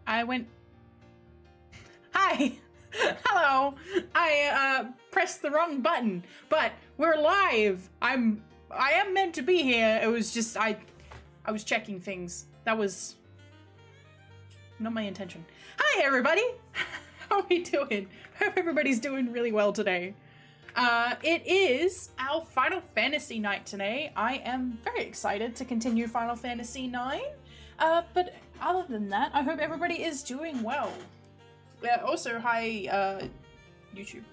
I went... Hi! Hello! I pressed the wrong button, but we're live! I am meant to be here. It was just, I was checking things. That was not my intention. Hi, everybody! How are we doing? Hope everybody's doing really well today. It is our Final Fantasy night today. I am very excited to continue Final Fantasy IX. But other than that, I hope everybody is doing well. Also, hi, YouTube,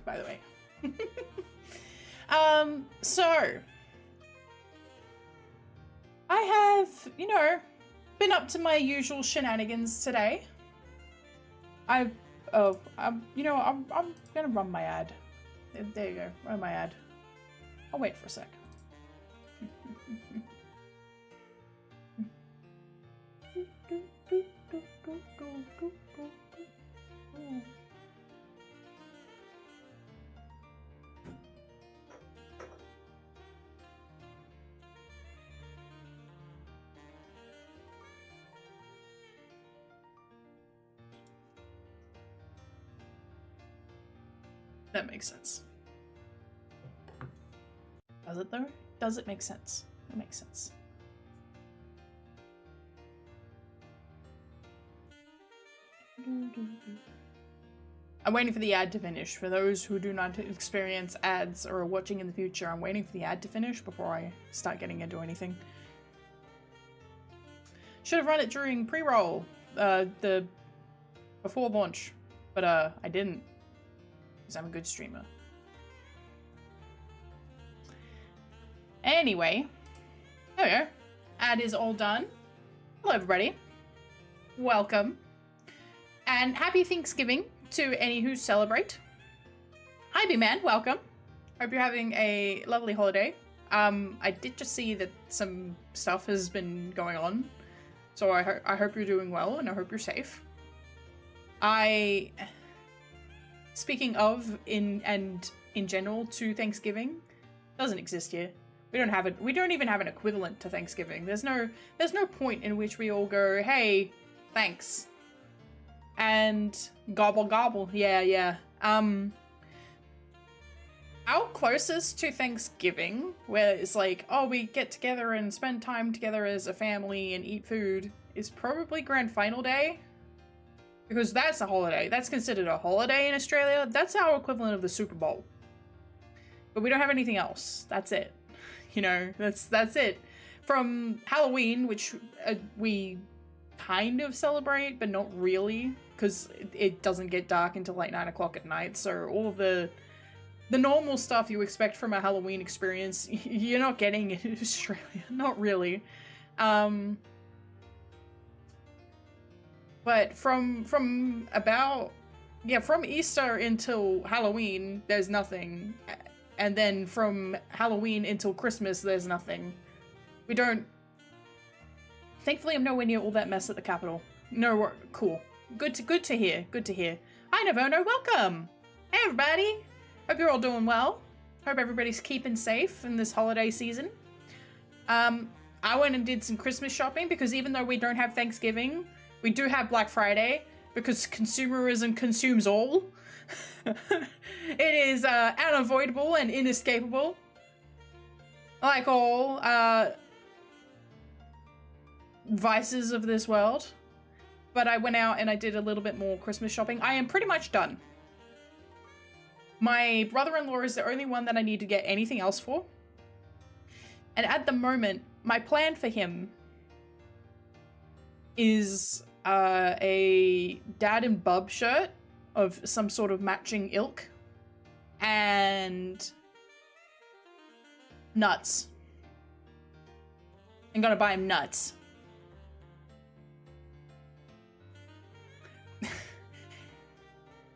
by the way. So, I have, you know, been up to my usual shenanigans today. I'm gonna run my ad. There you go, run my ad. I'll wait for a sec. That makes sense. Does it though? Does it make sense? It makes sense. I'm waiting for the ad to finish. For those who do not experience ads or are watching in the future, I'm waiting for the ad to finish before I start getting into anything. Should have run it during pre-roll, before launch, but I didn't, because I'm a good streamer. Anyway, there we go. Ad is all done. Hello, everybody. Welcome. And happy Thanksgiving to any who celebrate. Hi, B-Man. Welcome. Hope you're having a lovely holiday. I did just see that some stuff has been going on, so I hope you're doing well, and I hope you're safe. Speaking of, in general to Thanksgiving, doesn't exist here. We don't have it. We don't even have an equivalent to Thanksgiving. There's no point in which we all go, hey, thanks, and gobble gobble. Yeah. Our closest to Thanksgiving, where it's like, oh, we get together and spend time together as a family and eat food, is probably Grand Final Day. Because that's a holiday. That's considered a holiday in Australia. That's our equivalent of the Super Bowl. But we don't have anything else. That's it. You know, that's it. From Halloween, which we kind of celebrate, but not really, because it doesn't get dark until like 9 o'clock at night. So all of the normal stuff you expect from a Halloween experience, you're not getting in Australia. Not really. But from Easter until Halloween, there's nothing. And then from Halloween until Christmas, there's nothing. We don't... Thankfully, I'm nowhere near all that mess at the Capitol. No, cool. Good to hear. Good to hear. Hi, Naverno. Welcome. Hey, everybody. Hope you're all doing well. Hope everybody's keeping safe in this holiday season. I went and did some Christmas shopping because even though we don't have Thanksgiving, we do have Black Friday because consumerism consumes all. It is unavoidable and inescapable, like all vices of this world. But I went out and I did a little bit more Christmas shopping. I am pretty much done. My brother-in-law is the only one that I need to get anything else for. And at the moment, my plan for him is a Dad and Bub shirt of some sort of matching ilk and nuts. I'm gonna buy him nuts.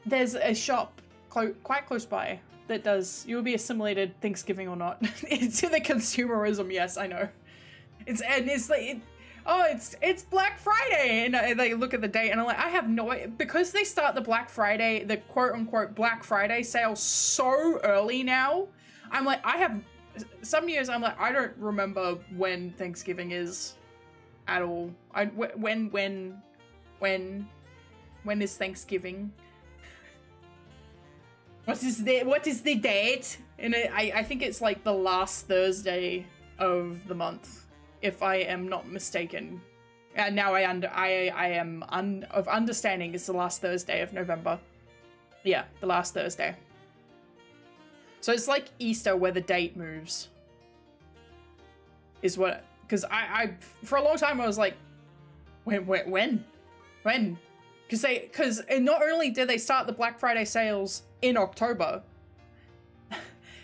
There's a shop quite close by that does, you'll be assimilated Thanksgiving or not. It's the consumerism, yes, I know. It's Black Friday, and I look at the date and I'm like, I have no idea, because they start the Black Friday, the quote-unquote Black Friday sale so early now. I'm like, some years I'm like, I don't remember when Thanksgiving is at all. When is Thanksgiving? What is the date? And I think it's like the last Thursday of the month, if I am not mistaken. And now I am of understanding it's the last Thursday of November. Yeah, the last Thursday. So it's like Easter where the date moves. Is what, because I for a long time I was like, when? Because not only did they start the Black Friday sales in October,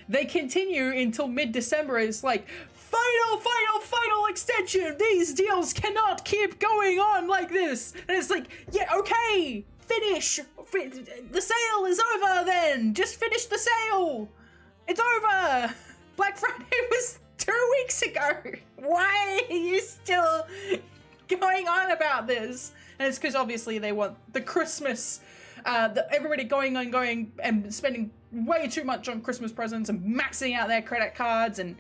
they continue until mid-December. It's like, final extension! These deals cannot keep going on like this! And it's like, yeah, okay, finish! The sale is over then! Just finish the sale! It's over! Black Friday was 2 weeks ago! Why are you still going on about this? And it's because obviously they want the Christmas, everybody going and spending way too much on Christmas presents and maxing out their credit cards and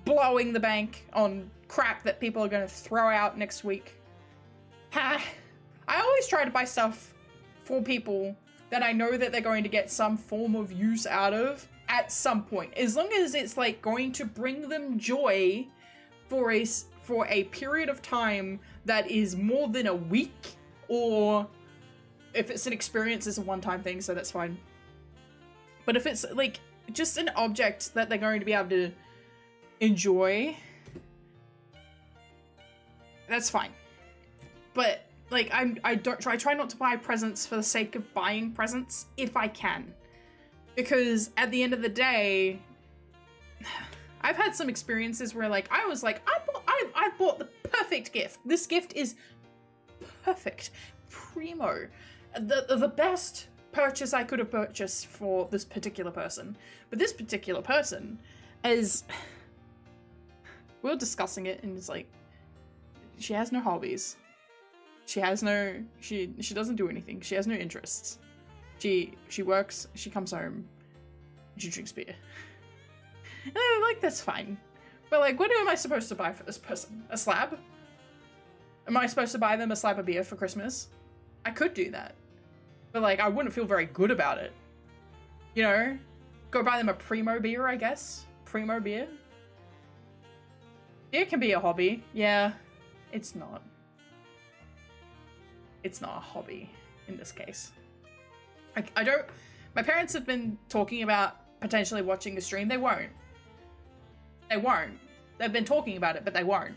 blowing the bank on crap that people are going to throw out next week. I always try to buy stuff for people that I know that they're going to get some form of use out of at some point. As long as it's like going to bring them joy for a period of time that is more than a week, or if it's an experience, it's a one-time thing, so that's fine. But if it's like just an object that they're going to be able to enjoy, that's fine. But like I try not to buy presents for the sake of buying presents if I can, because at the end of the day, I've had some experiences where like I was like I bought the perfect gift. This gift is perfect, primo, the best purchase I could have purchased for this particular person. But this particular person is, we were discussing it, and it's like, she has no hobbies. She has no, she doesn't do anything. She has no interests. She works, she comes home, she drinks beer. And I'm like, that's fine. But like, what am I supposed to buy for this person? A slab? Am I supposed to buy them a slab of beer for Christmas? I could do that. But like, I wouldn't feel very good about it. You know? Go buy them a primo beer, I guess. Primo beer. Beer can be a hobby. Yeah, it's not. It's not a hobby in this case. I don't, my parents have been talking about potentially watching the stream. They won't. They won't. They've been talking about it, but they won't.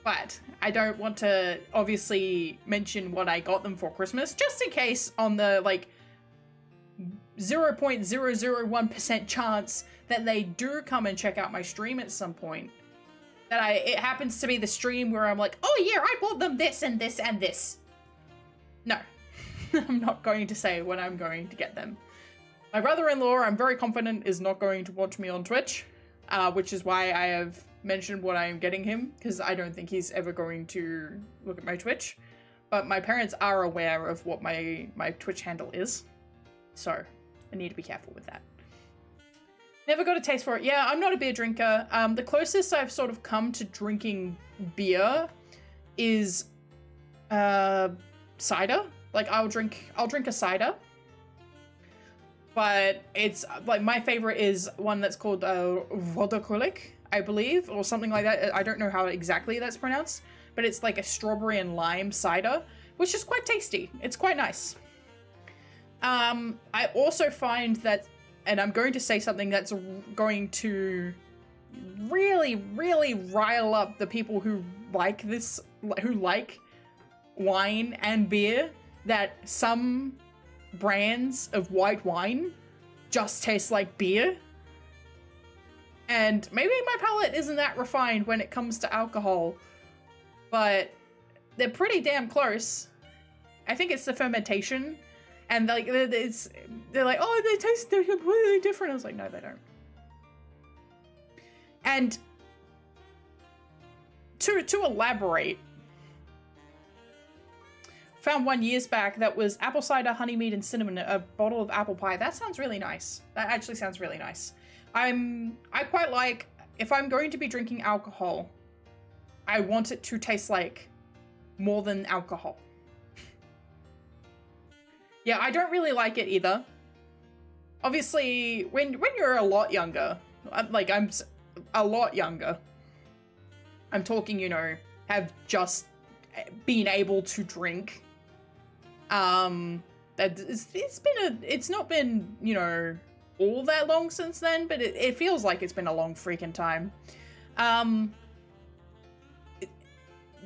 But I don't want to obviously mention what I got them for Christmas, just in case on the like 0.001% chance that they do come and check out my stream at some point. That it happens to be the stream where I'm like, oh yeah, I bought them this and this and this. No, I'm not going to say when I'm going to get them. My brother-in-law, I'm very confident, is not going to watch me on Twitch, which is why I have mentioned what I am getting him, because I don't think he's ever going to look at my Twitch. But my parents are aware of what my Twitch handle is, so I need to be careful with that. Never got a taste for it. Yeah, I'm not a beer drinker. The closest I've sort of come to drinking beer is cider. Like I'll drink a cider. But it's like my favorite is one that's called Vodokolik, I believe, or something like that. I don't know how exactly that's pronounced, but it's like a strawberry and lime cider, which is quite tasty. It's quite nice. I also find that, and I'm going to say something that's going to really, really rile up the people who like this, who like wine and beer, that some brands of white wine just taste like beer. And maybe my palate isn't that refined when it comes to alcohol, but they're pretty damn close. I think it's the fermentation. And like they're like, oh, they're completely different. I was like, no, they don't. And to elaborate, found one years back that was apple cider, honey mead, and cinnamon, a bottle of apple pie. That sounds really nice. That actually sounds really nice. I quite like, if I'm going to be drinking alcohol, I want it to taste like more than alcohol. Yeah, I don't really like it either. Obviously, when you're a lot younger, like I'm a lot younger, I'm talking, you know, have just been able to drink. It's not been, you know, all that long since then, but it feels like it's been a long freaking time.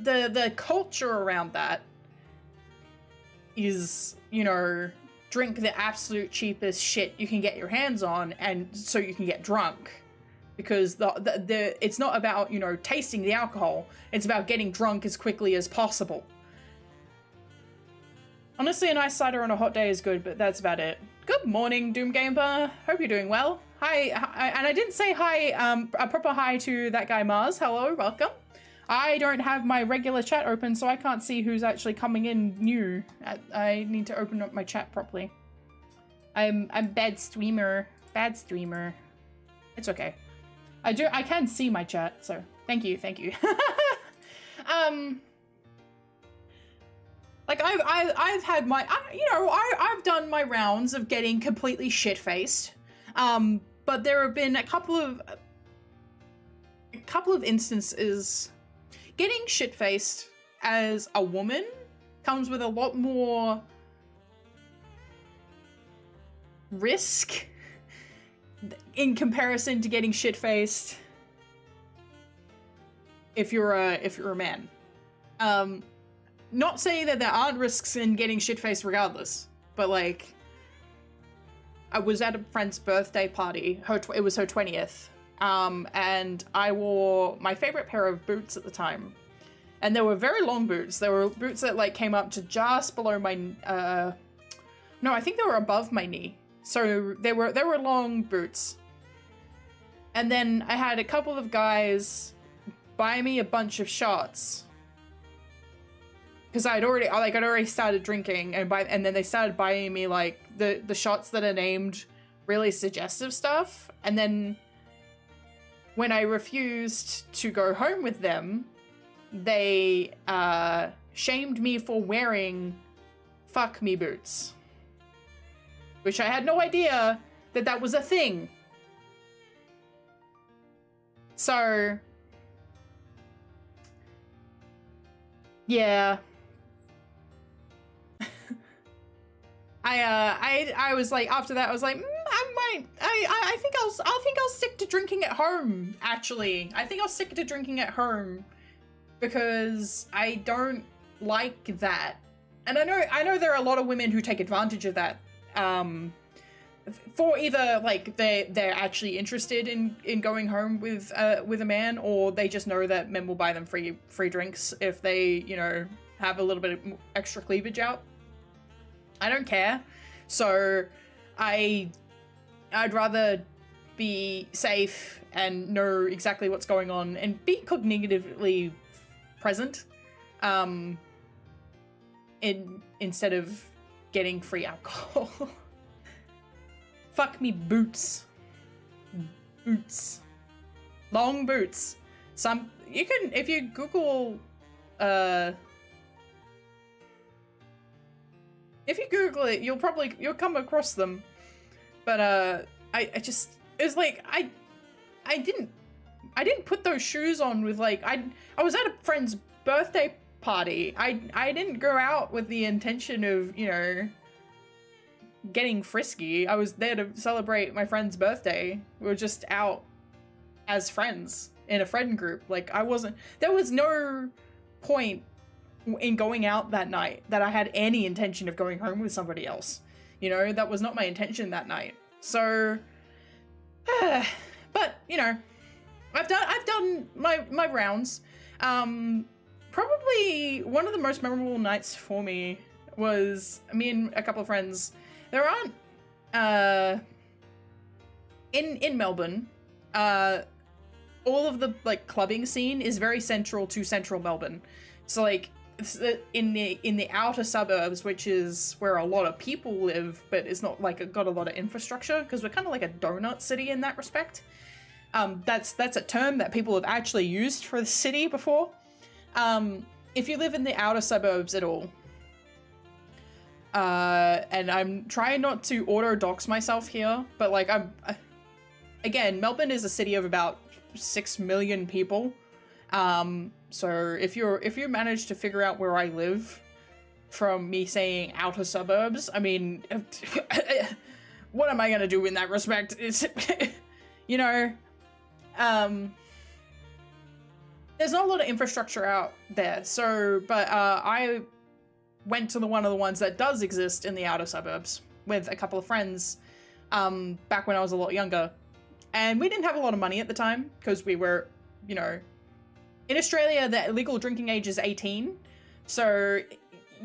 The culture around that is, you know, drink the absolute cheapest shit you can get your hands on, and so you can get drunk. Because it's not about, you know, tasting the alcohol, it's about getting drunk as quickly as possible. Honestly, a nice cider on a hot day is good, but that's about it. Good morning, Doom Gamer. Hope you're doing well. Hi, and I didn't say hi, a proper hi to that guy Mars. Hello, welcome. I don't have my regular chat open, so I can't see who's actually coming in new. I need to open up my chat properly. I'm bad streamer. Bad streamer. It's okay. I can see my chat, so thank you. Like I've had my, I've done my rounds of getting completely shit-faced. But there have been a couple of instances. Getting shit-faced as a woman comes with a lot more risk in comparison to getting shit-faced if you're a man. Not saying that there aren't risks in getting shit-faced regardless, but like, I was at a friend's birthday party. It was her 20th. And I wore my favorite pair of boots at the time. And they were very long boots. They were boots that like came up to just below my, no, I think they were above my knee. So they were long boots. And then I had a couple of guys buy me a bunch of shots. Cause I'd already started drinking and then they started buying me like the shots that are named really suggestive stuff. And then when I refused to go home with them, they shamed me for wearing fuck me boots. Which I had no idea that was a thing. So, yeah. I was like, after that I was like, I think I'll stick to drinking at home, actually. I think I'll stick to drinking at home because I don't like that. And I know there are a lot of women who take advantage of that. For either like they're actually interested in going home with a man, or they just know that men will buy them free drinks if they, have a little bit of extra cleavage out. I don't care. So I'd rather be safe and know exactly what's going on and be cognitively present instead of getting free alcohol. Fuck me boots. Boots. Long boots. You can, if you Google, if you Google it, you'll come across them. But, it's like, I didn't put those shoes on with like, I was at a friend's birthday party. I didn't go out with the intention of, getting frisky. I was there to celebrate my friend's birthday. We were just out as friends in a friend group. Like, there was no point in going out that night that I had any intention of going home with somebody else. That was not my intention that night. So, but, I've done my rounds. Probably one of the most memorable nights for me was me and a couple of friends. There aren't, in Melbourne, all of the, like, clubbing scene is very central to central Melbourne. So, like, in the outer suburbs, which is where a lot of people live, but it's not, like, got a lot of infrastructure, because we're kind of like a donut city in that respect. That's a term that people have actually used for the city before. If you live in the outer suburbs at all, and I'm trying not to auto-dox myself here, but like again, Melbourne is a city of about 6 million people. So if you manage to figure out where I live from me saying outer suburbs, I mean, what am I gonna do in that respect? It's, there's not a lot of infrastructure out there. So, but, I went to one of the ones that does exist in the outer suburbs with a couple of friends, back when I was a lot younger. And we didn't have a lot of money at the time, because we were, in Australia, the legal drinking age is 18. So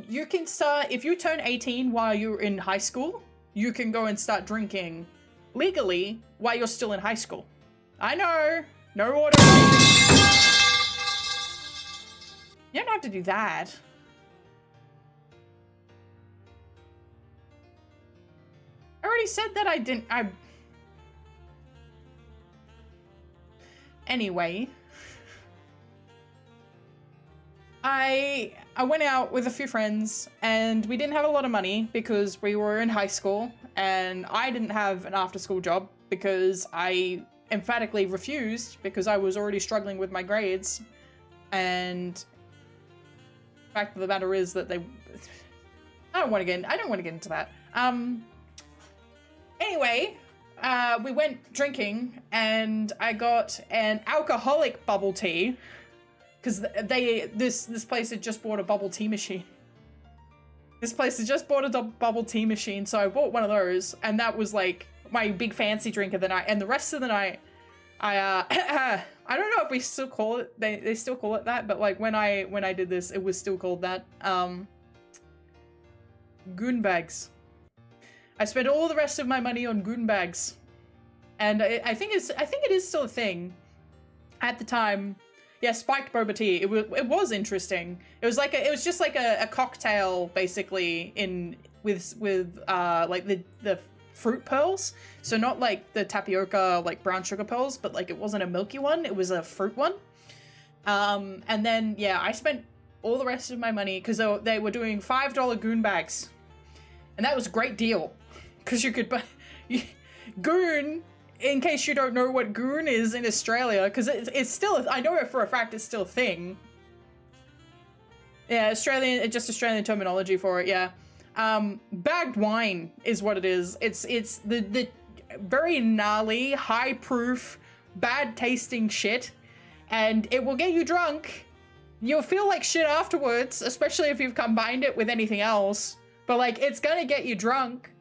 you can start, if you turn 18 while you're in high school, you can go and start drinking legally while you're still in high school. I know, no order. You don't have to do that. I already said that I didn't. Anyway. I went out with a few friends and we didn't have a lot of money because we were in high school and I didn't have an after-school job because I emphatically refused because I was already struggling with my grades. And the fact of the matter is that I don't want to get into that. Anyway, we went drinking and I got an alcoholic bubble tea. Because this place had just bought a bubble tea machine. This place had just bought a bubble tea machine, so I bought one of those, and that was like my big fancy drink of the night. And the rest of the night, I don't know if we still call it, they still call it that, but like when I did this, it was still called that. Goon bags. I spent all the rest of my money on goon bags, and I think it is still a thing. At the time. Yeah, spiked boba tea. It was interesting. It was just like a cocktail basically with like the fruit pearls. So not like the tapioca like brown sugar pearls, but like it wasn't a milky one. It was a fruit one. And then yeah, I spent all the rest of my money because they were doing $5 goon bags, and that was a great deal because you could buy goon. In case you don't know what goon is in Australia, because it's still, I know it for a fact it's still a thing. Yeah, Australian terminology for it, yeah. Bagged wine is what it is. It's the very gnarly, high proof, bad tasting shit, and it will get you drunk. You'll feel like shit afterwards, especially if you've combined it with anything else, but like, it's gonna get you drunk.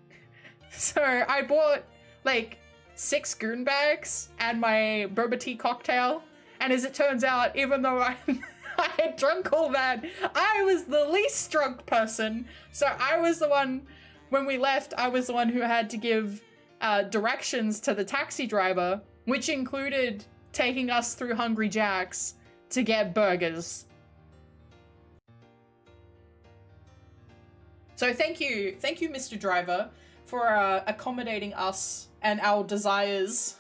So I bought like 6 goon bags and my boba tea cocktail, and as it turns out, even though I had drunk all that, I was the least drunk person. So I was the one, when we left, I was the one who had to give directions to the taxi driver, which included taking us through Hungry Jack's to get burgers. So thank you, Mr. Driver, for accommodating us and our desires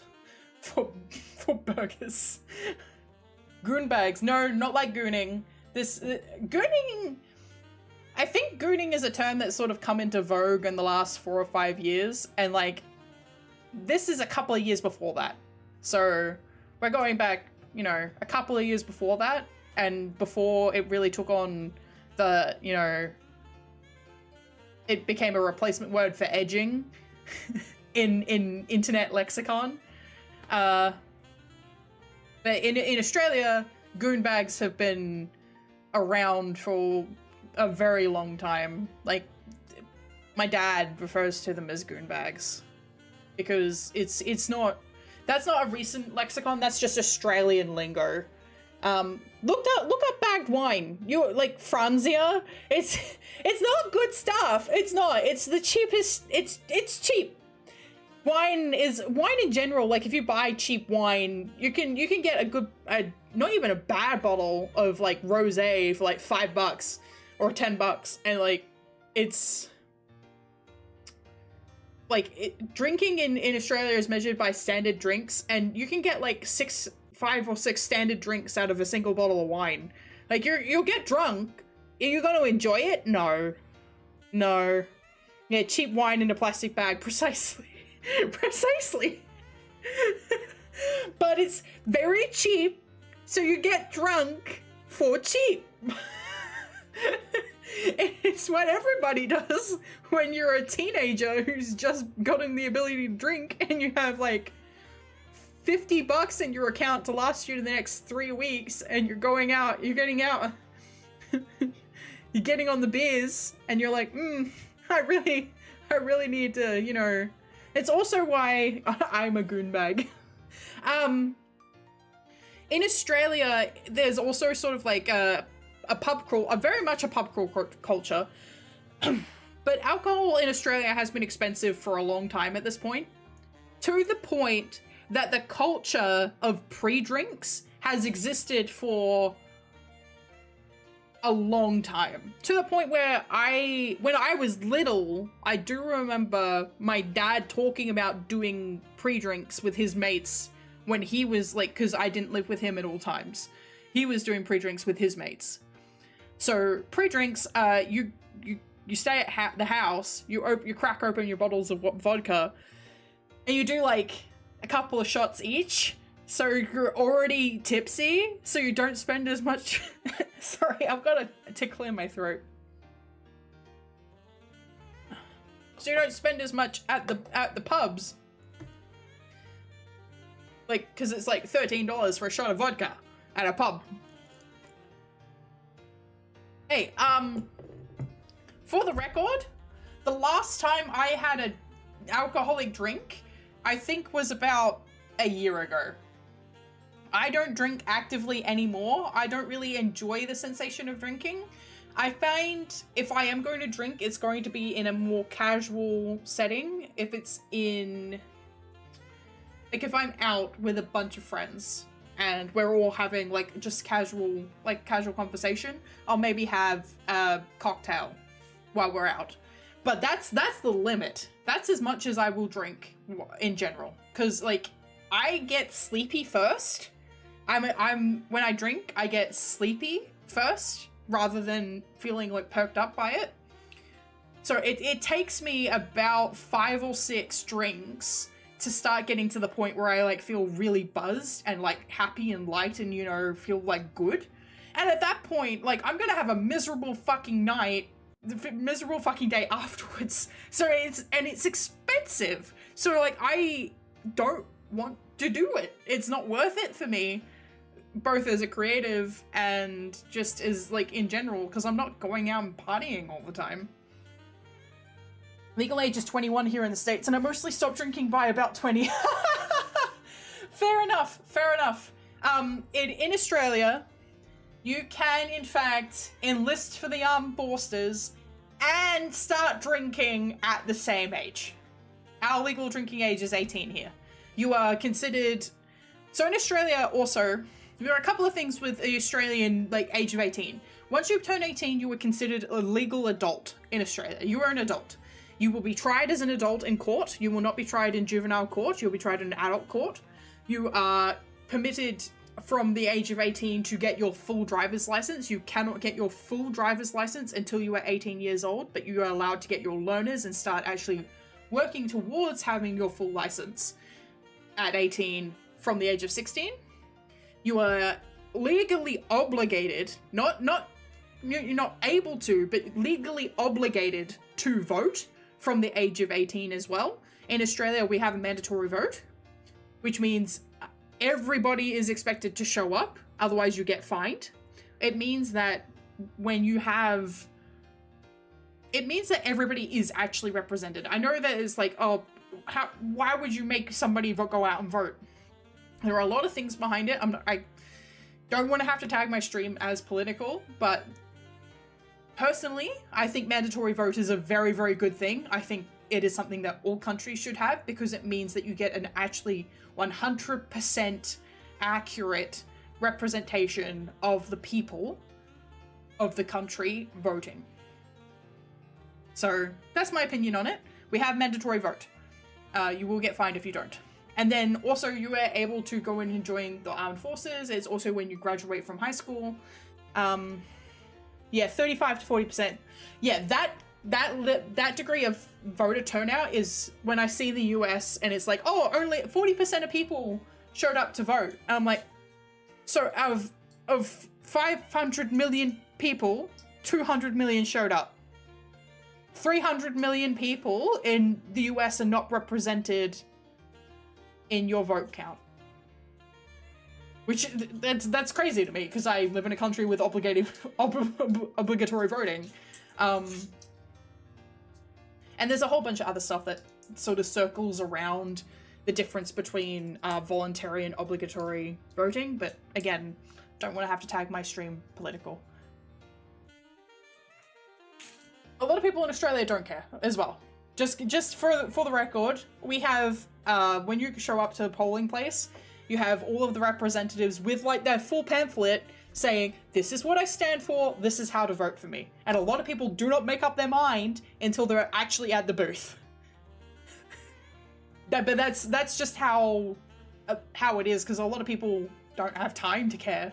for burgers. Goon bags. No, not like gooning. Gooning, I think gooning is a term that's sort of come into vogue in the last 4 or 5 years, and like, this is a couple of years before that. So we're going back, you know, a couple of years before that, and before it really took on the, you know, it became a replacement word for edging in internet lexicon. But in Australia, goon bags have been around for a very long time. Like, my dad refers to them as goon bags because that's not a recent lexicon. That's just Australian lingo. Look up bagged wine. You like Franzia? It's not good stuff. It's not. It's the cheapest. It's cheap. Wine in general. Like, if you buy cheap wine, you can get a good, not even a bad bottle of like rosé for like $5 or $10, and like, it's like drinking in Australia is measured by standard drinks, and you can get like 5 or 6 standard drinks out of a single bottle of wine. Like, you'll get drunk. Are you gonna enjoy it? No. Yeah, cheap wine in a plastic bag, precisely. Precisely. But it's very cheap, so you get drunk for cheap. It's what everybody does when you're a teenager who's just gotten the ability to drink, and you have like $50 in your account to last you to the next 3 weeks, and you're getting out, you're getting on the beers, and you're like, I really need to, you know. It's also why I'm a goon bag. In Australia, there's also sort of like very much a pub crawl culture. But alcohol in Australia has been expensive for a long time at this point, to the point that the culture of pre-drinks has existed for a long time, to the point where when I was little, I do remember my dad talking about doing pre-drinks with his mates when he was like, because I didn't live with him at all times. He was doing pre-drinks with his mates. So pre-drinks, you stay at the house, you crack open your bottles of vodka, and you do like a couple of shots each. So you're already tipsy, so you don't spend as much. Sorry, I've got to clear my throat. So you don't spend as much at the pubs. Like, because it's like $13 for a shot of vodka at a pub. Hey, for the record, the last time I had an alcoholic drink, I think was about a year ago. I don't drink actively anymore. I don't really enjoy the sensation of drinking. I find if I am going to drink, it's going to be in a more casual setting. If it's in, like if I'm out with a bunch of friends and we're all having like just casual conversation, I'll maybe have a cocktail while we're out. But that's the limit. That's as much as I will drink in general. Cause like I get sleepy first. When I drink, I get sleepy first rather than feeling like perked up by it. So it takes me about 5 or 6 drinks to start getting to the point where I like feel really buzzed and like happy and light and, you know, feel like good. And at that point, like I'm gonna have a miserable fucking night, miserable fucking day afterwards. So it's expensive. So like I don't want to do it. It's not worth it for me, both as a creative and just as like in general, because I'm not going out and partying all the time. Legal age is 21 here in the States, and I mostly stopped drinking by about 20. Fair enough, fair enough. In Australia, you can in fact enlist for the armed forces and start drinking at the same age. Our legal drinking age is 18 here. You are considered... So in Australia also, there are a couple of things with the Australian like age of 18. Once you turn 18, you are considered a legal adult in Australia. You are an adult. You will be tried as an adult in court. You will not be tried in juvenile court. You'll be tried in adult court. You are permitted from the age of 18 to get your full driver's license. You cannot get your full driver's license until you are 18 years old, but you are allowed to get your learners and start actually working towards having your full license at 18 from the age of 16. You are legally obligated, you're not able to, but legally obligated to vote from the age of 18 as well. In Australia, we have a mandatory vote, which means everybody is expected to show up, otherwise you get fined. It means that everybody is actually represented. I know that it's like, oh, why would you make somebody go out and vote? There are a lot of things behind it. I don't want to have to tag my stream as political, but personally, I think mandatory vote is a very, very good thing. I think it is something that all countries should have because it means that you get an actually 100% accurate representation of the people of the country voting. So that's my opinion on it. We have mandatory vote. You will get fined if you don't. And then also you are able to go in and join the armed forces. It's also when you graduate from high school. Yeah, 35 to 40%. Yeah, that degree of voter turnout is when I see the US and it's like, oh, only 40% of people showed up to vote. And I'm like, so out of 500 million people, 200 million showed up. 300 million people in the US are not represented in your vote count. Which, that's crazy to me, because I live in a country with obligatory voting. And there's a whole bunch of other stuff that sort of circles around the difference between voluntary and obligatory voting, but again, don't want to have to tag my stream political. A lot of people in Australia don't care as well. Just for the record, we have, when you show up to a polling place, you have all of the representatives with like their full pamphlet saying, this is what I stand for, this is how to vote for me. And a lot of people do not make up their mind until they're actually at the booth. But that's just how it is, because a lot of people don't have time to care,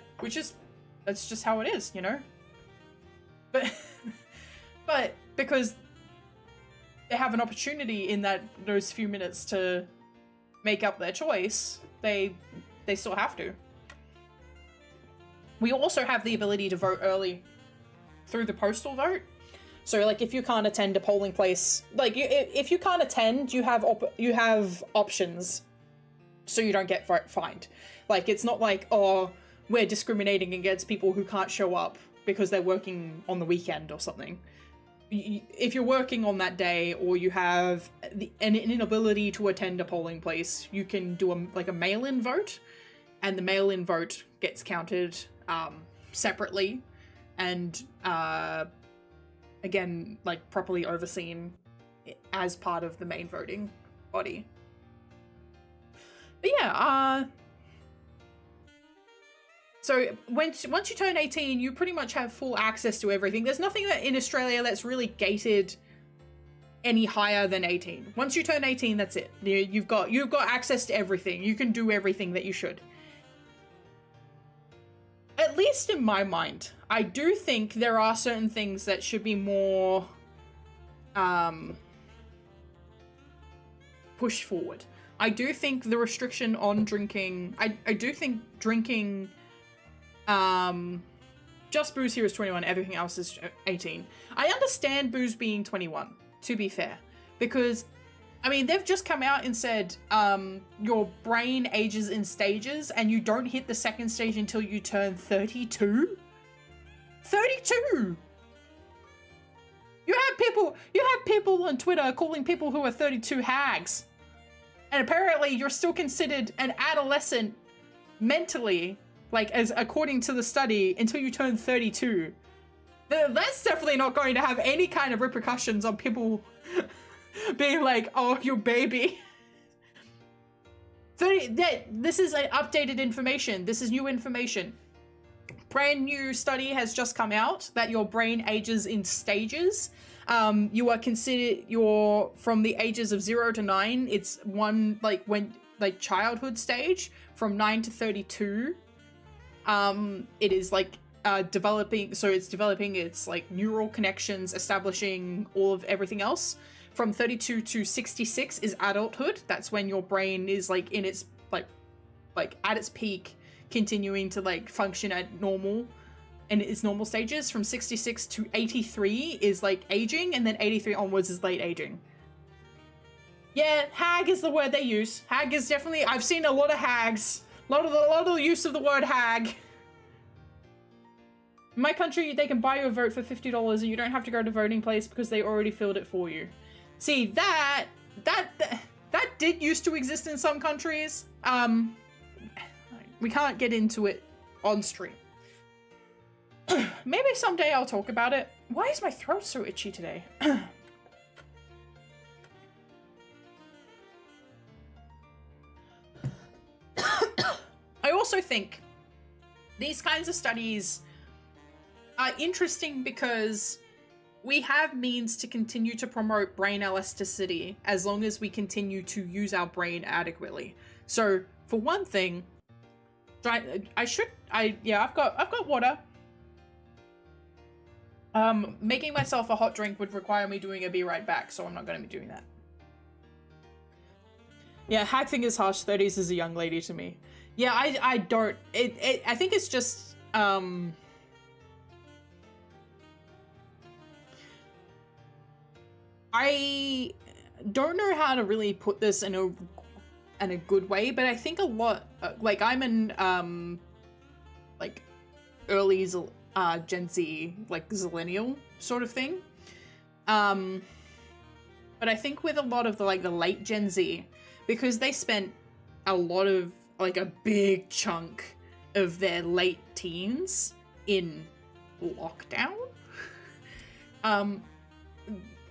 that's just how it is, you know? But because they have an opportunity in those few minutes to make up their choice, they still have to. We also have the ability to vote early through the postal vote. So, like, if you can't attend a polling place, like, if you can't attend, you have options, so you don't get fined. Like, it's not like, oh, we're discriminating against people who can't show up because they're working on the weekend or something. If you're working on that day, or you have an inability to attend a polling place, you can do a mail-in vote, and the mail-in vote gets counted separately, and again, like, properly overseen as part of the main voting body. But yeah, so once you turn 18, you pretty much have full access to everything. There's nothing in Australia that's really gated any higher than 18. Once you turn 18, that's it. You've got access to everything. You can do everything that you should. At least in my mind, I do think there are certain things that should be more pushed forward. I do think the restriction on drinking, I do think drinking just booze here is 21, everything else is 18. I understand booze being 21, to be fair, because I mean, they've just come out and said your brain ages in stages, and you don't hit the second stage until you turn 32. 32! You have people on Twitter calling people who are 32 hags. And apparently you're still considered an adolescent mentally, like, as according to the study, until you turn 32. That's definitely not going to have any kind of repercussions on people being like, oh, your baby. This is updated information. This is new information. Brand new study has just come out that your brain ages in stages. You are considered, from the ages of 0 to 9, it's one, like childhood stage. From 9 to 32, it is like developing, so it's developing its like neural connections, establishing all of everything else. From 32 to 66 is adulthood. That's when your brain is like in its like at its peak, continuing to like function at normal, and its normal stages. From 66 to 83 is like aging, and then 83 onwards is late aging. Yeah, hag is the word they use. Hag is definitely, I've seen a lot of hags. A lot of the use of the word hag. In my country, they can buy you a vote for $50 and you don't have to go to voting place because they already filled it for you. See, that did used to exist in some countries. We can't get into it on stream. Maybe someday I'll talk about it. Why is my throat so itchy today? I also think these kinds of studies are interesting because we have means to continue to promote brain elasticity as long as we continue to use our brain adequately. So, for one thing, I've got water. Making myself a hot drink would require me doing a be right back, so I'm not going to be doing that. Yeah, hag thing is harsh. 30s is a young lady to me. Yeah, I don't. I think it's just I don't know how to really put this in a good way, but I think a lot, like, I'm an like early Gen Z, like zillennial sort of thing. But I think with a lot of the late Gen Z, because they spent a lot of, like, a big chunk of their late teens in lockdown,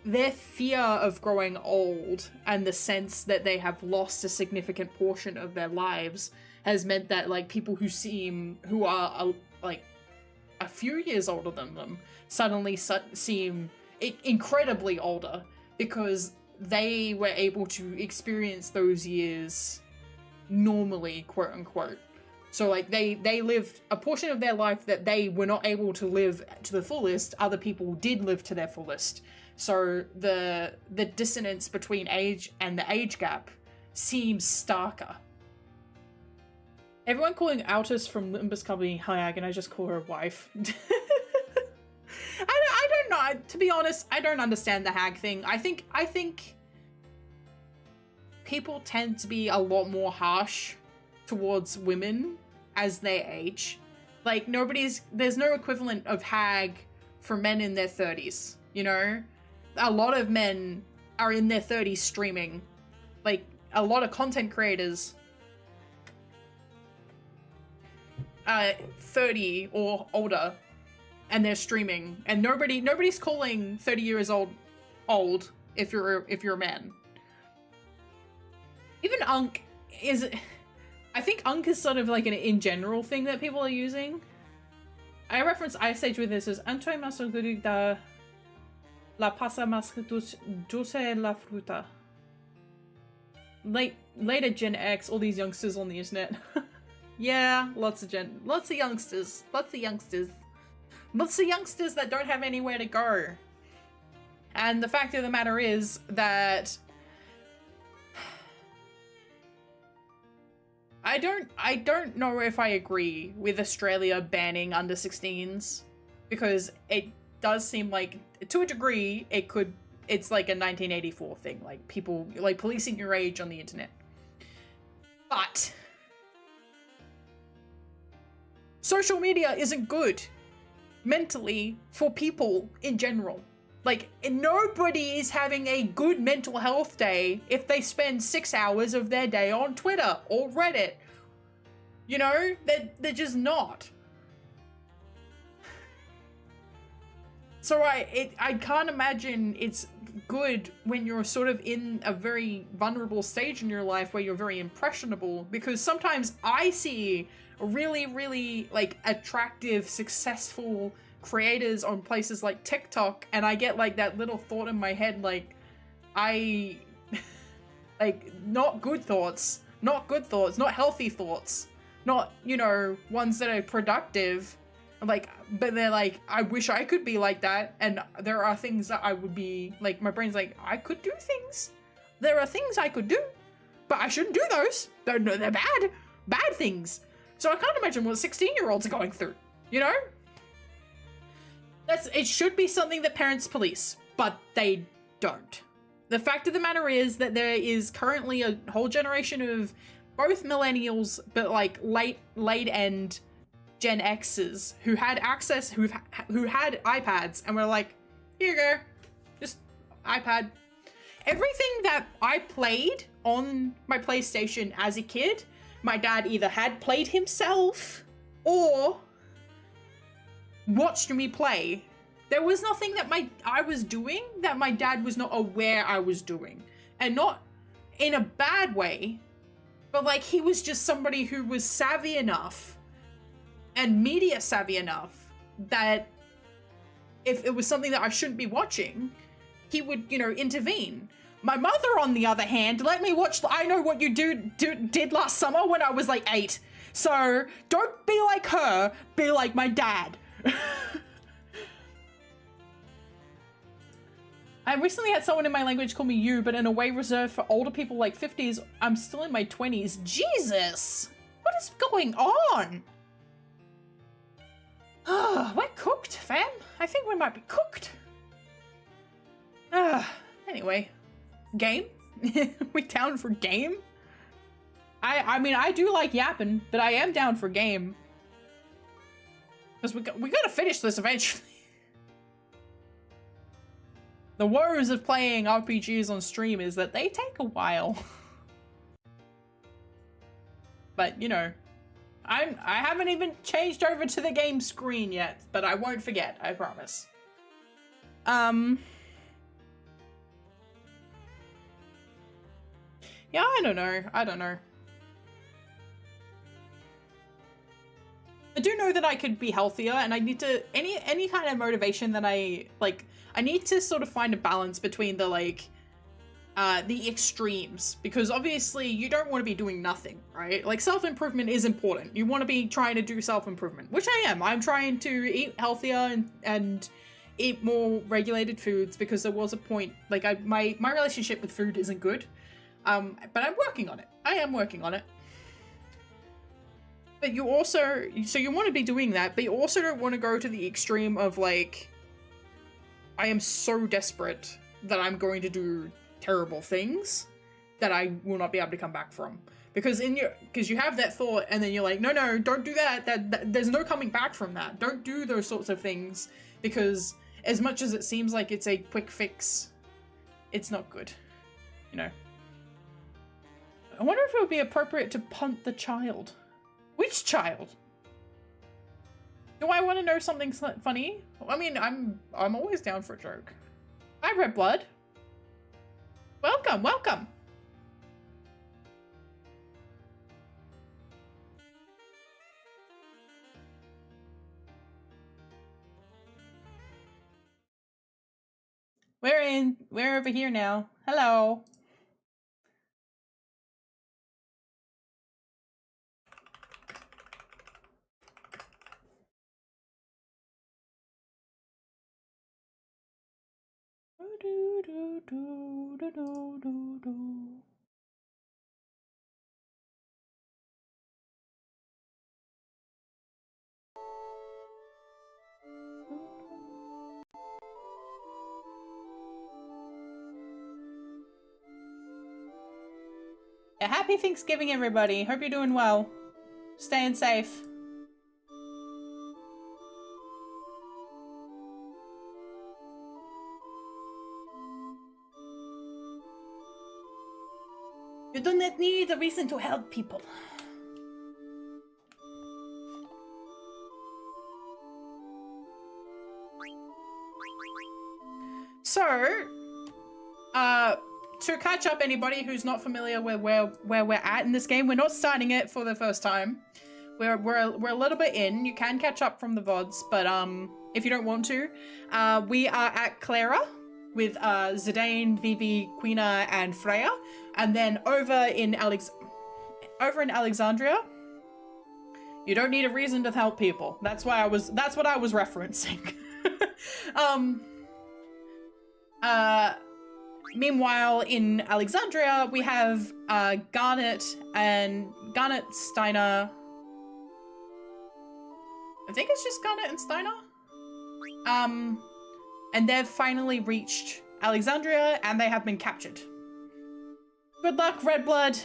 their fear of growing old and the sense that they have lost a significant portion of their lives has meant that, like, people who are like a few years older than them suddenly seem incredibly older because they were able to experience those years normally, quote unquote. So like they lived a portion of their life that they were not able to live to the fullest. Other people did live to their fullest. So the dissonance between age and the age gap seems starker. Everyone calling Altus from Limbus Company Hayag, and I just call her wife. I don't know. To be honest, I don't understand the hag thing. I think people tend to be a lot more harsh towards women as they age. Like there's no equivalent of hag for men in their 30s, you know? A lot of men are in their 30s streaming. Like a lot of content creators 30 or older and they're streaming, and nobody's calling 30 years old if you're a man. Even Unk is, I think Unk is sort of like an in general thing that people are using. I reference Ice Age with this as Antoy maso da la pasa más dulce la fruta. Later Gen X, all these youngsters on the internet. Yeah, lots of youngsters that don't have anywhere to go. And the fact of the matter is that I don't know if I agree with Australia banning under 16s, because it does seem like, to a degree, it's like a 1984 thing, like people like policing your age on the internet. But social media isn't good mentally for people in general. Like, nobody is having a good mental health day if they spend 6 hours of their day on Twitter or Reddit. You know, they're just not. So I can't imagine it's good when you're sort of in a very vulnerable stage in your life where you're very impressionable, because sometimes I see really, really like attractive, successful creators on places like TikTok, and I get like that little thought in my head, like like not good thoughts, not healthy thoughts, not, you know, ones that are productive. Like, but they're like, I wish I could be like that, and there are things that I would be like, my brain's like, I could do things. There are things I could do, but I shouldn't do those. They're bad things. So I can't imagine what 16-year-olds are going through, you know? It should be something that parents police, but they don't. The fact of the matter is that there is currently a whole generation of both millennials, but like late end Gen X's who had access, who had iPads, and were like, here you go, just iPad. Everything that I played on my PlayStation as a kid, my dad either had played himself or watched me play. There was nothing that I was doing that my dad was not aware I was doing. And not in a bad way, but like he was just somebody who was savvy enough and media savvy enough that if it was something that I shouldn't be watching, he would, you know, intervene. My mother, on the other hand, let me watch I Know What You Did Last Summer when I was like 8. So don't be like her, be like my dad. I recently had someone in my language call me you, but in a way reserved for older people like 50s. I'm still in my 20s. Jesus! What is going on? We're cooked, fam. I think we might be cooked. Anyway. Game? We down for game? I mean, I do like yapping, but I am down for game. Because we gotta finish this eventually. The woes of playing RPGs on stream is that they take a while. But, you know, I haven't even changed over to the game screen yet, but I won't forget, I promise. Yeah, I don't know. I do know that I could be healthier, and I need to any kind of motivation that I need to sort of find a balance between the extremes, because obviously you don't want to be doing nothing, right? Like, self-improvement is important. You want to be trying to do self-improvement, which I am. I'm trying to eat healthier and eat more regulated foods, because there was a point, like, my relationship with food isn't good. But I'm working on it. I am working on it. But you also, so you want to be doing that, but you also don't want to go to the extreme of, like, I am so desperate that I'm going to do terrible things that I will not be able to come back from. Because you have that thought, and then you're like, no, don't do that. That there's no coming back from that. Don't do those sorts of things, because as much as it seems like it's a quick fix, it's not good, you know. I wonder if it would be appropriate to punt the child. Which child? Do I want to know something funny? I mean, I'm always down for a joke. Hi, Red Blood. Welcome, welcome. We're over here now. Hello. Yeah, happy Thanksgiving, everybody. Hope you're doing well. Staying safe. You do not need a reason to help people. So, to catch up anybody who's not familiar with where we're at in this game, we're not starting it for the first time. We're a little bit in. You can catch up from the VODs, but if you don't want to, we are at Clara with Zidane, Vivi, Quina, and Freya, and then over in Alexandria, you don't need a reason to help people. That's what I was referencing. Meanwhile, in Alexandria, we have Garnet Steiner. I think it's just Garnet and Steiner. And they've finally reached Alexandria, and they have been captured. Good luck, Red Blood.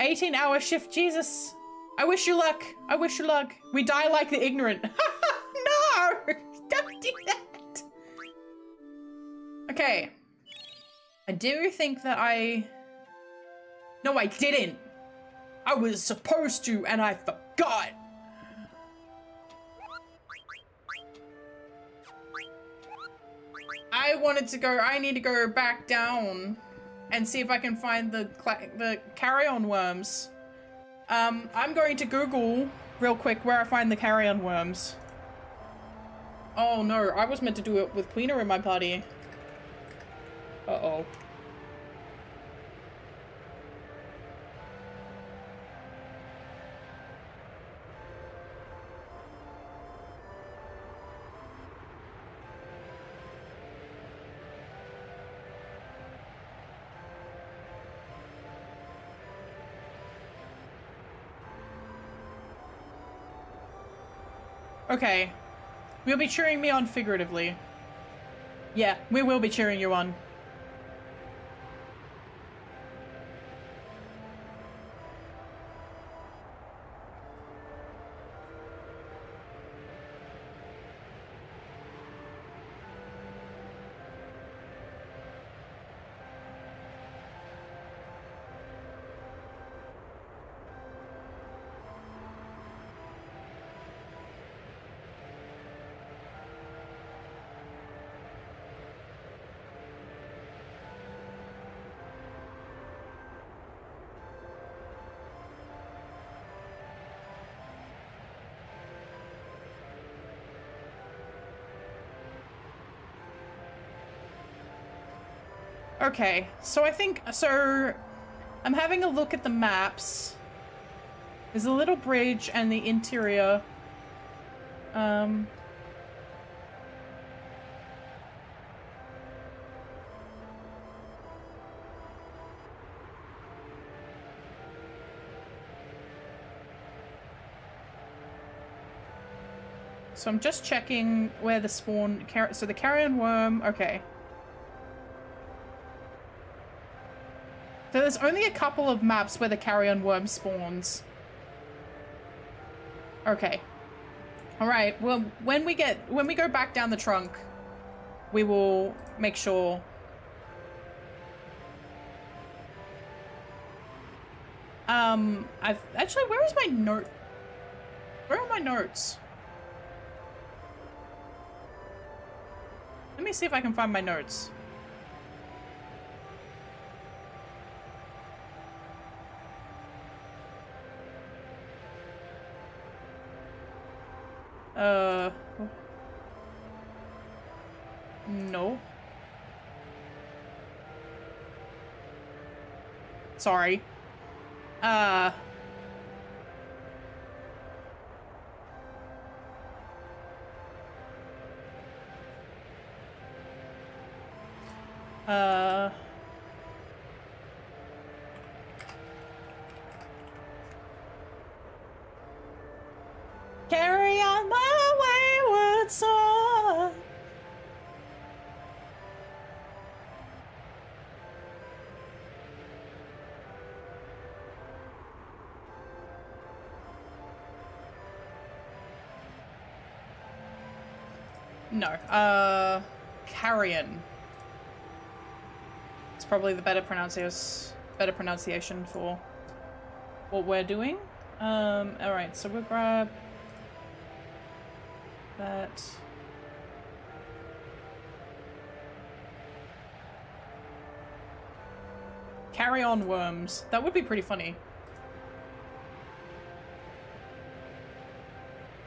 18-hour shift, Jesus. I wish you luck. I wish you luck. We die like the ignorant. No! Don't do that. Okay. I do think that No, I didn't. I was supposed to, and I forgot. I need to go back down and see if I can find the carrion worms. I'm going to Google real quick where I find the carrion worms. Oh no, I was meant to do it with Quina in my party. Uh-oh. Okay. We'll be cheering me on figuratively. Yeah, we will be cheering you on. Okay, so I think, so I'm having a look at the maps. There's a little bridge and the interior. So I'm just checking where the spawn, so the carrion worm, okay. So there's only a couple of maps where the carrion worm spawns. Okay. Alright, well, when we go back down the trunk, we will make sure. Actually, where is my note? Where are my notes? Let me see if I can find my notes. No. Sorry. Uh, carry on my wayward son. No, carrion. It's probably the better pronunciation for what we're doing. Alright, so we'll grab that. Carry on worms. That would be pretty funny.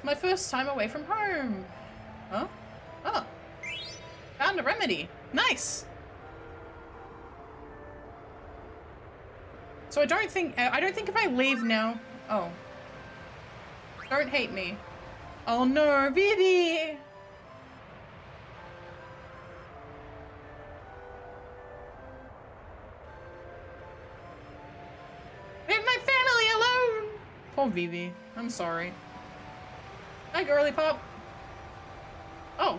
My first time away from home. Huh? Oh. Found a remedy. Nice. So I don't think if I leave now. Oh. Don't hate me. Oh no, Vivi! Leave my family alone! Poor Vivi. I'm sorry. Hi, girly pop. Oh.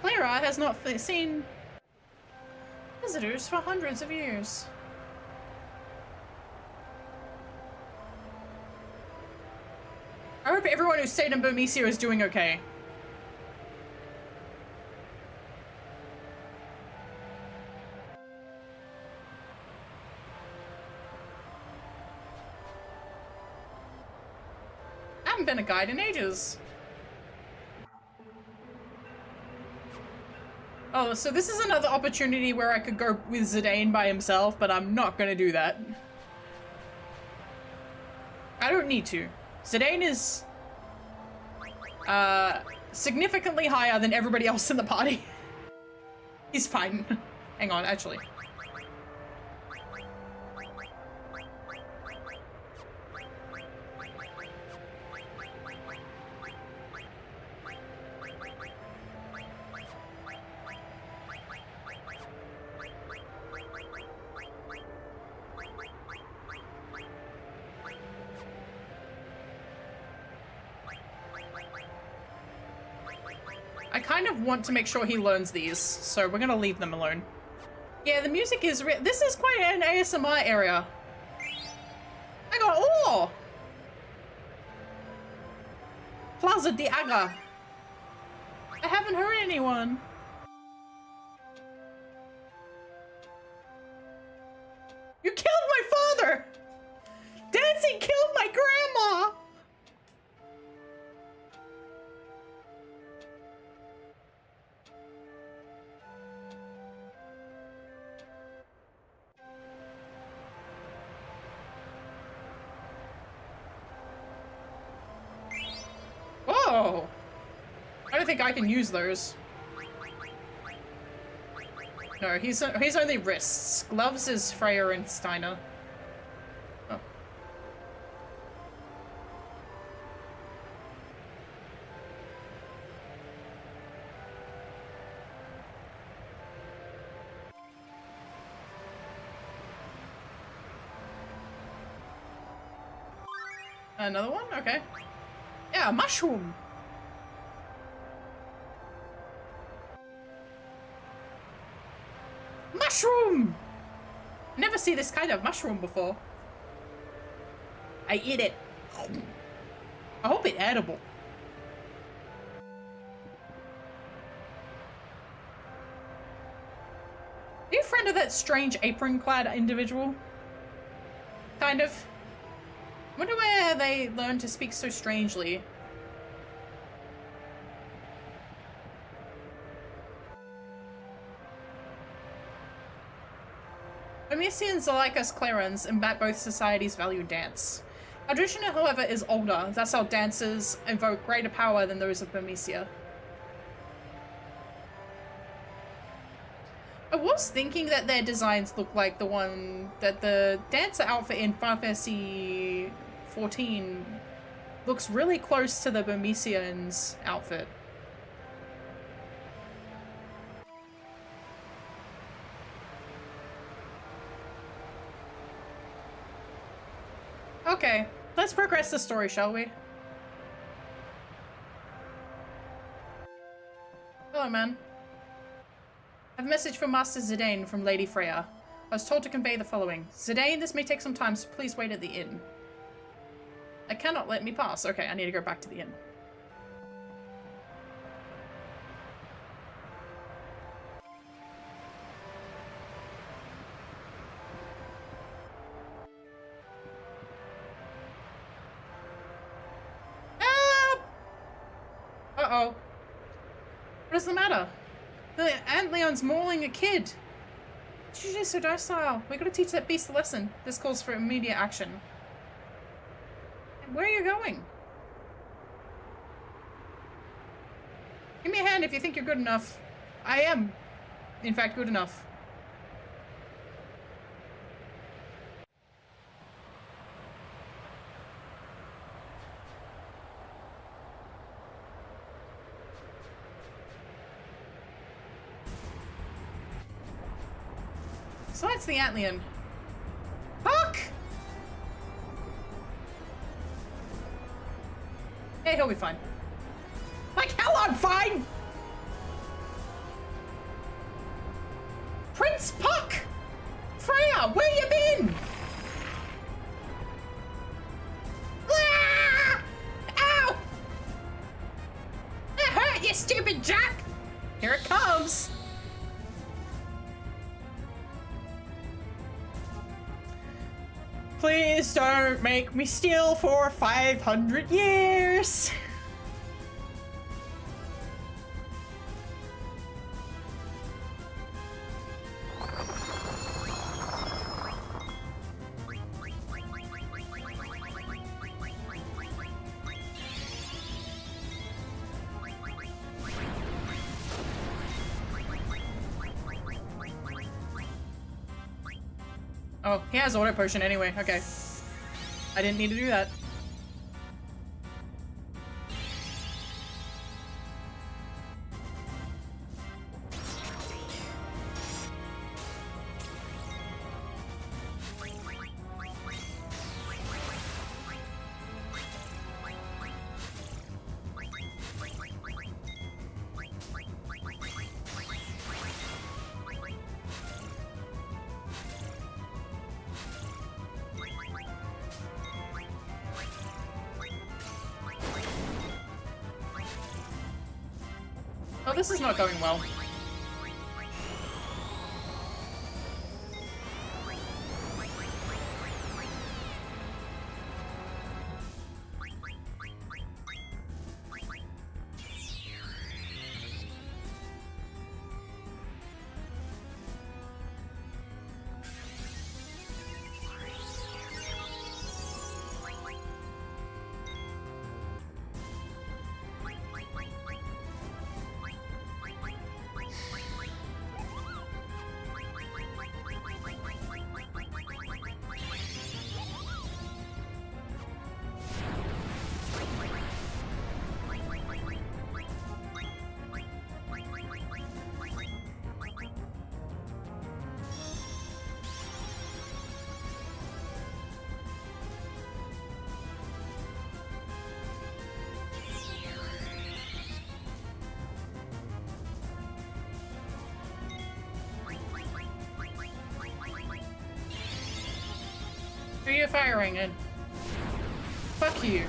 Clara has not seen visitors for hundreds of years. I hope everyone who stayed in Burmecia is doing okay. I haven't been a guide in ages. Oh, so this is another opportunity where I could go with Zidane by himself, but I'm not gonna do that. I don't need to. Zidane is significantly higher than everybody else in the party. He's fine. Hang on, actually. I kind of want to make sure he learns these, so we're gonna leave them alone. Yeah, the music is this is quite an ASMR area. I got ore! Plaza de Aga. I haven't heard anyone. You killed my father! Dancing killed my grandma! I don't think I can use those. No, he's only wrists. Gloves is Freya and Steiner. Oh. Another one? Okay. Yeah, mushroom! Mushroom! Never see this kind of mushroom before. I eat it. I hope it's edible. Are you a friend of that strange apron-clad individual? Kind of. Wonder where they learned to speak so strangely. Omisians are like us Clarens in that both societies value dance. Our tradition, however, is older. That's how dances invoke greater power than those of Burmecia. I was thinking that their designs look like the one that the dancer outfit in Final Fantasy 14 looks really close to the Burmesians' outfit. Okay, let's progress the story, shall we? Hello, man. I have a message from Master Zidane from Lady Freya. I was told to convey the following. Zidane, this may take some time, so please wait at the inn. I cannot let me pass. Okay, I need to go back to the inn. Uh-oh. What is the matter? The Aunt Leon's mauling a kid. She's just so docile. We gotta teach that beast a lesson. This calls for immediate action. Where are you going? Give me a hand if you think you're good enough. I am, in fact, good enough. So that's the Antlion. Fuck! Hey, he'll be fine. Like hell I'm fine! Prince Puck! Freya, where you been? Ah! Ow! That hurt, you stupid jack! Here it comes! Please don't make me steal for 500 years! Oh, he has auto potion anyway. Okay. I didn't need to do that. Oh, this is not going well. you're firing and fuck you.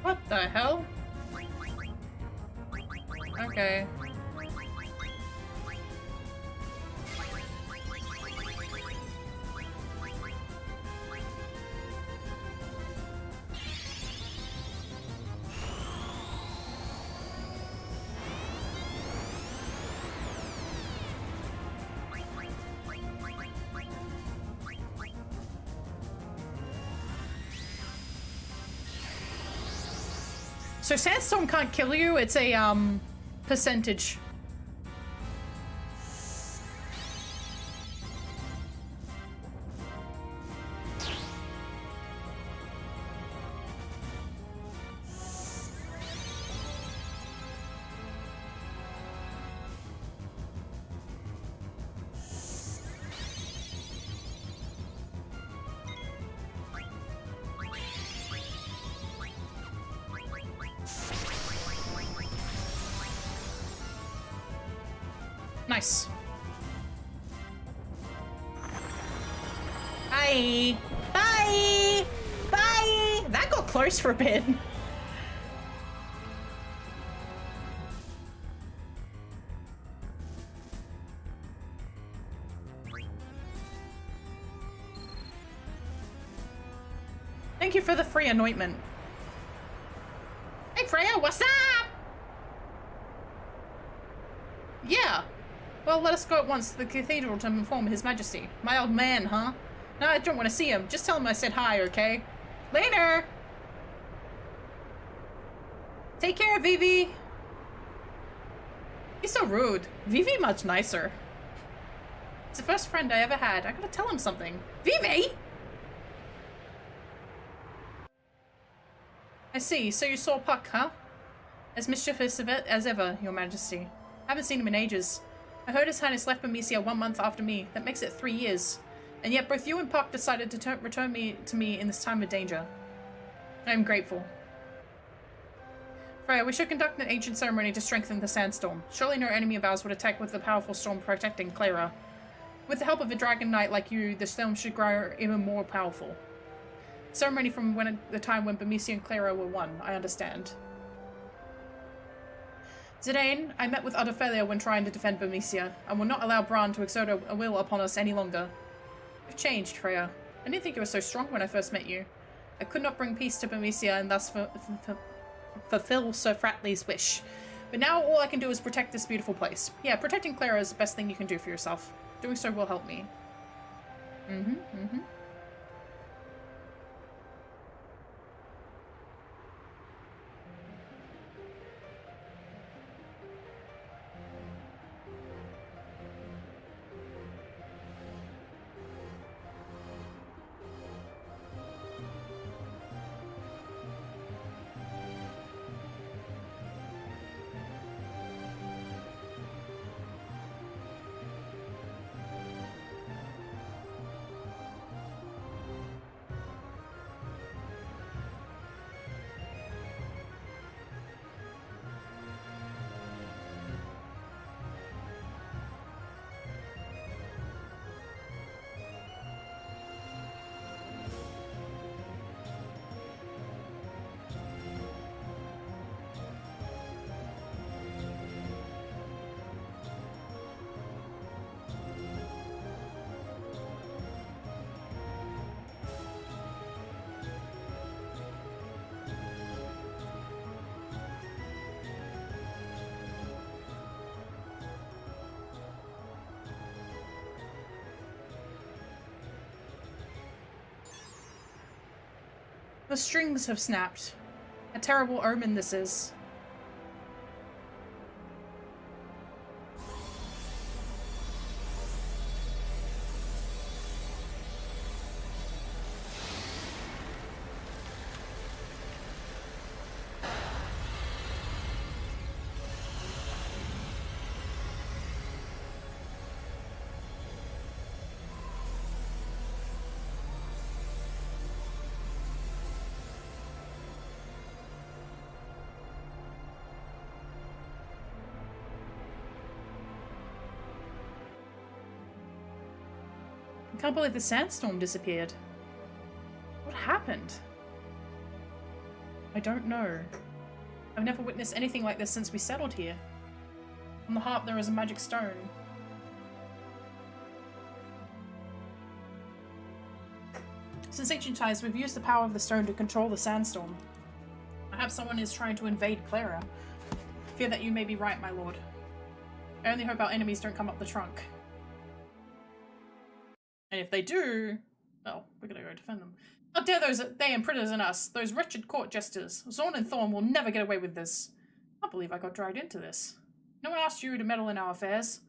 What the hell? Okay. So Sandstorm can't kill you, it's a, percentage. Nice. Bye. Bye. Bye. That got close for a bit. Thank you for the free anointment. Hey Freya, what's up? Yeah. Well, let us go at once to the cathedral to inform His Majesty. My old man, huh? No, I don't want to see him. Just tell him I said hi, okay? Later! Take care, Vivi! He's so rude. Vivi much nicer. It's the first friend I ever had. I gotta tell him something. Vivi! I see. So you saw Puck, huh? As mischievous as ever, Your Majesty. Haven't seen him in ages. I heard His Highness left Bermesia 1 month after me. That makes it 3 years. And yet both you and Puck decided to return to me in this time of danger. I am grateful. Freya, we should conduct an ancient ceremony to strengthen the sandstorm. Surely no enemy of ours would attack with the powerful storm protecting Clara. With the help of a dragon knight like you, the storm should grow even more powerful. Ceremony from the time when Bermesia and Clara were one, I understand. Zidane, I met with utter failure when trying to defend Bermesia, and will not allow Bran to exert a will upon us any longer. You've changed, Freya. I didn't think you were so strong when I first met you. I could not bring peace to Bermesia and thus fulfill Sir Fratley's wish. But now all I can do is protect this beautiful place. Yeah, protecting Clara is the best thing you can do for yourself. Doing so will help me. The strings have snapped. A terrible omen this is. I can't believe the sandstorm disappeared. What happened? I don't know. I've never witnessed anything like this since we settled here. On the harp there is a magic stone. Since ancient times, we've used the power of the stone to control the sandstorm. Perhaps someone is trying to invade Clara. Fear that you may be right, my lord. I only hope our enemies don't come up the trunk. And if they do, well, we're gonna go defend them. How dare they imprisoners and us, those wretched court jesters. Zorn and Thorn will never get away with this. I can't believe I got dragged into this. No one asked you to meddle in our affairs.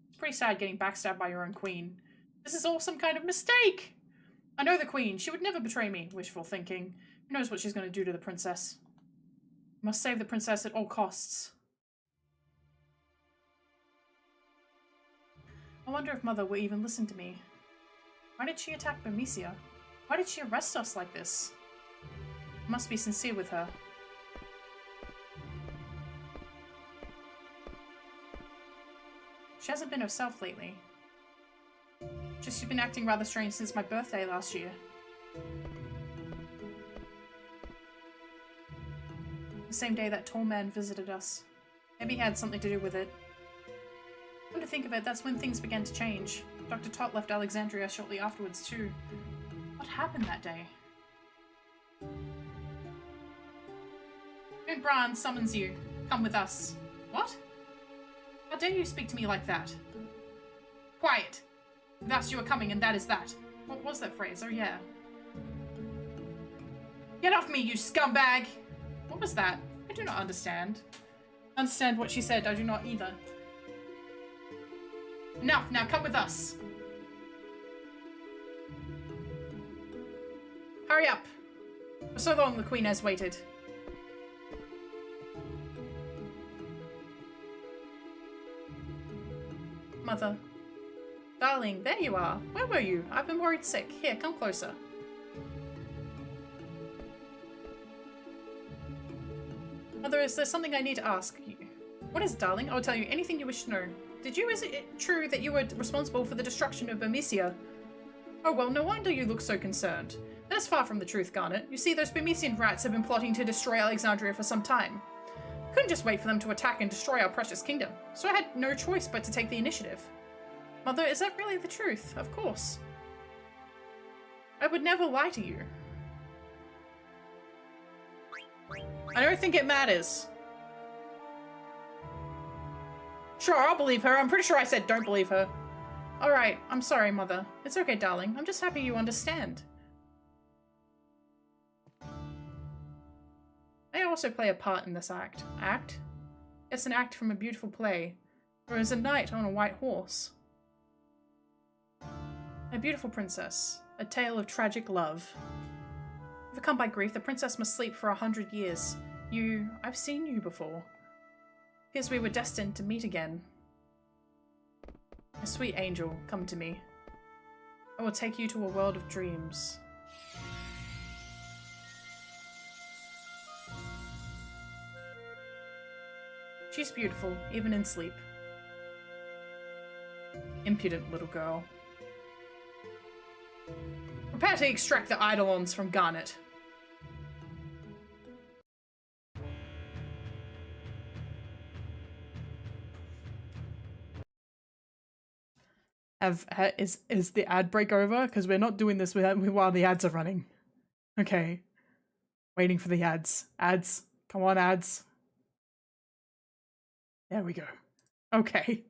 It's pretty sad getting backstabbed by your own queen. This is all some kind of mistake. I know the queen. She would never betray me. Wishful thinking. Who knows what she's going to do to the princess? I must save the princess at all costs. I wonder if Mother will even listen to me. Why did she attack Bermesia? Why did she arrest us like this? I must be sincere with her. She hasn't been herself lately. She's been acting rather strange since my birthday last year. The same day that tall man visited us. Maybe he had something to do with it. Come to think of it, that's when things began to change. Dr. Tot left Alexandria shortly afterwards too. What happened that day? Count Bran summons you. Come with us. What? How dare you speak to me like that? Quiet! Thus you are coming, and that is that. What was that phrase? Oh yeah. Get off me, you scumbag! What was that? I do not understand. Understand what she said, I do not either. Enough, now come with us. Hurry up. For so long the queen has waited. Mother. Darling, there you are. Where were you? I've been worried sick. Here, come closer. Mother, is there something I need to ask you? What is it, darling? I will tell you anything you wish to know. Is it true that you were responsible for the destruction of Bermesia? Oh well, no wonder you look so concerned. That's far from the truth, Garnet. You see, those Bermesian rats have been plotting to destroy Alexandria for some time. I couldn't just wait for them to attack and destroy our precious kingdom, so I had no choice but to take the initiative. Mother, is that really the truth? Of course. I would never lie to you. I don't think it matters. Sure, I'll believe her. I'm pretty sure I said don't believe her. Alright, I'm sorry, Mother. It's okay, darling. I'm just happy you understand. I also play a part in this act. Act? It's an act from a beautiful play. There is a knight on a white horse. A beautiful princess. A tale of tragic love. Overcome by grief, the princess must sleep for 100 years. I've seen you before. Appears we were destined to meet again. A sweet angel, come to me. I will take you to a world of dreams. She's beautiful, even in sleep. Impudent little girl. Prepare to extract the eidolons from Garnet. Is the ad break over? Because we're not doing this while the ads are running. Okay. Waiting for the ads. Ads. Come on, ads. There we go. Okay.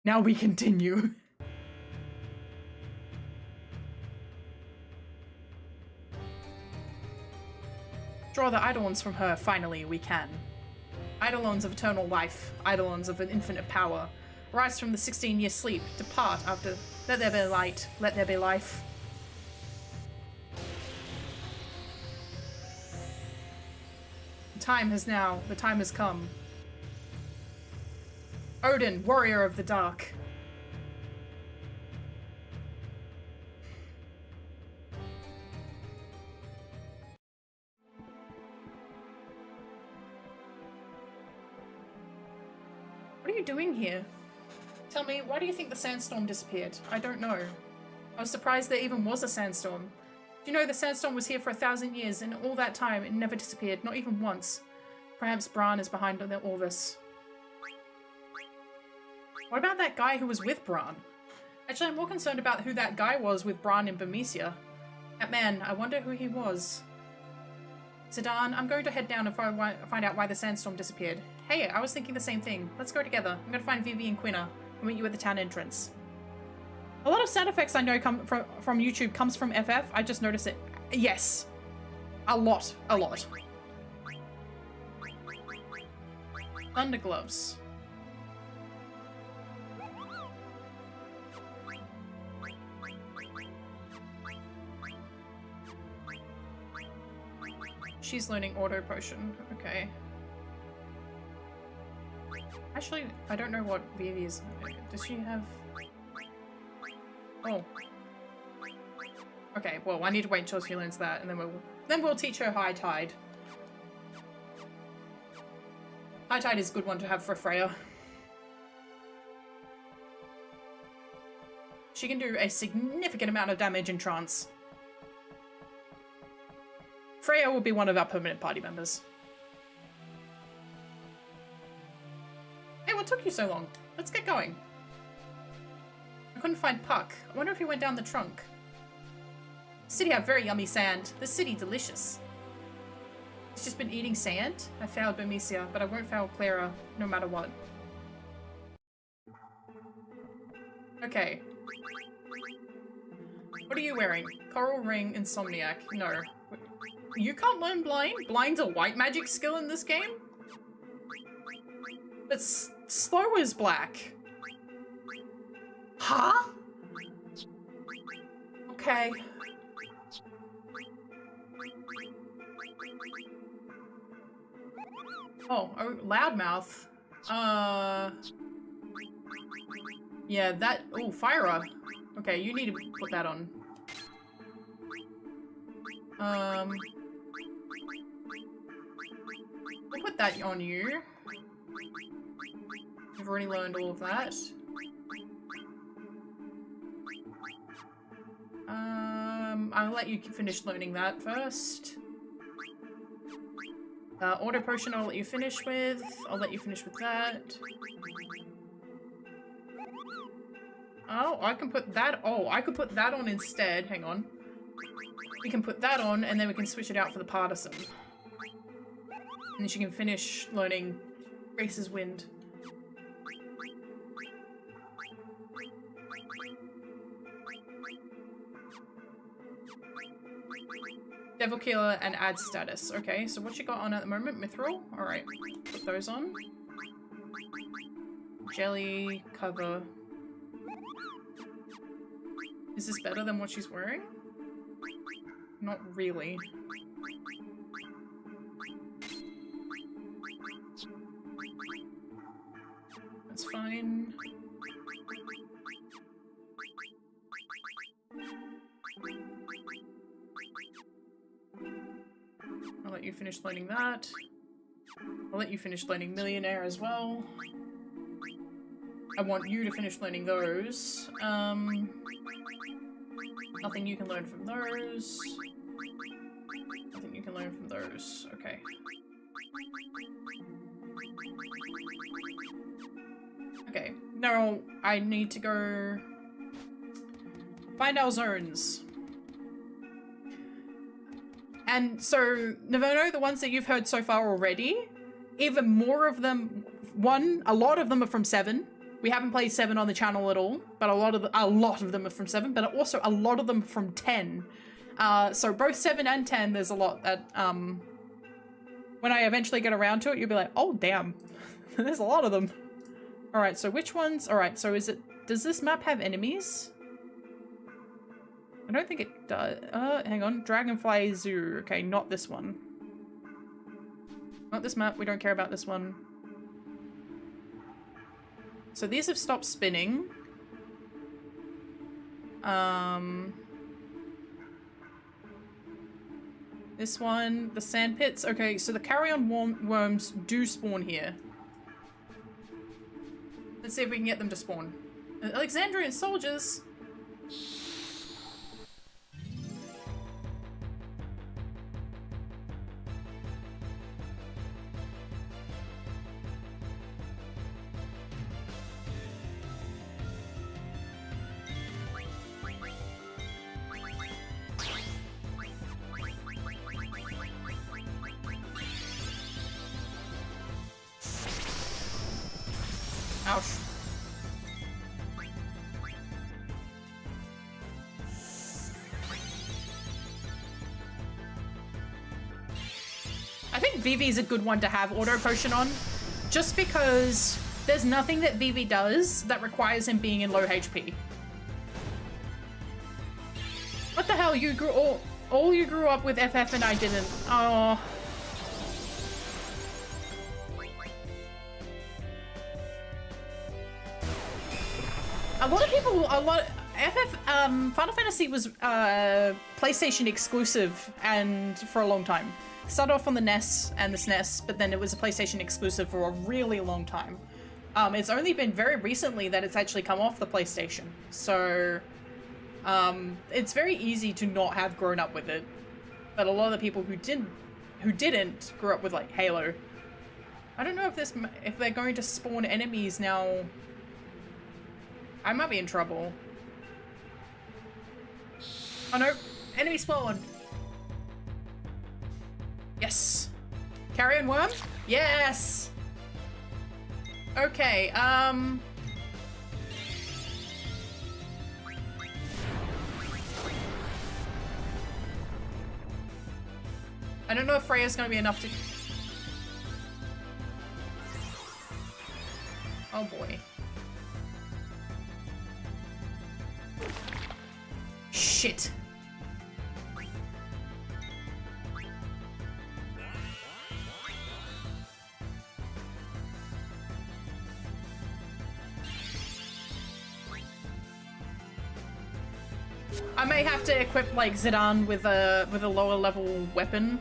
Now we continue. Draw the eidolons from her, finally, we can. Eidolons of eternal life, eidolons of an infinite power. Rise from the 16-year sleep, depart after... Let there be light, let there be life. The time has come. Odin, warrior of the dark. What are you doing here? Tell me, why do you think the sandstorm disappeared? I don't know. I was surprised there even was a sandstorm. Do you know the sandstorm was here for 1,000 years, and all that time it never disappeared, not even once. Perhaps Bran is behind all this. What about that guy who was with Bran? Actually, I'm more concerned about who that guy was with Bran in Bermesia. That man, I wonder who he was. Zidane, I'm going to head down and find out why the sandstorm disappeared. Hey, I was thinking the same thing. Let's go together. I'm going to find Vivi and Quina. I'll meet you at the town entrance. A lot of sound effects I know come from YouTube comes from FF. I just noticed it. Yes. A lot. A lot. Thunder gloves. She's learning auto potion. Okay. Actually, I don't know what Vivi is. Does she have... Oh. Okay, well, I need to wait until she learns that, and then we'll teach her High Tide. High Tide is a good one to have for Freya. She can do a significant amount of damage in trance. Freya will be one of our permanent party members. Hey, what took you so long? Let's get going. I couldn't find Puck. I wonder if he went down the trunk. The city have very yummy sand. The city delicious. It's just been eating sand? I failed Bermesia, but I won't fail Clara, no matter what. Okay. What are you wearing? Coral Ring Insomniac. No. You can't learn Blind? Blind's a white magic skill in this game? But Slow is black. Huh? Okay. Oh, Loudmouth. Yeah, that... Oh, Fyra. Okay, you need to put that on. We'll put that on you. You've already learned all of that. I'll let you finish learning that first. Auto potion I'll let you finish with. I'll let you finish with that. Oh, I can put that- oh, I could put that on instead. Hang on. We can put that on, and then we can switch it out for the partisan. And then she can finish learning Grace's Wind. Devil Killer and add status. Okay, so what you got on at the moment? Mithril? Alright, put those on. Jelly, cover. Is this better than what she's wearing? Not really. That's fine. I'll let you finish learning that. I'll let you finish learning Millionaire as well. I want you to finish learning those. Nothing you can learn from those. Nothing you can learn from those. Okay. Okay. Now I need to go find our zones. And so, Navono, the ones that you've heard so far already, even more of them, a lot of them are from 7. We haven't played 7 on the channel at all, but a lot of them are from 7, but also a lot of them from 10. So both 7 and 10, there's a lot that when I eventually get around to it, you'll be like, oh, damn. There's a lot of them. All right, so which ones? All right, so does this map have enemies? I don't think it does. Hang on. Dragonfly Zoo. Okay, not this one. Not this map. We don't care about this one. So these have stopped spinning. This one, the sand pits. Okay, so the carrion worms do spawn here. Let's see if we can get them to spawn. Alexandrian soldiers. Ouch. I think Vivi is a good one to have auto potion on, just because there's nothing that Vivi does that requires him being in low HP. What the hell? You grew all you grew up with FF and I didn't. Oh. Final Fantasy was PlayStation exclusive and for a long time. It started off on the NES and the SNES, but then it was a PlayStation exclusive for a really long time. It's only been very recently that it's actually come off the PlayStation. So, it's very easy to not have grown up with it. But a lot of the people who didn't grew up with like Halo. I don't know if they're going to spawn enemies now. I might be in trouble. Oh no, enemy spawned. Yes. Carrion worm? Yes. Okay, I don't know if Freya's gonna be enough to... Oh boy. Shit. I may have to equip like Zidane with a lower level weapon.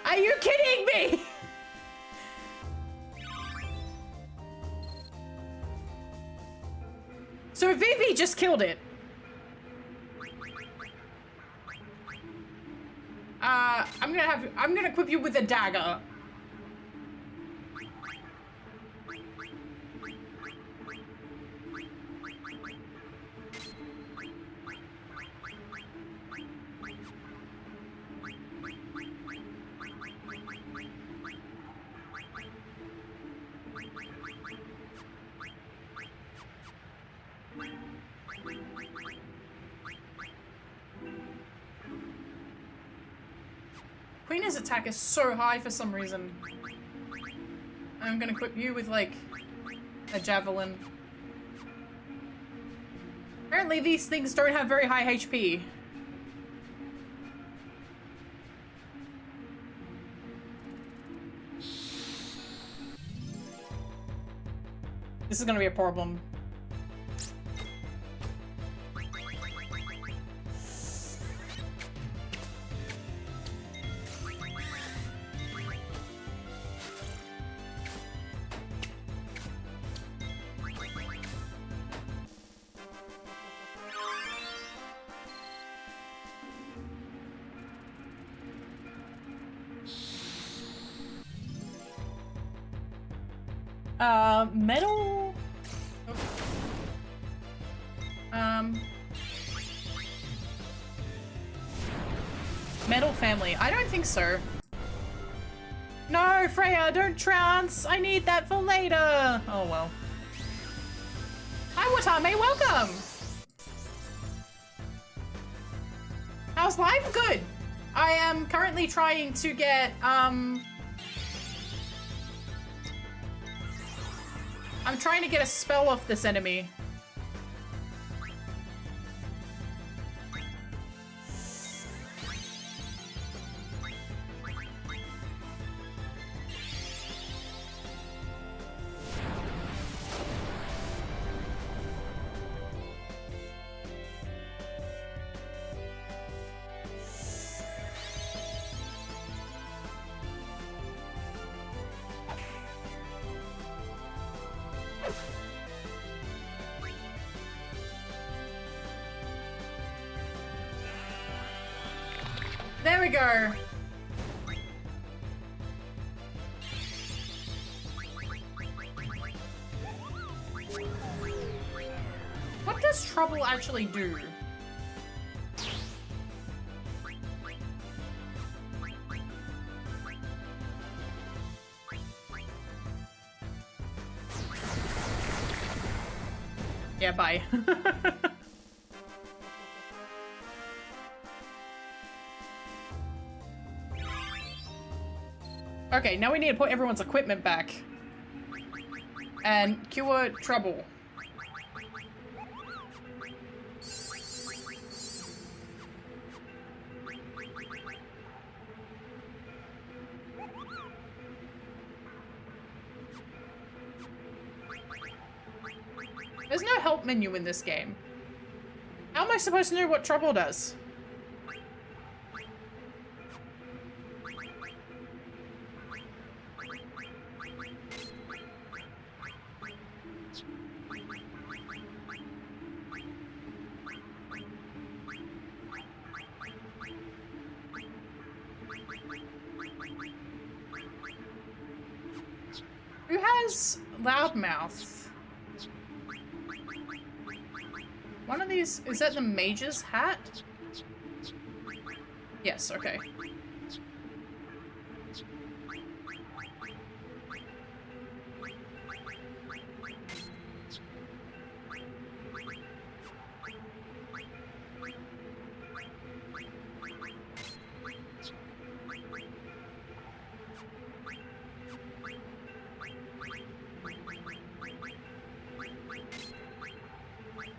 Are you kidding me? So Vivi just killed it. I'm gonna equip you with a dagger. Queen's attack is so high for some reason. I'm gonna equip you with, like, a javelin. Apparently these things don't have very high HP. This is gonna be a problem. Metal... Metal family. I don't think so. No, Freya, don't trounce. I need that for later. Oh, well. Hi, Watame, welcome. How's life? Good. I am currently trying to get, I'm trying to get a spell off this enemy. There we go. What does trouble actually do? Yeah, bye. Okay, now we need to put everyone's equipment back. And cure trouble. There's no help menu in this game. How am I supposed to know what trouble does? Who has loudmouth? One of these, is that the mage's hat? Yes, okay.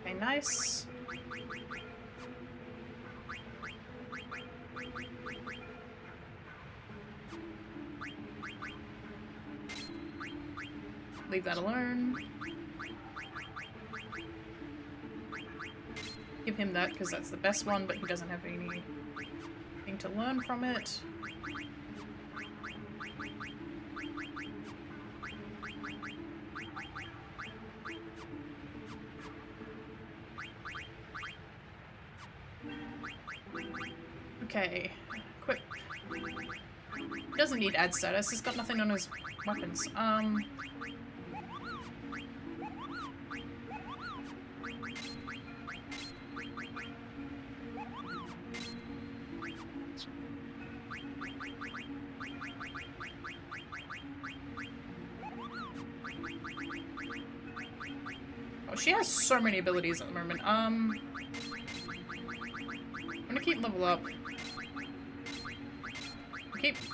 Okay, nice. Leave that alone. Give him that because that's the best one, but he doesn't have anything to learn from it. Okay, quick. He doesn't need ad status, he's got nothing on his weapons. Oh, she has so many abilities at the moment. I'm gonna keep level up.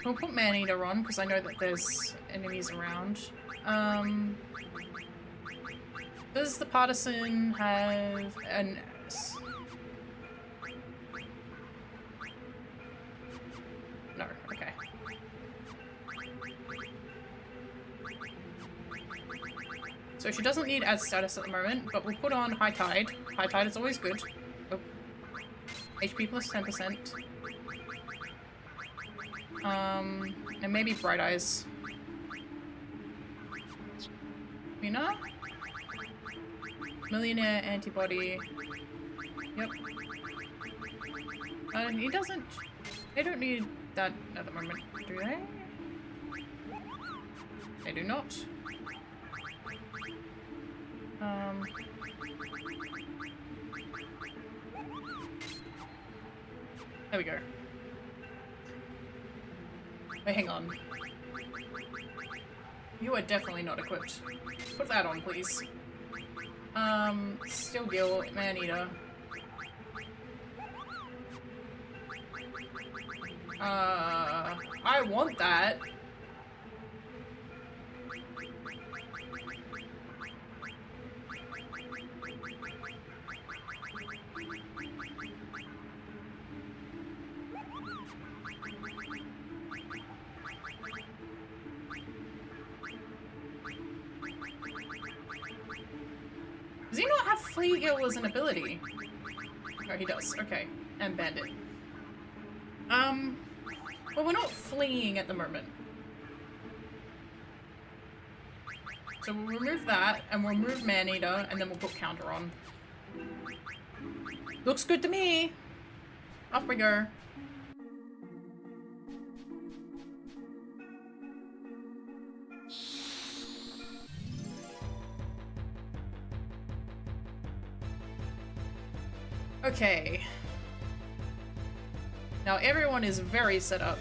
We'll put Man-Eater on, because I know that there's enemies around. Does the Partisan have an... No, okay. So she doesn't need ad status at the moment, but we'll put on High Tide. High Tide is always good. Oh. HP plus 10%. And maybe Bright Eyes. Mina? Millionaire antibody. Yep. He doesn't... They don't need that at the moment, do they? They do not. There we go. Wait, hang on. You are definitely not equipped. Put that on, please. Steel Gill, Man-Eater. I want that. Does he not have Flea Gill as an ability? Oh, he does. Okay. And Bandit. Well, we're not fleeing at the moment. So we'll remove that, and we'll remove Man-Eater, and then we'll put Counter on. Looks good to me! Off we go. Okay. Now everyone is very set up.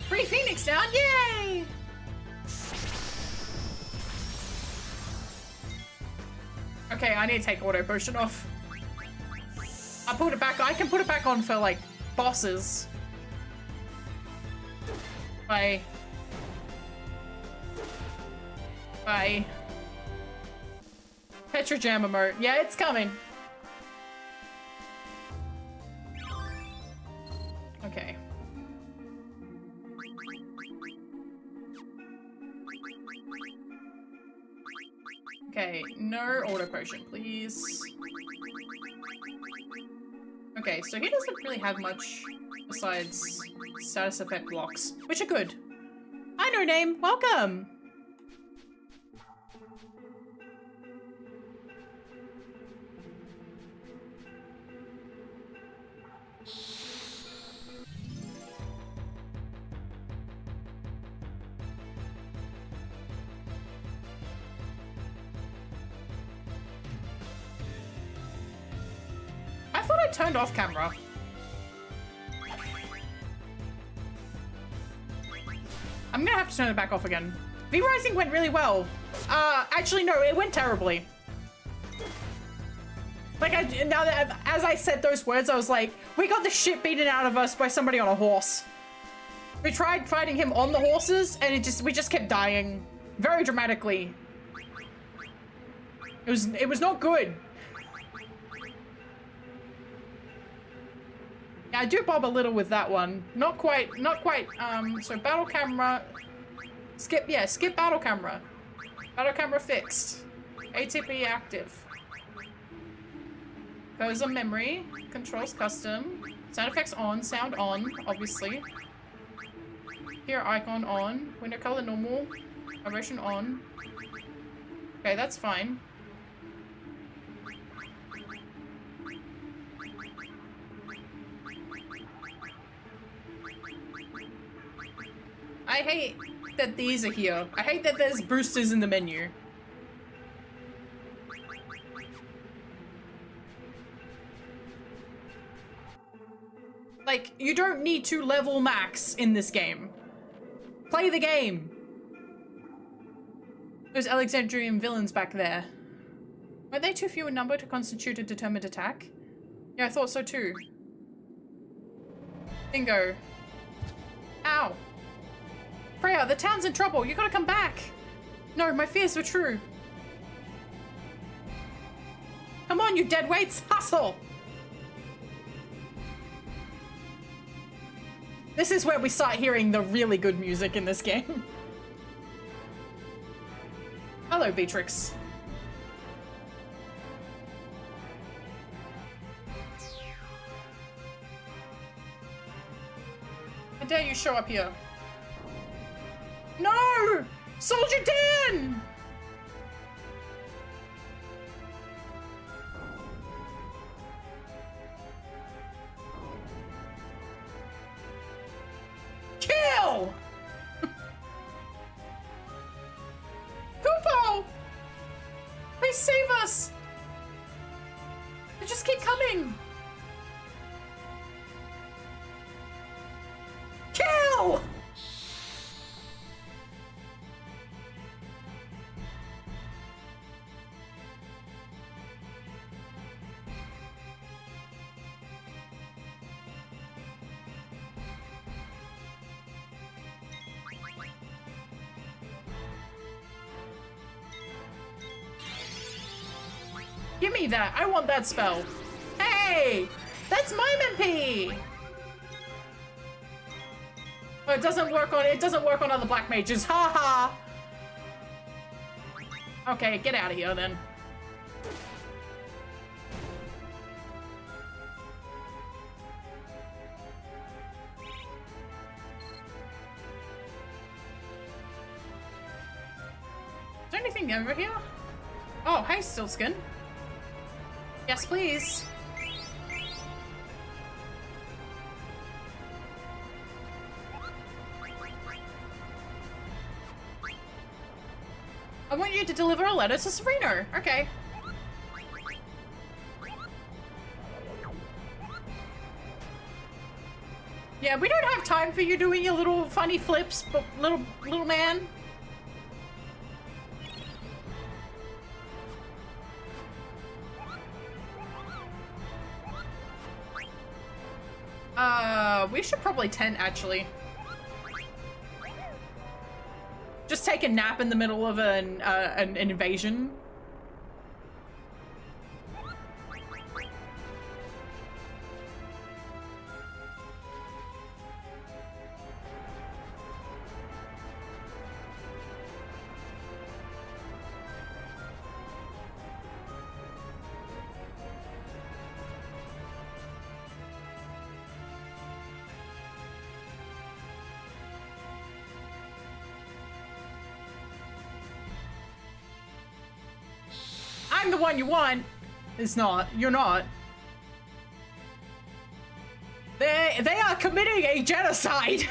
Free Phoenix down, yay! Okay, I need to take Auto Potion off. I put it back. I can put it back on for like bosses. Bye. Bye. Petrojam emote. Yeah, it's coming. Okay. Okay, no Auto Potion, please. Okay, so he doesn't really have much besides status effect blocks, which are good. Hi, No Name, welcome! I thought I turned off camera. I'm gonna have to turn it back off again. V-Rising went really well. Actually no, it went terribly. Like, now that as I said those words, I was like, we got the shit beaten out of us by somebody on a horse. We tried fighting him on the horses, and we just kept dying very dramatically. It was not good. Yeah, I do bob a little with that one. Not quite, so battle camera, skip battle camera. Battle camera fixed. ATP active. Goes on memory, controls custom, sound effects on, sound on, obviously. Here icon on, window color normal, vibration on. Okay, that's fine. I hate that these are here. I hate that there's boosters in the menu. Like, you don't need to level max in this game. Play the game. Those Alexandrian villains back there. Weren't they too few in number to constitute a determined attack? Yeah, I thought so too. Bingo. Ow. Freya, the town's in trouble. You gotta come back. No, my fears were true. Come on, you deadweights. Hustle. This is where we start hearing the really good music in this game. Hello, Beatrix. How dare you show up here? No! Soldier Dan! Kill! Kupo! Please save us! They just keep coming! Kill! Give me that. I want that spell. Hey! That's my MP! Oh, it doesn't work on other black mages. Ha ha! Okay, get out of here then. Is there anything over here? Oh, hey, Stillskin. Yes, please. I want you to deliver a letter to Sereno. Okay. Yeah, we don't have time for you doing your little funny flips, but little man. We should probably tent, actually. Just take a nap in the middle of an invasion. I'm the one you want. It's not. You're not. They are committing a genocide.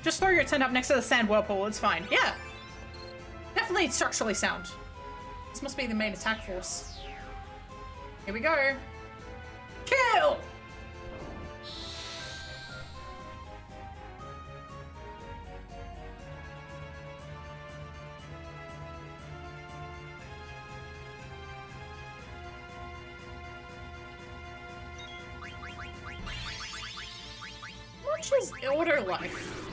Just throw your tent up next to the sand whirlpool, it's fine. Yeah! Definitely structurally sound. This must be the main attack force. Here we go. Kill! Much is order life.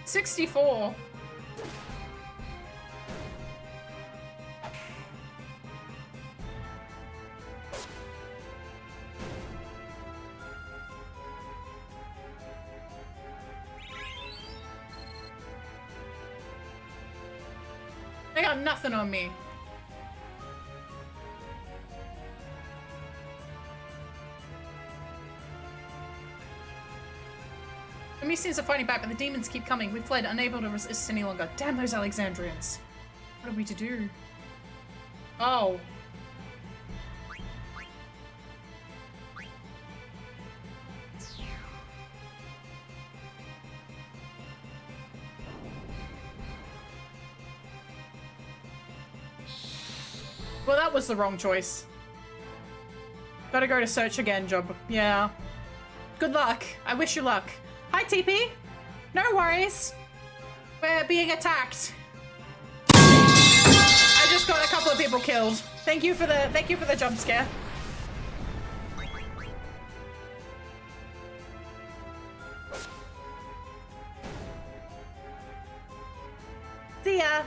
$64. They got nothing on me. The Mysians are fighting back, but the demons keep coming. We fled, unable to resist any longer. Damn those Alexandrians. What are we to do? Oh. Well, that was the wrong choice. Gotta go to search again, job. Yeah. Good luck. I wish you luck. Hi, TP. No worries. We're being attacked. I just got a couple of people killed. Thank you for the jump scare. See ya.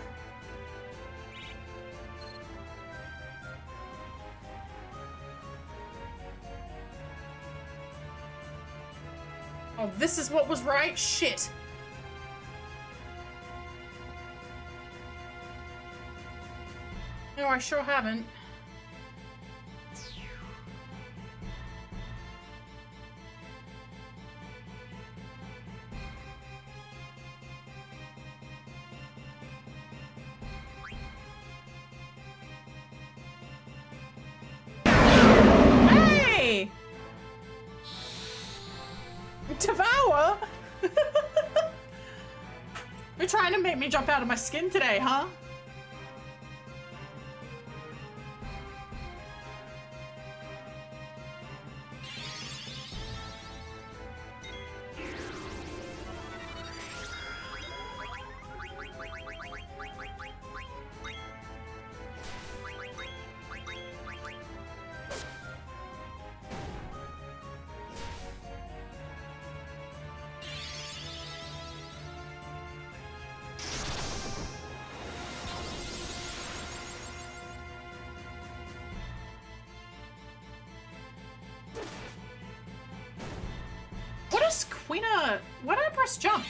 Oh, this is what was right? Shit. No, I sure haven't. Hey! Devour? You're trying to make me jump out of my skin today, huh? Quina, why did I press jump?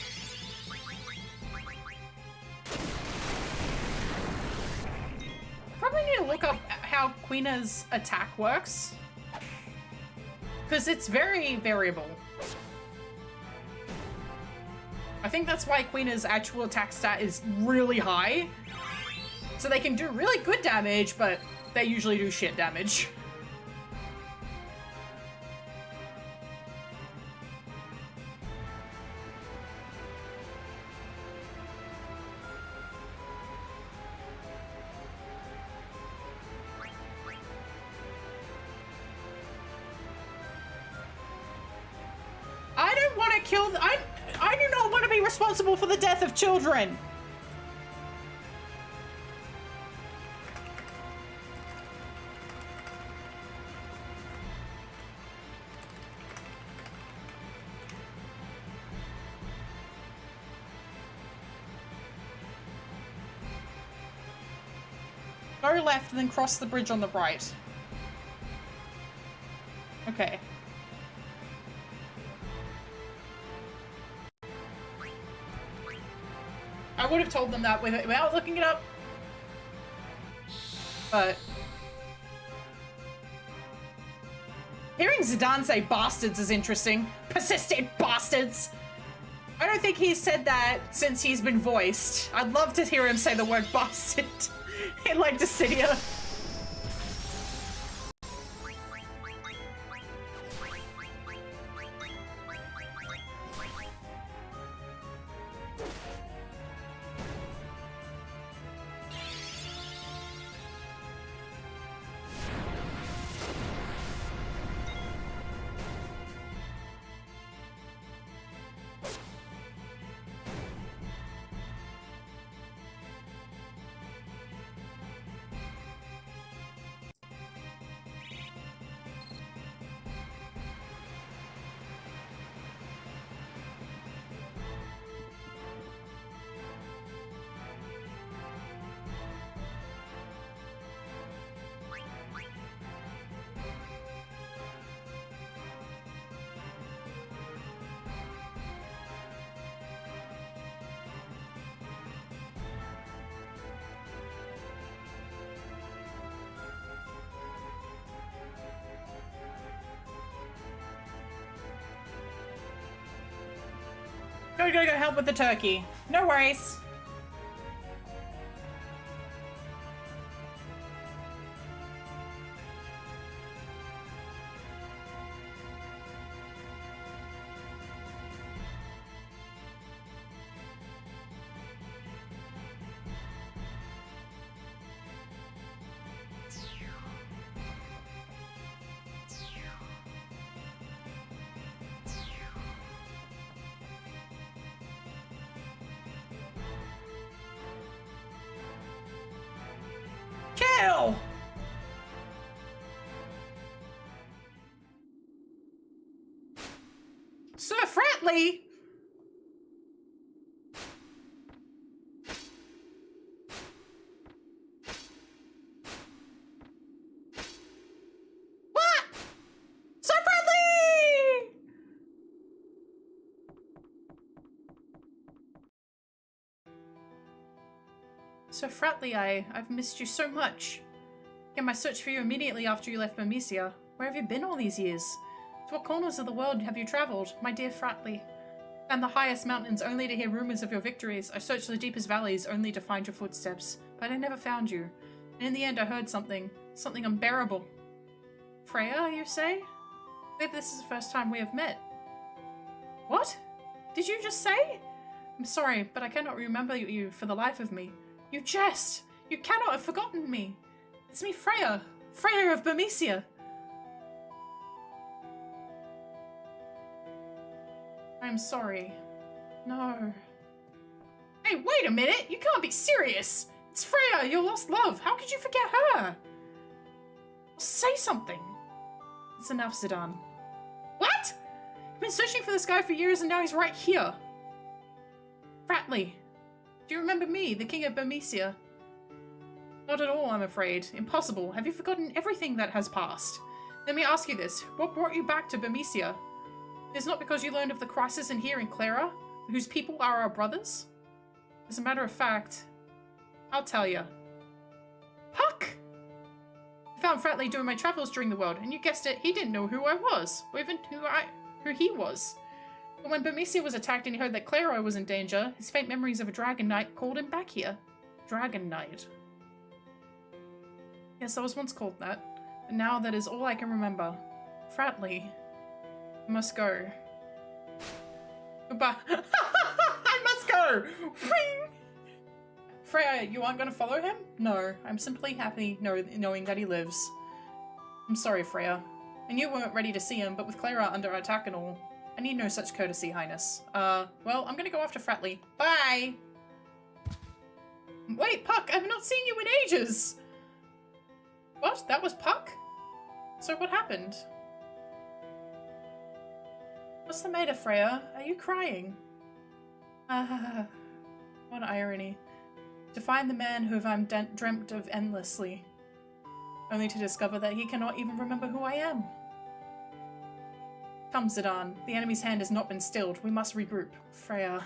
Probably need to look up how Quina's attack works. Because it's very variable. I think that's why Quina's actual attack stat is really high. So they can do really good damage, but they usually do shit damage. I do not want to be responsible for the death of children. Go left and then cross the bridge on the right. Okay. I would have told them that without looking it up. But hearing Zidane say bastards is interesting. Persistent bastards. I don't think he's said that since he's been voiced. I'd love to hear him say the word bastard in like Dissidia. Go help with the turkey. No worries. Sir Fratley! What? Sir Fratley! Sir Fratley, I've missed you so much. I began my search for you immediately after you left Bermesia. Where have you been all these years? To what corners of the world have you travelled, my dear Fratley? I climbed the highest mountains only to hear rumours of your victories. I searched the deepest valleys only to find your footsteps. But I never found you. And in the end I heard something. Something unbearable. Freya, you say? I believe this is the first time we have met. What? Did you just say? I'm sorry, but I cannot remember you for the life of me. You jest! You cannot have forgotten me! It's me, Freya! Freya of Bermesia! I'm sorry. No. Hey, wait a minute! You can't be serious! It's Freya, your lost love! How could you forget her? Say something! It's enough, Zidane. What? I've been searching for this guy for years and now he's right here! Fratley, do you remember me, the king of Bermesia? Not at all, I'm afraid. Impossible. Have you forgotten everything that has passed? Let me ask you this. What brought you back to Bermesia? It's not because you learned of the crisis in here in Clara, whose people are our brothers? As a matter of fact, I'll tell you. Puck! I found Fratley during my travels during the world, and you guessed it, he didn't know who I was, or even who he was. But when Bermesia was attacked and he heard that Clara was in danger, his faint memories of a Dragon Knight called him back here. Dragon Knight. Yes, I was once called that, but now that is all I can remember. Fratley. I must go. Goodbye. I must go! Ring! Freya, you aren't going to follow him? No, I'm simply happy knowing that he lives. I'm sorry, Freya. I knew we weren't ready to see him, but with Clara under attack and all, I need no such courtesy, Highness. Well, I'm gonna go after Fratley. Bye! Wait, Puck, I've not seen you in ages! What? That was Puck? So what happened? What's the matter, Freya? Are you crying? What irony. To find the man who I've dreamt of endlessly, only to discover that he cannot even remember who I am. Come, Zidane. The enemy's hand has not been stilled. We must regroup. Freya.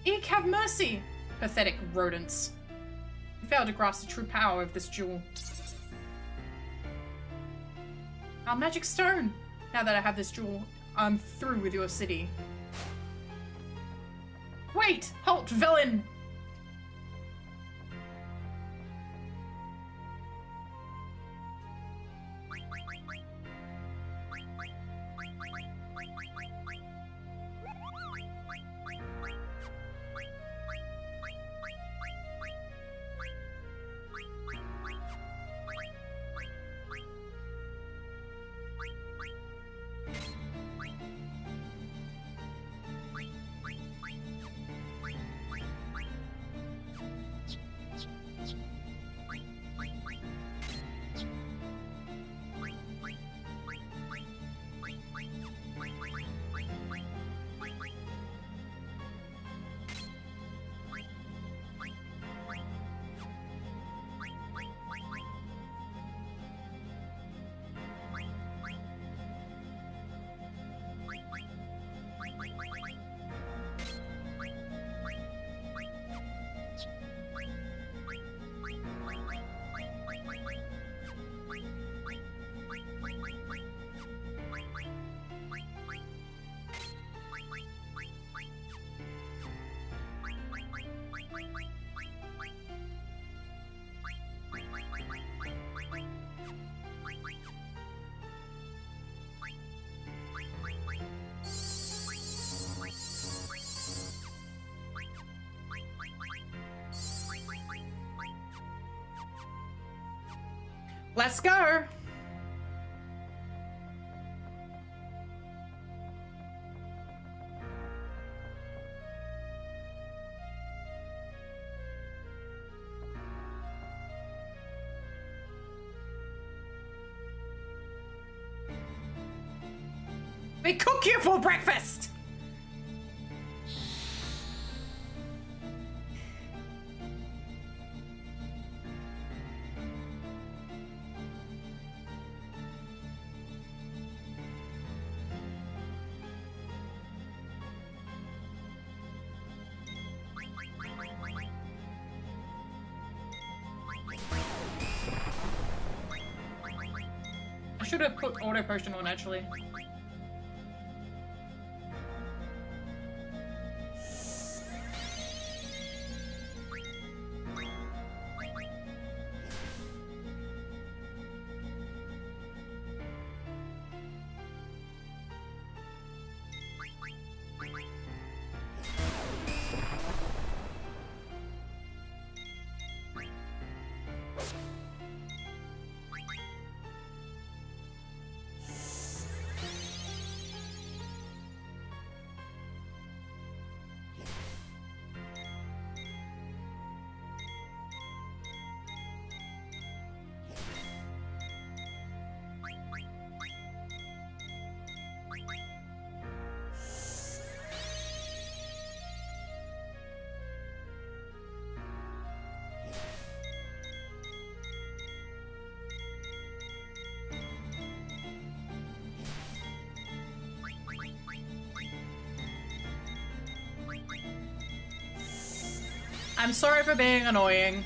Eek, have mercy! Pathetic rodents. You fail to grasp the true power of this jewel. Our magic stone! Now that I have this jewel, I'm through with your city. Wait! Halt, villain! Let's go! They cook you for breakfast! I should have put auto potion on actually. I'm sorry for being annoying.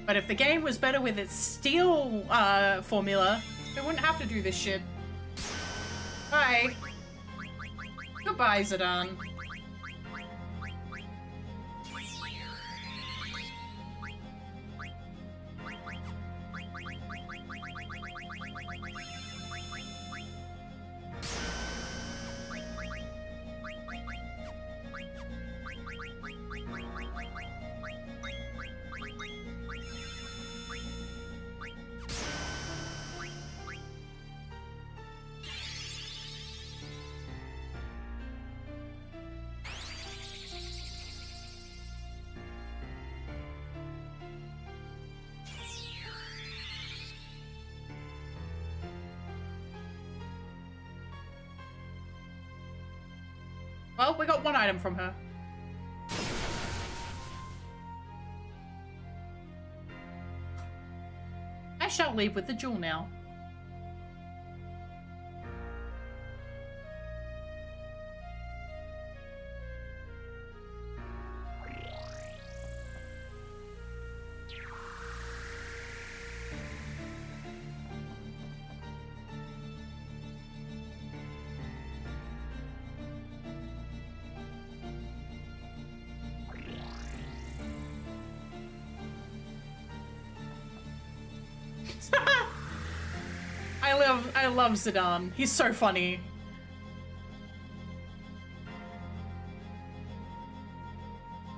But if the game was better with its steel formula, it wouldn't have to do this shit. Bye. Goodbye, Zidane. Well, we got one item from her. I shall leave with the jewel now. I love Zidane. He's so funny.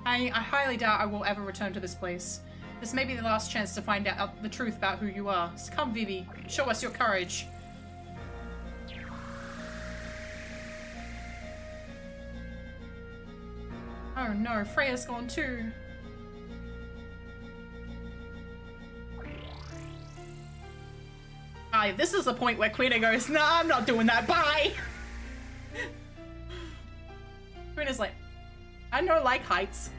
I highly doubt I will ever return to this place. This may be the last chance to find out the truth about who you are. So come, Vivi. Show us your courage. Oh no, Freya's gone too. This is the point where Quina goes, nah, I'm not doing that, bye! Quina's like, I don't like heights.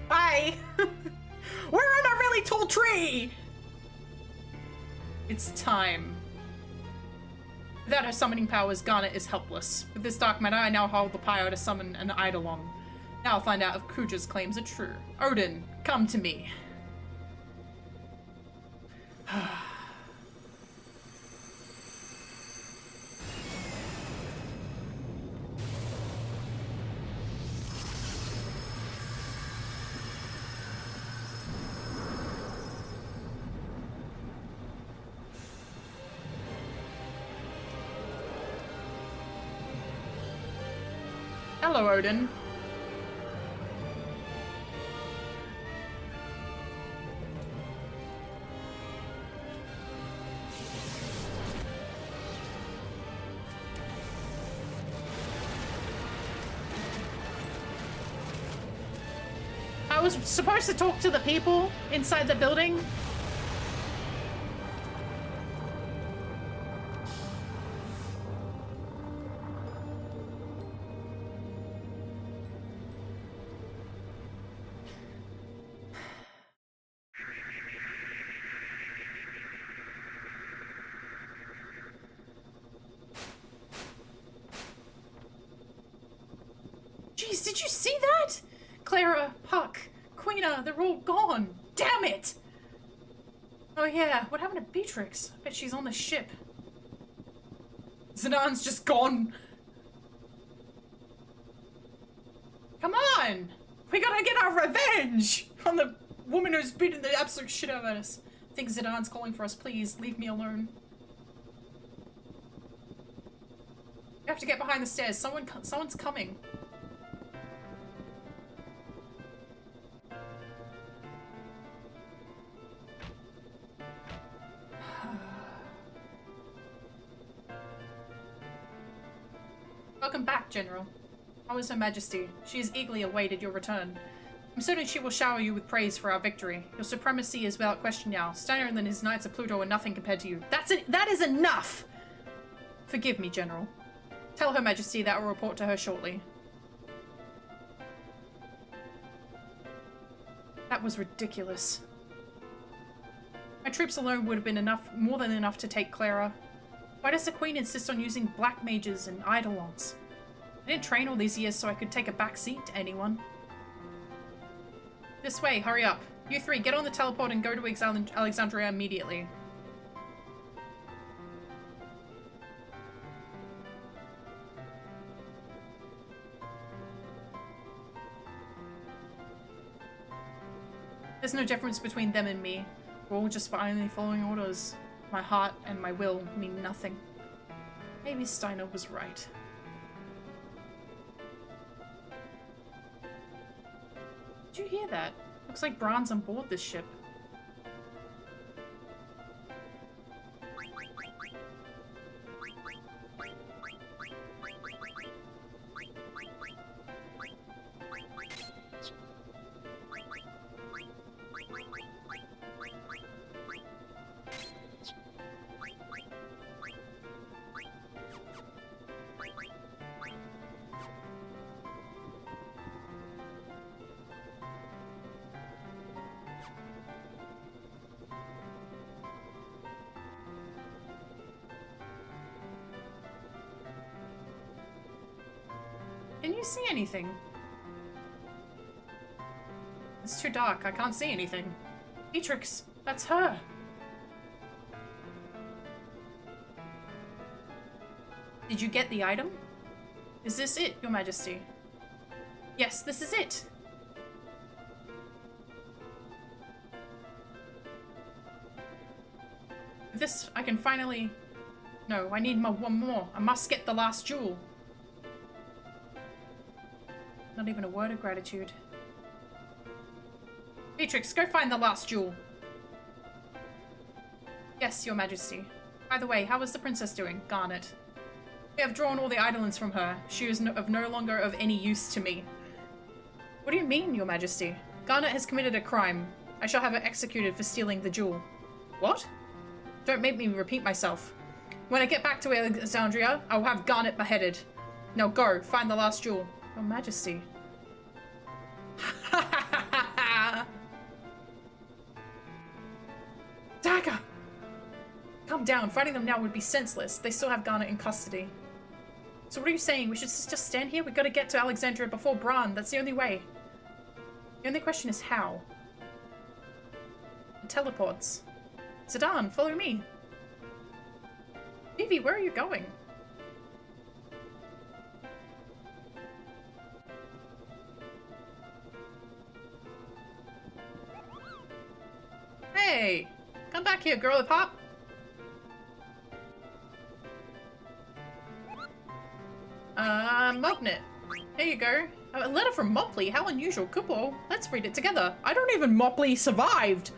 Bye! We're on a really tall tree! It's time. Without her summoning powers, Garnet is helpless. With this dark matter, I now hold the power to summon an Eidolon. Now I'll find out if Kuja's claims are true. Odin, come to me. Hello, Odin. I was supposed to talk to the people inside the building. did you see that? Clara, Puck, Queena, they're all gone. Damn it! Oh yeah, what happened to Beatrix? I bet she's on the ship. Zidane's just gone. Come on! We gotta get our revenge on the woman who's beaten the absolute shit out of us. I think Zidane's calling for us. Please, leave me alone. We have to get behind the stairs. Someone's coming. Welcome back, General. How is Her Majesty? She has eagerly awaited your return. I'm certain she will shower you with praise for our victory. Your supremacy is without question now. Steiner and his Knights of Pluto are nothing compared to you. That is enough! Forgive me, General. Tell Her Majesty that I will report to her shortly. That was ridiculous. My troops alone would have been more than enough to take Clara. Why does the Queen insist on using black mages and eidolons? I didn't train all these years so I could take a back seat to anyone. This way, hurry up. You three, get on the teleport and go to Alexandria immediately. There's no difference between them and me. We're all just finally following orders. My heart and my will mean nothing. Maybe Steiner was right. Did you hear that? Looks like Bran's on board this ship. Can you see anything? It's too dark. I can't see anything. Beatrix, that's her. Did you get the item? Is this it, Your Majesty? Yes, this is it. With this, I can finally... No, I need one more. I must get the last jewel. Not even a word of gratitude. Beatrix, go find the last jewel. Yes, Your Majesty. By the way, how is the princess doing? Garnet. We have drawn all the eidolons from her. She is no longer of any use to me. What do you mean, Your Majesty? Garnet has committed a crime. I shall have her executed for stealing the jewel. What? Don't make me repeat myself. When I get back to Alexandria, I will have Garnet beheaded. Now go, find the last jewel. Your Majesty. Dagger! Calm down. Fighting them now would be senseless. They still have Garnet in custody. So what are you saying? We should just stand here? We gotta get to Alexandria before Bran. That's the only way. The only question is how. It teleports. Zidane, follow me. Vivi, where are you going? Hey! Come back here, girly pop! Mugnet. Here you go. A letter from Mopley. How unusual. Kupo. Let's read it together. I don't even Mopley survived!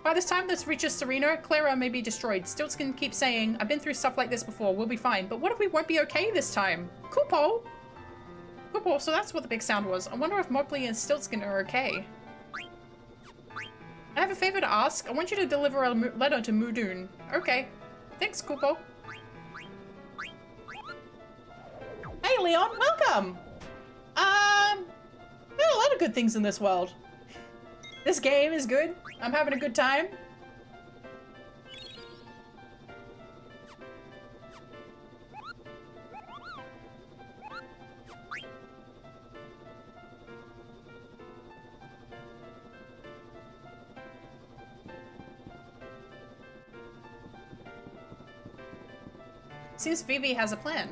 By this time this reaches Serena, Clara may be destroyed. Stiltskin keeps saying, I've been through stuff like this before, we'll be fine. But what if we won't be okay this time? Kupo! Kupo, so that's what the big sound was. I wonder if Mopley and Stiltskin are okay. I have a favor to ask. I want you to deliver a letter to Mudun. Okay. Thanks, Kupo. Hey, Leon, welcome! There are a lot of good things in this world. This game is good. I'm having a good time. Seems Vivi has a plan.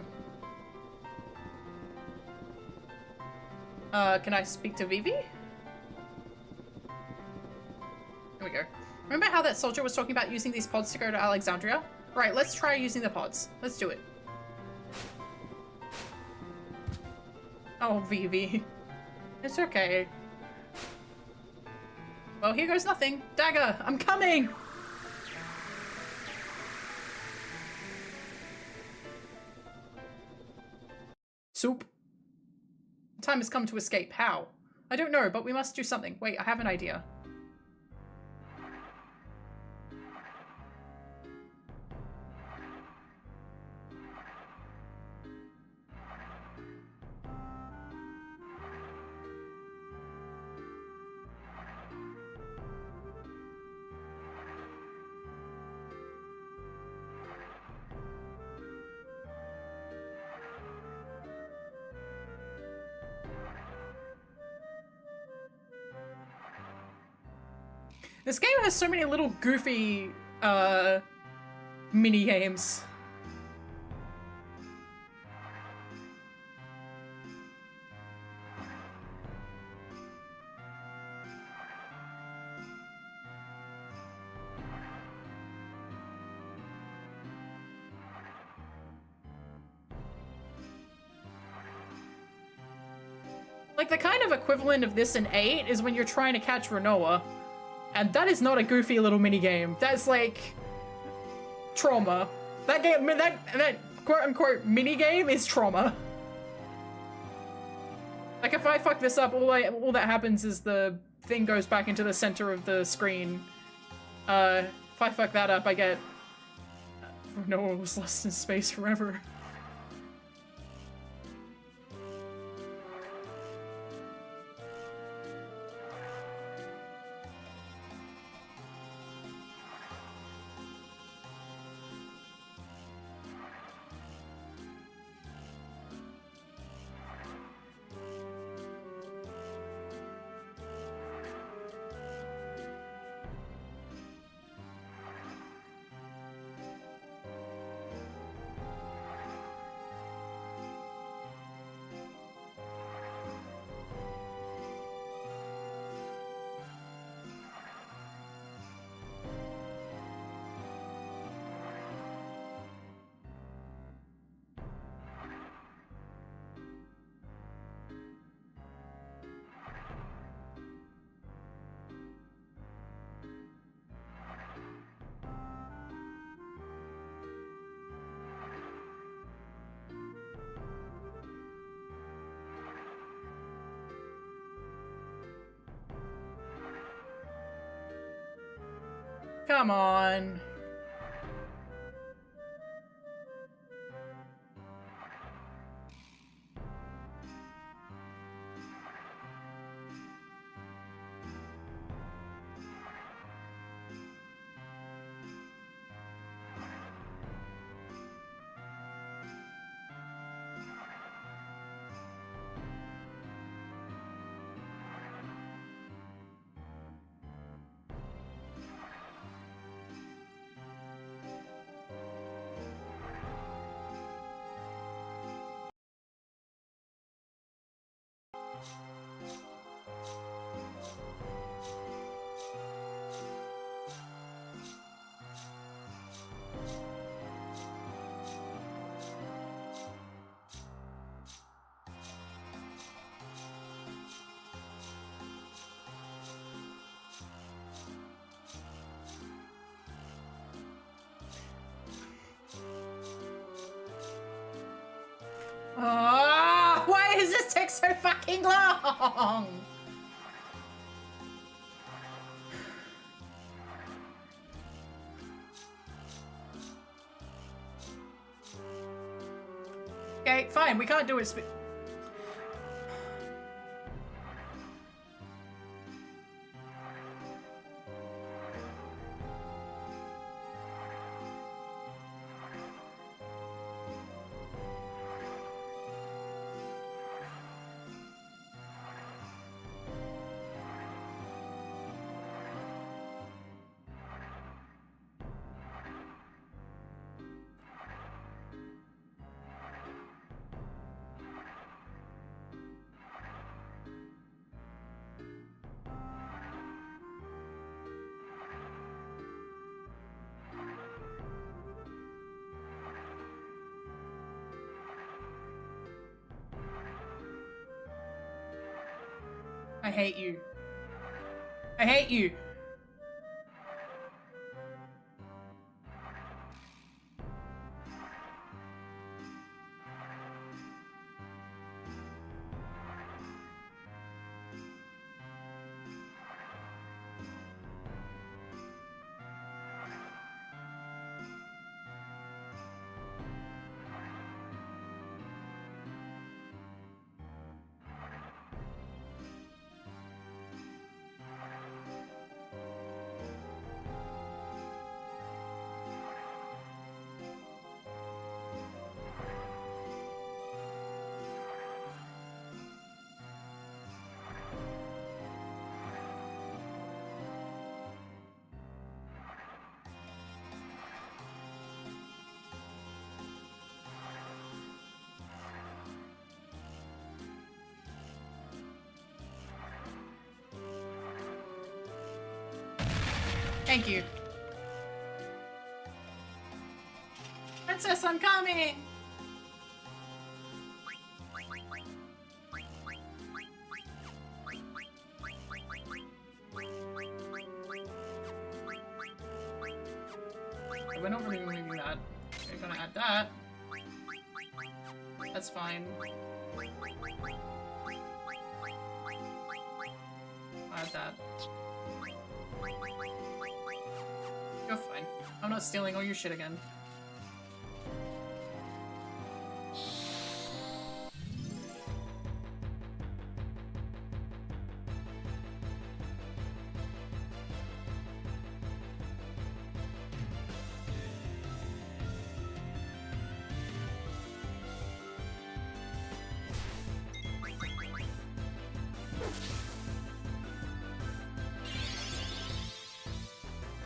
Can I speak to Vivi? Here we go. Remember how that soldier was talking about using these pods to go to Alexandria? Right, let's try using the pods. Let's do it. Oh, Vivi. It's okay. Well, here goes nothing. Dagger, I'm coming! Soup. Time has come to escape. How? I don't know, but we must do something. Wait, I have an idea. This game has so many little goofy, mini games. Like, the kind of equivalent of this in 8 is when you're trying to catch Renoa. And that is not a goofy little mini game. That's like trauma. That game, that quote unquote mini game is trauma. Like if I fuck this up, all that happens is the thing goes back into the center of the screen. If I fuck that up, I get Renoa was lost in space forever. Come on. Why does this take so fucking long? Okay, fine, we can't do it. I hate you. I hate you. Thank you. Princess, I'm coming! We're not really removing that. We're gonna add that. That's fine. Add that. You're fine. I'm not stealing all your shit again.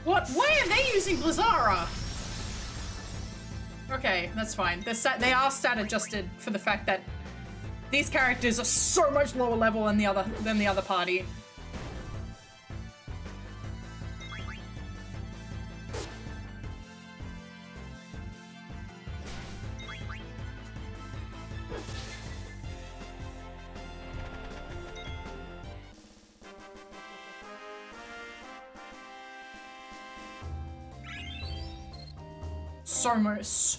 What? Why are they using Blizzara? Okay, that's fine. They are stat adjusted for the fact that these characters are so much lower level than the other party. So much.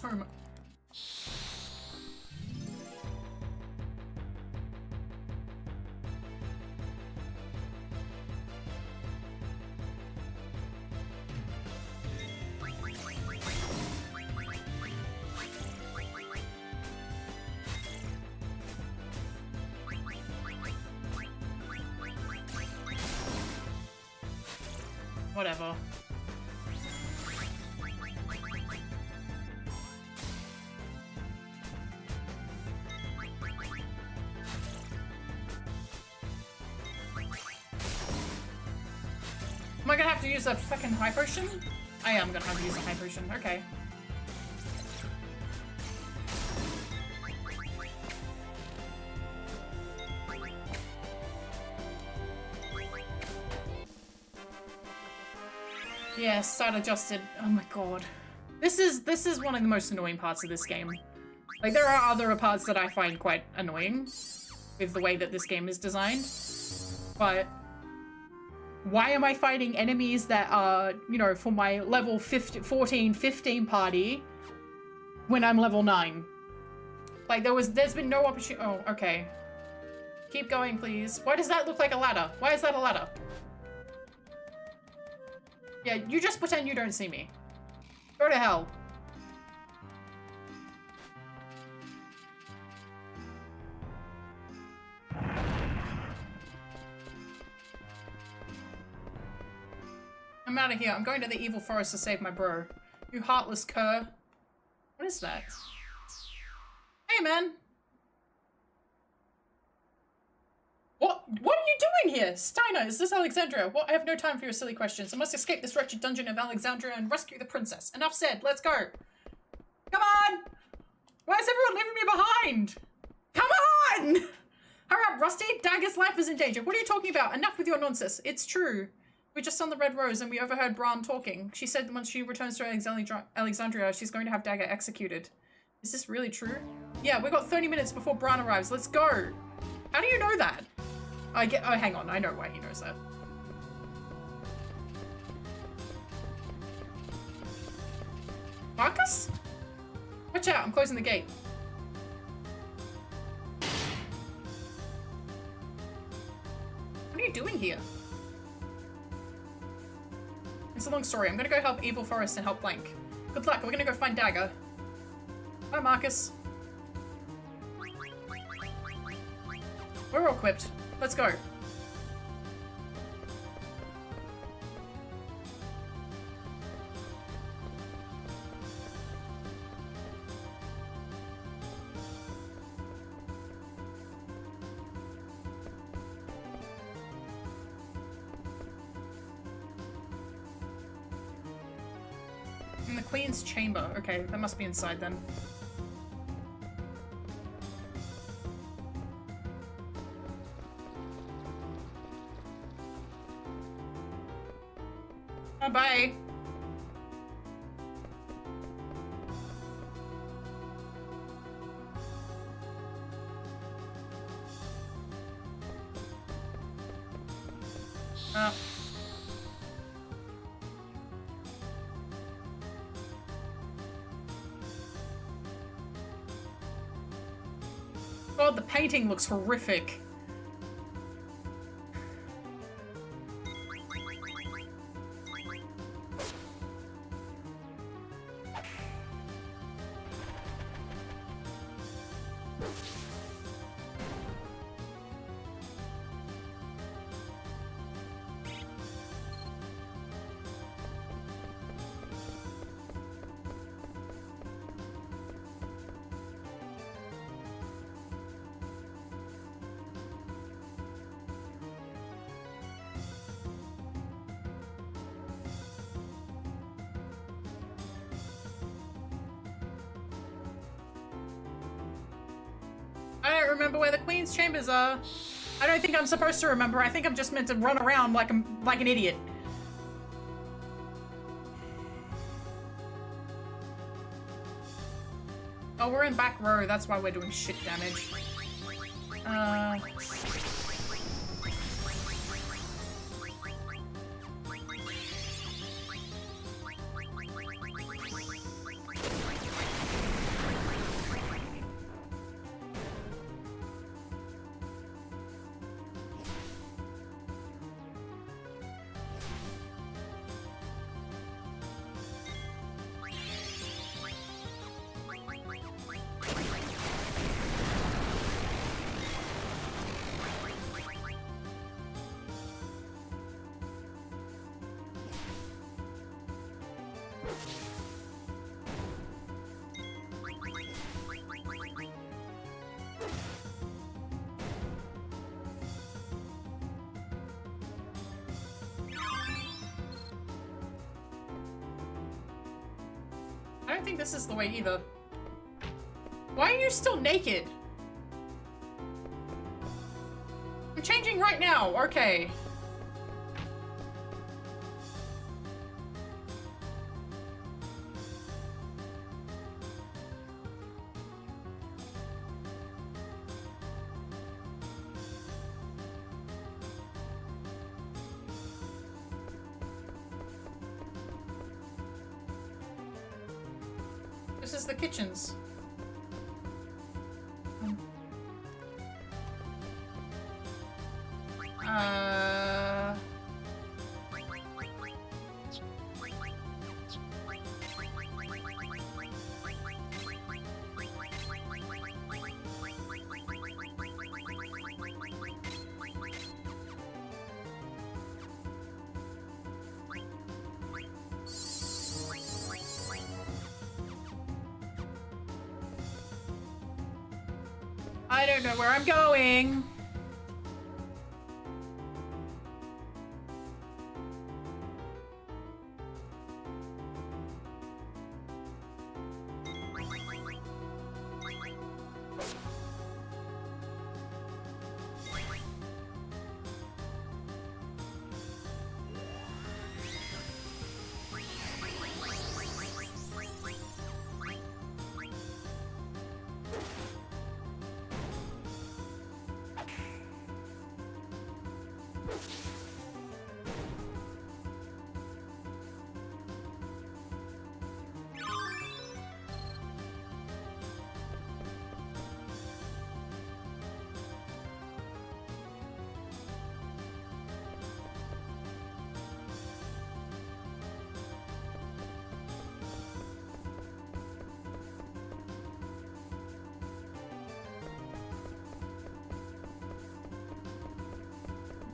Whatever. Am I gonna have to use a fucking high potion? I am gonna have to use a high potion. Okay. Yeah, stat adjusted. Oh my god. This is one of the most annoying parts of this game. Like, there are other parts that I find quite annoying with the way that this game is designed. But why am I fighting enemies that are, you know, for my level 14, 15 party when I'm level 9? Like, there's been no opportunity. Oh, okay. Keep going, please. Why does that look like a ladder? Why is that a ladder? Yeah, you just pretend you don't see me. Go to hell. I'm out of here. I'm going to the evil forest to save my bro. You heartless cur. What is that? Hey, man. What are you doing here? Steiner, is this Alexandria? What? I have no time for your silly questions. I must escape this wretched dungeon of Alexandria and rescue the princess. Enough said. Let's go. Come on. Why is everyone leaving me behind? Come on. Hurry up, Rusty. Dagger's life is in danger. What are you talking about? Enough with your nonsense. It's true. We just on the Red Rose and we overheard Bran talking. She said once she returns to Alexandria, she's going to have Dagger executed. Is this really true? Yeah, we got 30 minutes before Bran arrives. Let's go. How do you know that? Oh, hang on. I know why he knows that. Marcus? Watch out, I'm closing the gate. What are you doing here? It's a long story. I'm gonna go help Evil Forest and help Blank. Good luck, we're gonna go find Dagger. Bye, Marcus. We're all equipped. Let's go. In the Queen's chamber. Okay, that must be inside then. Oh, bye. Oh. God, the painting looks horrific. I don't remember where the Queen's chambers are. I don't think I'm supposed to remember. I think I'm just meant to run around like an idiot. Oh, we're in back row. That's why we're doing shit damage. I don't think this is the way either. Why are you still naked? I'm changing right now. Okay. This is the kitchens. I don't know where I'm going.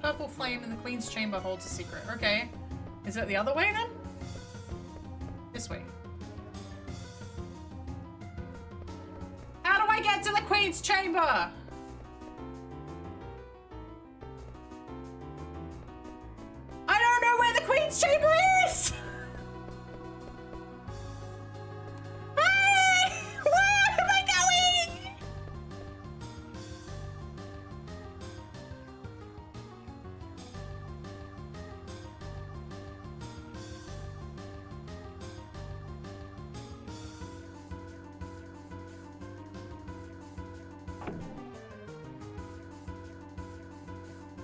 Purple flame in the Queen's chamber holds a secret. Okay. Is it the other way then? This way. How do I get to the Queen's chamber? I don't know where the Queen's chamber is! Where am I going?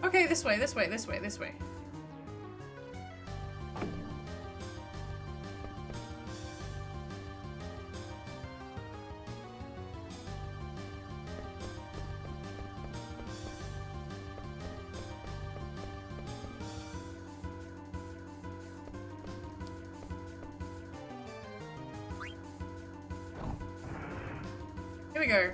Okay, this way, this way, this way, this way. Here we go.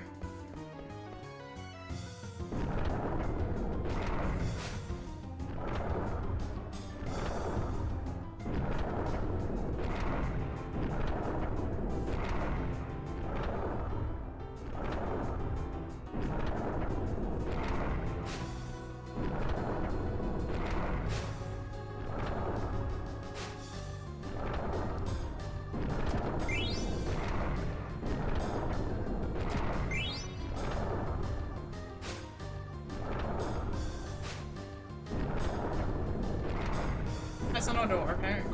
That's not a door, okay.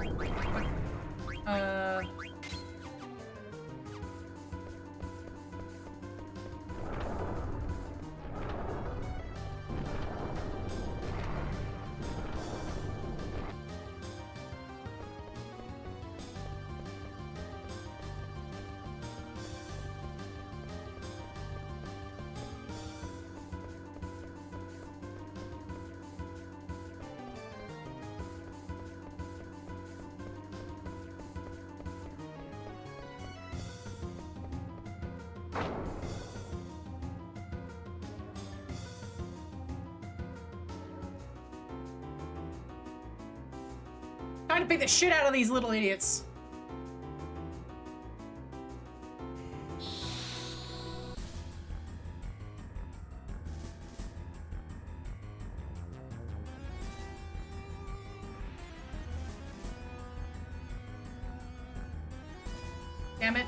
Trying to beat the shit out of these little idiots. Damn it.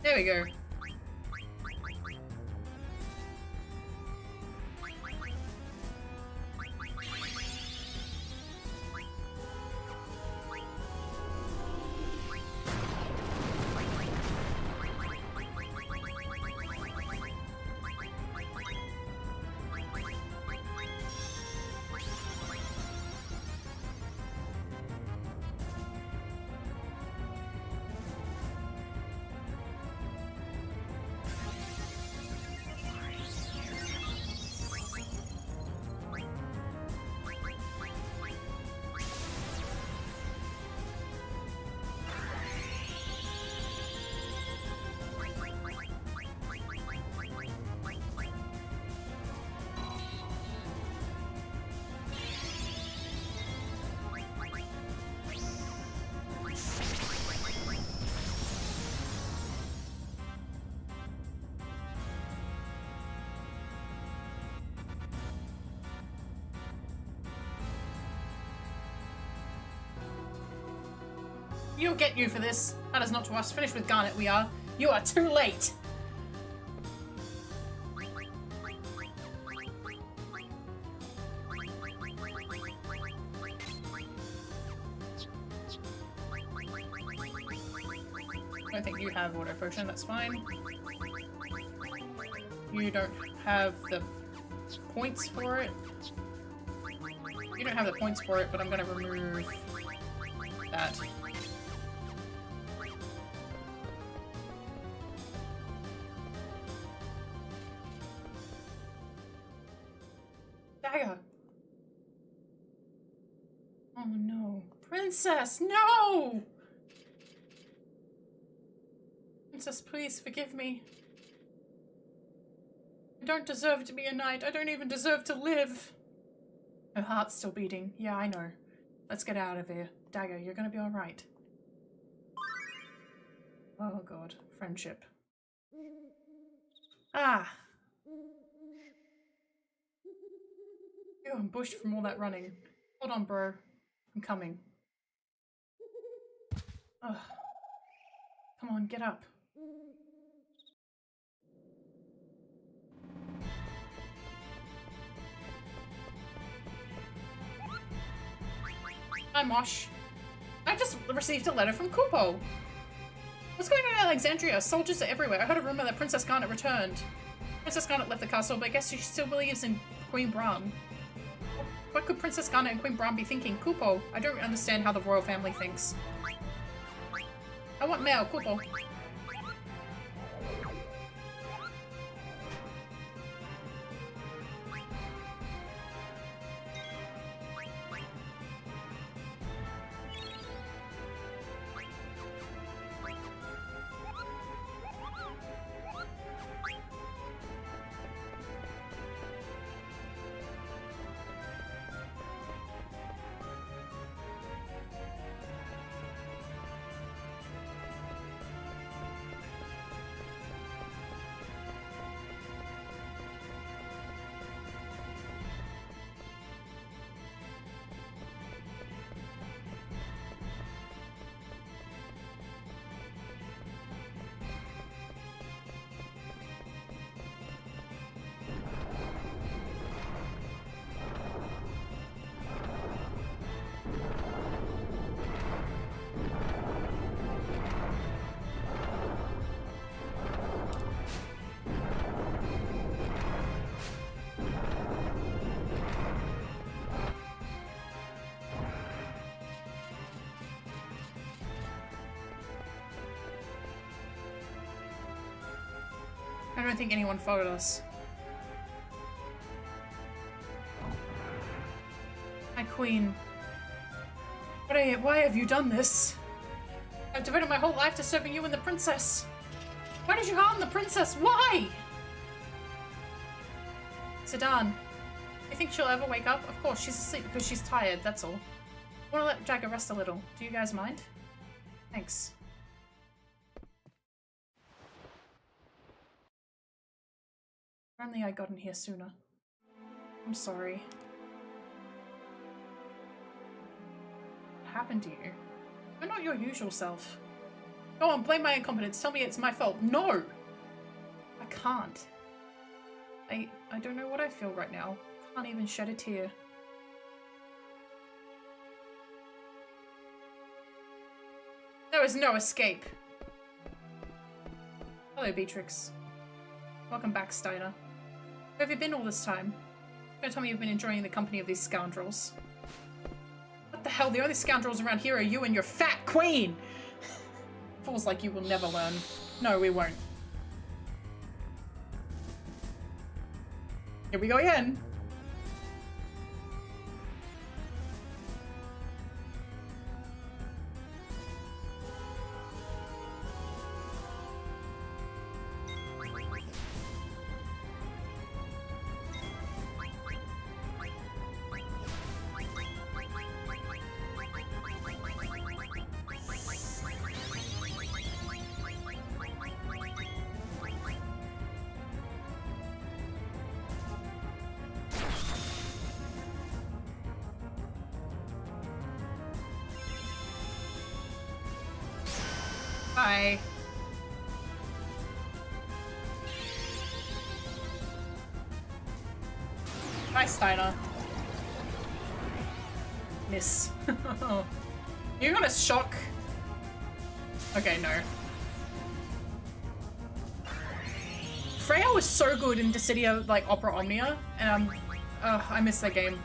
There we go. You'll get you for this. That is not to us. Finished with Garnet we are. You are too late. I don't think you have Auto Potion, that's fine. You don't have the points for it. You don't have the points for it, but I'm gonna remove that. Dagger! Oh no. Princess, no! Princess, please forgive me. I don't deserve to be a knight. I don't even deserve to live. Her heart's still beating. Yeah, I know. Let's get out of here. Dagger, you're gonna be alright. Oh god. Friendship. Ah! Ew, I'm bushed from all that running. Hold on, bro. I'm coming. Ugh. Come on, get up. Hi, Mosh. I just received a letter from Kupo. What's going on in Alexandria? Soldiers are everywhere. I heard a rumor that Princess Garnet returned. Princess Garnet left the castle, but I guess she still believes in Queen Bran. What could Princess Garnet and Queen Bran be thinking? Kupo, I don't understand how the royal family thinks. I want mail, Kupo. I don't think anyone followed us. My queen. Why have you done this? I've devoted my whole life to serving you and the princess. Why did you harm the princess? Why? Sedan. You think she'll ever wake up? Of course, she's asleep because she's tired, that's all. I want to let Jagger rest a little. Do you guys mind? Thanks. If only I'd gotten here sooner. I'm sorry. What happened to you? You're not your usual self. Go on, blame my incompetence. Tell me it's my fault. No! I can't. I don't know what I feel right now. Can't even shed a tear. There is no escape. Hello, Beatrix. Welcome back, Steiner. Where have you been all this time? Don't tell me you've been enjoying the company of these scoundrels. What the hell? The only scoundrels around here are you and your fat queen! Fools like you will never learn. No, we won't. Here we go again. Hi. Bye, Steiner. Miss. You're gonna shock. Okay, no. Freya was so good in Dissidia, like Opera Omnia, and I miss that game.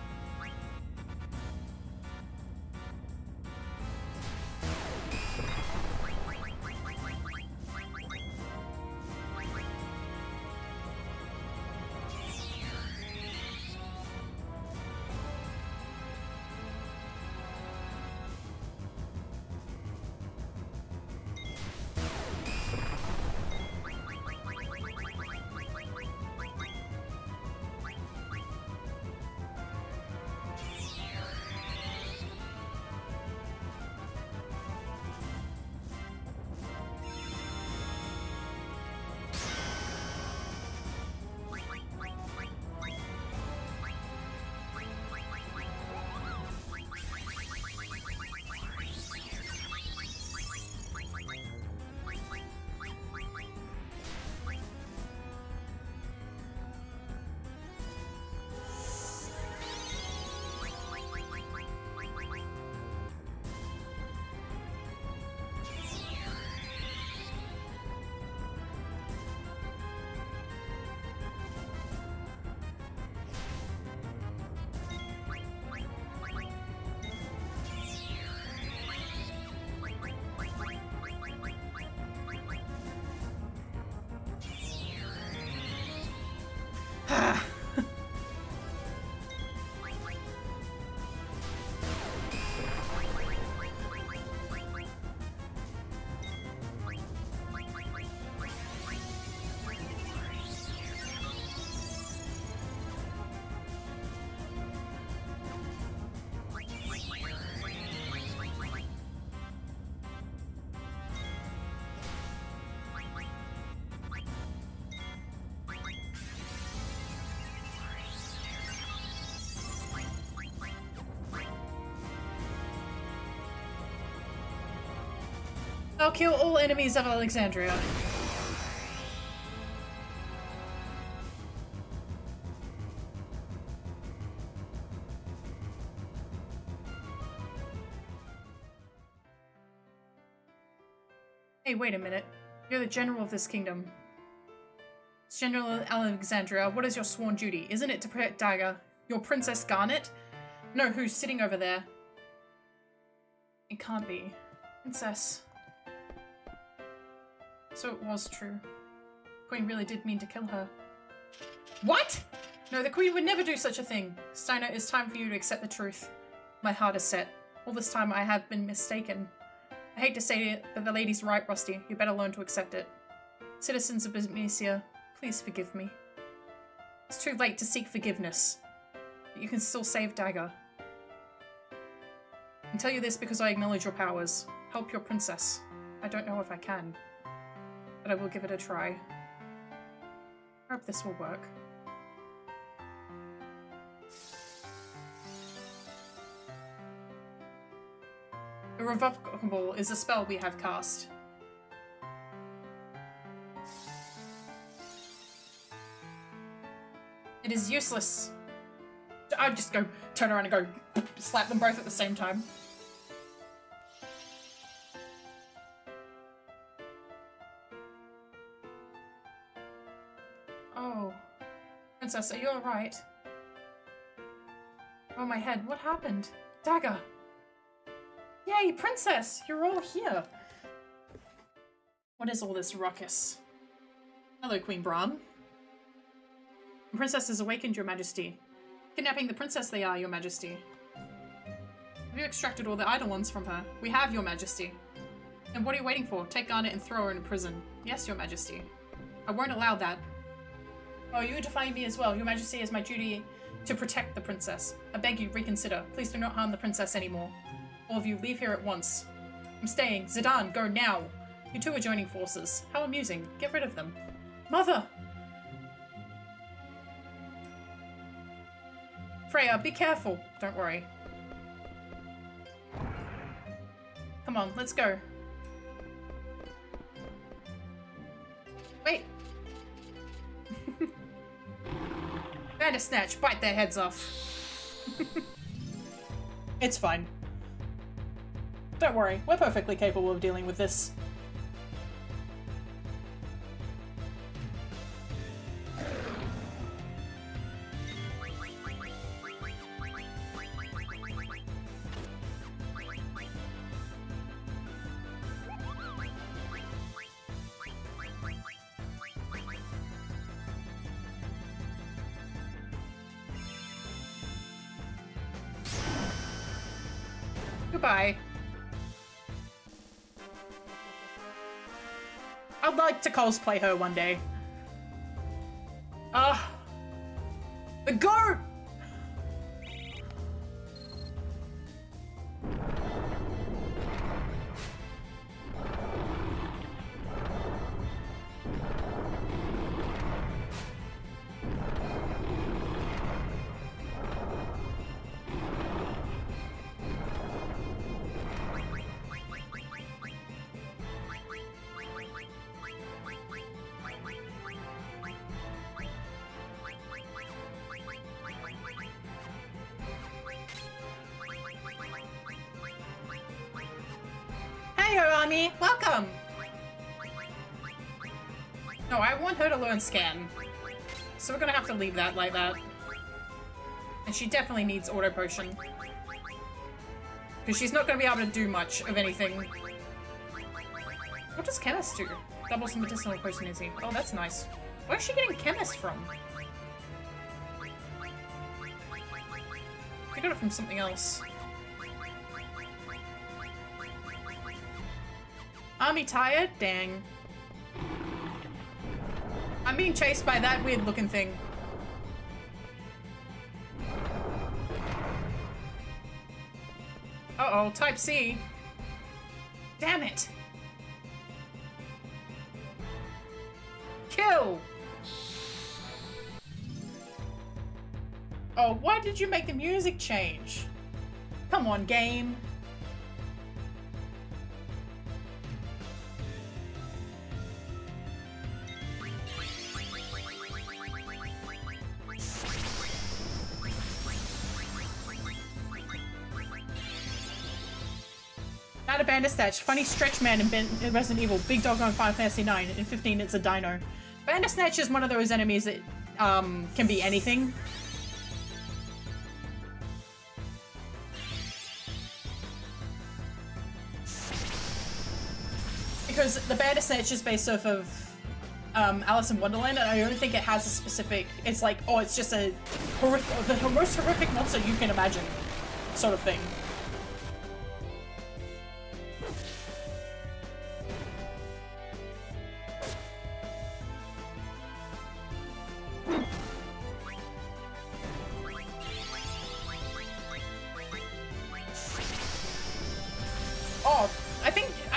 I'll kill all enemies of Alexandria. Hey, wait a minute. You're the general of this kingdom. It's General Alexandria. What is your sworn duty? Isn't it to protect Dagger? Your Princess Garnet? No, who's sitting over there? It can't be. Princess. So it was true. Queen really did mean to kill her. What? No, the Queen would never do such a thing. Steiner, it's time for you to accept the truth. My heart is set. All this time I have been mistaken. I hate to say it, but the lady's right, Rusty. You better learn to accept it. Citizens of Bismecia, please forgive me. It's too late to seek forgiveness. But you can still save Dagger. I can tell you this because I acknowledge your powers. Help your princess. I don't know if I can, but I will give it a try. I hope this will work. Irrevocable is a spell we have cast. It is useless. I'd just go turn around and go slap them both at the same time. Oh. Princess, are you alright? Oh, my head. What happened? Dagger! Yay, Princess! You're all here! What is all this ruckus? Hello, Queen Brahm. The princess has awakened, Your Majesty. Kidnapping the princess they are, Your Majesty. Have you extracted all the Eidolons from her? We have, Your Majesty. And what are you waiting for? Take Garnet and throw her in prison. Yes, Your Majesty. I won't allow that. Oh, you defy me as well. Your Majesty, is my duty to protect the princess. I beg you, reconsider. Please do not harm the princess anymore. All of you, leave here at once. I'm staying. Zidane, go now. You two are joining forces. How amusing. Get rid of them. Mother! Freya, be careful. Don't worry. Come on, let's go. Wait. Bandersnatch, bite their heads off. It's fine. Don't worry, we're perfectly capable of dealing with this. Goodbye. I'd like to cosplay her one day. The goat! Hey, Arami! Welcome! No, I want her to learn Scan. So we're gonna have to leave that like that. And she definitely needs Auto Potion. Because she's not gonna be able to do much of anything. What does Chemist do? Double some medicinal potency. Oh, that's nice. Where's she getting Chemist from? She got it from something else. Army tired? Dang. I'm being chased by that weird looking thing. Uh-oh, Type C. Damn it. Kill! Oh, why did you make the music change? Come on, game. Not a Bandersnatch. Funny stretch man in Resident Evil. Big dog on Final Fantasy IX. In 15, it's a dino. Bandersnatch is one of those enemies that can be anything. Because the Bandersnatch is based off of Alice in Wonderland, and I don't think it has a specific... It's like, oh, it's just a the most horrific monster you can imagine, sort of thing. Oh, I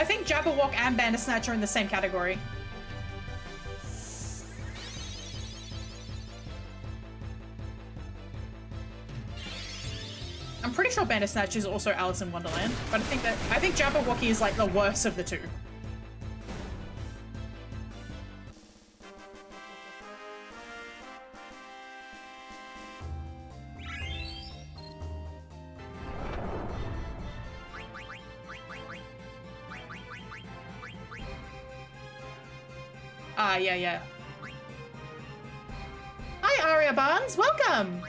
think Jabberwock and Bandersnatch are in the same category. I'm pretty sure Bandersnatch is also Alice in Wonderland, but I think Jabberwocky is like the worst of the two. Ah, yeah. Hi, Aria Barnes. Welcome.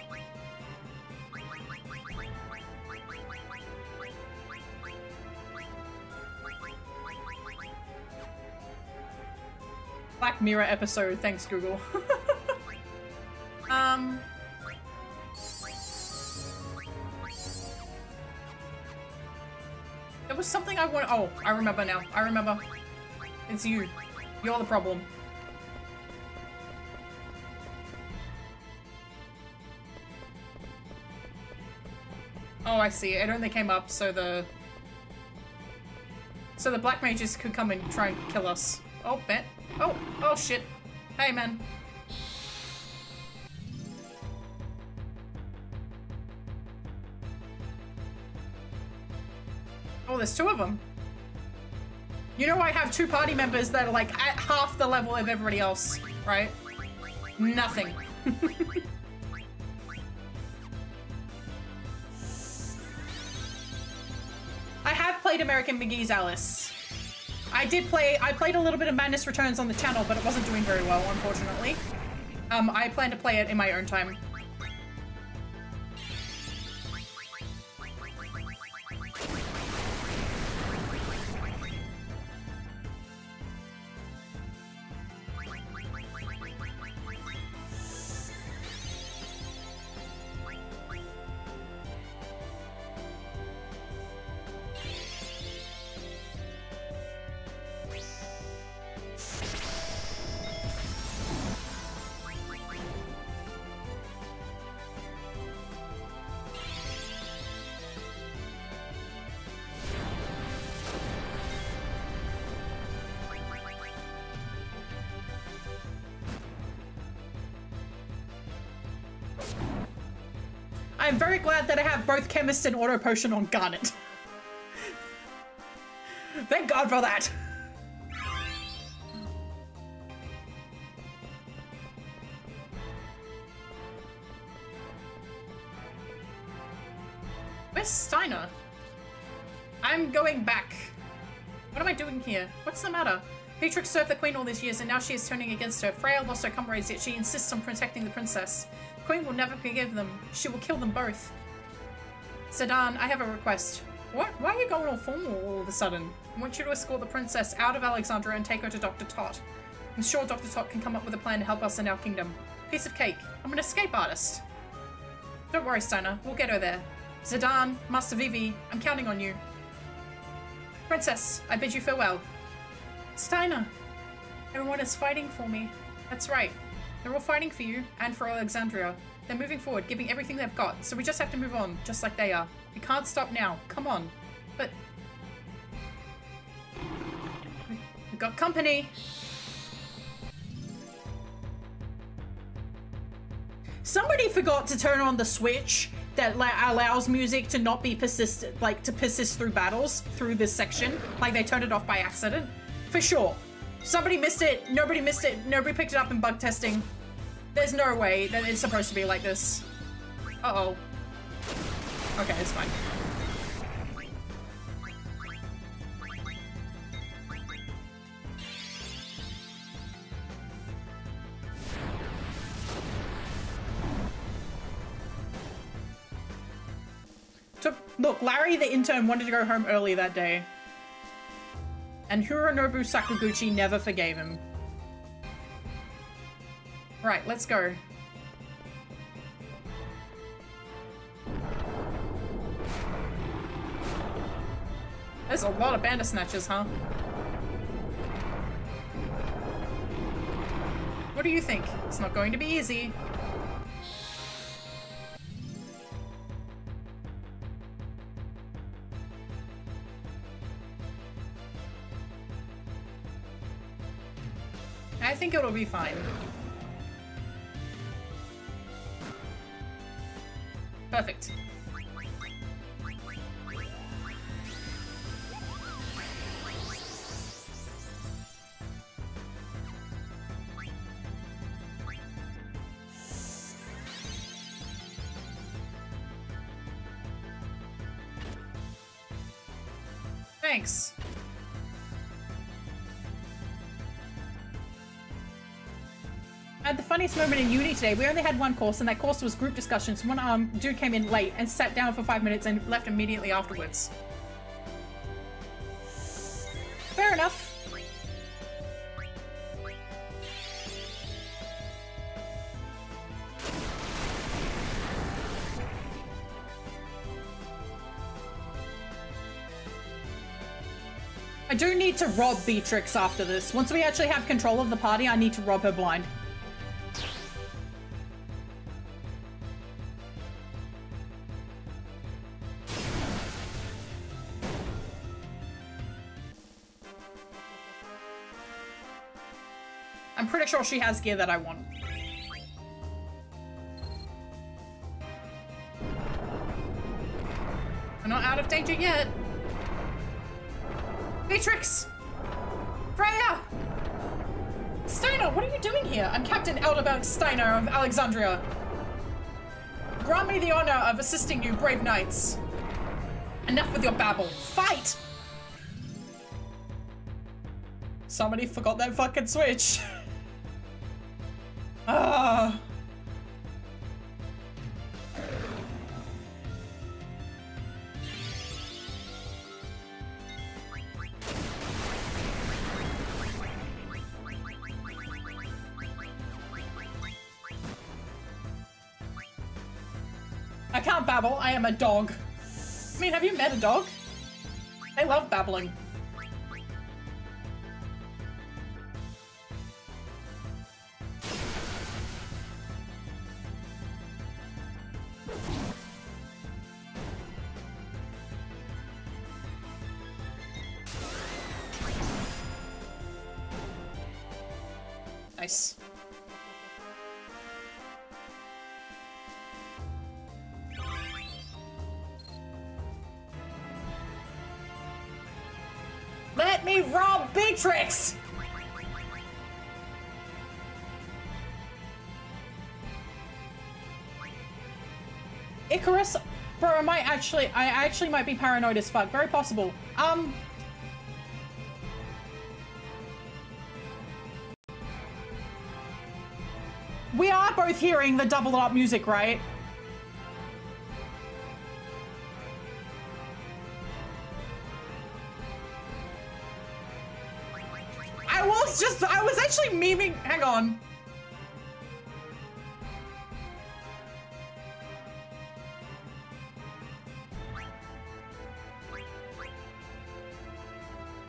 Black Mirror episode. Thanks, Google. There was something I want. Oh, I remember now. I remember. It's you. You're the problem. Oh, I see. It only came up so the black mages could come and try and kill us. Oh, bet. Oh shit. Hey, man. Oh, there's two of them. You know I have 2 party members that are like at half the level of everybody else, right? Nothing. I have played American McGee's Alice. I played a little bit of Madness Returns on the channel, but it wasn't doing very well, unfortunately. I plan to play it in my own time. I'm very glad that I have both Chemist and Auto Potion on Garnet. Thank God for that. Where's Steiner? I'm going back. What am I doing here? What's the matter? Beatrix served the queen all these years and now she is turning against her. Freya lost her comrades, yet she insists on protecting the princess. The queen will never forgive them. She will kill them both. Sedan, I have a request. What? Why are you going all formal all of a sudden? I want you to escort the princess out of Alexandria and take her to Dr. Tot. I'm sure Dr. Tot can come up with a plan to help us in our kingdom. Piece of cake. I'm an escape artist. Don't worry, Steiner. We'll get her there. Zidane, Master Vivi, I'm counting on you. Princess, I bid you farewell. Steiner, everyone is fighting for me. That's right. They're all fighting for you and for Alexandria. They're moving forward, giving everything they've got, so we just have to move on, just like they are. We can't stop now. Come on. But... we've got company. Somebody forgot to turn on the switch that allows music to not be persistent, like to persist through battles, through this section. Like they turned it off by accident. For sure. Somebody missed it. Nobody missed it. Nobody picked it up in bug testing. There's no way that it's supposed to be like this. Uh-oh. Okay, it's fine. Look, Larry the intern wanted to go home early that day. And Hironobu Sakaguchi never forgave him. Right, let's go. There's a lot of Bandersnatchers, huh? What do you think? It's not going to be easy. I think it'll be fine. Perfect. Thanks. At the funniest moment in uni today, we only had one course, and that course was group discussions. One dude came in late and sat down for 5 minutes and left immediately afterwards. Fair enough. I do need to rob Beatrix after this. Once we actually have control of the party, I need to rob her blind. I'm pretty sure she has gear that I want. I'm not out of danger yet. Beatrix! Freya! Steiner, what are you doing here? I'm Captain Elderberg Steiner of Alexandria. Grant me the honor of assisting you, brave knights. Enough with your babble. Fight! Somebody forgot that fucking switch. Ah. I can't babble, I am a dog. I mean, have you met a dog? They love babbling. Nice. Let me rob Beatrix! Icarus? Bro, I actually might be paranoid as fuck. Very possible. We are both hearing the double up music, right? I was actually memeing. Hang on.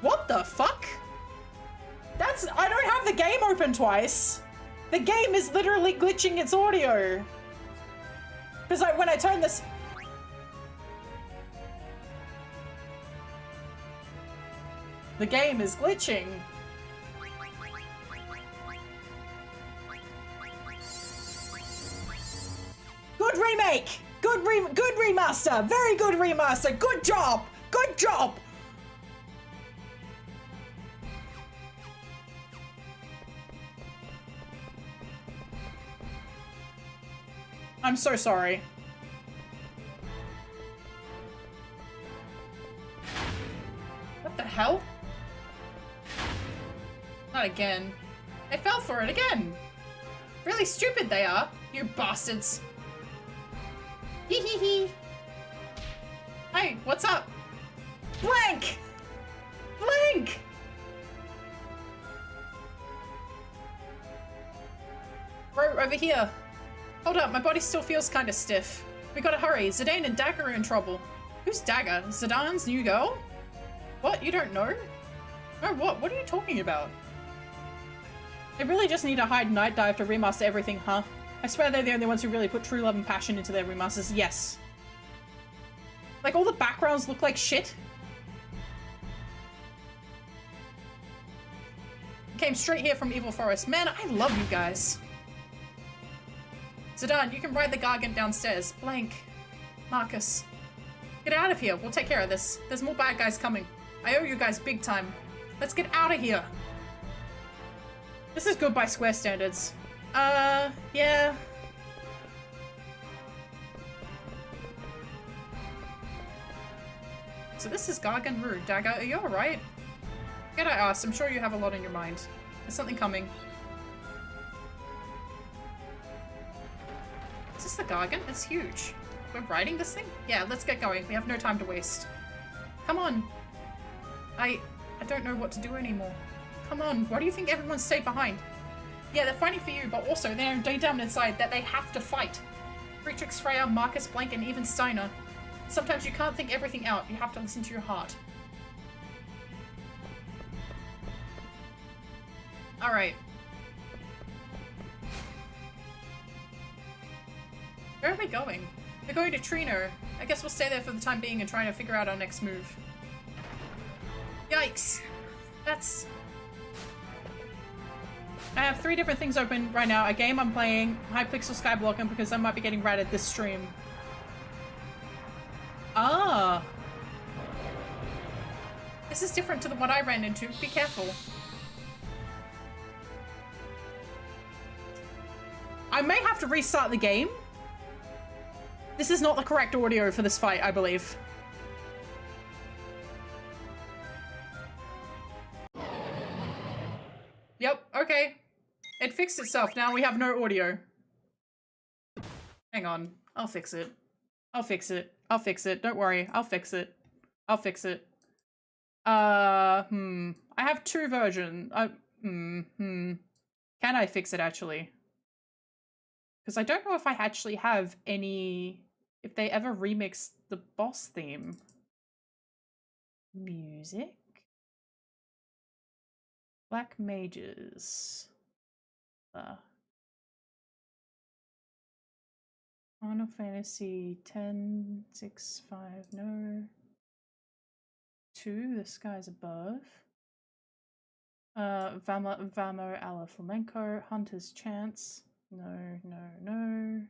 What the fuck? I don't have the game open twice. The game is literally glitching its audio. Because when I turn this... The game is glitching. Good remake! Good remaster! Very good remaster! Good job! Good job! I'm so sorry. What the hell? Not again. They fell for it again! Really stupid they are, you bastards. Hee hee hee. Hey, what's up? Blank! Blank! Bro, over here. Hold up, my body still feels kind of stiff. We gotta hurry. Zidane and Dagger are in trouble. Who's Dagger? Zidane's new girl? What? You don't know? No, what? What are you talking about? They really just need a hide night dive to remaster everything, huh? I swear they're the only ones who really put true love and passion into their remasters. Yes. Like, all the backgrounds look like shit. Came straight here from Evil Forest. Man, I love you guys. Zidane, you can ride the Gargant downstairs. Blank. Marcus. Get out of here. We'll take care of this. There's more bad guys coming. I owe you guys big time. Let's get out of here. This is good by Square standards. Yeah. So this is Gargan Rude. Dagger, are you alright? Get I asked, I'm sure you have a lot on your mind. There's something coming. Is this the Gargant? It's huge. We're riding this thing? Yeah, let's get going. We have no time to waste. Come on. I don't know what to do anymore. Come on. Why do you think everyone stayed behind? Yeah, they're fighting for you, but also they're deep down inside that they have to fight. Beatrix, Freya, Marcus, Blank, and even Steiner. Sometimes you can't think everything out. You have to listen to your heart. Alright. Where are we going? We're going to Trino. I guess we'll stay there for the time being and try to figure out our next move. Yikes. That's... I have 3 different things open right now. A game I'm playing, Hypixel Skyblock, because I might be getting ratted this stream. Ah. This is different to the one I ran into. Be careful. I may have to restart the game. This is not the correct audio for this fight, I believe. Yep, okay. It fixed itself. Now we have no audio. Hang on. I'll fix it. I'll fix it. I'll fix it. Don't worry. I'll fix it. I'll fix it. I have two versions. Can I fix it actually? Because I don't know if I actually have any... If they ever remixed the boss theme. Music? Black Mages. Final Fantasy 10, 6, 5, no. 2, The Skies Above. Vamo alla Flamenco, Hunter's Chance. No, no, no.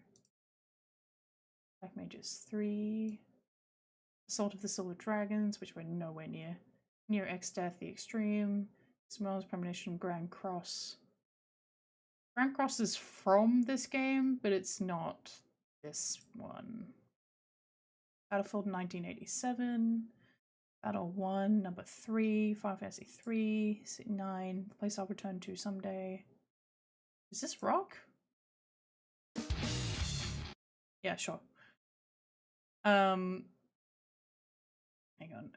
Black Mages 3. Assault of the Silver Dragons, which we're nowhere near. Near X-Death, The Extreme. Smells Premonition, Grand Cross. Grand Cross is from this game, but it's not this one. Battlefield 1987. Battle 1, number 3, Final Fantasy 3, 9, the place I'll return to someday. Is this rock? Yeah, sure. Hang on.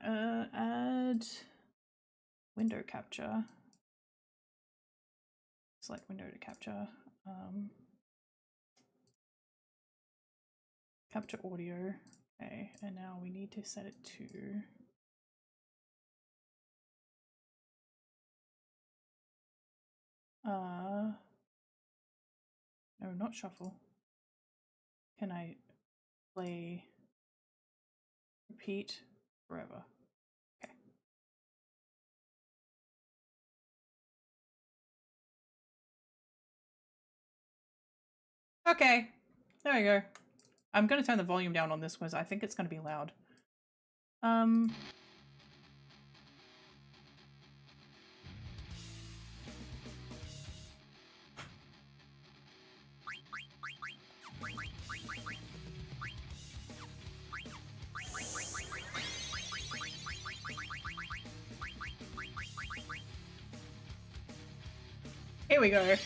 Add window capture. Select window to capture. Capture audio. Okay, and now we need to set it to no, not shuffle. Can I play repeat forever? Okay. Okay, there we go. I'm gonna turn the volume down on this because I think it's gonna be loud. Here we go.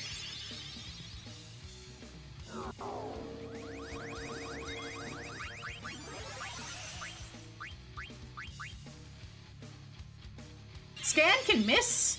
Scan can miss?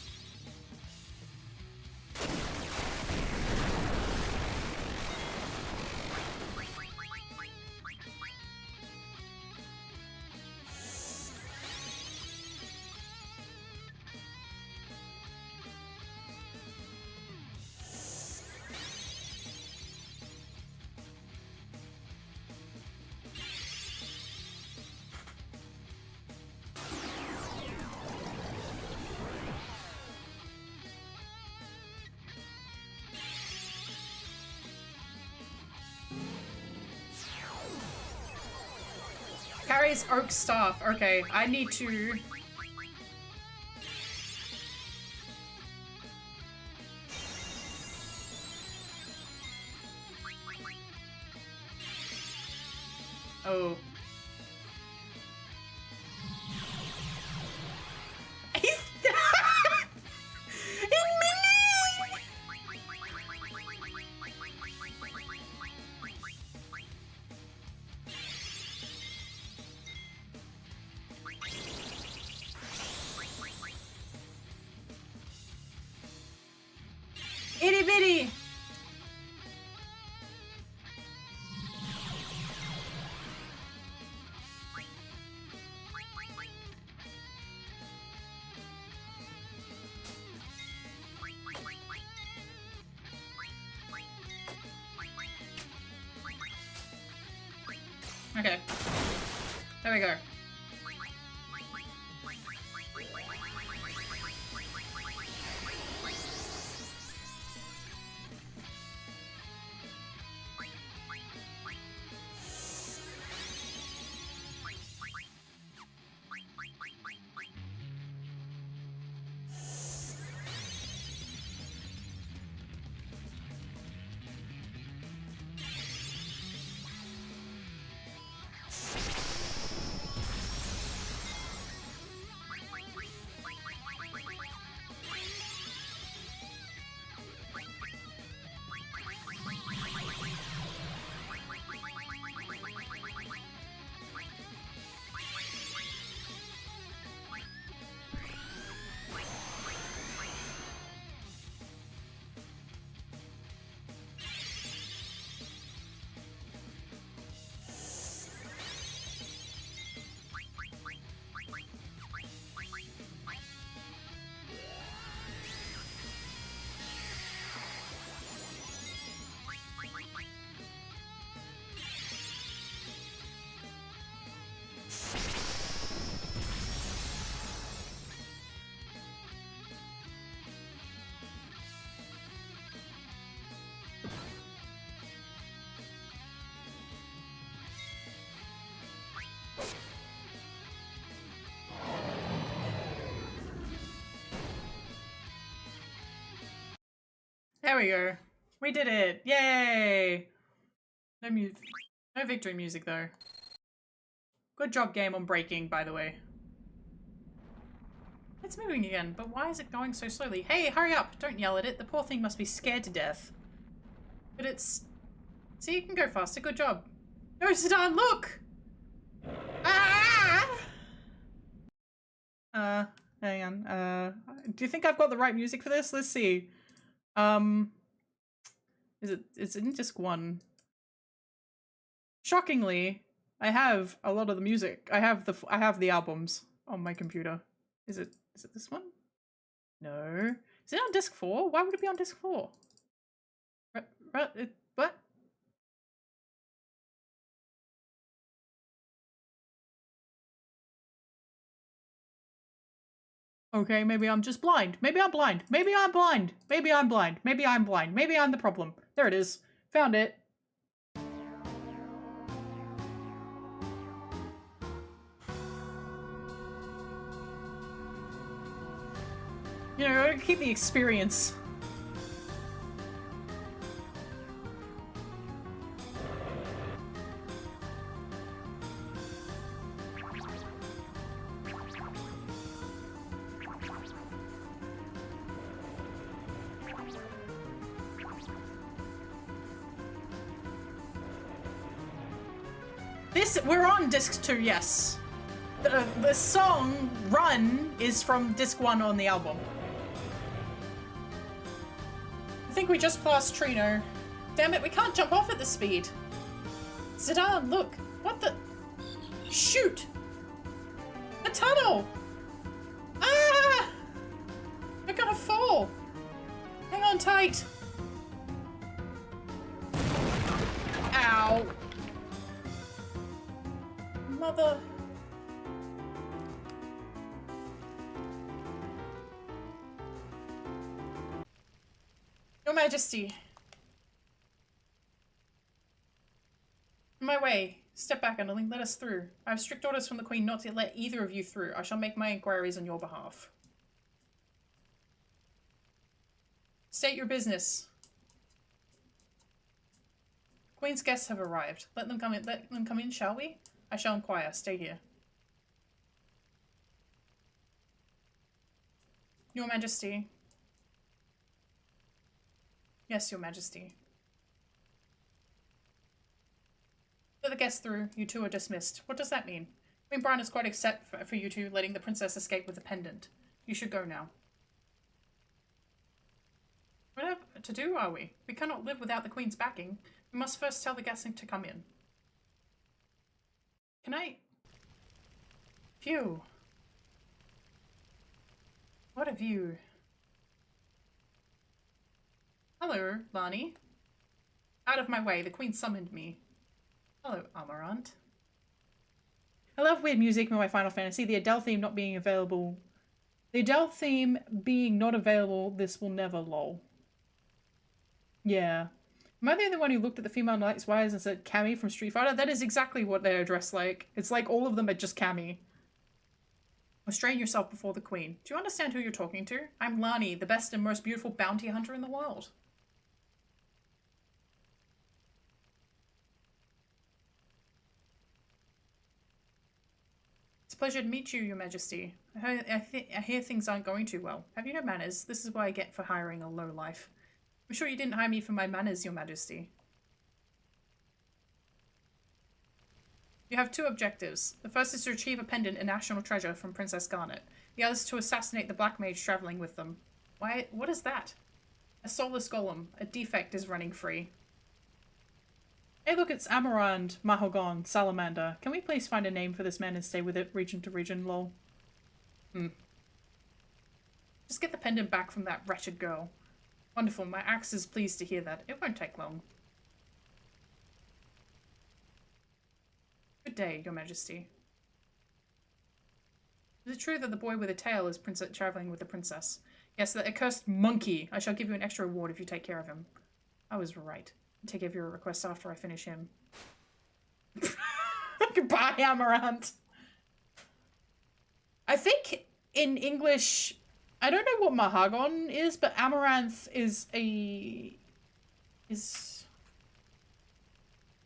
Carries oak staff. Okay, I need to... Oh. He's... Itty bitty! Okay. There we go. There we go. We did it. Yay! No victory music though. Good job, game, on breaking, by the way. It's moving again, but why is it going so slowly? Hey, hurry up! Don't yell at it. The poor thing must be scared to death. But it's... See, you can go faster. Good job. No, Zidane, look! Ah! Hang on. Do you think I've got the right music for this? Let's see. It's in disc 1. Shockingly, I have a lot of the music. I have the albums on my computer. Is it this one? No. Is it on disc 4? Why would it be on disc 4? What? Okay, maybe I'm just blind. Maybe I'm blind. Maybe I'm blind. Maybe I'm blind. Maybe I'm blind. Maybe I'm the problem. There it is. Found it. You know, keep the experience. We're on disc 2, yes. The song Run is from disc 1 on the album. I think we just passed Trino. Damn it, we can't jump off at this speed. Zidane, look. What the? Shoot! A tunnel! Ah! We're gonna fall. Hang on tight. Ow. Mother. Your Majesty. In my way. Step back, underling. Let us through. I have strict orders from the Queen not to let either of you through. I shall make my inquiries on your behalf. State your business. Queen's guests have arrived. Let them come in. Let them come in, shall we? I shall inquire. Stay here. Your Majesty. Yes, Your Majesty. Let the guests through. You two are dismissed. What does that mean? Queen Brian is quite accept for you two letting the princess escape with the pendant. You should go now. What to do, are we? We cannot live without the Queen's backing. We must first tell the guests to come in. Can I? Phew. What a view. Hello, Lani. Out of my way, the Queen summoned me. Hello, Amarant. I love weird music in my Final Fantasy. The Adele theme not being available. The Adele theme being not available, this will never lol. Yeah. Am I the only one who looked at the female Knights wires and said Cammy from Street Fighter? That is exactly what they're dressed like. It's like all of them are just Cammy. Restrain yourself before the Queen. Do you understand who you're talking to? I'm Lani, the best and most beautiful bounty hunter in the world. It's a pleasure to meet you, Your Majesty. I hear things aren't going too well. Have you no manners? This is what I get for hiring a lowlife. I'm sure you didn't hire me for my manners, Your Majesty. You have two objectives. The first is to retrieve a pendant and national treasure from Princess Garnet. The other is to assassinate the Black Mage traveling with them. Why? What is that? A soulless golem. A defect is running free. Hey look, it's Amarand, Mahogon, Salamander. Can we please find a name for this man and stay with it region to region, lol? Just get the pendant back from that wretched girl. Wonderful, my axe is pleased to hear that. It won't take long. Good day, Your Majesty. Is it true that the boy with a tail is traveling with the princess? Yes, the accursed monkey. I shall give you an extra reward if you take care of him. I was right. I'll take care of your request after I finish him. Goodbye, Amarant. I think in English, I don't know what Mahagon is, but Amaranth is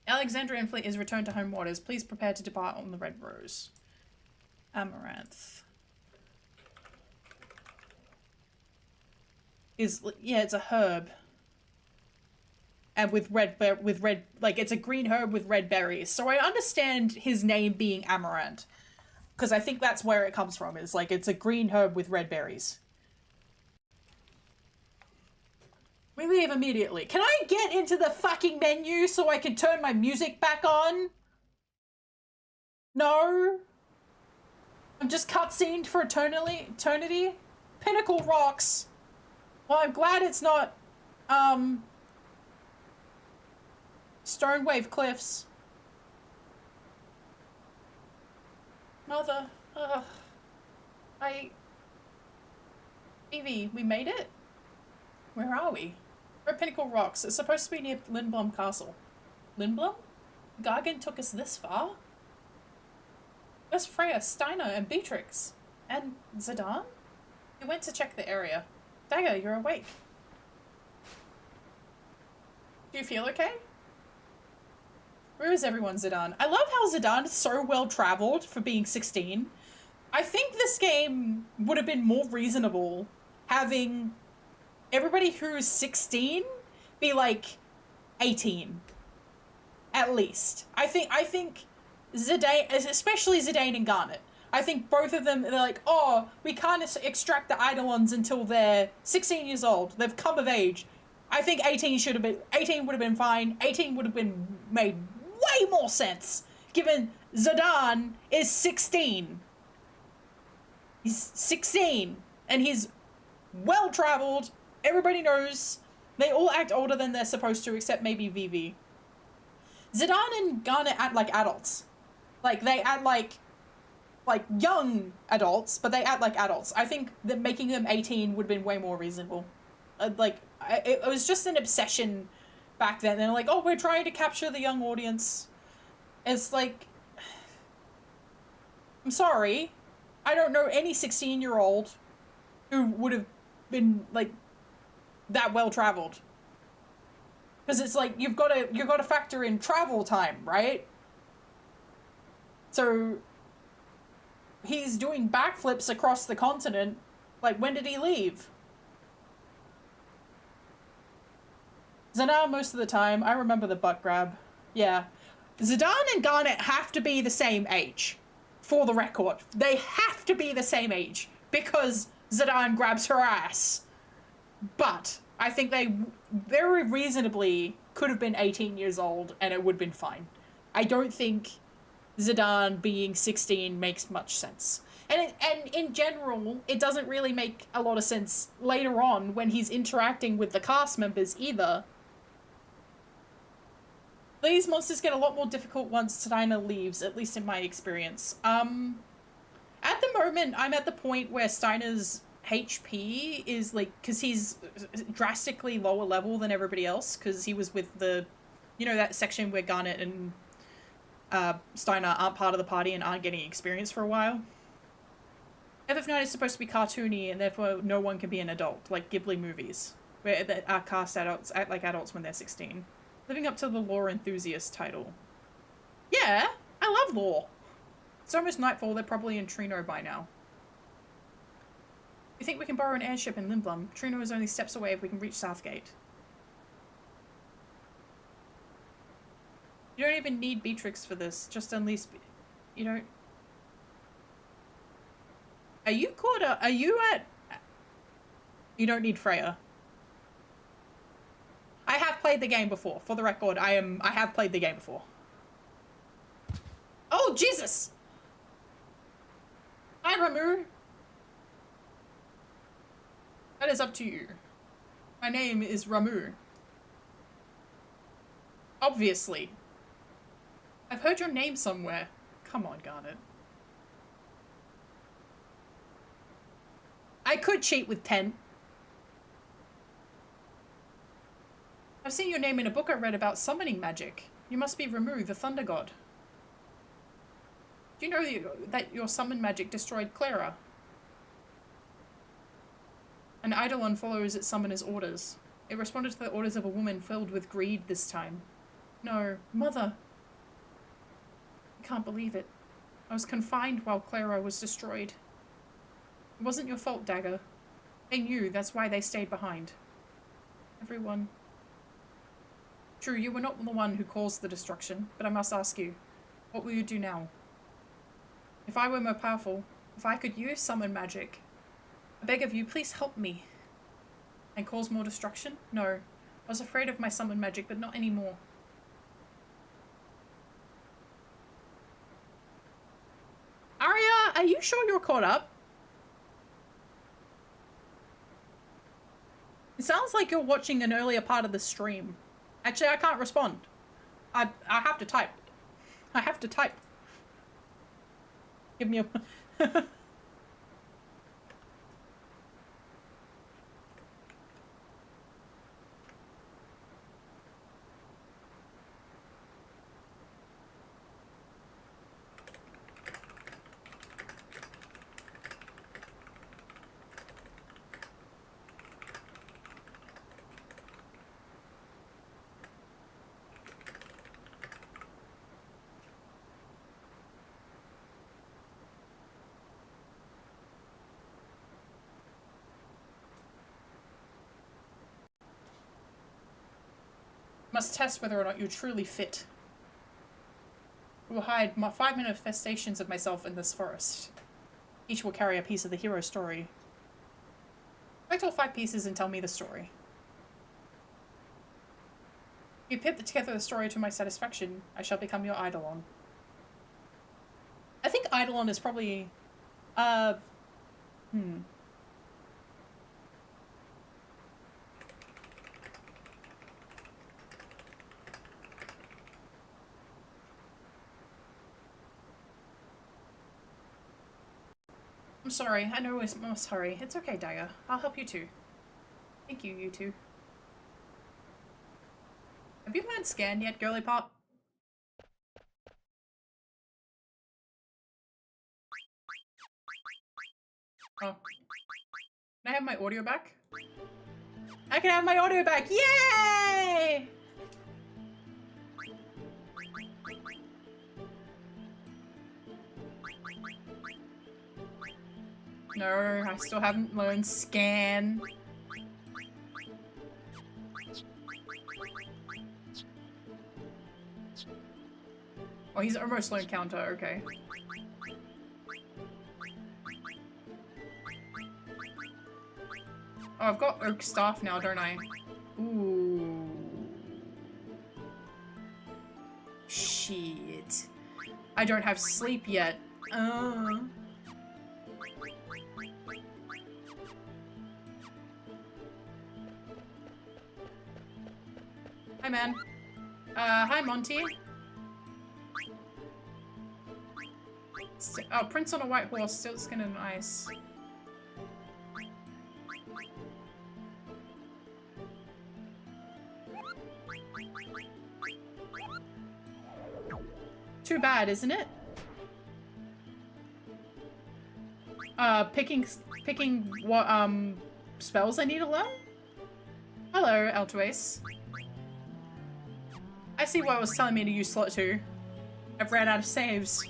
Alexandrian fleet is returned to home waters. Please prepare to depart on the Red Rose. Amaranth. Yeah, it's a herb. And with red, like, it's a green herb with red berries. So I understand his name being Amaranth. Because I think that's where it comes from, is like, it's a green herb with red berries. We leave immediately. Can I get into the fucking menu so I can turn my music back on? No. I'm just cutscened for eternity. Pinnacle rocks. Well, I'm glad it's not, Stonewave Cliffs. Mother. Ugh. Evie, we made it? Where are we? We're at Pinnacle Rocks. It's supposed to be near Lindblom Castle. Lindblom? Gargan took us this far? Where's Freya, Steiner, and Beatrix? And Zidane? We went to check the area. Dagger, you're awake. Do you feel okay? Where is everyone, Zidane? I love how Zidane is so well traveled for being 16. I think this game would have been more reasonable having everybody who's 16 be like 18. At least. I think Zidane, especially Zidane and Garnet, I think both of them, they're like, oh, we can't extract the Eidolons until they're 16 years old. They've come of age. I think 18 would have been fine. 18 would have been made way more sense, given Zidane is 16. He's 16, and he's well-traveled. Everybody knows. They all act older than they're supposed to, except maybe Vivi. Zidane and Garnet act like adults. Like, they act like young adults, but they act like adults. I think that making them 18 would have been way more reasonable. It was just an obsession back then. They're like, oh, we're trying to capture the young audience. It's like, I'm sorry, I don't know any 16-year-old who would have been, like, that well-traveled. Because it's like, you've got to factor in travel time, right? So he's doing backflips across the continent. Like, when did he leave? Zidane most of the time. I remember the butt grab. Yeah. Zidane and Garnet have to be the same age. For the record. They have to be the same age. Because Zidane grabs her ass. But I think they very reasonably could have been 18 years old and it would have been fine. I don't think Zidane being 16 makes much sense. And in general, it doesn't really make a lot of sense later on when he's interacting with the cast members either. These monsters get a lot more difficult once Steiner leaves, at least in my experience. At the moment, I'm at the point where Steiner's HP is, like, because he's drastically lower level than everybody else, because he was with the, you know, that section where Garnet and Steiner aren't part of the party and aren't getting experience for a while. FF9 is supposed to be cartoony and therefore no one can be an adult, like Ghibli movies, where our cast adults act like adults when they're 16. Living up to the lore enthusiast title. Yeah, I love lore. It's almost nightfall, they're probably in Trino by now. You think we can borrow an airship in Lindblom? Trino is only steps away if we can reach Southgate. You don't even need Beatrix for this, just unleash... You don't... Are you caught up? Are you at... You don't need Freya. I have played the game before. For the record, I have played the game before. Oh, Jesus! Hi, Ramu. That is up to you. My name is Ramu. Obviously. I've heard your name somewhere. Come on, Garnet. I could cheat with 10. I've seen your name in a book I read about summoning magic. You must be Ramu, the Thunder God. Do you know that your summon magic destroyed Clara? An eidolon follows its summoner's orders. It responded to the orders of a woman filled with greed this time. No, Mother! I can't believe it. I was confined while Clara was destroyed. It wasn't your fault, Dagger. They knew, that's why they stayed behind. Everyone. True, you were not the one who caused the destruction, but I must ask you, what will you do now? If I were more powerful, if I could use summon magic, I beg of you, please help me. And cause more destruction? No. I was afraid of my summon magic, but not anymore. Arya, are you sure you're caught up? It sounds like you're watching an earlier part of the stream. Actually, I can't respond. I have to type. I have to type. Give me a... Must test whether or not you're truly fit. I will hide 5 manifestations of myself in this forest. Each will carry a piece of the hero story. Collect all 5 pieces and tell me the story. If you put together the story to my satisfaction, I shall become your eidolon. I think eidolon is probably... I'm sorry. I know I'm sorry. It's okay, Dagger. I'll help you too. Thank you, you two. Have you learned scan yet, girly pop? Oh. Can I have my audio back? I can have my audio back! Yay! No, I still haven't learned scan. Oh, he's almost learned counter, okay. Oh, I've got oak staff now, don't I? Ooh. Shit. I don't have sleep yet. Hi, man. Hi, Monty. Oh, Prince on a white horse, still skin and ice. Too bad, isn't it? Picking what, spells I need to learn? Hello, Altoace. I see what was telling me to use slot 2. I've ran out of saves.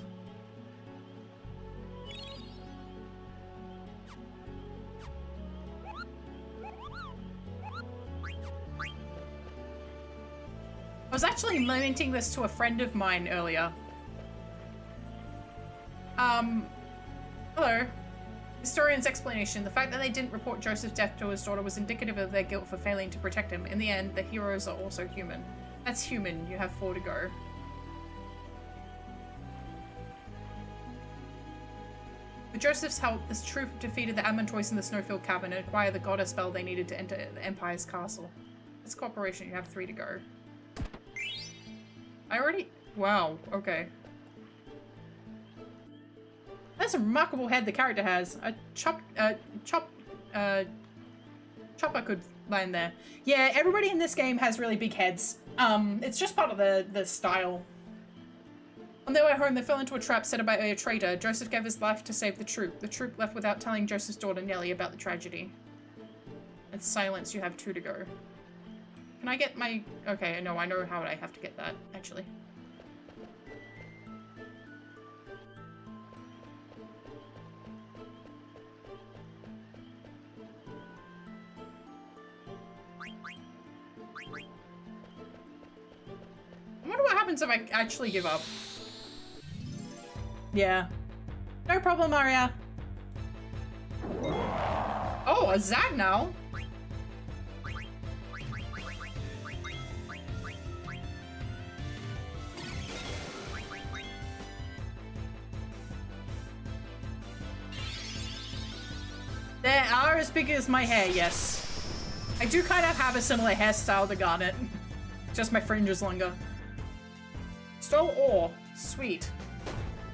I was actually lamenting this to a friend of mine earlier. Hello. Historian's explanation. The fact that they didn't report Joseph's death to his daughter was indicative of their guilt for failing to protect him. In the end, the heroes are also human. That's human. You have 4 to go. With Joseph's help, this troop defeated the Amantois in the Snowfield Cavern and acquired the goddess spell they needed to enter the Empire's castle. It's cooperation. You have 3 to go. I already... Wow. Okay. That's a remarkable head the character has. A Chopper could land there. Yeah, everybody in this game has really big heads. It's just part of the style. On their way home, they fell into a trap set by a traitor. Joseph gave his life to save the troop. The troop left without telling Joseph's daughter Nellie about the tragedy. It's silence, you have 2 to go. Can I get my... Okay, no, I know how I have to get that, actually. I wonder what happens if I actually give up. Yeah. No problem, Aria. Oh, a Zag now? They are as big as my hair, yes. I do kind of have a similar hairstyle to Garnet. Just my fringe is longer. Stole ore. Sweet.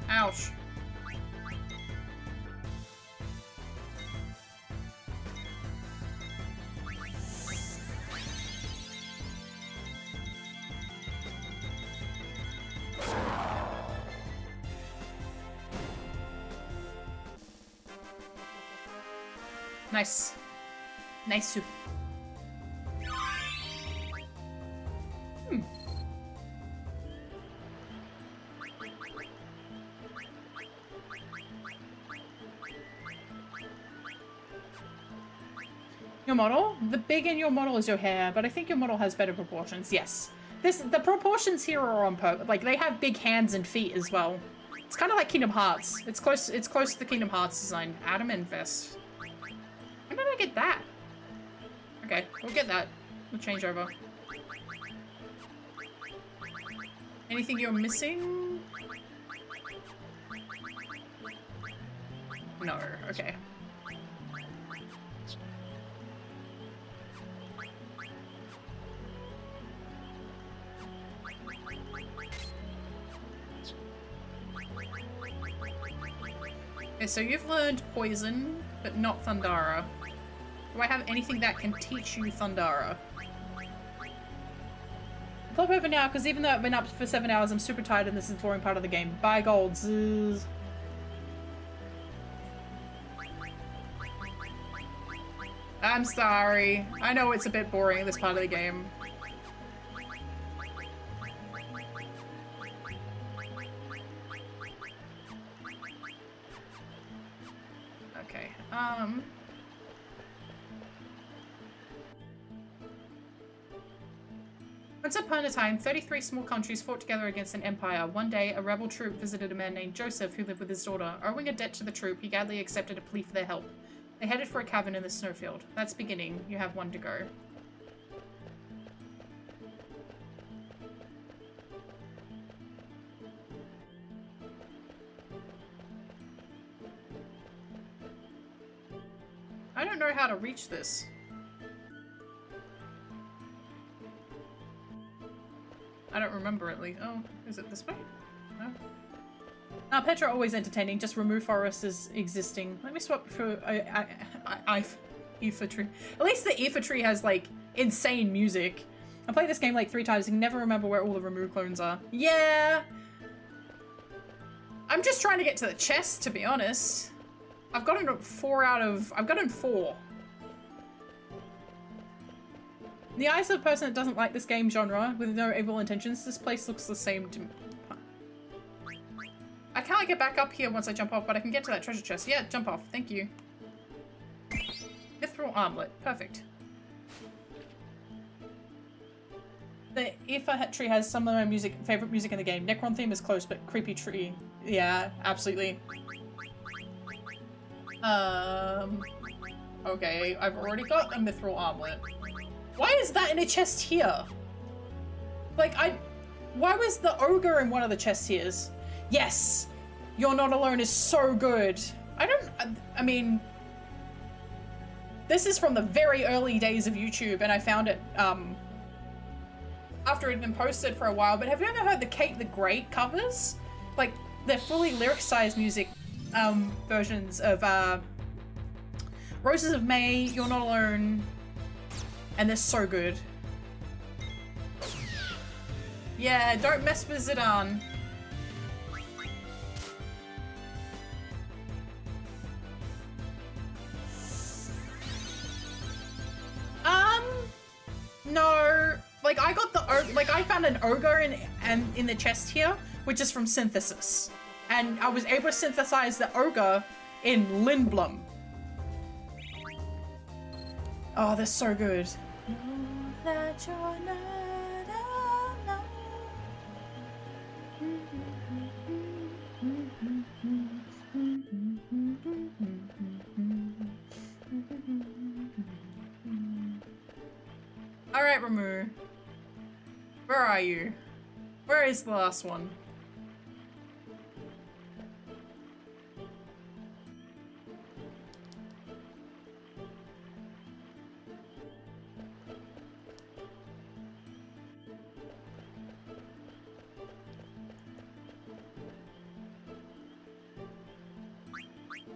Ouch. Nice. Nice soup. Hmm. Your model? The big in your model is your hair, but I think your model has better proportions. Yes. The proportions here are on purpose. Like, they have big hands and feet as well. It's kind of like Kingdom Hearts. It's close to the Kingdom Hearts design. Adam Invest. When did I get that? Okay, we'll get that. We'll change over. Anything you're missing? No, okay. Okay, so you've learned Poison, but not Thundara. Do I have anything that can teach you Thundara? Flop over now, because even though I've been up for 7 hours, I'm super tired and this is the boring part of the game. Bye, gold. Zzz. I'm sorry. I know it's a bit boring, this part of the game. Okay, Once upon a time, 33 small countries fought together against an empire. One day, a rebel troop visited a man named Joseph who lived with his daughter. Owing a debt to the troop, he gladly accepted a plea for their help. They headed for a cavern in the snowfield. That's beginning. You have 1 to go. I don't know how to reach this. I don't remember at least. Oh, is it this way? No. Now, Petra always entertaining. Just remove forest as existing. Let me swap for Aoife tree. At least the Aoife tree has like insane music. I played this game like 3 times and can never remember where all the remove clones are. Yeah. I'm just trying to get to the chest, to be honest. I've gotten 4 out of... I've gotten 4. In the eyes of a person that doesn't like this game genre, with no evil intentions, this place looks the same to me. I can't get back up here once I jump off, but I can get to that treasure chest. Yeah, jump off. Thank you. Mithril armlet. Perfect. The Aoife tree has some of my favorite music in the game. Necron theme is close, but creepy tree. Yeah, absolutely. Okay, I've already got a mithril armlet. Why is that in a chest here? Like, why was the ogre in one of the chests here? Yes! You're Not Alone is so good. I mean... This is from the very early days of YouTube, and I found it, after it had been posted for a while, but have you ever heard the Kate the Great covers? Like, they're fully lyric-sized music, versions of, Roses of May, You're Not Alone, and they're so good. Yeah, don't mess with Zidane. like I found an ogre in the chest here, which is from synthesis. And I was able to synthesize the ogre in Lindblom. Oh, they're so good. Alright, Ramu. Where are you? Where is the last one?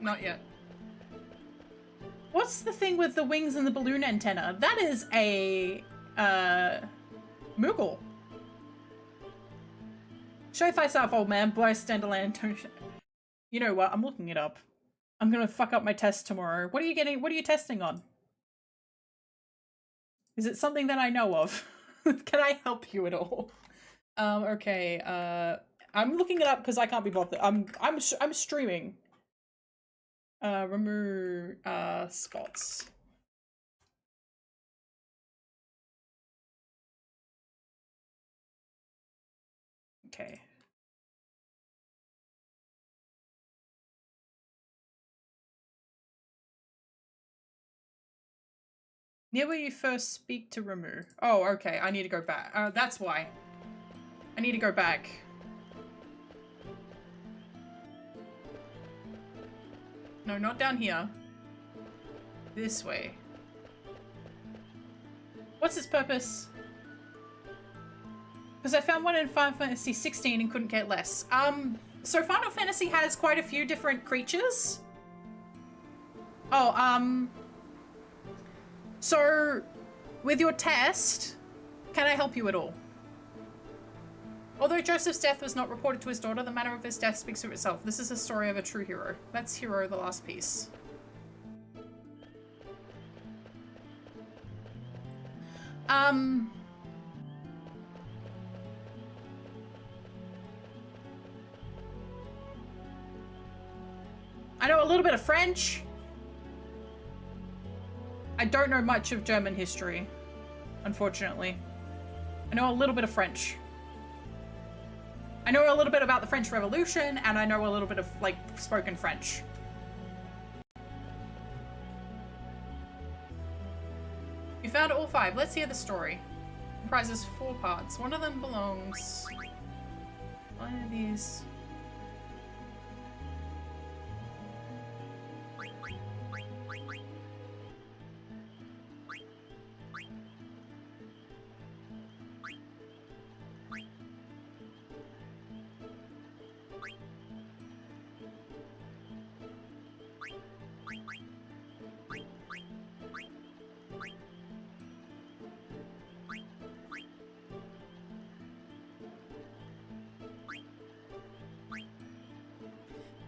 Not yet. What's the thing with the wings and the balloon antenna? That is a Moogle. Show thyself, old man. Boy, Standalone. You know what? I'm looking it up. I'm gonna fuck up my test tomorrow. What are you getting? What are you testing on? Is it something that I know of? Can I help you at all? Okay. I'm looking it up because I can't be bothered. I'm streaming. Remove Scots. Okay. Near where you first speak to Ramu. Oh, okay. I need to go back. That's why. I need to go back. No, not down here. This way. What's its purpose? Because I found one in Final Fantasy 16 and couldn't get less. So Final Fantasy has quite a few different creatures. Oh, so with your test, can I help you at all? Although Joseph's death was not reported to his daughter, the manner of his death speaks for itself. This is a story of a true hero. That's Hero, the last piece. I know a little bit of French. I don't know much of German history, unfortunately. I know a little bit of French. I know a little bit about the French Revolution, and I know a little bit of, like, spoken French. You found all 5. Let's hear the story. It comprises 4 parts. One of them belongs... One of these...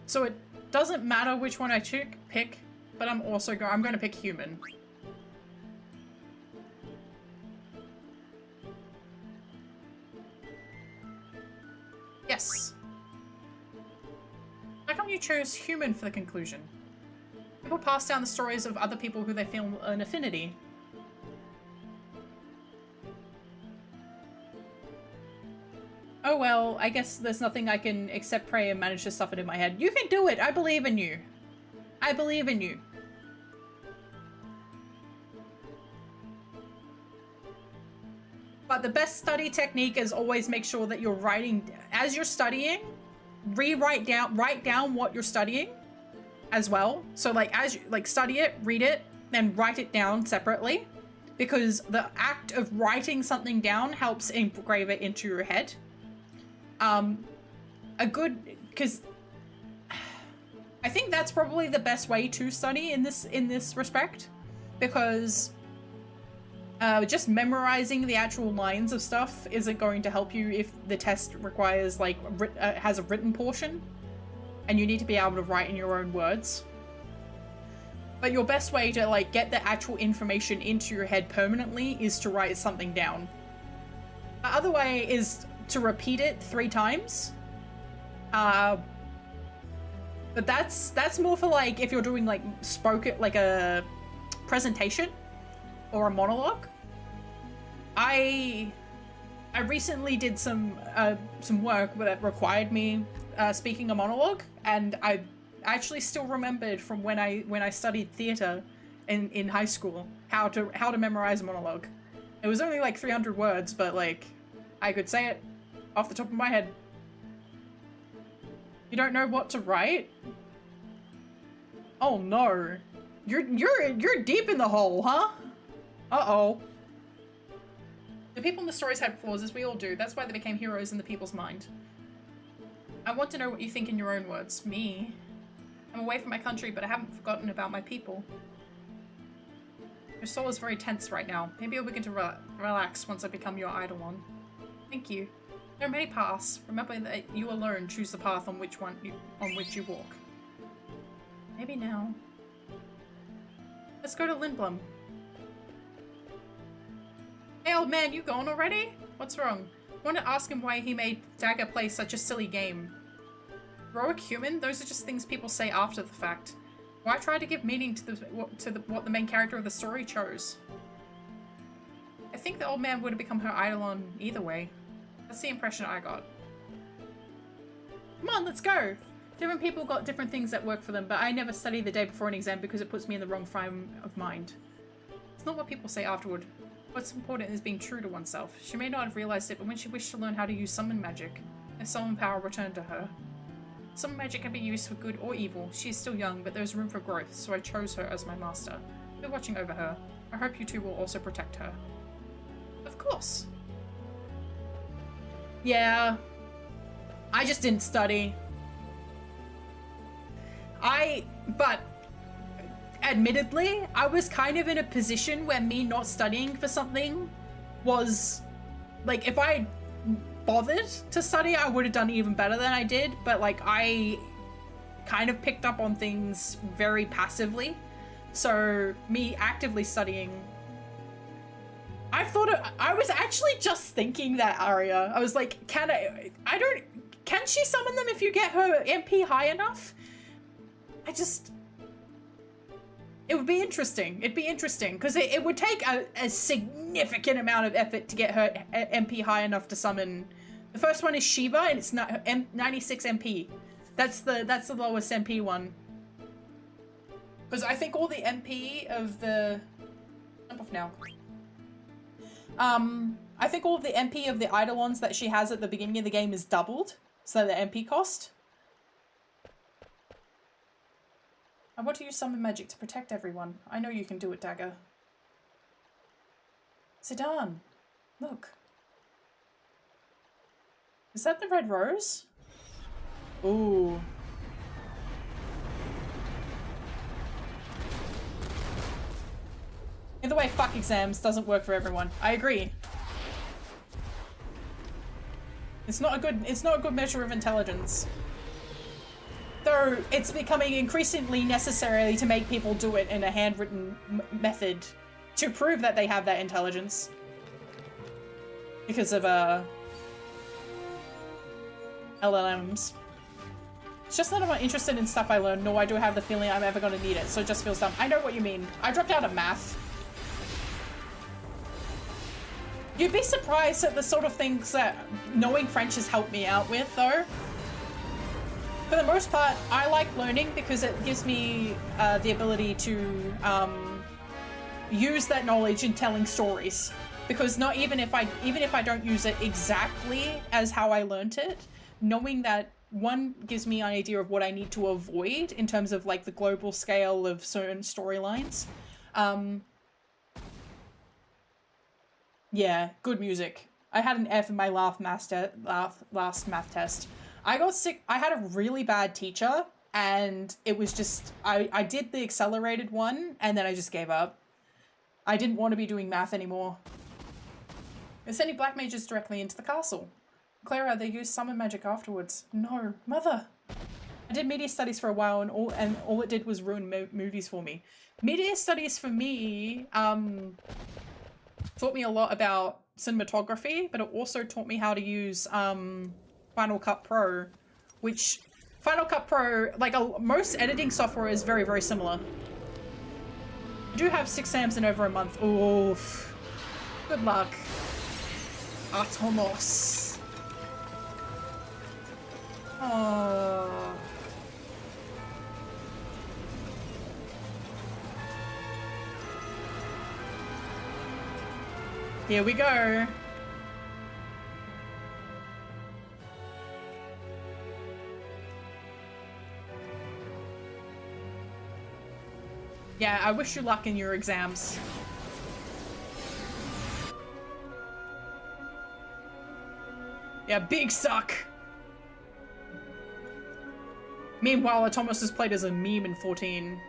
So it doesn't matter which one I pick, but I'm going to pick human. Yes. How come you chose human for the conclusion? People pass down the stories of other people who they feel an affinity. Oh well, I guess there's nothing I can except pray and manage to stuff it in my head. You can do it! I believe in you. I believe in you. But the best study technique is always make sure that you're writing, as you're studying, write down what you're studying as well. So like, as you study it, read it, then write it down separately, because the act of writing something down helps engrave it into your head. Because I think that's probably the best way to study in this respect, because just memorizing the actual lines of stuff isn't going to help you if the test requires has a written portion, and you need to be able to write in your own words. But your best way to get the actual information into your head permanently is to write something down. other way is to repeat it 3 times. But that's more for like if you're doing like spoken, like a presentation or a monologue. I recently did some work that required me speaking a monologue, and I actually still remembered from when I studied theater in high school how to memorize a monologue. It was only like 300 words, but like I could say it off the top of my head. You don't know what to write? Oh no. You're deep in the hole, huh? Uh-oh. The people in the stories had flaws, as we all do. That's why they became heroes in the people's mind. I want to know what you think in your own words. Me? I'm away from my country, but I haven't forgotten about my people. Your soul is very tense right now. Maybe you'll begin to relax once I become your Eidolon. Thank you. There are many paths. Remember that you alone choose the path on which you walk. Maybe now. Let's go to Lindblom. Hey old man, you gone already? What's wrong? I want to ask him why he made Dagger play such a silly game. Heroic human? Those are just things people say after the fact. Why try to give meaning to what the main character of the story chose? I think the old man would have become her Eidolon either way. That's the impression I got. Come on, let's go! Different people got different things that work for them, but I never study the day before an exam because it puts me in the wrong frame of mind. It's not what people say afterward. What's important is being true to oneself. She may not have realized it, but when she wished to learn how to use summon magic, a summon power returned to her. Summon magic can be used for good or evil. She is still young, but there's room for growth, so I chose her as my master. We're watching over her. I hope you two will also protect her. Of course. Yeah. I just didn't study. But admittedly, I was kind of in a position where me not studying for something was, like, if I bothered to study, I would have done even better than I did, but like, I kind of picked up on things very passively. So me actively studying, I was actually just thinking that Arya. I was like, can she summon them if you get her MP high enough? It would be interesting. It'd be interesting, because it would take a significant amount of effort to get her MP high enough to summon. The first one is Shiva, and it's 96 MP. That's the lowest MP one. Because I think all the MP of the... Jump off now. I think all of the MP of the Eidolons that she has at the beginning of the game is doubled, so the MP cost. I want to use summon magic to protect everyone. I know you can do it, Dagger. Zidane, look. Is that the red rose? Ooh. Either way, fuck exams. Doesn't work for everyone. I agree. It's not a good measure of intelligence. Though it's becoming increasingly necessary to make people do it in a handwritten method to prove that they have that intelligence. Because of, LLMs. It's just that I'm not interested in stuff I learn, nor do I have the feeling I'm ever gonna need it, so it just feels dumb. I know what you mean. I dropped out of math. You'd be surprised at the sort of things that knowing French has helped me out with, though. For the most part, I like learning because it gives me the ability to use that knowledge in telling stories. Because not even if I don't use it exactly as how I learnt it, knowing that one gives me an idea of what I need to avoid in terms of like the global scale of certain storylines. Yeah, good music. I had an F in my last math test. I got sick. I had a really bad teacher, and it was just, I did the accelerated one, and then I just gave up. I didn't want to be doing math anymore. They're sending black mages directly into the castle. Clara, they used summon magic afterwards. No, mother. I did media studies for a while, and all it did was ruin movies for me. Media studies for me, taught me a lot about cinematography, but it also taught me how to use Final Cut Pro, which Final Cut Pro, like most editing software, is very, very similar. You do have 6 exams in over a month. Oof. Good luck. Atomos. Oh. Here we go. Yeah, I wish you luck in your exams. Yeah, big suck. Meanwhile, Thomas is played as a meme in 14.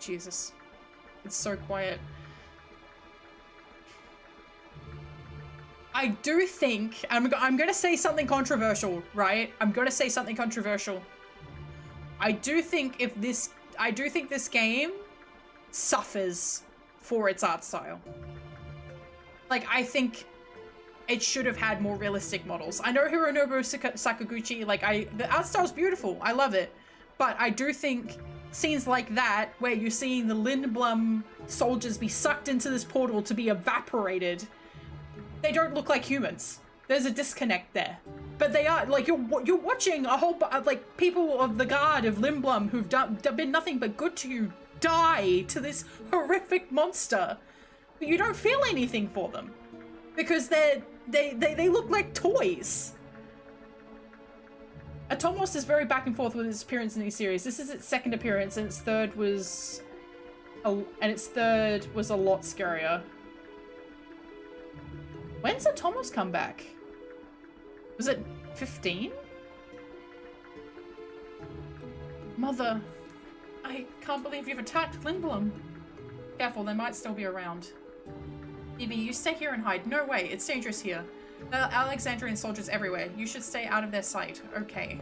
Jesus. It's so quiet. I do think, I'm gonna say something controversial, right? I'm gonna say something controversial. I do think this game suffers for its art style. Like, I think it should have had more realistic models. I know Hironobu Sakaguchi, like, the art style's beautiful, I love it. But I do think scenes like that, where you're seeing the Lindblum soldiers be sucked into this portal to be evaporated, they don't look like humans. There's a disconnect there. But they are, like, you're watching a whole, like, people of the guard of Lindblum who've been nothing but good to you die to this horrific monster. But you don't feel anything for them. Because they look like toys. Atomos is very back and forth with its appearance in these series. This is its second appearance, and its third was a lot scarier. When's Atomos come back? Was it 15? Mother, I can't believe you've attacked Lindblum. Careful, they might still be around. Evie, you stay here and hide. No way, it's dangerous here. There are Alexandrian soldiers everywhere. You should stay out of their sight. Okay.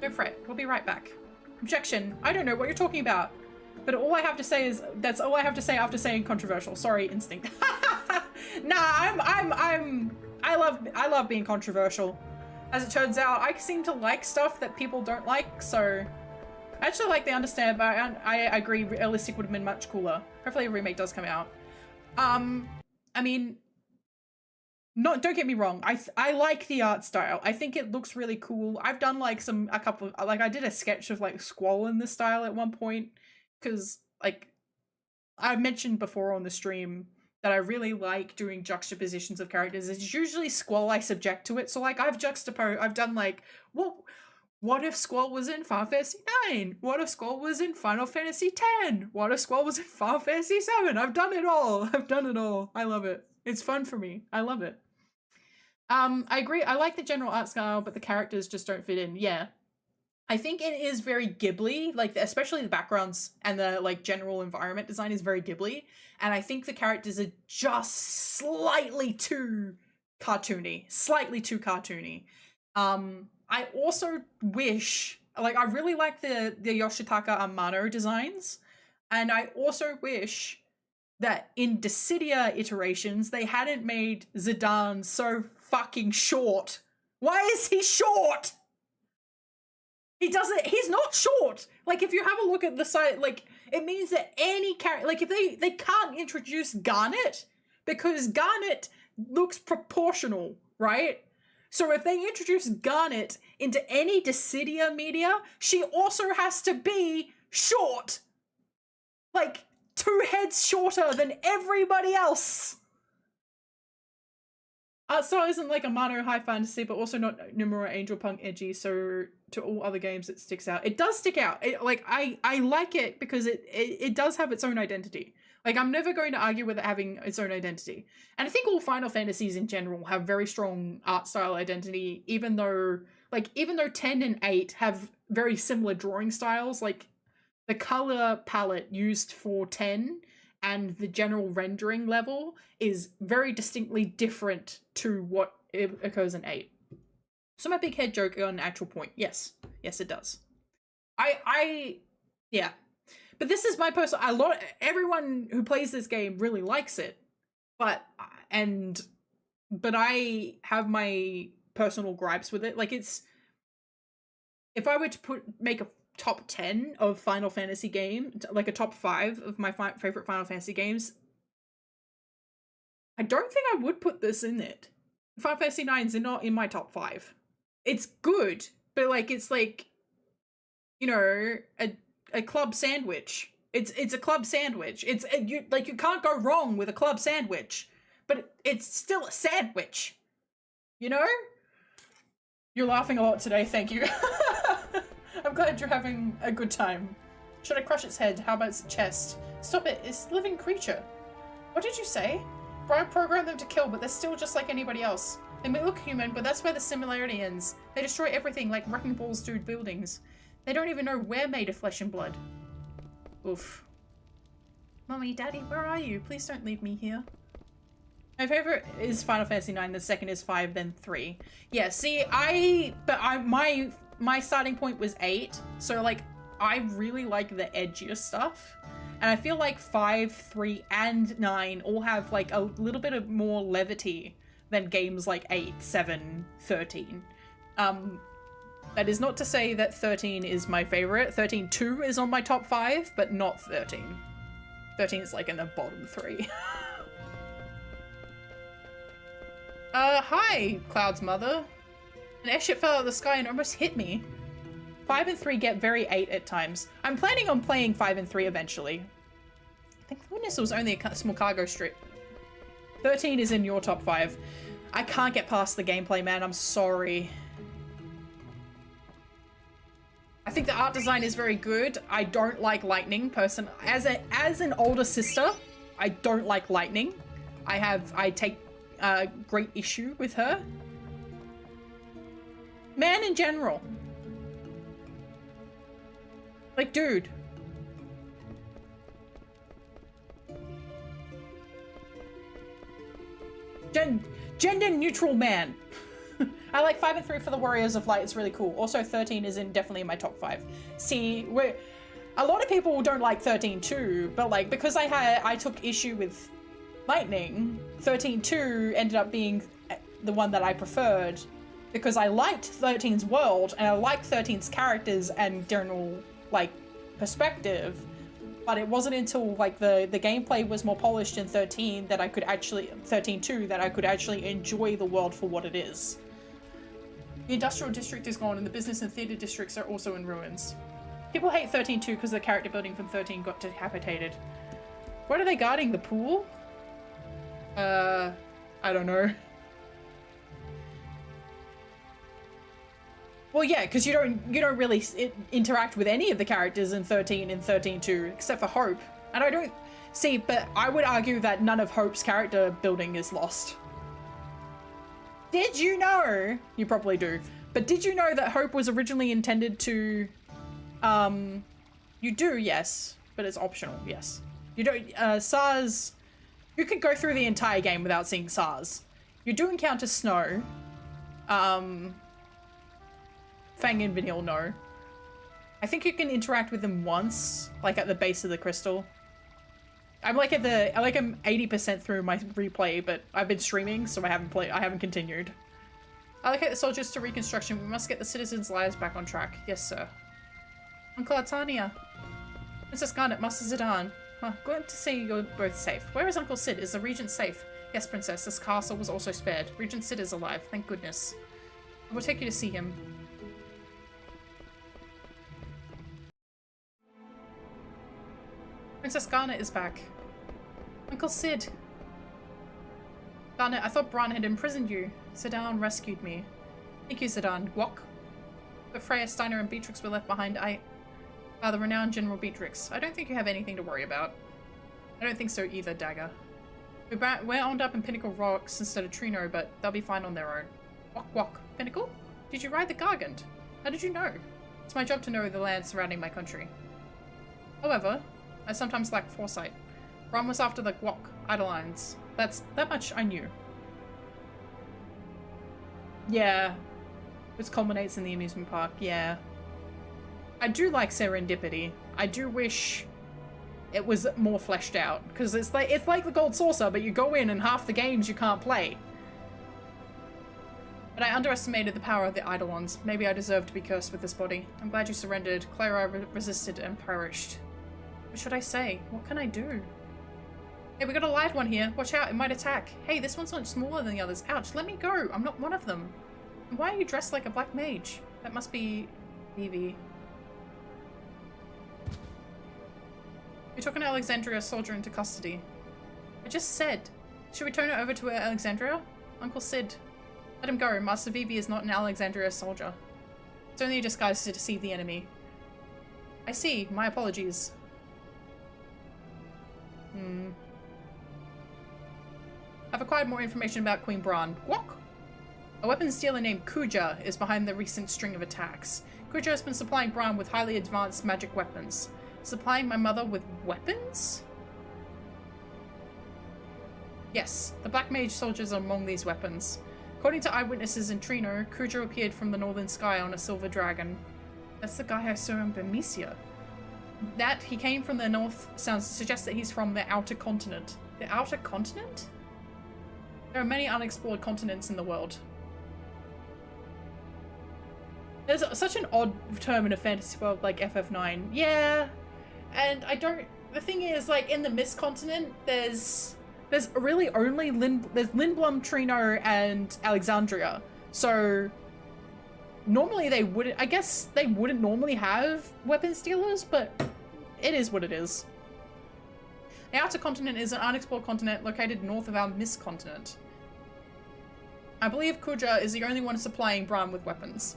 Don't fret, we'll be right back. Objection, I don't know what you're talking about. But all I have to say is, that's all I have to say after saying controversial. Sorry, instinct. Nah, I love being controversial. As it turns out, I seem to like stuff that people don't like, so I actually like the understand, but I agree realistic would have been much cooler. Hopefully a remake does come out. I mean, don't get me wrong. I like the art style. I think it looks really cool. I've done like I did a sketch of like Squall in this style at one point, because like I mentioned before on the stream that I really like doing juxtapositions of characters. It's usually Squall I subject to it. So like I've done like, what if Squall was in Final Fantasy 9? What if Squall was in Final Fantasy 10? What if Squall was in Final Fantasy 7? I've done it all. I've done it all. I love it. It's fun for me. I love it. I agree. I like the general art style, but the characters just don't fit in. Yeah. I think it is very Ghibli, like especially the backgrounds and the like general environment design is very Ghibli, and I think the characters are just slightly too cartoony. I also wish, like, I really like the Yoshitaka Amano designs, and I also wish that in Dissidia iterations they hadn't made Zidane so fucking short. Why is he short? He's not short. Like, if you have a look at the site, like, it means that any character, like, if they can't introduce Garnet, because Garnet looks proportional, right? So if they introduce Garnet into any Dissidia media, she also has to be short. Like, 2 heads shorter than everybody else. Art style isn't like a Amano high fantasy, but also not Nomura Angel Punk edgy, so to all other games it sticks out. It does stick out. I like it because it does have its own identity. Like, I'm never going to argue with it having its own identity. And I think all Final Fantasies in general have very strong art style identity, even though 10 and 8 have very similar drawing styles. Like, the color palette used for 10 and the general rendering level is very distinctly different to what occurs in 8. So my big head joke on actual point. Yes. Yes, it does. Yeah. But this is my personal, everyone who plays this game really likes it. But I have my personal gripes with it. Like, it's, if I were to make a top 10 of Final Fantasy game, like a top 5 of my favorite Final Fantasy games, I don't think I would put this in it. Final Fantasy 9 is not in my top 5. It's good, but like, it's like, you know, a club sandwich. It's a club sandwich. You can't go wrong with a club sandwich, but it's still a sandwich. You know? You're laughing a lot today, thank you. I'm glad you're having a good time. Should I crush its head? How about its chest? Stop it, it's a living creature. What did you say? Brian programmed them to kill, but they're still just like anybody else. They may look human, but that's where the similarity ends. They destroy everything like wrecking balls do buildings. They don't even know we're made of flesh and blood. Oof. Mommy, Daddy, where are you? Please don't leave me here. My favorite is Final Fantasy 9, the second is 5, then 3. Yeah, see, my starting point was 8, so like, I really like the edgier stuff. And I feel like 5, 3, and 9 all have like a little bit of more levity than games like 8, 7, 13. That is not to say that 13 is my favorite. 13-2 is on my top 5, but not 13. 13 is like in the bottom 3. Hi, Cloud's mother. An airship fell out of the sky and almost hit me. 5 and 3 get very 8 at times. I'm planning on playing 5 and 3 eventually. Thank goodness it was only a small cargo strip. 13 is in your top 5. I can't get past the gameplay, man. I'm sorry. I think the art design is very good. I don't like lightning, as an older sister, I don't like lightning. I take great issue with her. Man in general. Like, dude. Gender neutral man. I like 5 and 3 for the Warriors of Light. It's really cool. Also, 13 is definitely in my top 5. See, a lot of people don't like 13 too, but like, because I took issue with lightning, 13-2 ended up being the one that I preferred because I liked 13's world and I liked 13's characters and general like perspective, but it wasn't until like the gameplay was more polished in 13 that I could actually 13-2 that I could actually enjoy the world for what it is. The industrial district is gone and the business and theater districts are also in ruins. People hate 13-2 because the character building from 13 got decapitated. What are they guarding? The pool? I don't know. Well, yeah, because you don't really interact with any of the characters in 13 and 13-2, except for Hope. And I don't see, but I would argue that none of Hope's character building is lost. Did you know? You probably do. But did you know that Hope was originally intended to, you do, yes, but it's optional, yes. You don't, SARS, you could go through the entire game without seeing SARS. You do encounter Snow. Fang and Vanille, no. I think you can interact with them once, like at the base of the crystal. I'm like I'm 80% through my replay, but I've been streaming, so I haven't continued. Allocate the soldiers to reconstruction. We must get the citizens' lives back on track. Yes, sir. Uncle Artania. Princess Garnet, Master Zidane. Glad to see you're both safe. Where is Uncle Sid? Is the Regent safe? Yes, Princess. This castle was also spared. Regent Sid is alive. Thank goodness. I will take you to see him. Princess Garnet is back. Uncle Sid. Garnet, I thought Bran had imprisoned you. Zidane rescued me. Thank you, Zidane. Guac. But Freya, Steiner, and Beatrix were left behind. The renowned General Beatrix. I don't think you have anything to worry about. I don't think so either, Dagger. We're owned up in Pinnacle Rocks instead of Trino, but they'll be fine on their own. Guac guac. Pinnacle? Did you ride the Gargant? How did you know? It's my job to know the land surrounding my country. However, I sometimes lack foresight. Bran was after the Guac Idolines. That much I knew. Yeah. Which culminates in the amusement park, yeah. I do like serendipity. I do wish it was more fleshed out, because it's like the Gold Saucer, but you go in and half the games you can't play. But I underestimated the power of the Eidolons. Maybe I deserve to be cursed with this body. I'm glad you surrendered. Clara resisted and perished. What should I say? What can I do? Hey, we got a live one here. Watch out, it might attack. Hey, this one's much smaller than the others. Ouch, let me go. I'm not one of them. And why are you dressed like a black mage? That must be Evie. You took an Alexandria soldier into custody. I just said. Should we turn it over to Alexandria? Uncle Sid. Let him go. Master Vivi is not an Alexandria soldier. It's only a disguise to deceive the enemy. I see. My apologies. I've acquired more information about Queen Bran. Guak! A weapons dealer named Kuja is behind the recent string of attacks. Kuja has been supplying Bran with highly advanced magic weapons. Supplying my mother with weapons? Yes, the Black Mage soldiers are among these weapons. According to eyewitnesses in Trino, Kuja appeared from the northern sky on a silver dragon. That's the guy I saw in Bermesia. That he came from the north suggests that he's from the outer continent. The outer continent? There are many unexplored continents in the world. There's such an odd term in a fantasy world like FF9. Yeah, and I don't... The thing is, like, in the Mist continent, there's really only there's Lindblum, Trino, and Alexandria. So normally they wouldn't... I guess they wouldn't normally have weapons dealers, but it is what it is. The outer continent is an unexplored continent located north of our Mist continent. I believe Kuja is the only one supplying Bran with weapons.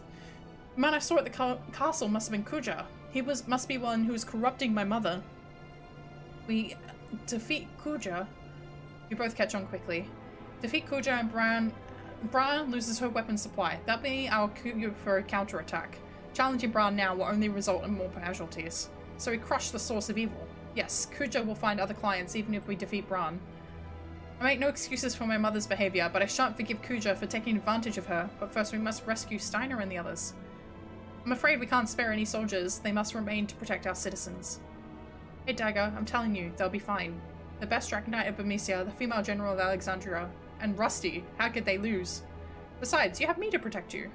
The man I saw at the castle must have been Kuja. He must be one who was corrupting my mother. We defeat Kuja. You both catch on quickly. Defeat Kuja and Bran loses her weapon supply. That'll be our cue for a counterattack. Challenging Bran now will only result in more casualties. So we crush the source of evil. Yes, Kuja will find other clients even if we defeat Bran. I make no excuses for my mother's behavior, but I shan't forgive Kuja for taking advantage of her. But first we must rescue Steiner and the others. I'm afraid we can't spare any soldiers. They must remain to protect our citizens. Hey Dagger, I'm telling you, they'll be fine. The best Dragon Knight of Bermesia, the female general of Alexandria, and Rusty, how could they lose? Besides, you have me to protect you.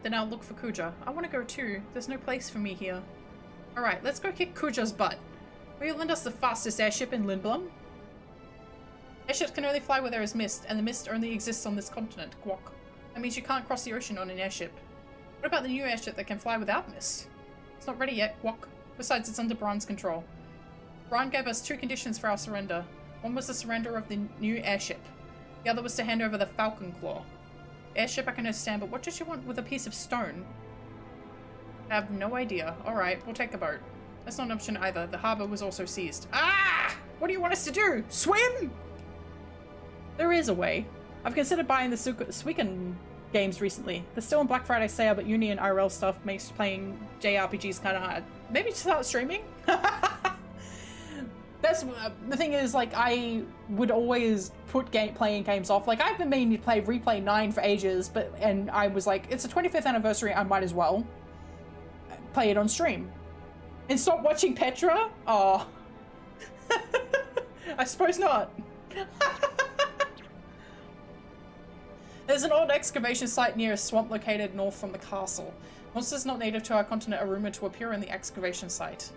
Then I'll look for Kuja. I want to go too. There's no place for me here. Alright, let's go kick Kuja's butt. Will you lend us the fastest airship in Lindblum? Airships can only fly where there is mist, and the mist only exists on this continent. Guak. That means you can't cross the ocean on an airship. What about the new airship that can fly without mist? It's not ready yet. Guak. Besides, it's under Bran's control. Bran gave us 2 conditions for our surrender. One was the surrender of the new airship. The other was to hand over the Falcon Claw. Airship I can understand, but what does she want with a piece of stone? I have no idea. Alright, we'll take a boat. That's not an option either. The harbour was also seized. Ah! What do you want us to do? Swim? There is a way. I've considered buying the Suiken games recently. They're still on Black Friday sale, but Uni and IRL stuff makes playing JRPGs kind of hard. Maybe start streaming? That's the thing is, like, I would always put playing games off. Like, I've been meaning to play Replay 9 for ages, and I was like, it's the 25th anniversary, I might as well play it on stream. And stop watching Petra? Oh. I suppose not. There's an old excavation site near a swamp located north from the castle. Monsters not native to our continent are rumored to appear in the excavation site.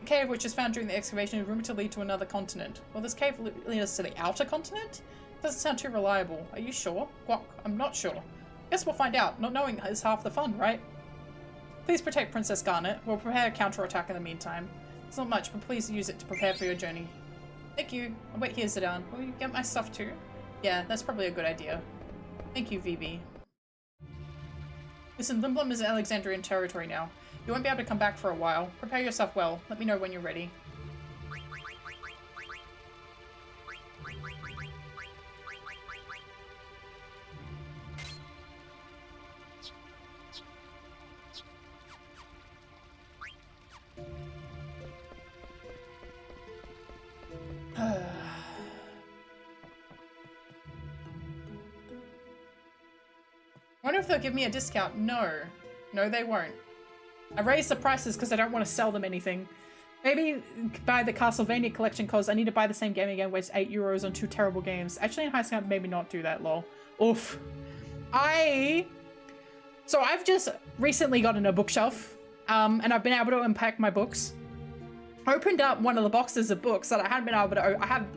The cave, which is found during the excavation, is rumored to lead to another continent. Will this cave lead us to the outer continent? Doesn't sound too reliable. Are you sure? Guak, I'm not sure. Guess we'll find out. Not knowing is half the fun, right? Please protect Princess Garnet. We'll prepare a counterattack in the meantime. It's not much, but please use it to prepare for your journey. Thank you. I'll wait here, Zidane. Will you get my stuff too? Yeah, that's probably a good idea. Thank you, VB. Listen, Lindblum is Alexandrian territory now. You won't be able to come back for a while. Prepare yourself well. Let me know when you're ready. wonder if they'll give me a discount. No. No, they won't. I raised the prices because I don't want to sell them anything. Maybe buy the Castlevania collection because I need to buy the same game again, waste €8 on 2 terrible games. Actually, in high school, maybe not do that, lol. Oof. So I've just recently gotten a bookshelf, and I've been able to unpack my books. Opened up one of the boxes of books that I hadn't been able to. I have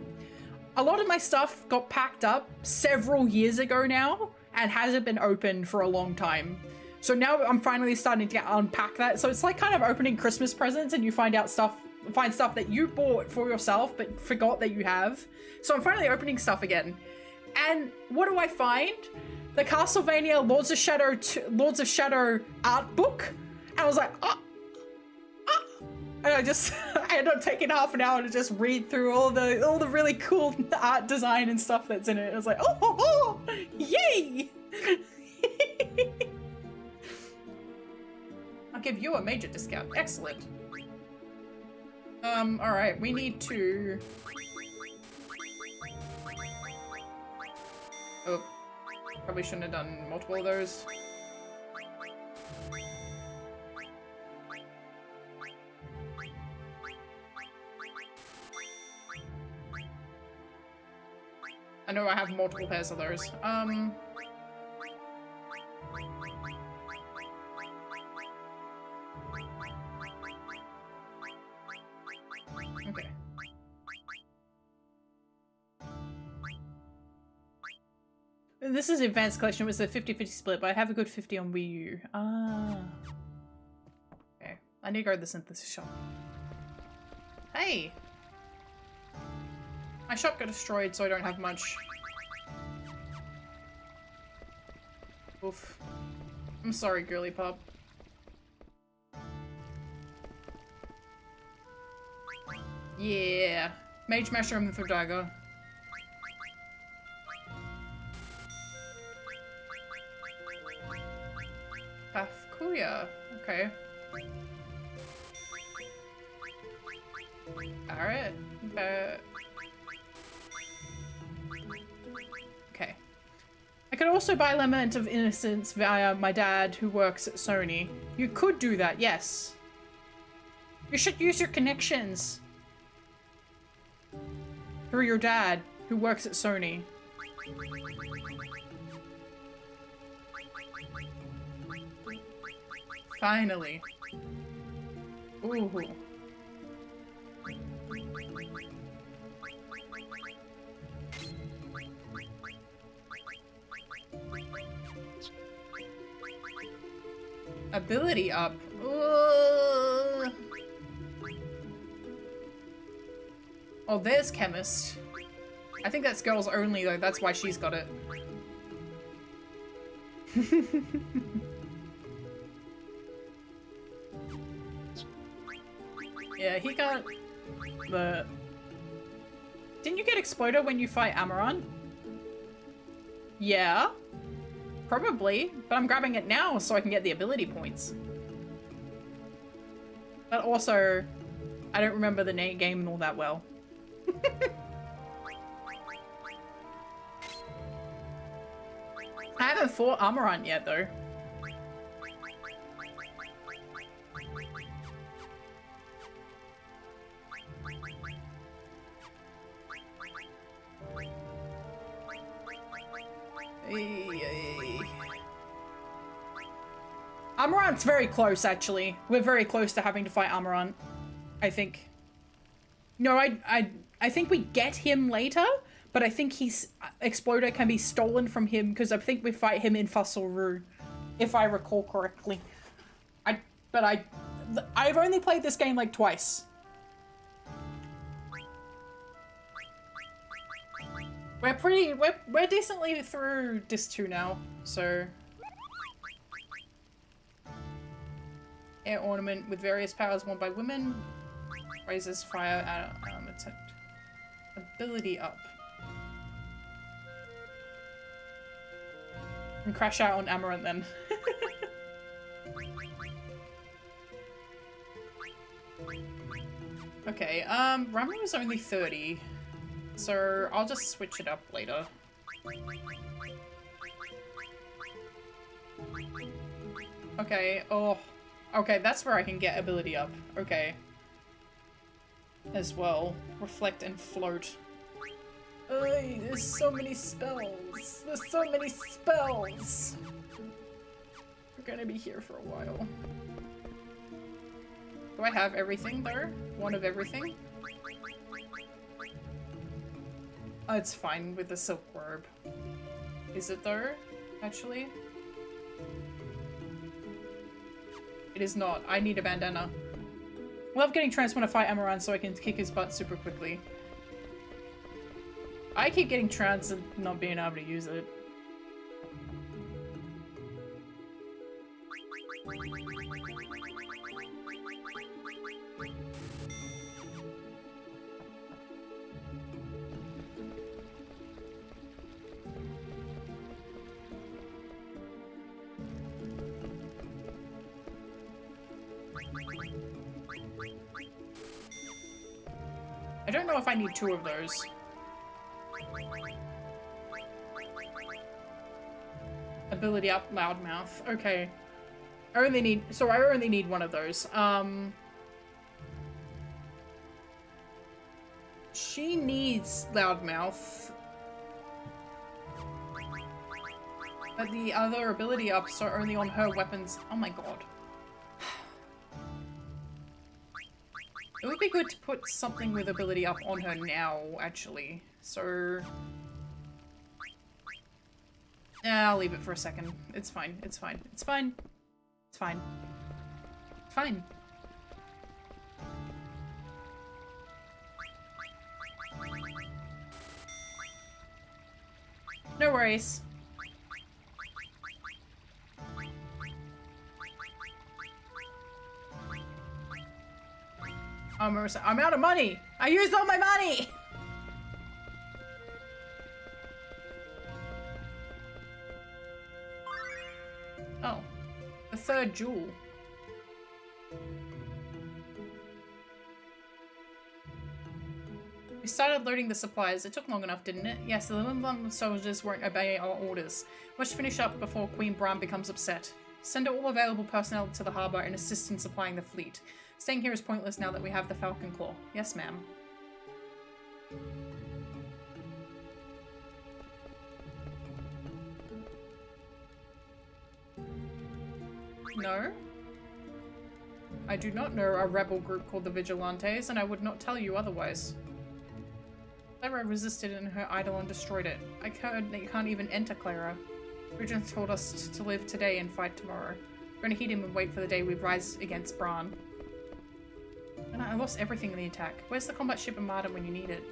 a lot of my stuff got packed up several years ago now and hasn't been opened for a long time. So now I'm finally starting to unpack that. So it's like kind of opening Christmas presents and you find stuff that you bought for yourself but forgot that you have. So I'm finally opening stuff again. And what do I find? The Castlevania Lords of Shadow art book. And I was like, oh. And I ended up taking half an hour to just read through all the really cool art design and stuff that's in it. I was like, oh, yay! I'll give you a major discount. Excellent. Alright, we need to... Oh, probably shouldn't have done multiple of those. I know I have multiple pairs of those. Okay. This is Advanced Collection. It was a 50-50 split, but I have a good 50 on Wii U. Ah. Okay. I need to go to the synthesis shop. Hey! My shop got destroyed, so I don't have much. Oof. I'm sorry, girly pop. Yeah. Mage Mushroom for Dagger. PetraIchoria. Okay. Alright. Okay. I could also buy Lament of Innocence via my dad who works at Sony. You could do that, yes. You should use your connections. Through your dad who works at Sony. Finally. Ooh. Ability up. Ooh. Oh, there's Chemist. I think that's girls only though, that's why she's got it. Yeah, he got the... Didn't you get Exploder when you fight Amaran? Yeah. Probably, but I'm grabbing it now so I can get the ability points. But also, I don't remember the game all that well. I haven't fought Amaran yet though. Amaranth's very close, actually. We're very close to having to fight Amaranth, I think. No, I think we get him later, but I think he's Exploder can be stolen from him because I think we fight him in Fossil Rue, if I recall correctly. I've only played this game like twice. We're decently through Disc 2 now, so... Air ornament with various powers worn by women. Raises fire attack. Ability up. And crash out on Amaranth then. Okay, Ramu is only 30. So I'll just switch it up later. Okay, oh. Okay, that's where I can get ability up. Okay. As well. Reflect and float. Ay, there's so many spells. There's so many spells. We're gonna be here for a while. Do I have everything though? One of everything? Oh, it's fine with the silk robe. Is it though? Actually? It is not. I need a bandana. Love getting trans when I fight Amaran so I can kick his butt super quickly. I keep getting trans and not being able to use it. I don't know if I need 2 of those. Ability up, loudmouth. Okay. I only need 1 of those. She needs loudmouth. But the other ability ups are only on her weapons. Oh my god. It would be good to put something with ability up on her now, actually. So... yeah, I'll leave it for a second. It's fine. It's fine. It's fine. It's fine. It's fine. No worries. I'm out of money! I used all my money! Oh. The 3rd jewel. We started loading the supplies. It took long enough, didn't it? Yes, the Limblom soldiers won't obey our orders. Let's finish up before Queen Bram becomes upset. Send all available personnel to the harbour and assist in supplying the fleet. Staying here is pointless now that we have the Falcon Claw. Yes, ma'am. No. I do not know a rebel group called the Vigilantes, and I would not tell you otherwise. Clara resisted and her eidolon destroyed it. I heard that you can't even enter Clara. Regent told us to live today and fight tomorrow. We're gonna heed him and wait for the day we rise against Bran. And I lost everything in the attack. Where's the combat ship Armada when you need it?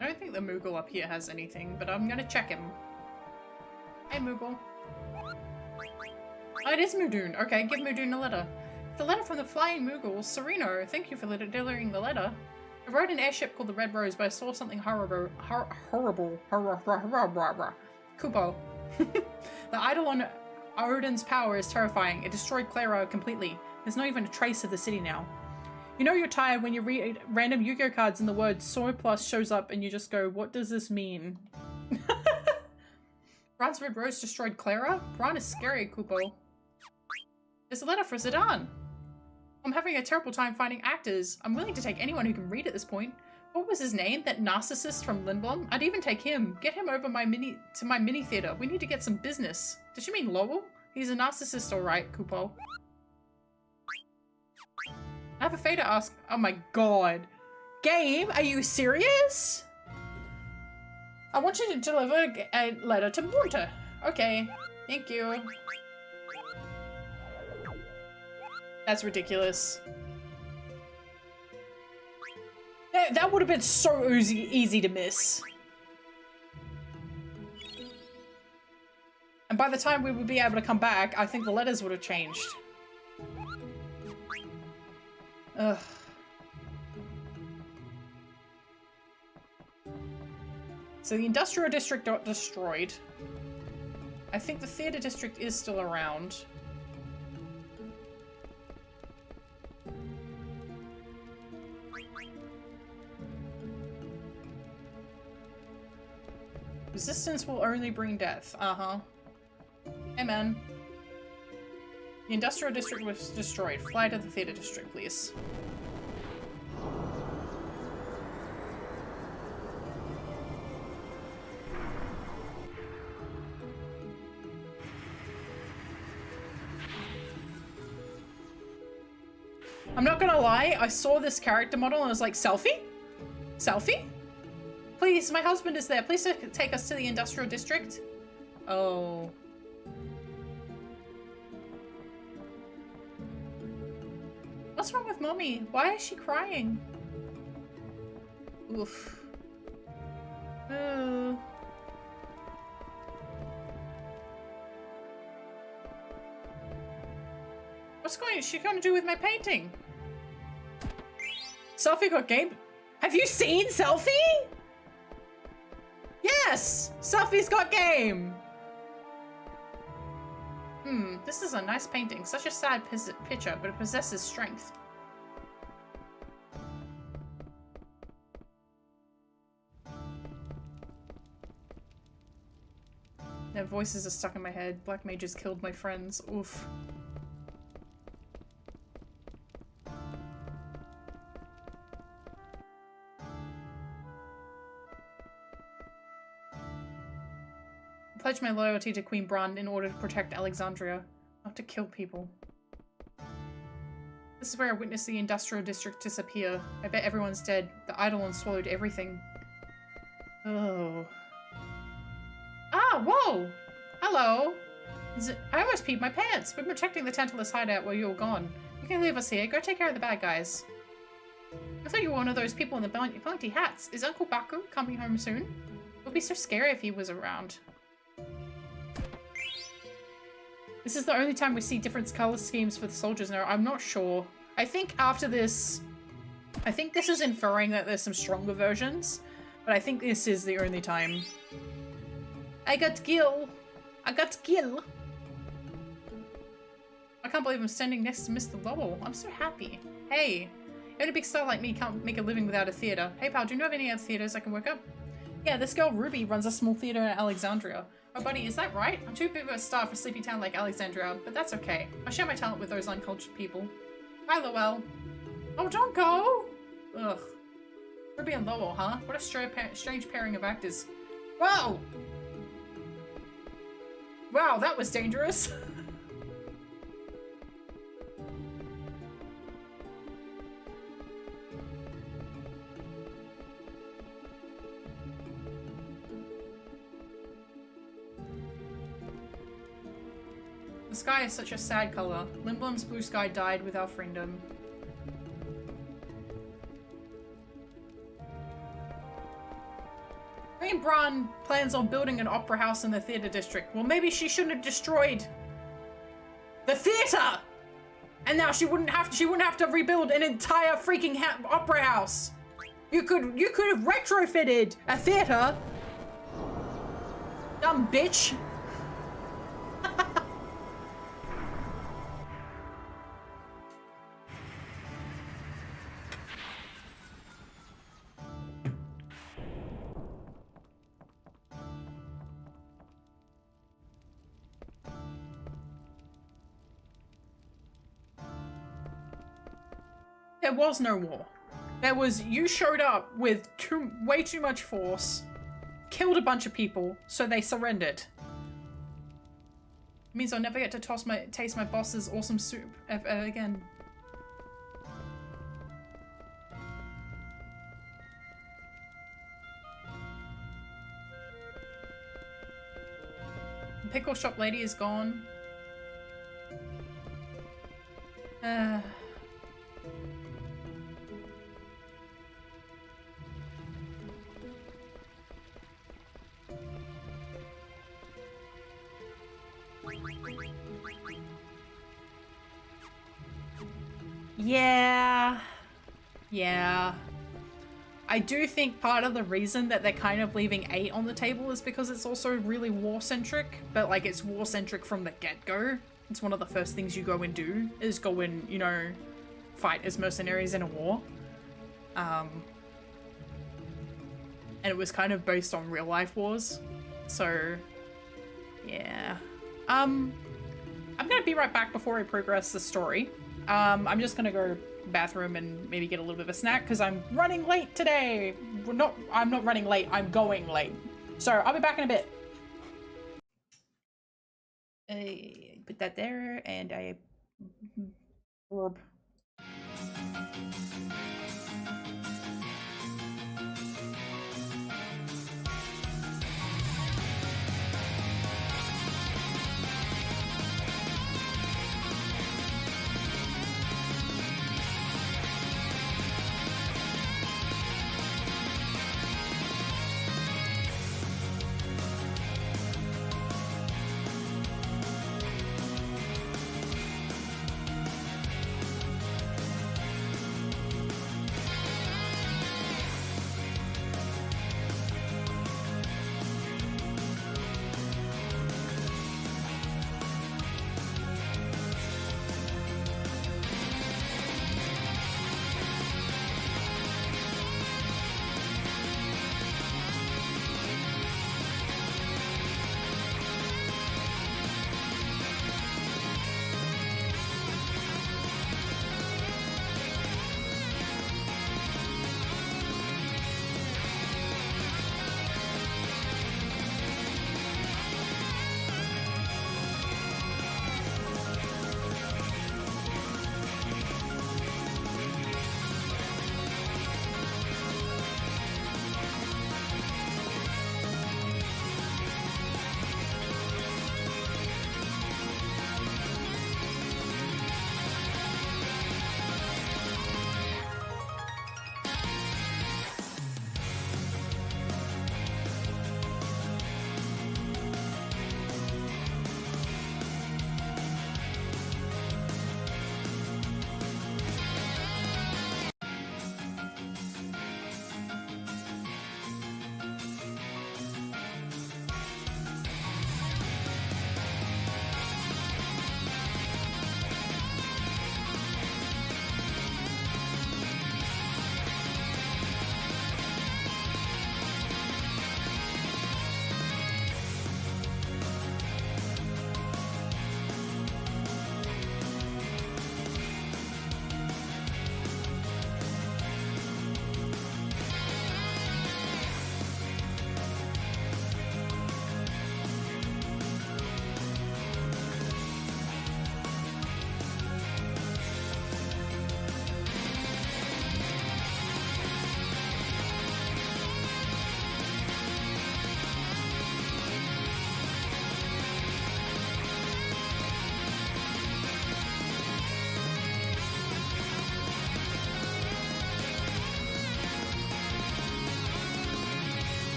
I don't think the Moogle up here has anything, but I'm gonna check him. Hey, Moogle. Oh, it is Mudun. Okay, give Mudun a letter. The letter from the Flying Moogle, Sereno. Thank you for delivering the letter. I rode an airship called the Red Rose, but I saw something horrible. Kupo. The Eidolon Odin's power is terrifying. It destroyed Clara completely. There's not even a trace of the city now. You know you're tired when you read random Yu-Gi-Oh cards and the word Soy Plus shows up and you just go, what does this mean? Bran's Red Rose destroyed Clara? Bran is scary, Kupo. There's a letter for Zidane. I'm having a terrible time finding actors. I'm willing to take anyone who can read at this point. What was his name? That narcissist from Lindblom? I'd even take him. Get him over to my mini theater. We need to get some business. Did she mean Lowell? He's a narcissist, alright, Kupo. I have a favor to ask. Oh my god. Game, are you serious? I want you to deliver a letter to Morta. Okay, thank you. That's ridiculous. That would have been so easy to miss. And by the time we would be able to come back, I think the letters would have changed. Ugh. So the industrial district got destroyed. I think the theater district is still around. Resistance will only bring death. Uh-huh. Hey, man. The industrial district was destroyed. Fly to the theater district, please. I'm not gonna lie, I saw this character model and I was like, selfie? Selfie? Please, my husband is there. Please take us to the industrial district. Oh. What's wrong with mommy? Why is she crying? Oof. Oh. What's she gonna do with my painting? Selfie got game. Have you seen Selfie? Yes! Selfie's got game! This is a nice painting. Such a sad picture, but it possesses strength. Their voices are stuck in my head. Black mages killed my friends. Oof. Pledge my loyalty to Queen Brand in order to protect Alexandria, not to kill people. This is where I witnessed the industrial district disappear. I bet everyone's dead. The Eidolon swallowed everything. Oh. Ah, whoa! Hello! I almost peed my pants. We're protecting the Tantalus hideout while you were gone. You can leave us here. Go take care of the bad guys. I thought you were one of those people in the pointy hats. Is Uncle Baku coming home soon? It would be so scary if he was around. This is the only time we see different color schemes for the soldiers now. I'm not sure. I think after this... I think this is inferring that there's some stronger versions. But I think this is the only time. I got Gil. I got Gil. I can't believe I'm standing next to Mr. Lowell. I'm so happy. Hey. Even a big star like me can't make a living without a theater. Hey pal, do you know of any other theaters I can work up? Yeah, this girl Ruby runs a small theater in Alexandria. Oh buddy, is that right? I'm too big of a star for a sleepy town like Alexandria, but that's okay. I'll share my talent with those uncultured people. Bye, Lowell. Oh, don't go! Ugh. Ruby and Lowell, huh? What a strange pairing of actors. Whoa! Wow, that was dangerous. The sky is such a sad color. Lindblom's blue sky died with our freedom. Queen Bran plans on building an opera house in the theater district. Well, maybe she shouldn't have destroyed the theater, and now she wouldn't have to rebuild an entire freaking opera house. You could have retrofitted a theater. Dumb bitch. There was no war. There was, you showed up with way too much force, killed a bunch of people, so they surrendered. It means I'll never get to taste my boss's awesome soup ever again. The pickle shop lady is gone. Yeah. Yeah. I do think part of the reason that they're kind of leaving 8 on the table is because it's also really war-centric, but like it's war-centric from the get-go. It's one of the first things you go and do, is go and, you know, fight as mercenaries in a war. And it was kind of based on real-life wars. So, yeah. I'm gonna be right back before I progress the story. I'm just gonna go bathroom and maybe get a little bit of a snack because I'm running late today. I'm not running late, I'm going late. So I'll be back in a bit. Put that there and I orb.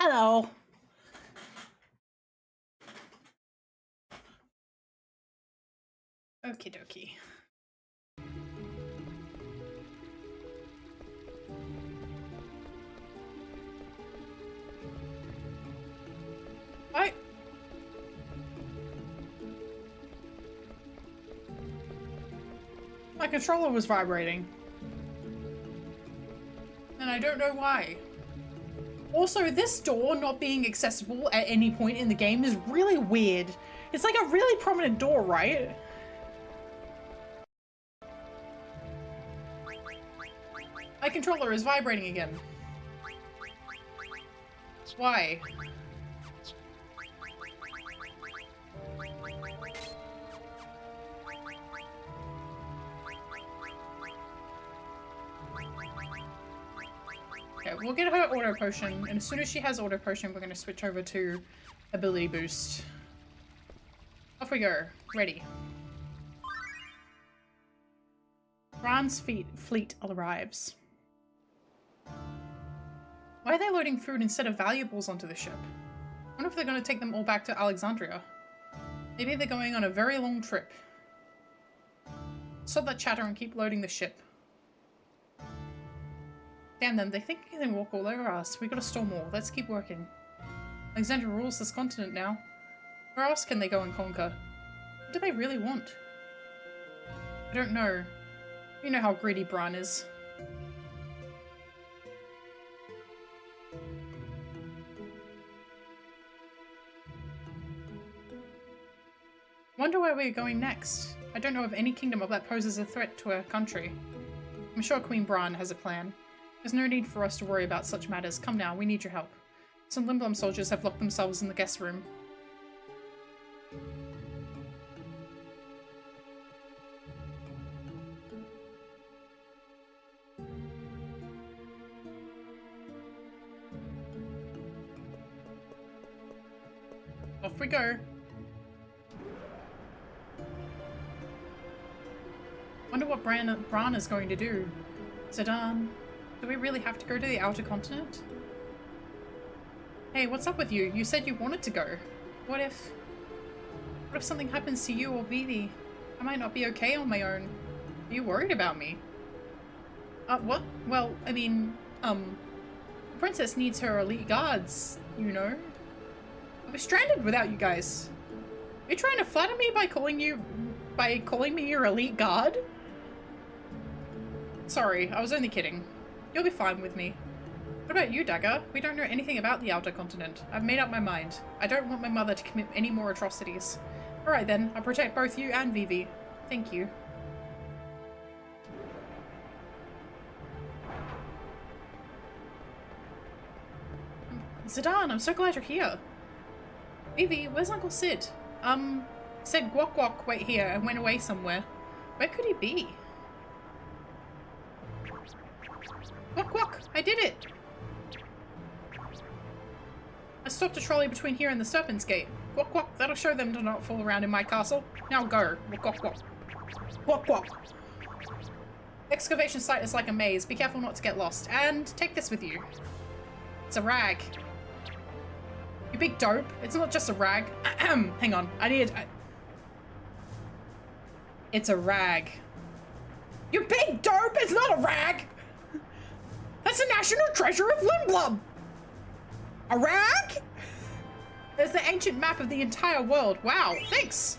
Hello. Okie dokie. What? My controller was vibrating. And I don't know why. Also, this door not being accessible at any point in the game is really weird. It's like a really prominent door, right? My controller is vibrating again. Why? Okay, we'll get her auto potion, and as soon as she has auto potion, we're gonna switch over to ability boost. Off we go. Ready. Bran's fleet arrives. Why are they loading food instead of valuables onto the ship? I wonder if they're going to take them all back to Alexandria. Maybe they're going on a very long trip. Stop that chatter and keep loading the ship. Damn them, they think they can walk all over us. We gotta store more. Let's keep working. Alexandria rules this continent now. Where else can they go and conquer? What do they really want? I don't know. You know how greedy Bran is. Wonder where we're going next. I don't know of any kingdom that poses a threat to our country. I'm sure Queen Bran has a plan. There's no need for us to worry about such matters. Come now, we need your help. Some Limblum soldiers have locked themselves in the guest room. Off we go. Wonder what Bran is going to do. Zidane, do we really have to go to the outer continent? Hey, what's up with you? You said you wanted to go. What if something happens to you or Vivi? I might not be okay on my own. Are you worried about me? What? Well, I mean, the princess needs her elite guards, you know? I'll be stranded without you guys. Are you trying to flatter me by calling me your elite guard? Sorry, I was only kidding. You'll be fine with me. What about you, Dagger? We don't know anything about the outer continent. I've made up my mind. I don't want my mother to commit any more atrocities. Alright then, I'll protect both you and Vivi. Thank you. Zidane, I'm so glad you're here. Vivi, where's Uncle Sid? Said Guok Guok wait here and went away somewhere. Where could he be? Guok Guok, I did it! I stopped a trolley between here and the Serpent's Gate. Guok Guok, that'll show them to not fool around in my castle. Now go. Guok Guok. Guok Guok. Excavation site is like a maze. Be careful not to get lost. And take this with you. It's a rag. You big dope. It's not just a rag. Hang on. It's a rag. You big dope! It's not a rag! That's the national treasure of Limblum! A rag? There's the ancient map of the entire world. Wow, thanks!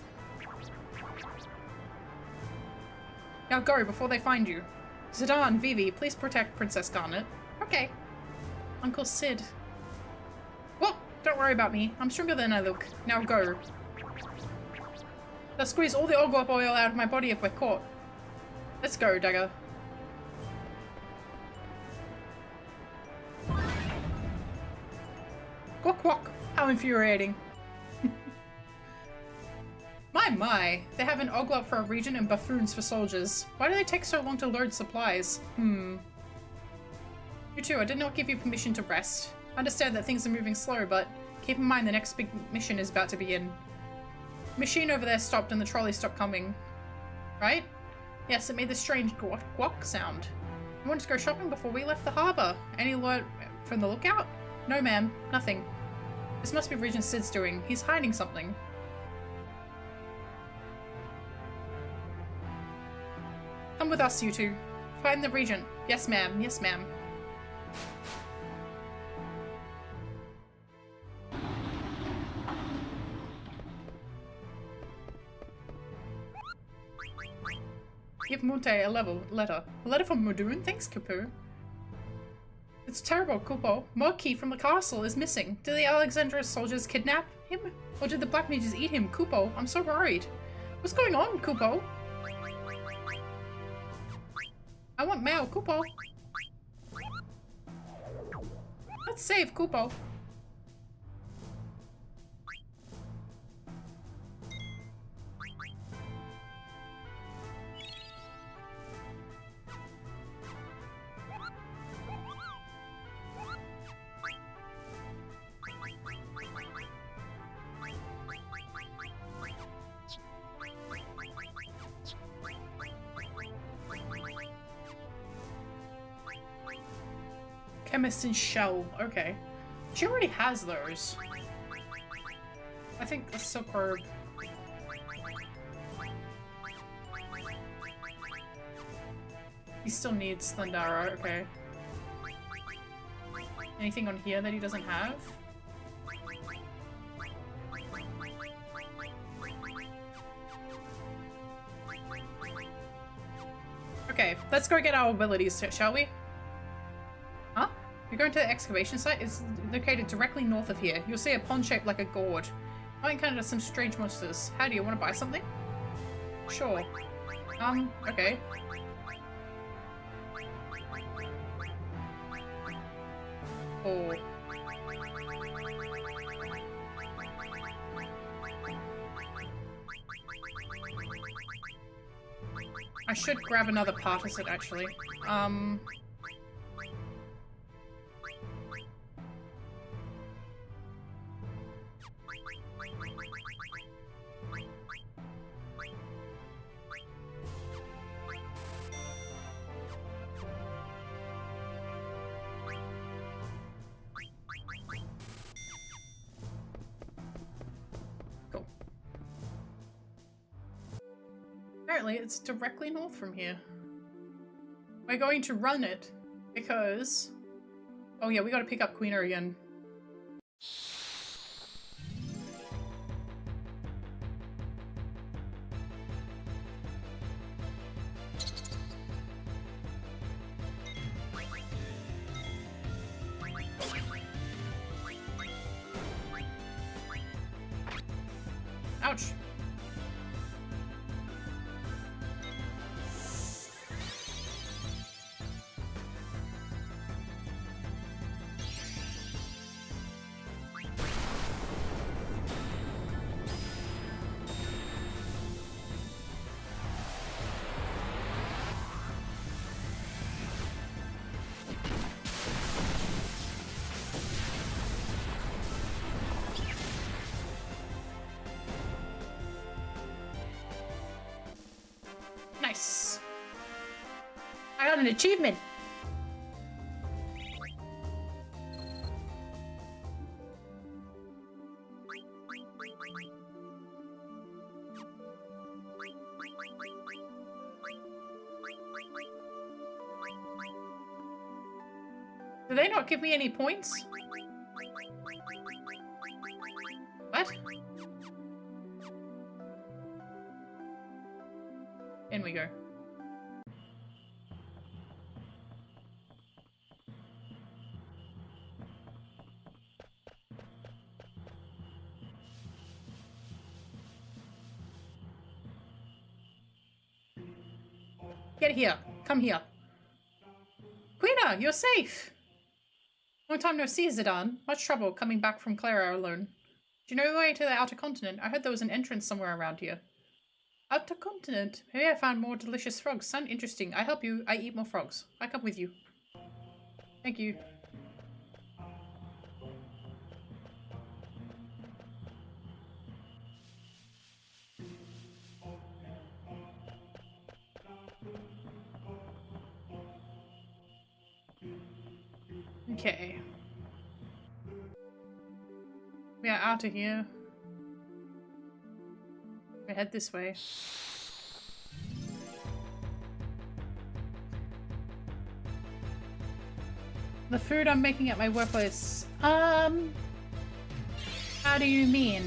Now go before they find you. Zidane, Vivi, please protect Princess Garnet. Okay. Uncle Sid. Well, don't worry about me. I'm stronger than I look. Now go. They'll squeeze all the Ogwop oil out of my body if we're caught. Let's go, Dagger. Guok Guok. How infuriating. My. They have an Oglop for a region and buffoons for soldiers. Why do they take so long to load supplies? You too, I did not give you permission to rest. I understand that things are moving slow, but keep in mind the next big mission is about to begin. The machine over there stopped and the trolley stopped coming. Right? Yes, it made this strange guok guok sound. I wanted to go shopping before we left the harbour. Any alert from the lookout? No, ma'am. Nothing. This must be Regent Sid's doing. He's hiding something. Come with us, you two. Find the Regent. Yes, ma'am. Yes, ma'am. Give Monte a letter. A letter from Mudun? Thanks, Kapu. It's terrible, Kupo. Moki from the castle is missing. Did the Alexandra soldiers kidnap him? Or did the black mages eat him? Kupo, I'm so worried. What's going on, Kupo? I want Mao, Kupo. Let's save Kupo. Chemist in Shell. Okay. She already has those. I think the Silk Robe. He still needs Thundara. Okay. Anything on here that he doesn't have? Okay, let's go get our abilities, shall we? Huh? You're going to the excavation site? It's located directly north of here. You'll see a pond shaped like a gourd. I encountered some strange monsters. How do you want to buy something? Sure. Okay. Oh. I should grab another partisan, actually. Cool. Apparently, it's directly north from here. We're going to run it because... Oh yeah, we gotta pick up Queener again. Ouch. Nice. I got an achievement. Did they not give me any points? What? In we go. Get here. Come here. Quina, you're safe. Long time no see, Zidane. Much trouble coming back from Clara alone. Do you know the way to the outer continent? I heard there was an entrance somewhere around here. Outer continent? Maybe I found more delicious frogs. Sound interesting. I help you. I eat more frogs. I come with you. Thank you. Okay. Yeah, out of here. We head this way. The food I'm making at my workplace. How do you mean?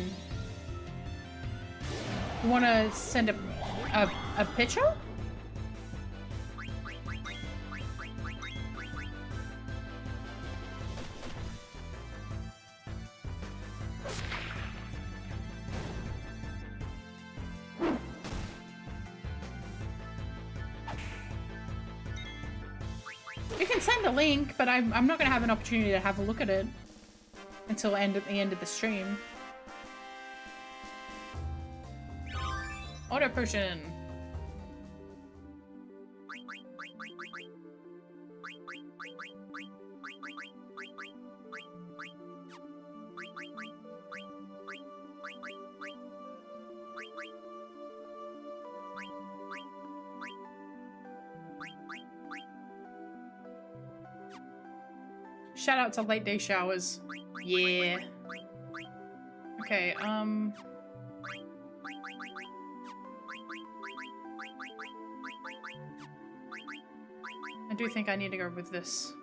You want to send a picture? You can send a link, but I'm not going to have an opportunity to have a look at it until the end of the stream. Auto potion. Shout out to late day showers. Yeah. Okay, I do think I need to go with this.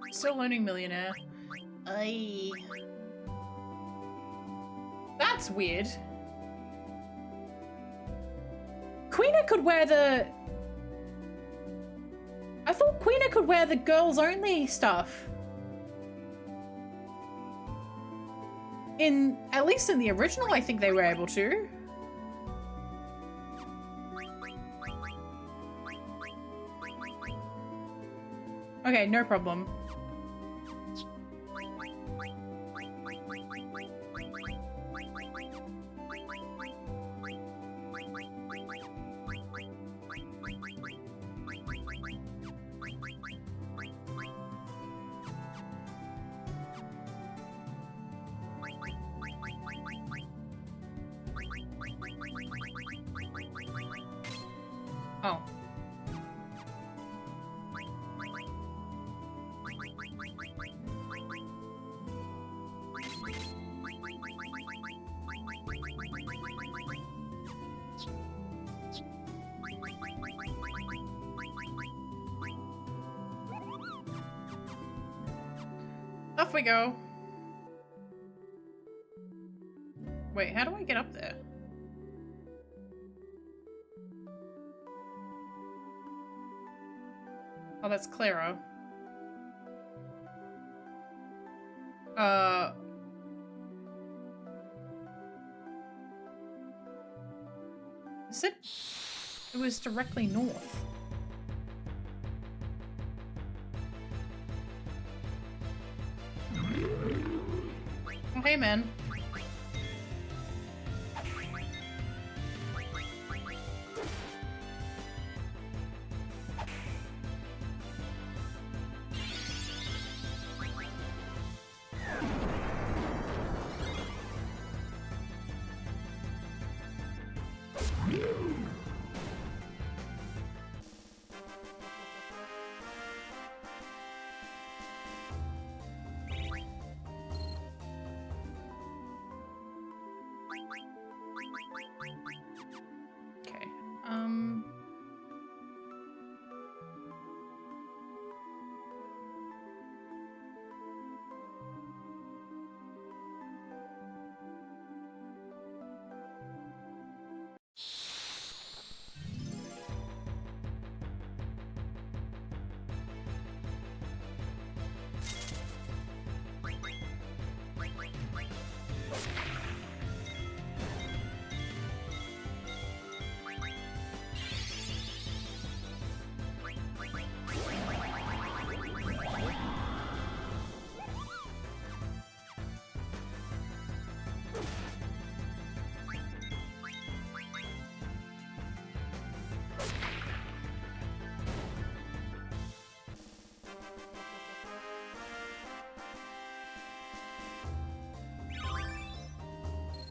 Still learning millionaire. Aye. That's weird. Queena could wear the... I thought Queena could wear the girls only stuff. At least in the original, I think they were able to. Okay, no problem. Oh. Off we go. Wait, how do I get up there? Oh, that's Clara. Is it? It was directly north. Oh, hey, man. Okay,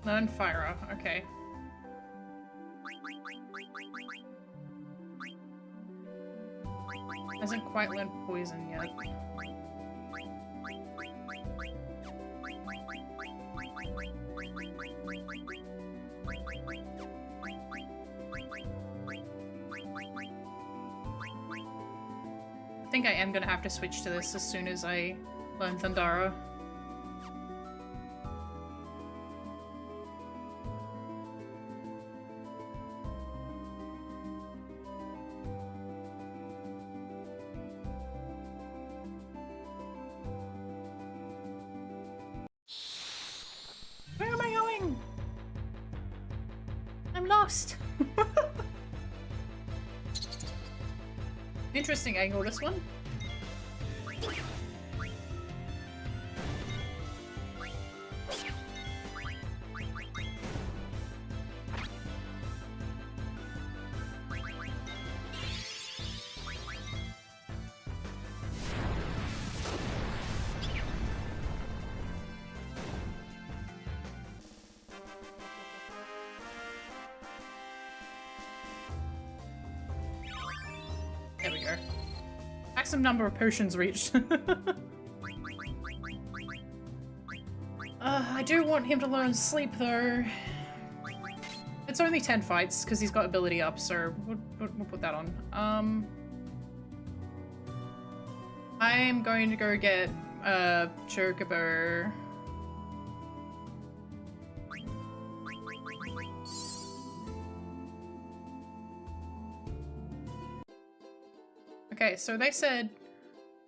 Learn Fire. Okay. Hasn't quite learned Poison yet. I think I am gonna have to switch to this as soon as I learn Thundara. Where am I going? I'm lost. Interesting angle, this one. There we go. Maximum number of potions reached. I do want him to learn sleep though. It's only 10 fights because he's got ability up, so we'll put that on. I'm going to go get Chocobo. Okay, so they said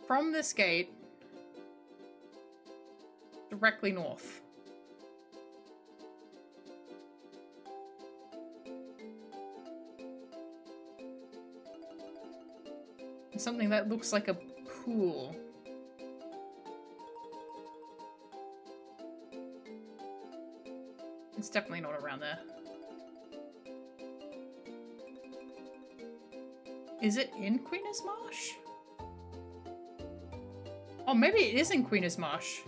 from this gate directly north. Something that looks like a pool. It's definitely not around there. Is it in Queen's Marsh? Oh, maybe it is in Queen's Marsh.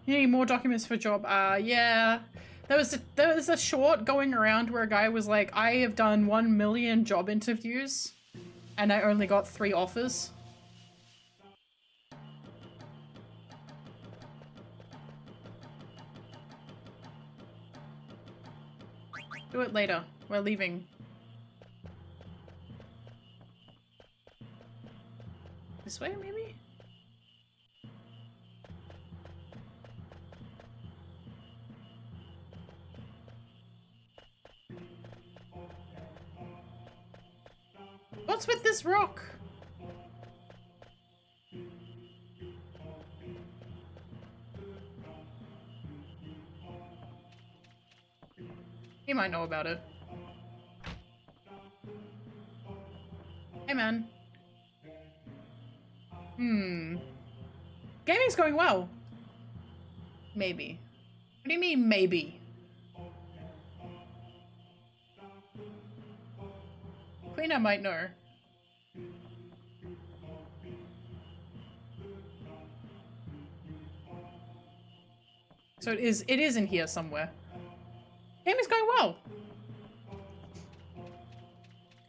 You need more documents for job. Yeah. There was a short going around where a guy was like, I have done 1 million job interviews and I only got 3 offers. Do it later. We're leaving. This way, maybe? What's with this rock? He might know about it. Hey, man. Gaming's going well. Maybe. What do you mean, maybe? Queen, might know. So it is in here somewhere. Game is going well.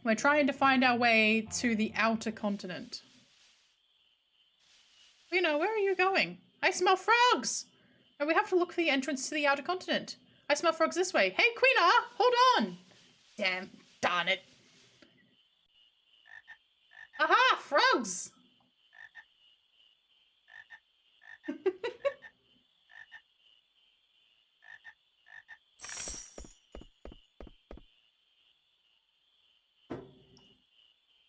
We're trying to find our way to the outer continent. Lena, where are you going? I smell frogs! And we have to look for the entrance to the outer continent. I smell frogs this way. Hey, Queena, hold on! Darn it. Aha, frogs!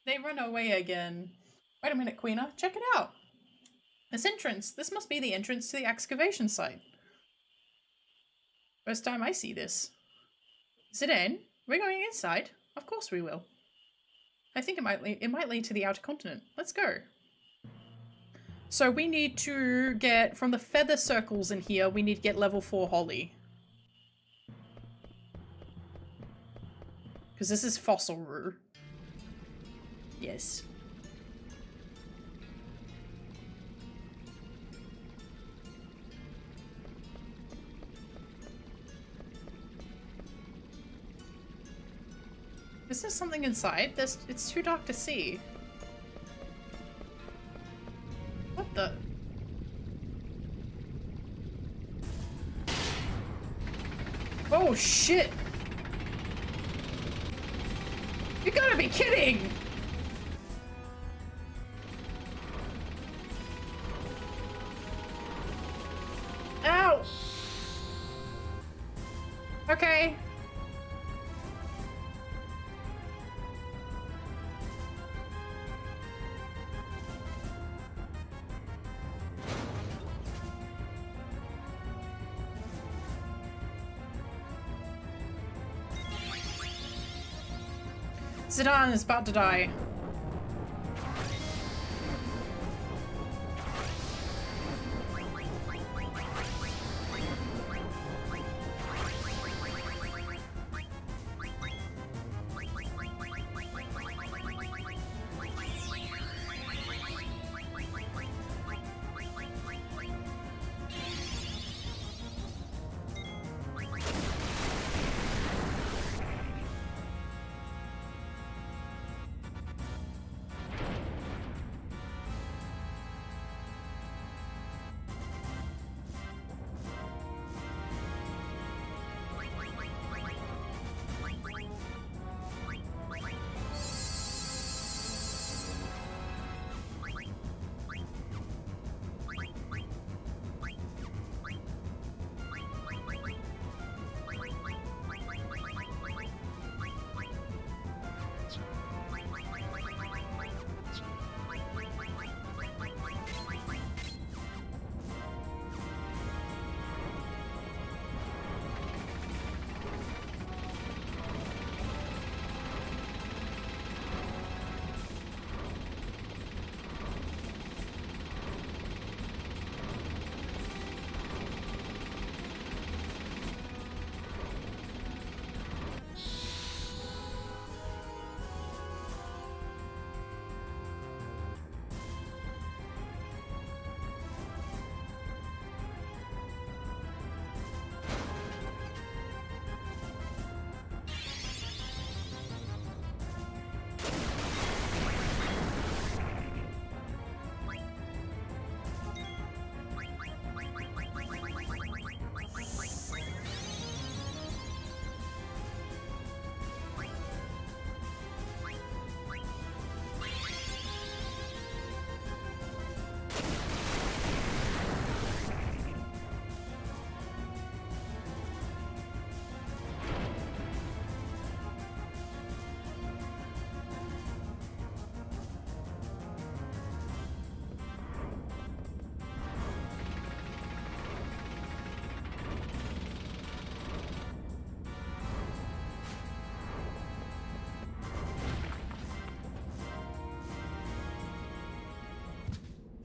They run away again. Wait a minute, Queena. Check it out. This entrance. This must be the entrance to the excavation site. First time I see this. Is it in? We're going inside. Of course we will. I think it might lead to the outer continent. Let's go. So we need to get, from the feather circles in here, we need to get level 4 Holly. Because this is fossil rue. Yes. Is there something inside? It's too dark to see. What the? Oh shit! You gotta be kidding! Ow! Okay. Zidane is about to die.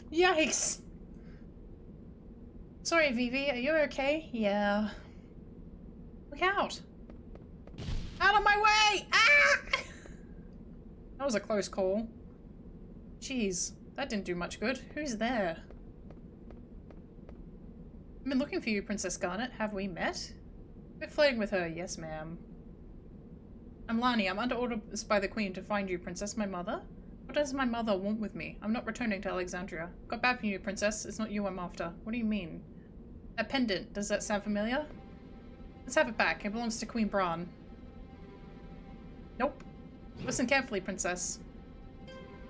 Yikes! Sorry, Vivi, are you okay? Yeah. Look out! Out of my way! Ah! That was a close call. Jeez, that didn't do much good. Who's there? I've been looking for you, Princess Garnet. Have we met? Been flirting with her, yes ma'am. I'm Lani. I'm under orders by the Queen to find you, Princess, my mother. What does my mother want with me? I'm not returning to Alexandria. Got bad for you, Princess. It's not you I'm after. What do you mean? That pendant. Does that sound familiar? Let's have it back. It belongs to Queen Bran. Nope. Listen carefully, Princess.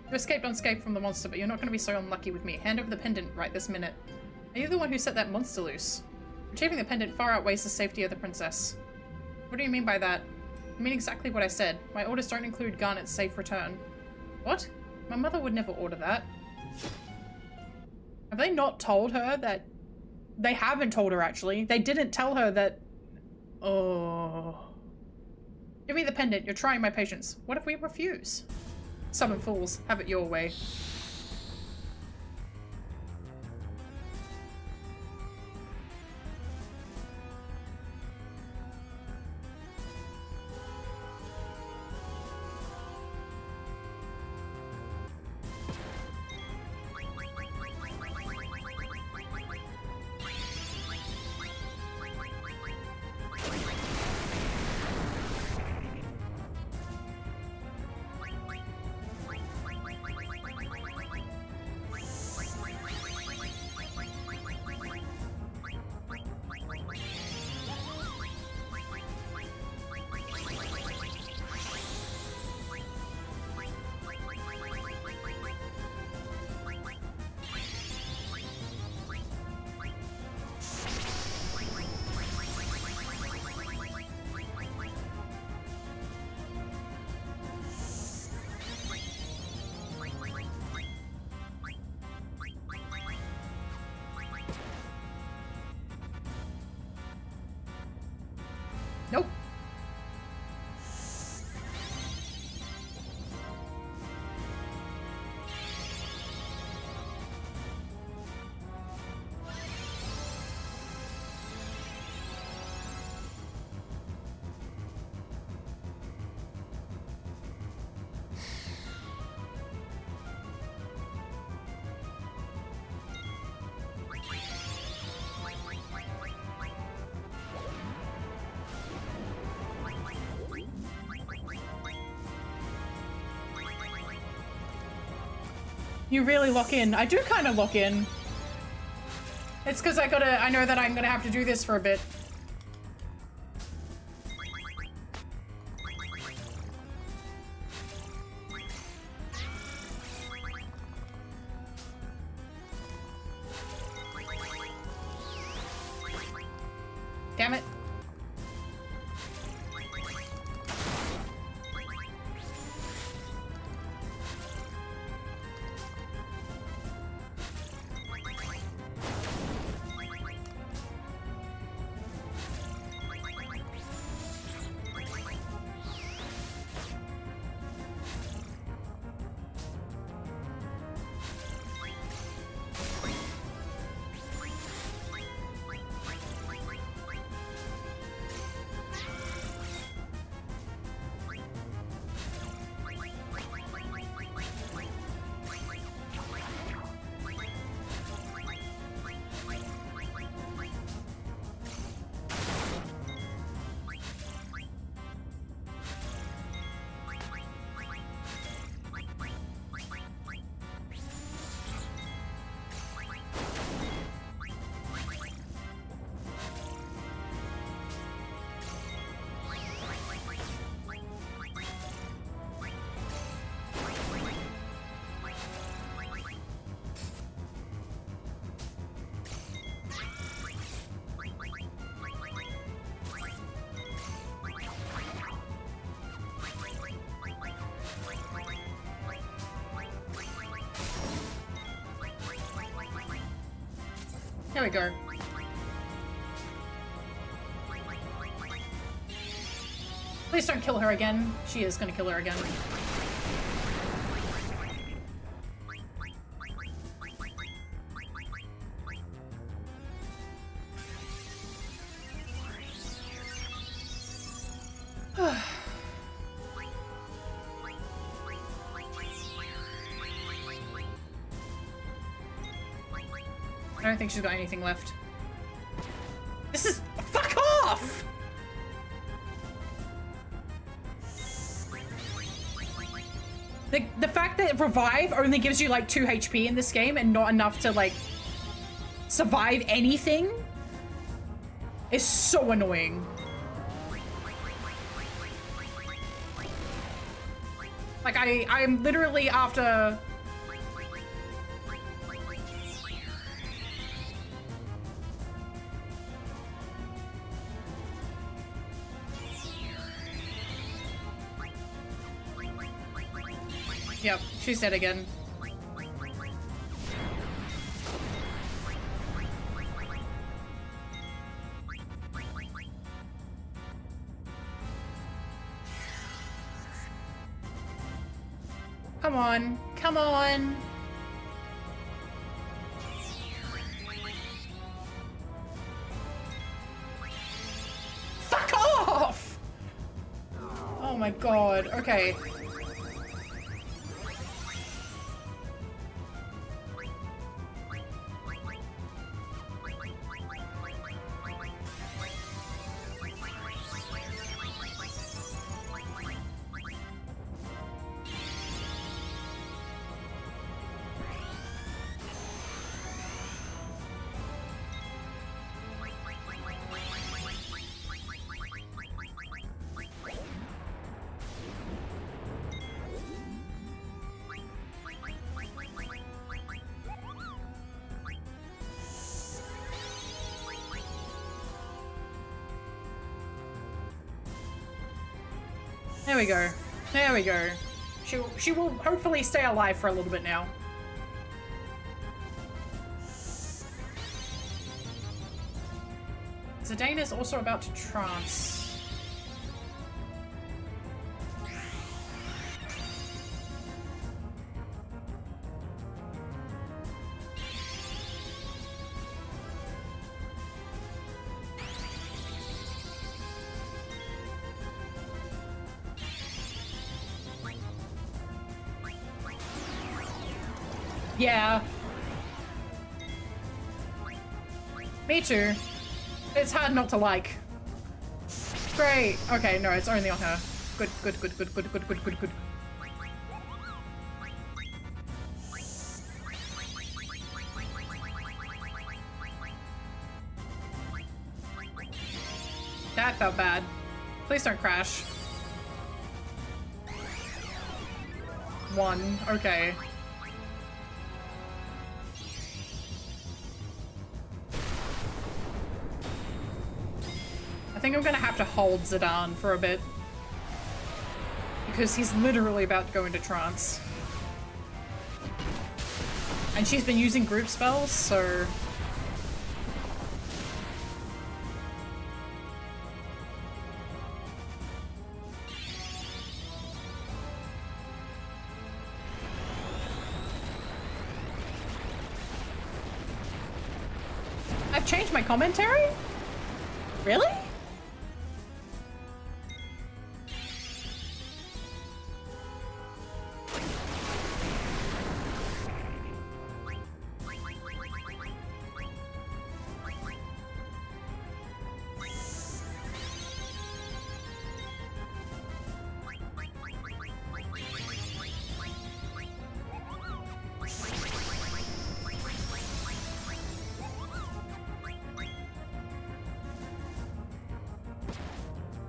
You escaped unscathed from the monster, but you're not going to be so unlucky with me. Hand over the pendant right this minute. Are you the one who set that monster loose? Retrieving the pendant far outweighs the safety of the princess. What do you mean by that? I mean exactly what I said. My orders don't include Garnet's safe return. What? My mother would never order that. Have they not told her that... They haven't told her, actually. They didn't tell her that... Oh... Give me the pendant. You're trying my patience. What if we refuse? Summon fools. Have it your way. You really lock in. I do kind of lock in. It's because I know that I'm gonna have to do this for a bit. Damn it. There we go. Please don't kill her again. She is gonna kill her again. I don't think she's got anything left. This is... Fuck off! The fact that Revive only gives you like 2 HP in this game and not enough to like survive anything is so annoying. Like I'm literally after... Yep, she's dead again. Come on, come on. Fuck off! Oh my god, okay. There we go. There we go. She will hopefully stay alive for a little bit now. Zidane also about to trance. Yeah. Me too. It's hard not to like. Great. Okay, no, it's only on her. Good, good, good, good, good, good, good, good, good. That felt bad. Please don't crash. 1. Okay. I think I'm gonna have to hold Zidane for a bit. Because he's literally about to go into trance. And she's been using group spells, so... I've changed my commentary? Really?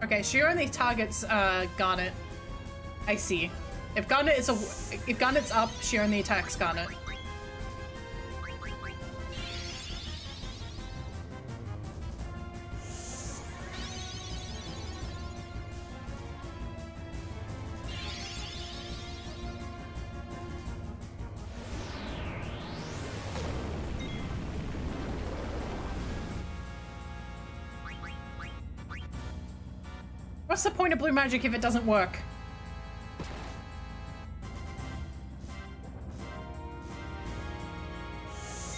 Okay, she only targets Garnet. I see. If Garnet's up, she only attacks Garnet. What's the point of blue magic if it doesn't work?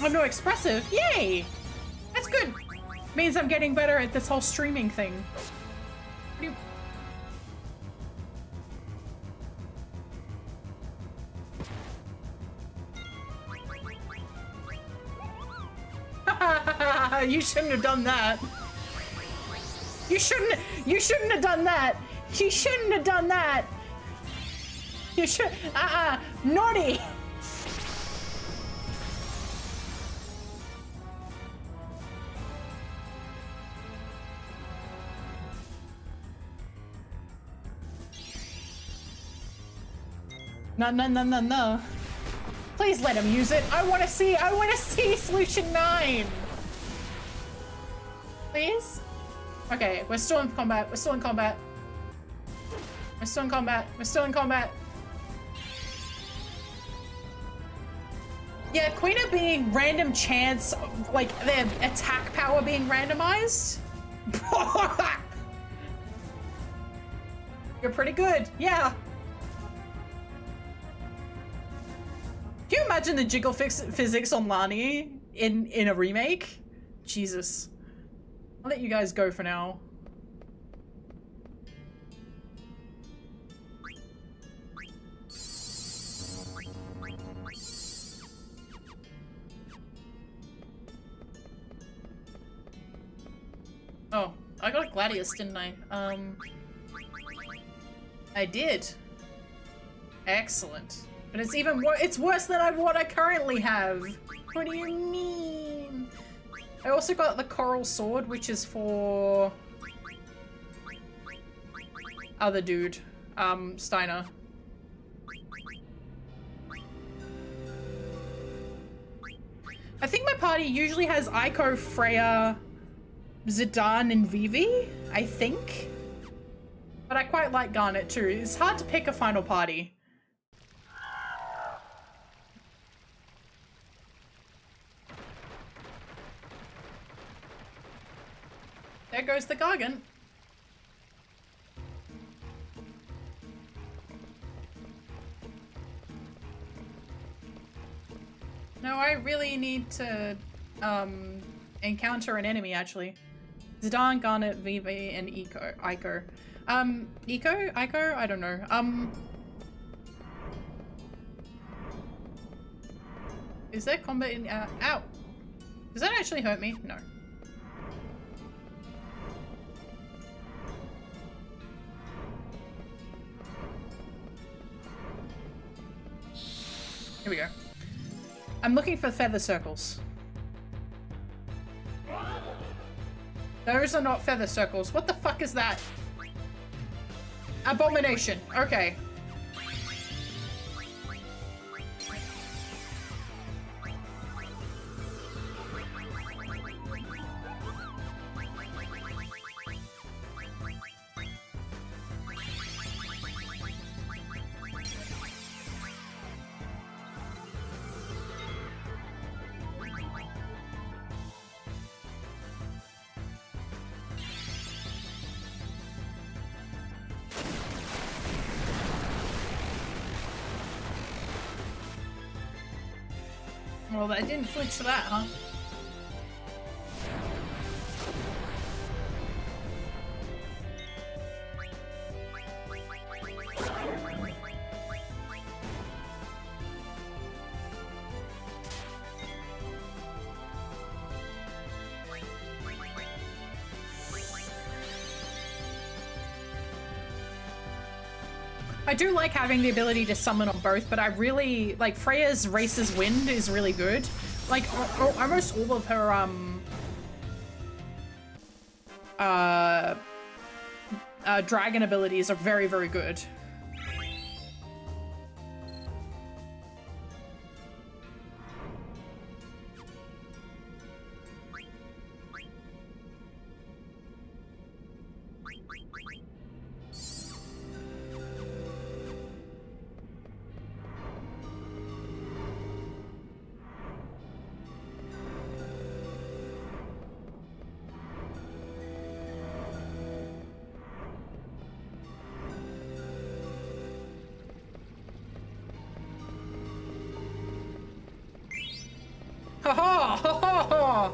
I'm no expressive. Yay! That's good. Means I'm getting better at this whole streaming thing. You shouldn't have done that. You shouldn't have done that. You shouldn't have done that. You should, naughty. No. Please let him use it. I want to see solution 9. Please? Okay, we're still in combat. We're still in combat. We're still in combat. We're still in combat. Yeah, Queen of being random chance, like their attack power being randomized. You're pretty good. Yeah. Can you imagine the jiggle physics on Lani in a remake? Jesus. I'll let you guys go for now. Oh, I got a Gladius, didn't I? I did. Excellent. But it's even worse. It's worse than what I currently have. What do you mean? I also got the Coral Sword, which is for other dude, Steiner. I think my party usually has Ico, Freya, Zidane, and Vivi, I think. But I quite like Garnet too. It's hard to pick a final party. There goes the Gargant. No, I really need to encounter an enemy actually. Zidane, Garnet, Vivi, and Ico. Ico? I don't know. Is there combat in ow. Does that actually hurt me? No. Here we go. I'm looking for feather circles. Those are not feather circles. What the fuck is that? Abomination. Okay. Well, that didn't flinch to that, huh? I do like having the ability to summon on both, but I really like Freya's Race's Wind is really good. Like almost all of her dragon abilities are very, very good. Ha ha! Ha ha ha!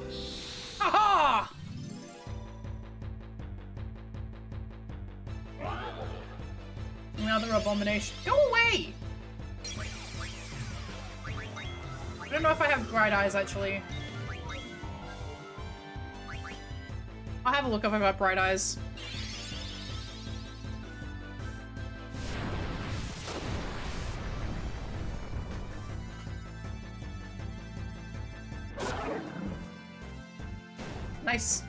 Ha ha! Another abomination. Go away! I don't know if I have bright eyes, actually. I'll have a look if I've got bright eyes. Nice.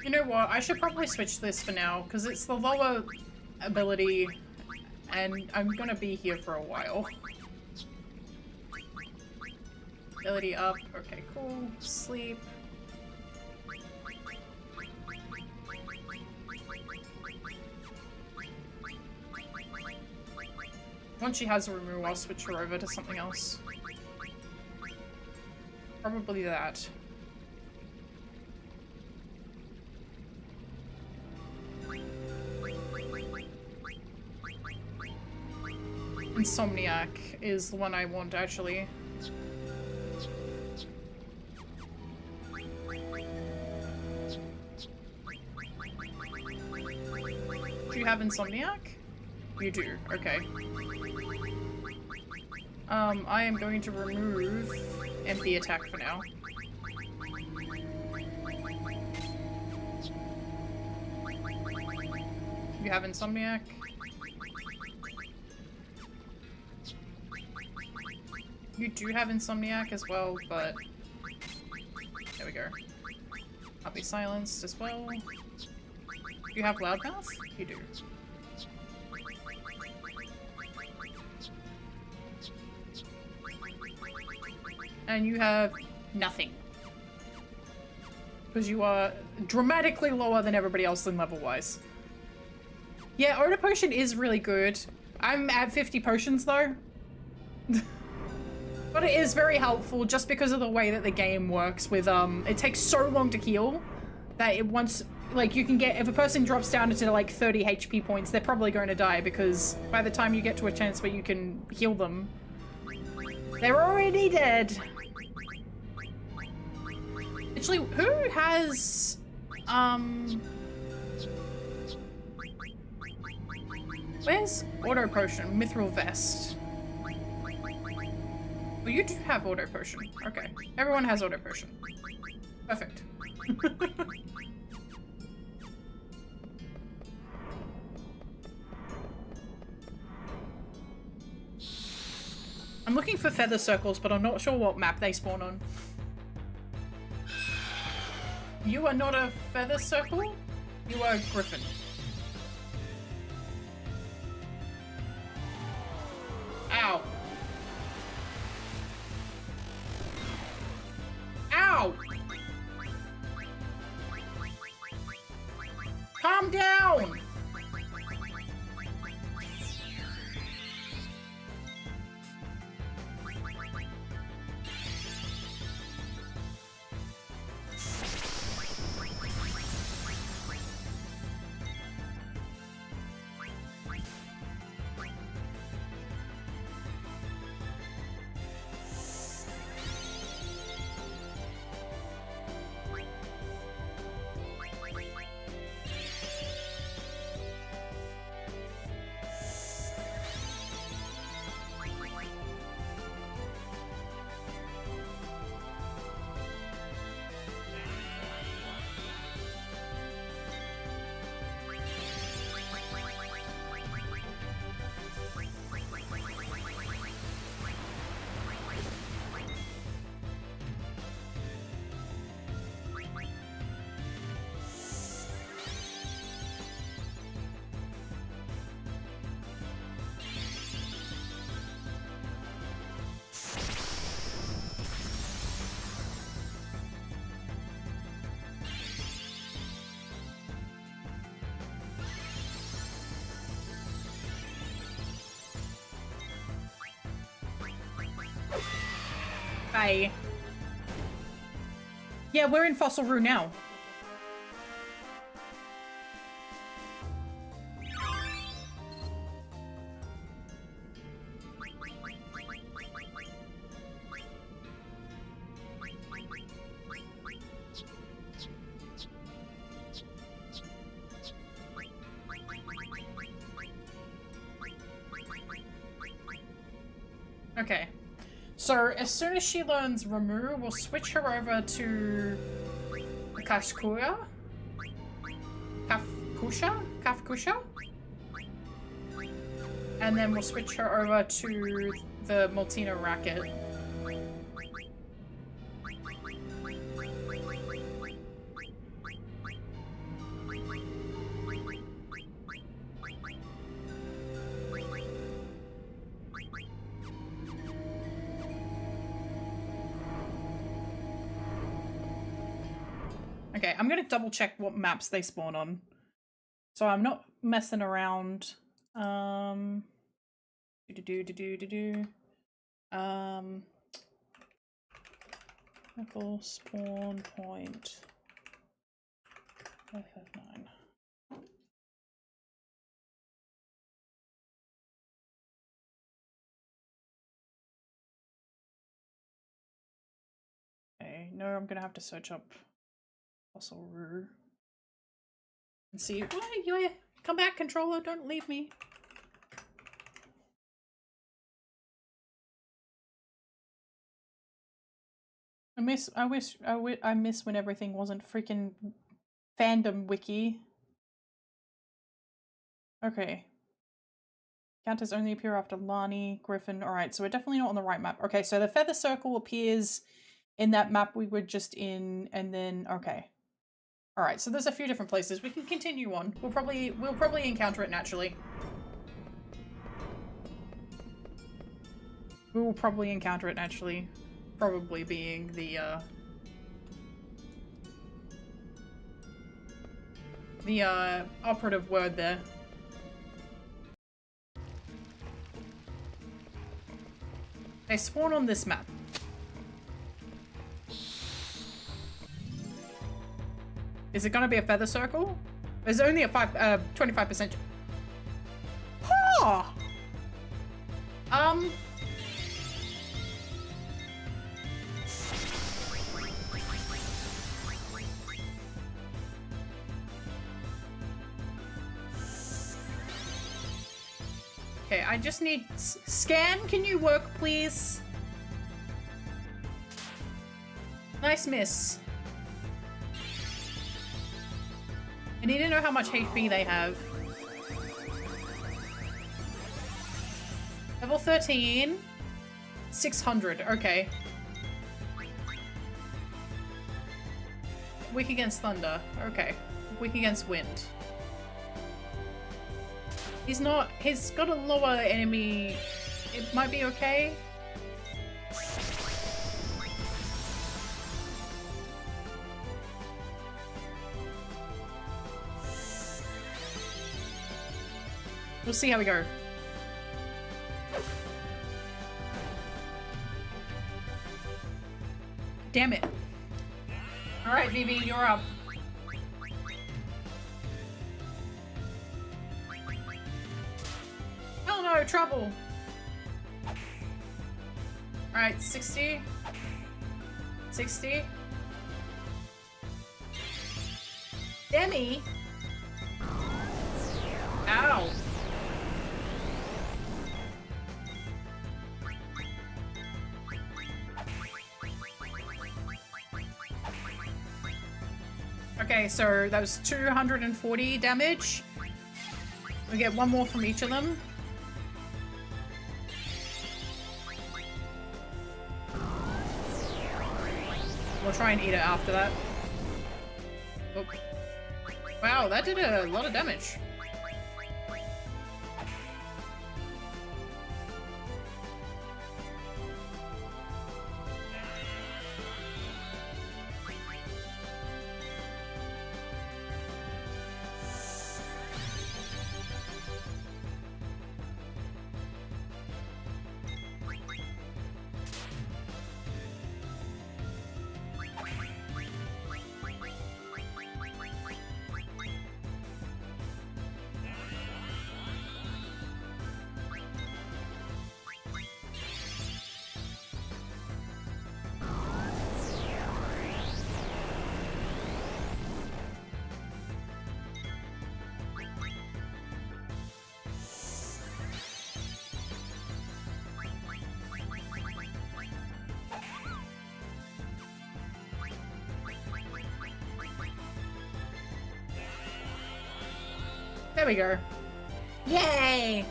You know what? I should probably switch this for now, because it's the lower ability, and I'm gonna be here for a while. Ability up. Okay, cool. Sleep. Once she has a removal, I'll switch her over to something else. Probably that. Insomniac is the one I want, actually. Do you have Insomniac? You do, okay. I am going to remove MP attack for now. You have Insomniac? You do have Insomniac as well, but... There we go. I'll be silenced as well. You have Loudmouth? You do. And you have nothing. Because you are dramatically lower than everybody else in level-wise. Yeah, Odor Potion is really good. I'm at 50 potions though. But it is very helpful just because of the way that the game works with, it takes so long to heal that it once, like, you can get, if a person drops down into like 30 HP points, they're probably going to die because by the time you get to a chance where you can heal them, they're already dead. Actually, who has, where's Auto Potion? Mithril Vest. Well, you do have auto potion. Okay. Everyone has auto potion. Perfect. I'm looking for feather circles, but I'm not sure what map they spawn on. You are not a feather circle? You are a griffin. Ow. Ow! Calm down! Bye. Yeah, we're in Fossil Rue now. Okay. So, as soon as she learns Ramu, we'll switch her over to Kashkuya? Kafkusha? And then we'll switch her over to the Maltina racket. Okay, I'm gonna double check what maps they spawn on. So I'm not messing around. Local spawn point. FF9. Okay, no, I'm gonna have to search up Fossil Rue. And see. What? You come back, controller, don't leave me. I miss when everything wasn't freaking fandom wiki. Okay. Counters only appear after Lani, Griffin. Alright, so we're definitely not on the right map. Okay, so the feather circle appears in that map we were just in, and then okay. Alright, so there's a few different places. We can continue on. We'll probably encounter it naturally. We will probably encounter it naturally. Probably being the operative word there. They spawn on this map. Is it gonna be a feather circle? There's only a 25%. Huh! Okay, I just need... Scan, can you work, please? Nice miss. I need to know how much HP they have. Level 13. 600. Okay. Weak against thunder. Okay. Weak against wind. He's not... He's got a lower enemy... It might be okay. We'll see how we go. Damn it. Alright, Vivi, you're up. Oh no, trouble. Alright, 60. 60. Demi. Ow. Okay, so that was 240 damage. We get one more from each of them. We'll try and eat it after that. Oh. Wow, that did a lot of damage. There we go. Yay!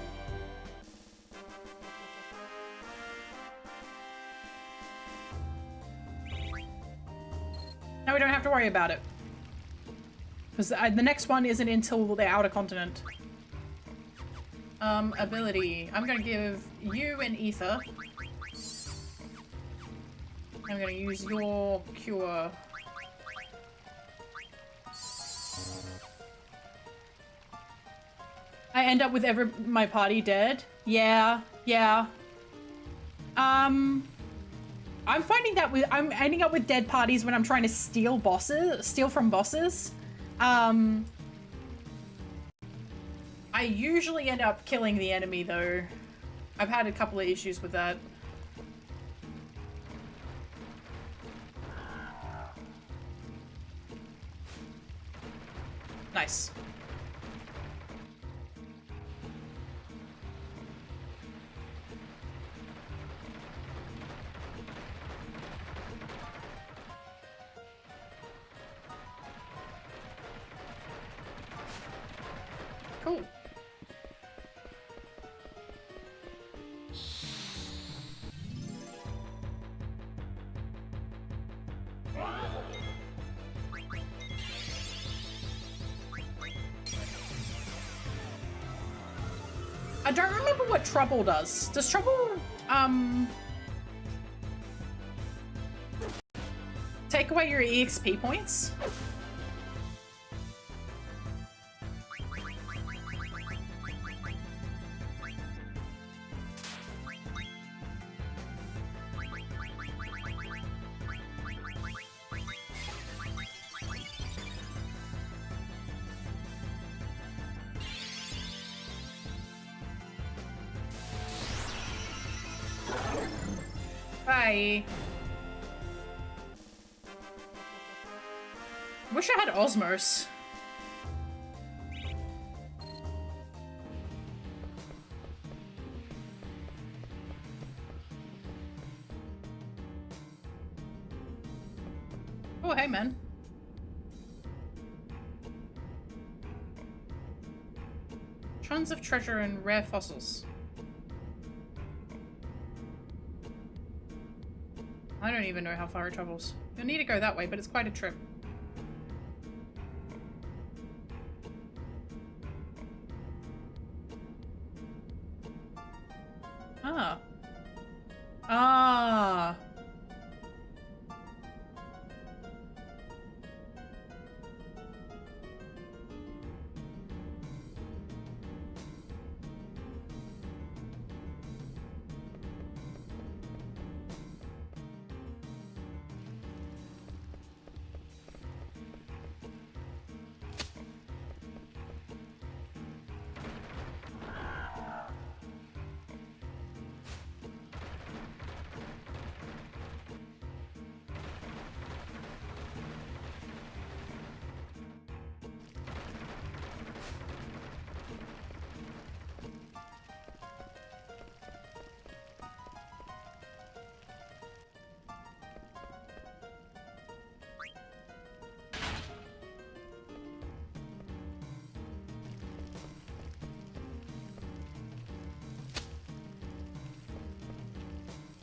Now we don't have to worry about it. Because the next one isn't until the outer continent. Ability. I'm gonna give you an ether. I'm gonna use your cure. I end up with my party dead. Yeah. I'm finding that I'm ending up with dead parties when I'm trying to steal from bosses. I usually end up killing the enemy though. I've had a couple of issues with that. Nice. Cool. I don't remember what trouble does. Does trouble, take away your EXP points? Bye. Wish I had Osmos. Oh, hey, man. Tons of treasure and rare fossils. I don't even know how far it travels. You'll need to go that way, but it's quite a trip. Ah. Ah.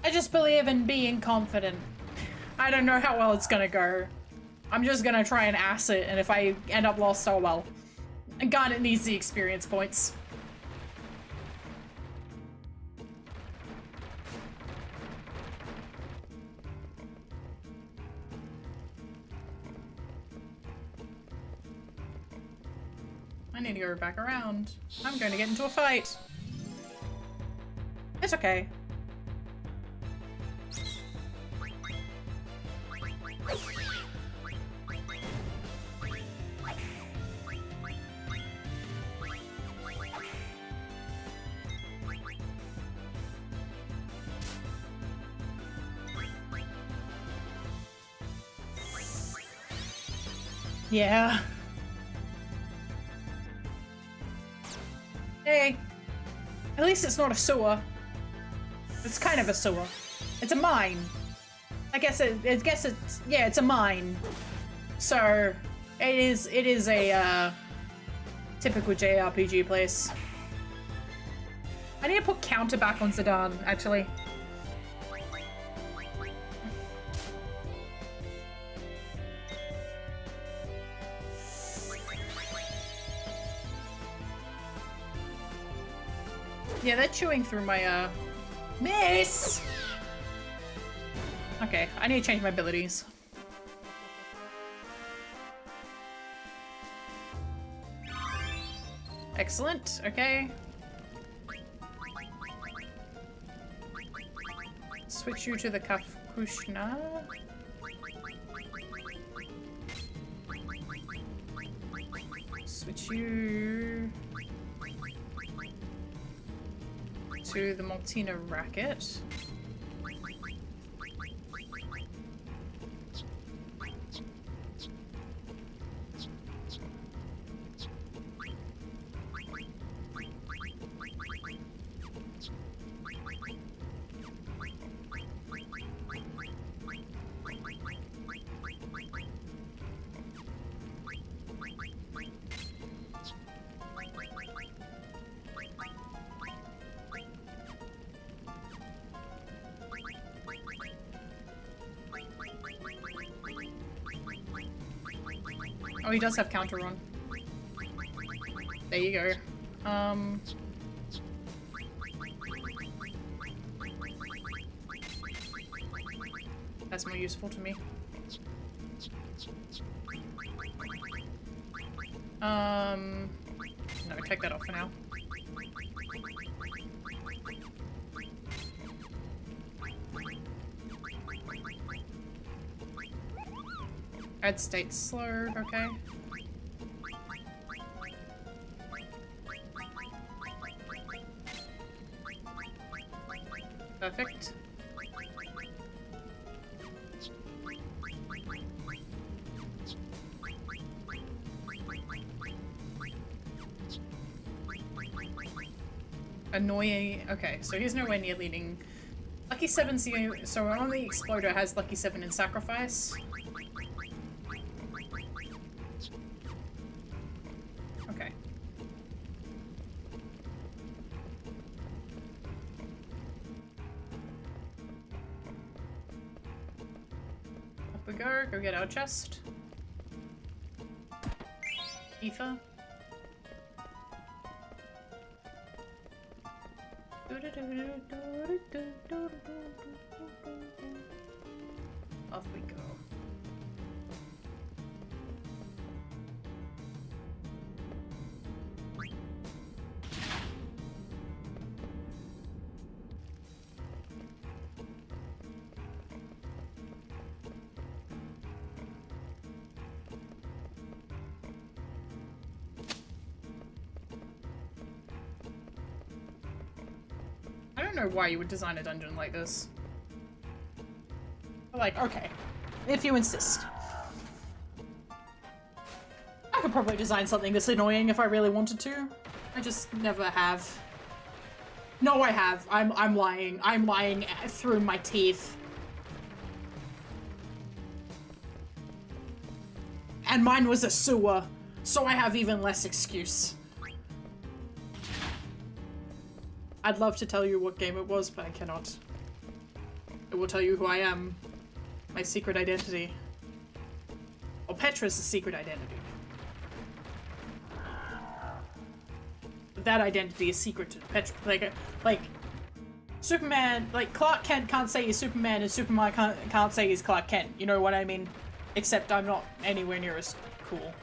I just believe in being confident. I don't know how well it's gonna go. I'm just gonna try and ass it, and if I end up lost, oh well. And God, it needs the experience points. I need to go back around. I'm going to get into a fight. It's okay. Yeah. Hey. At least it's not a sewer. It's kind of a sewer. It's a mine. I guess it's yeah, it's a mine. So it is a typical JRPG place. I need to put counter back on Zidane, actually. Yeah, they're chewing through my, miss! Okay, I need to change my abilities. Excellent, okay. Switch you to the Kafkushna. Switch you to the Maltina Racket. Oh, he does have counter on. There you go. That's more useful to me. No, take that off for now. Add state slow, okay. Perfect. Annoying. Okay, so he's nowhere near leading. Lucky 7's the, so only Exploder has Lucky 7 in Sacrifice. we go. Go get our chest. Ether. Off we go. I don't know why you would design a dungeon like this. But like, okay, if you insist. I could probably design something this annoying if I really wanted to. I just never have. No, I have. I'm lying. I'm lying through my teeth. And mine was a sewer, so I have even less excuse. I'd love to tell you what game it was, but I cannot. It will tell you who I am. My secret identity. Well, Petra's the secret identity. But that identity is secret to Petra. Like, Superman, like, Clark Kent can't say he's Superman and Superman can't say he's Clark Kent. You know what I mean? Except I'm not anywhere near as cool.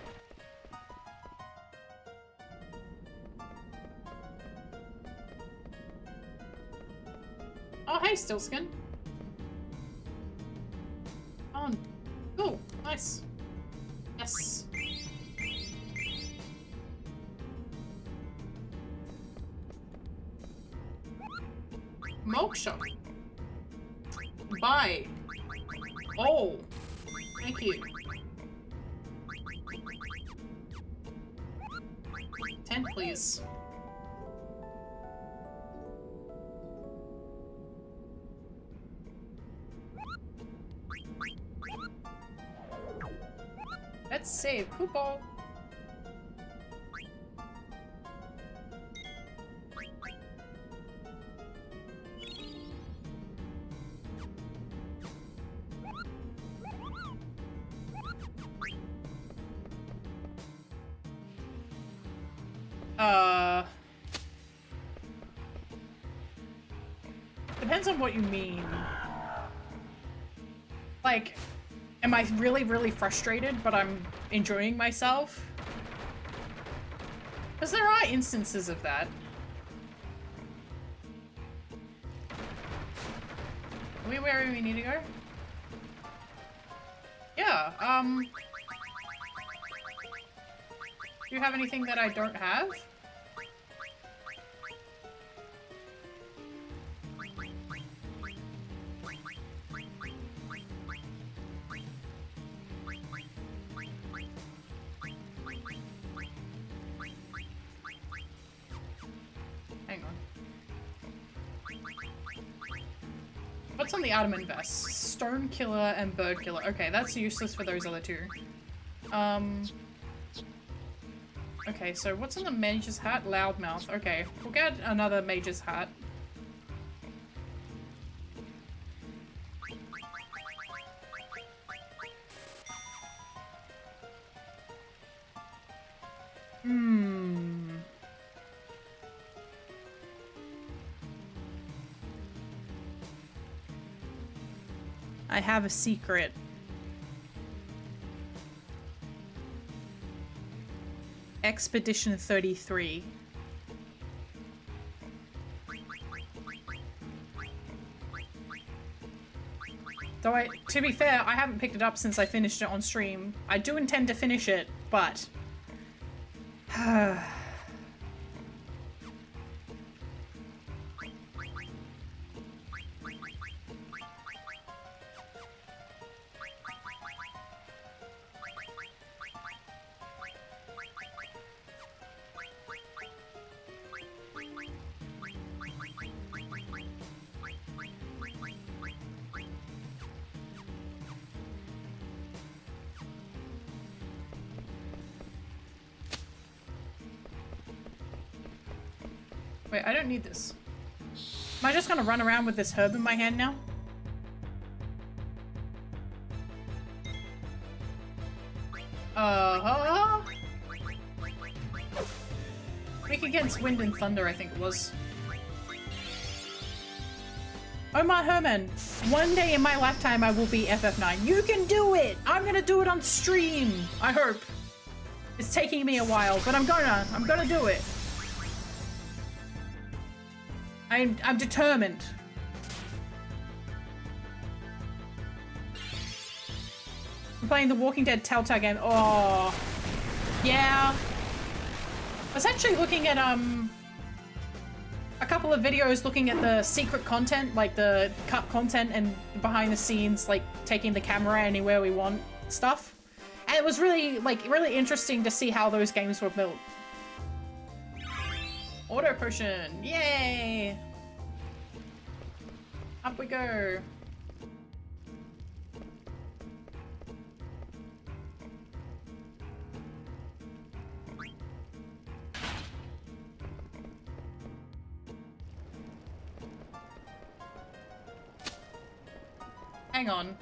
Oh, hey, Stillskin. Oh, cool. Nice. Yes. Milk shop. Buy. Oh. Thank you. 10, please. Let's save Koopo. Depends on what you mean. Like, am I really, really frustrated, but I'm enjoying myself? Because there are instances of that. Are we where we need to go? Yeah, do you have anything that I don't have? Hang on. What's on the adamant vest? Stone killer and bird killer. Okay, that's useless for those other two. Okay, so what's in the mage's hat? Loudmouth. Okay, we'll get another mage's hat. I have a secret. Expedition 33. Though to be fair, I haven't picked it up since I finished it on stream. I do intend to finish it, but... Wait, I don't need this. Am I just gonna run around with this herb in my hand now? Uh-huh. Weak against wind and thunder, I think it was. Omar Herman, one day in my lifetime I will be FF9. You can do it! I'm gonna do it on stream, I hope. It's taking me a while, but I'm gonna do it. I'm determined. I'm playing the Walking Dead Telltale game. Oh, yeah. I was actually looking at a couple of videos looking at the secret content, like the cut content and behind the scenes, like taking the camera anywhere we want stuff. And it was really, really interesting to see how those games were built. Auto potion, yay! Up we go. Hang on.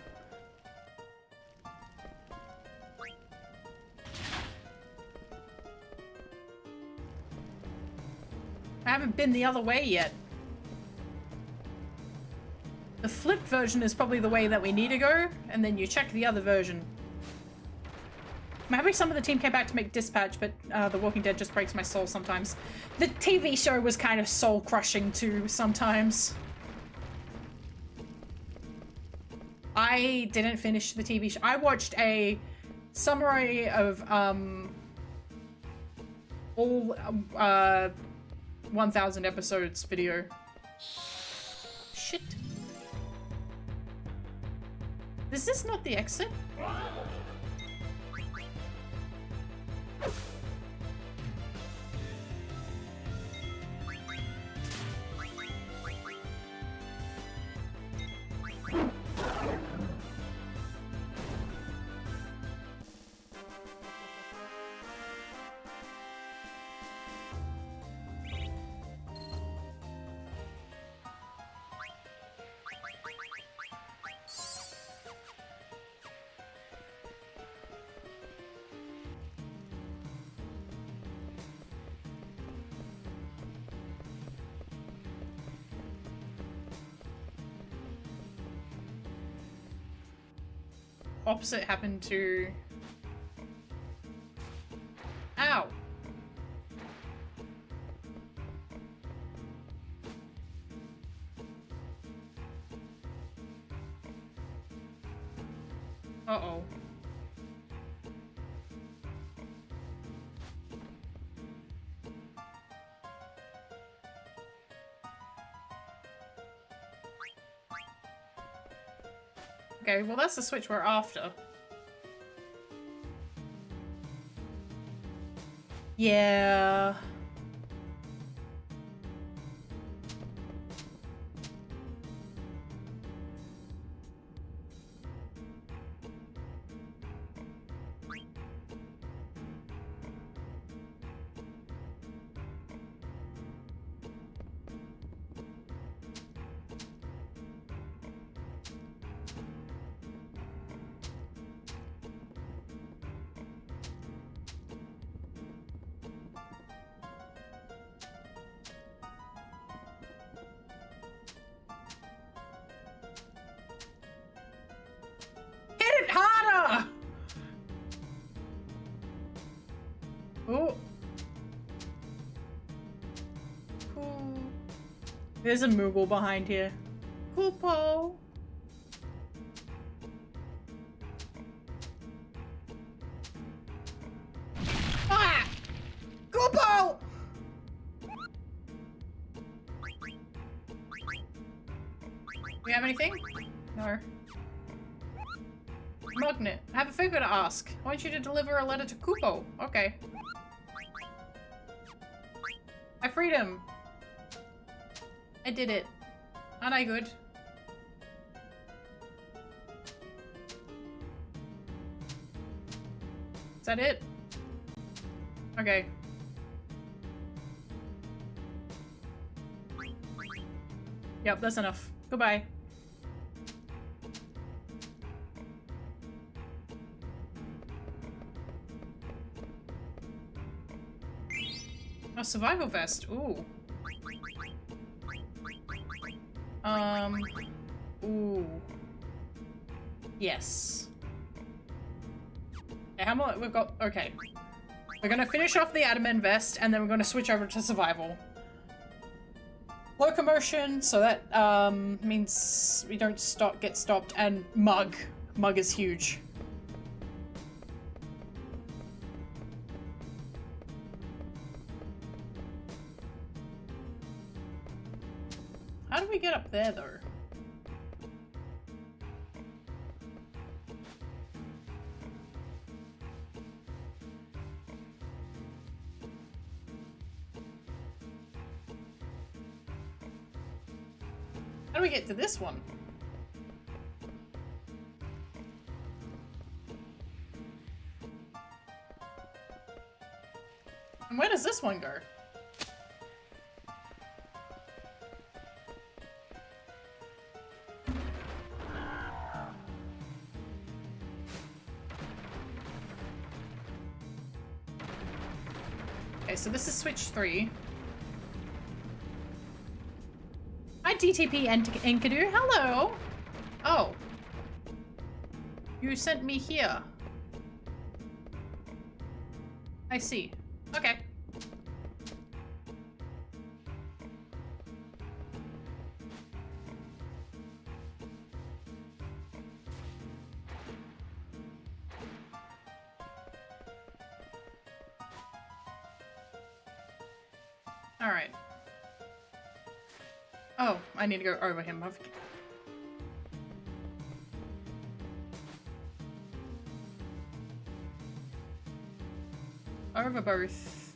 I haven't been the other way yet. The flipped version is probably the way that we need to go, and then you check the other version. I'm happy some of the team came back to make Dispatch, but The Walking Dead just breaks my soul sometimes. The TV show was kind of soul-crushing too, sometimes. I didn't finish the TV show. I watched a summary of all 1,000 episodes video. Shit. Is this not the exit? Opposite happened to... Ow! Uh-oh. Okay, well that's the switch we're after. Yeah. Oh. Cool. There's a Moogle behind here. Kupo. Ah! Kupo! We have anything? No. Magnet, I have a favor to ask. I want you to deliver a letter to Kupo. Okay. I freed him. I did it. Aren't I good? Is that it? Okay. Yep, that's enough. Goodbye. survival vest. Ooh. Ooh. Yes. Okay, how much we've got? Okay. We're gonna finish off the admin vest, and then we're gonna switch over to survival. Locomotion, so that means we don't get stopped, and mug. Mug is huge. How do we get up there, though? How do we get to this one? And where does this one go? Okay, so this is switch 3. Hi, DTP and Enkidu. Hello. Oh. You sent me here. I see. Okay. All right. Oh, I need to go over him. Over both.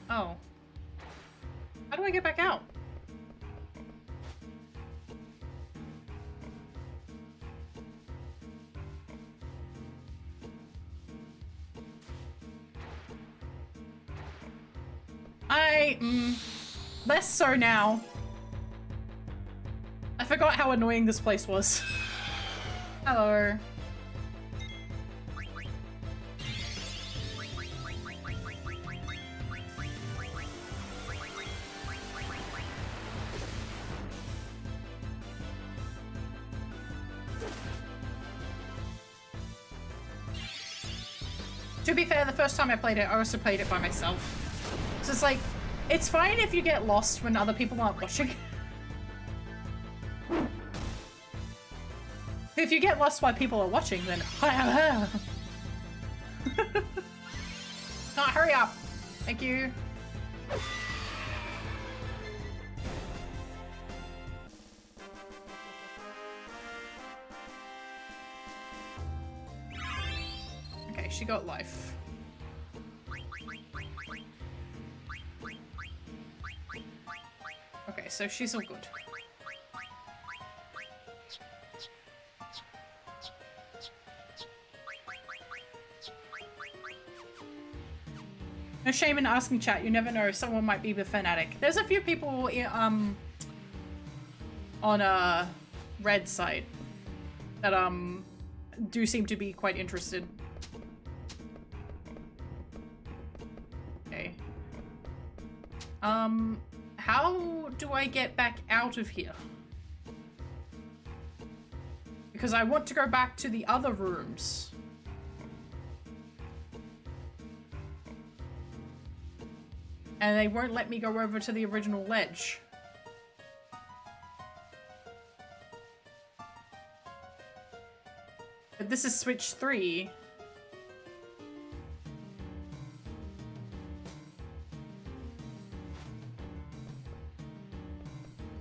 Oh. How do I get back out? Less so now. I forgot how annoying this place was. Hello. To be fair, the first time I played it, I also played it by myself. So it's like, it's fine if you get lost when other people aren't watching. If you get lost while people are watching, then oh, hurry up. Thank you. Okay, she got life. Okay, so she's all good. No shame in asking chat, you never know, someone might be the fanatic. There's a few people on a red site that do seem to be quite interested. Okay. How do I get back out of here? Because I want to go back to the other rooms. And they won't let me go over to the original ledge. But this is switch 3.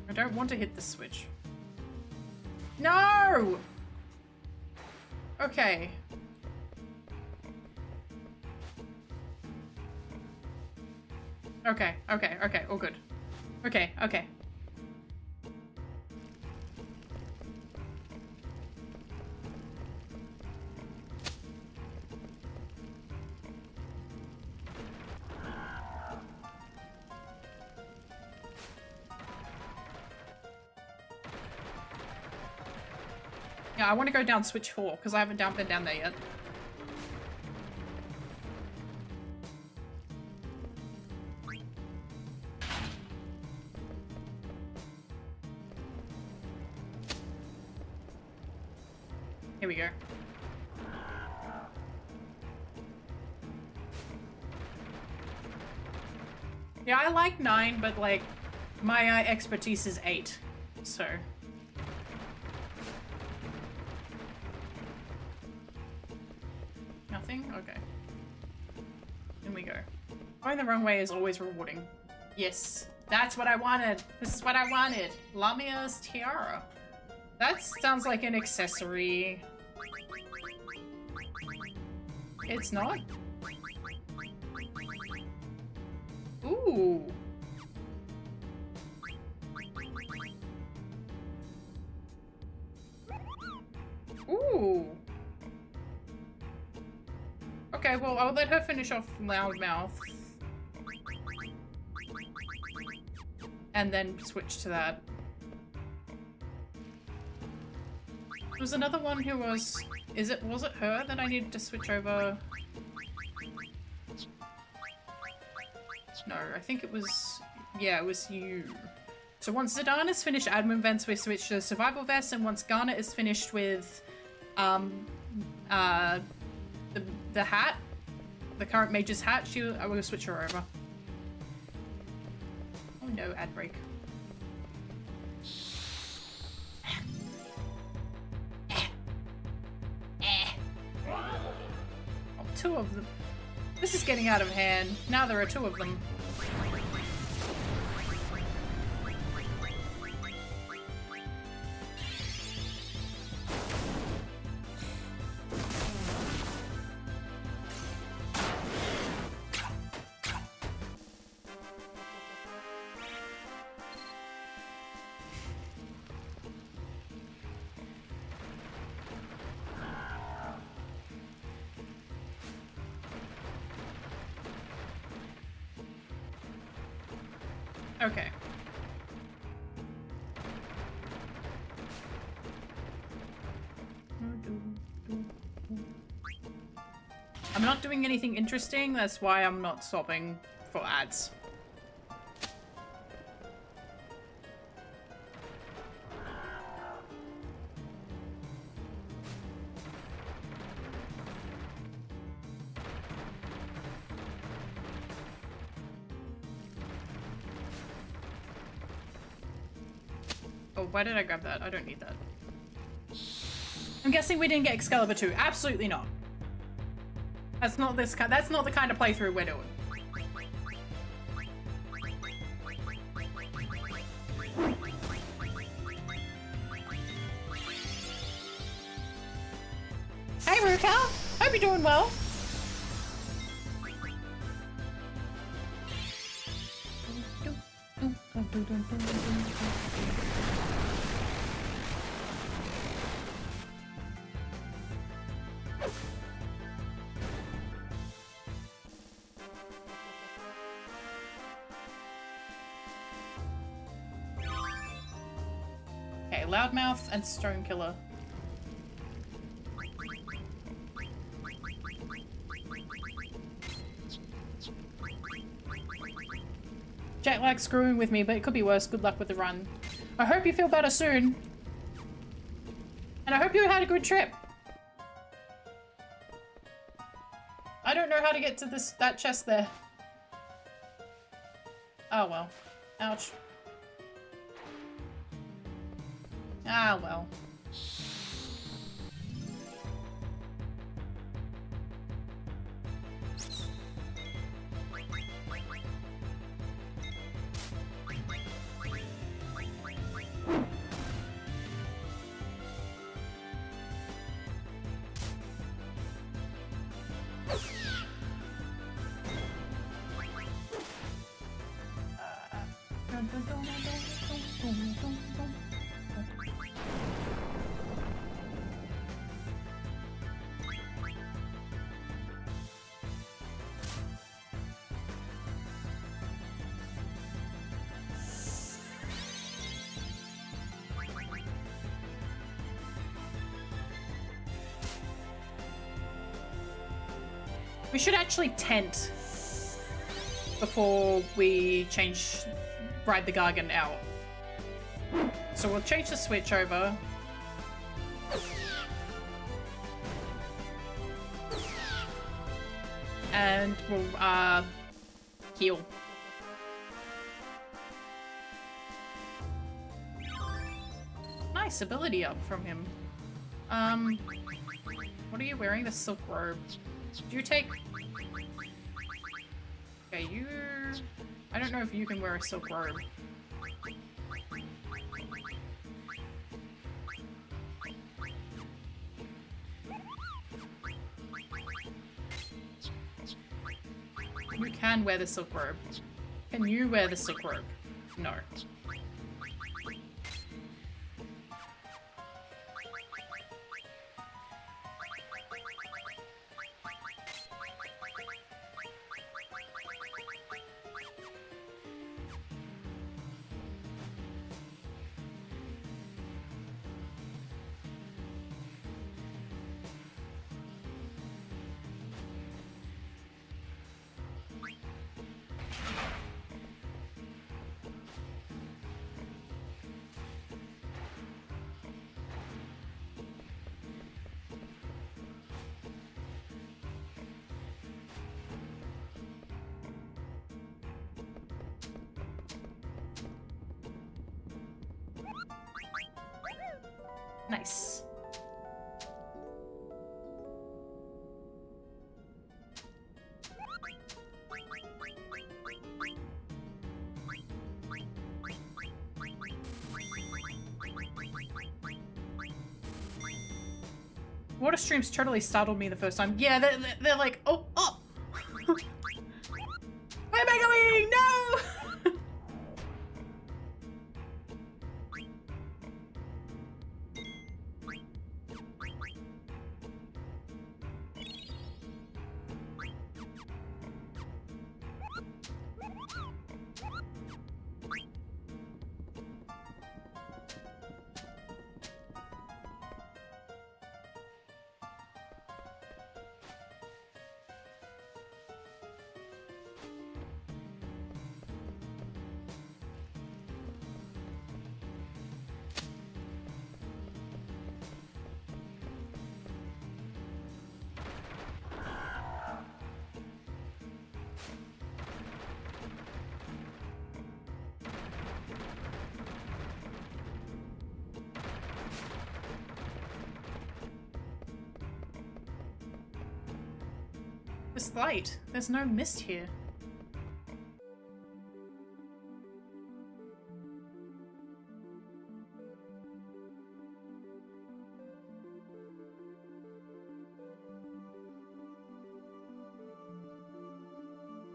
I don't want to hit the switch. No! Okay. Okay, okay, okay, all good. Okay, okay. Yeah, I want to go down switch 4 because I haven't been down there yet. Here we go. Yeah, I like 9, but like my expertise is 8, so. Nothing? Okay. In we go. Going the wrong way is always rewarding. Yes, that's what I wanted. This is what I wanted. Lamia's tiara. That sounds like an accessory. It's not? Ooh. Ooh. Okay, well, I'll let her finish off Loudmouth. And then switch to that. There was another one who was... was it her that I needed to switch over? No, I think it was... Yeah, it was you. So once Zidane is finished admin vents, we switch to survival vest, and once Garnet is finished with the hat, the current mage's hat, I will switch her over. Oh no, ad break. Oh, 2 of them. This is getting out of hand. Now there are 2 of them. Okay. I'm not doing anything interesting, that's why I'm not stopping for ads. Oh, why did I grab that? I don't need that. I'm guessing we didn't get Excalibur 2. Absolutely not. That's not this kind. That's not the kind of playthrough we're doing. Hey, Ruka. Hope you're doing well. Okay, Loudmouth and Stonekiller. Jet lag's screwing with me, but it could be worse. Good luck with the run. I hope you feel better soon. And I hope you had a good trip. I don't know how to get to that chest there. Oh well. Ouch. Ah well. We should actually tent before we ride the Gargant out. So we'll change the switch over. and we'll heal. Nice ability up from him. What are you wearing? The silk robe. Do you take... Okay, you... I don't know if you can wear a silk robe. You can wear the silk robe. Can you wear the silk robe? No. Nice. Water streams totally startled me the first time. Yeah, they're like, oh, oh! Where am I going? No! This light. There's no mist here.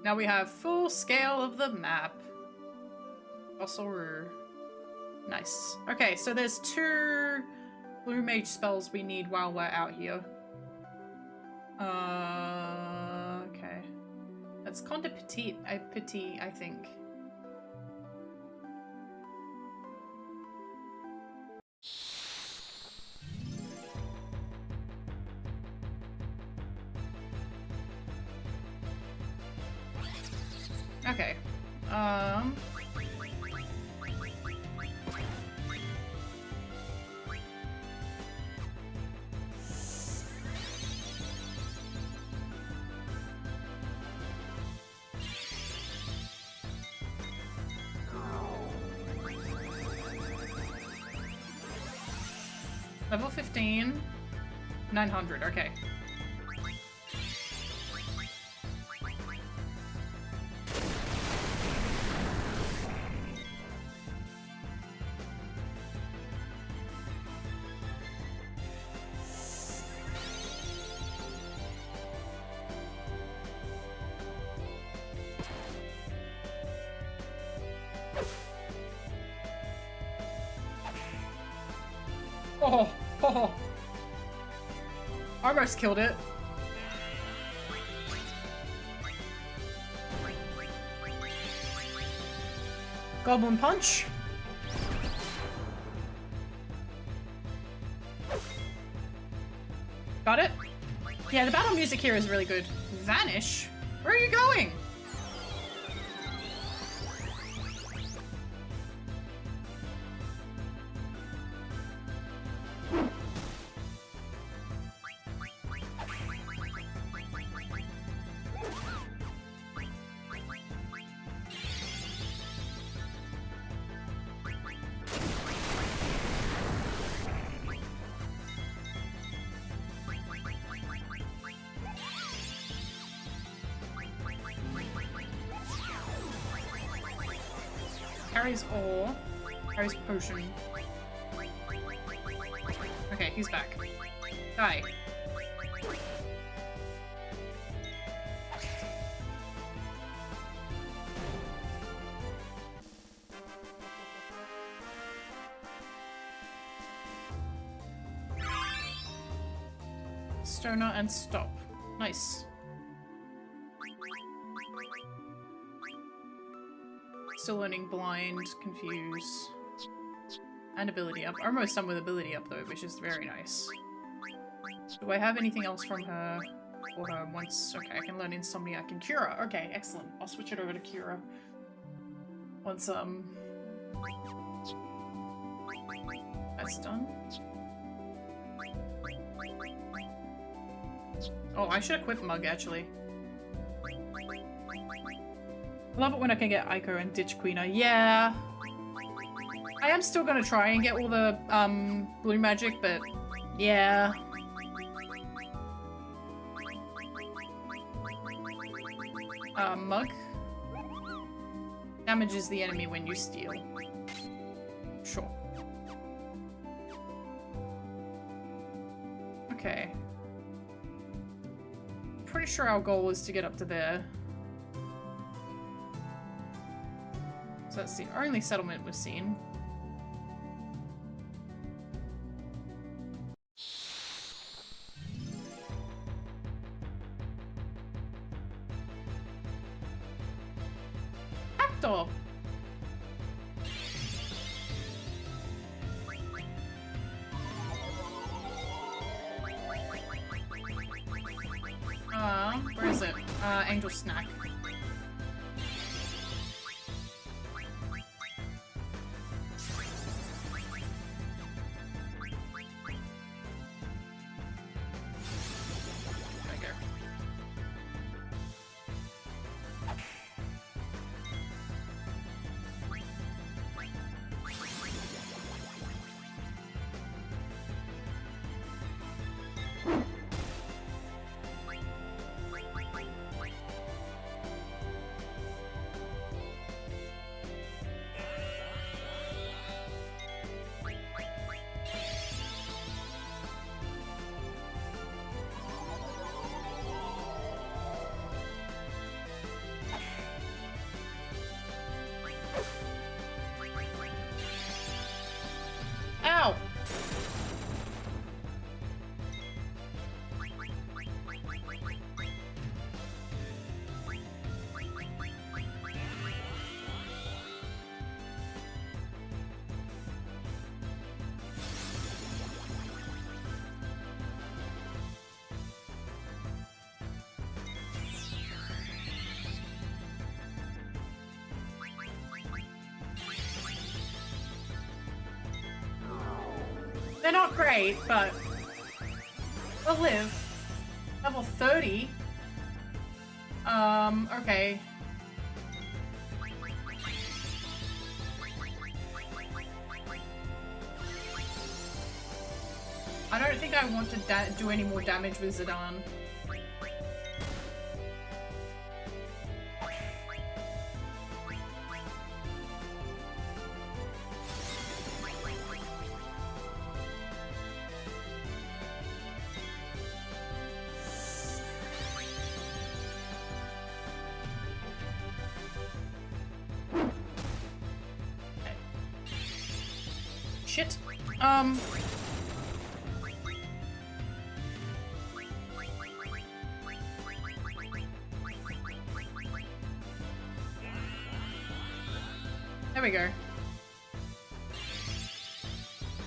Now we have full scale of the map. Also, nice. Okay, so there's 2 blue mage spells we need while we're out here. Okay. That's Conde Petit, I think. Okay. Level 15, 900, okay. Oh. Almost killed it. Goblin punch. Got it? Yeah, the battle music here is really good. Vanish? Where are you going? Carries ore. Carries potion. Okay, he's back. Die. Stoner and stop. Nice. Still learning blind, confuse, and ability up. Almost done with ability up though, which is very nice. Do I have anything else from her? For her once? Okay, I can learn Insomniac and Cura. Okay, excellent. I'll switch it over to Cura. Once, that's done. Oh, I should equip Mug, actually. I love it when I can get Ico and ditch Queener. Yeah. I am still gonna try and get all the, blue magic, but yeah. Mug. Damages the enemy when you steal. Sure. Okay. Pretty sure our goal is to get up to there. So that's the only settlement we've seen. Actor! Where is it? Angel Snack. Ow! They're not great, but they'll live. Level 30? Okay. I don't think I want to do any more damage with Zidane. Shit. There we go.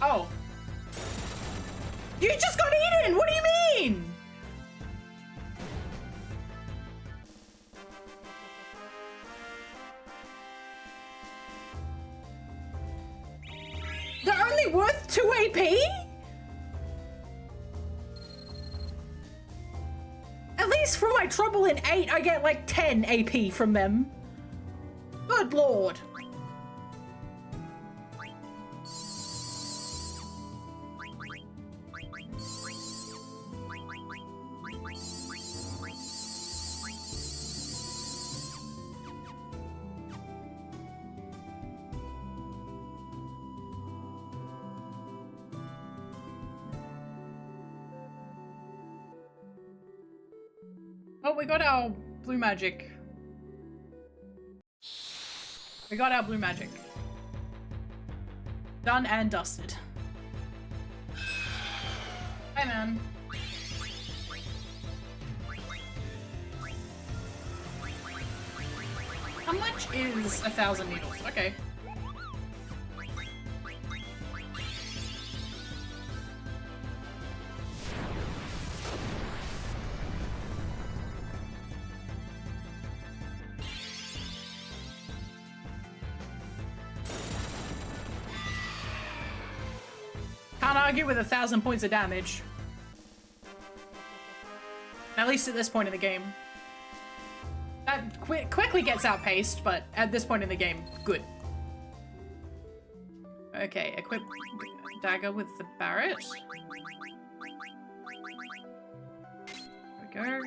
Oh. You just got eaten! What do you mean? They're only worth 2 AP? At least for my trouble in 8, I get like 10 AP from them. Good lord. Oh, we got our blue magic. We got our blue magic. Done and dusted. Hi, man. How much is 1,000 needles? Okay. Can't argue with 1,000 points of damage. At least at this point in the game. That quickly gets outpaced, but at this point in the game, good. Okay, equip dagger with the Barret. There we go.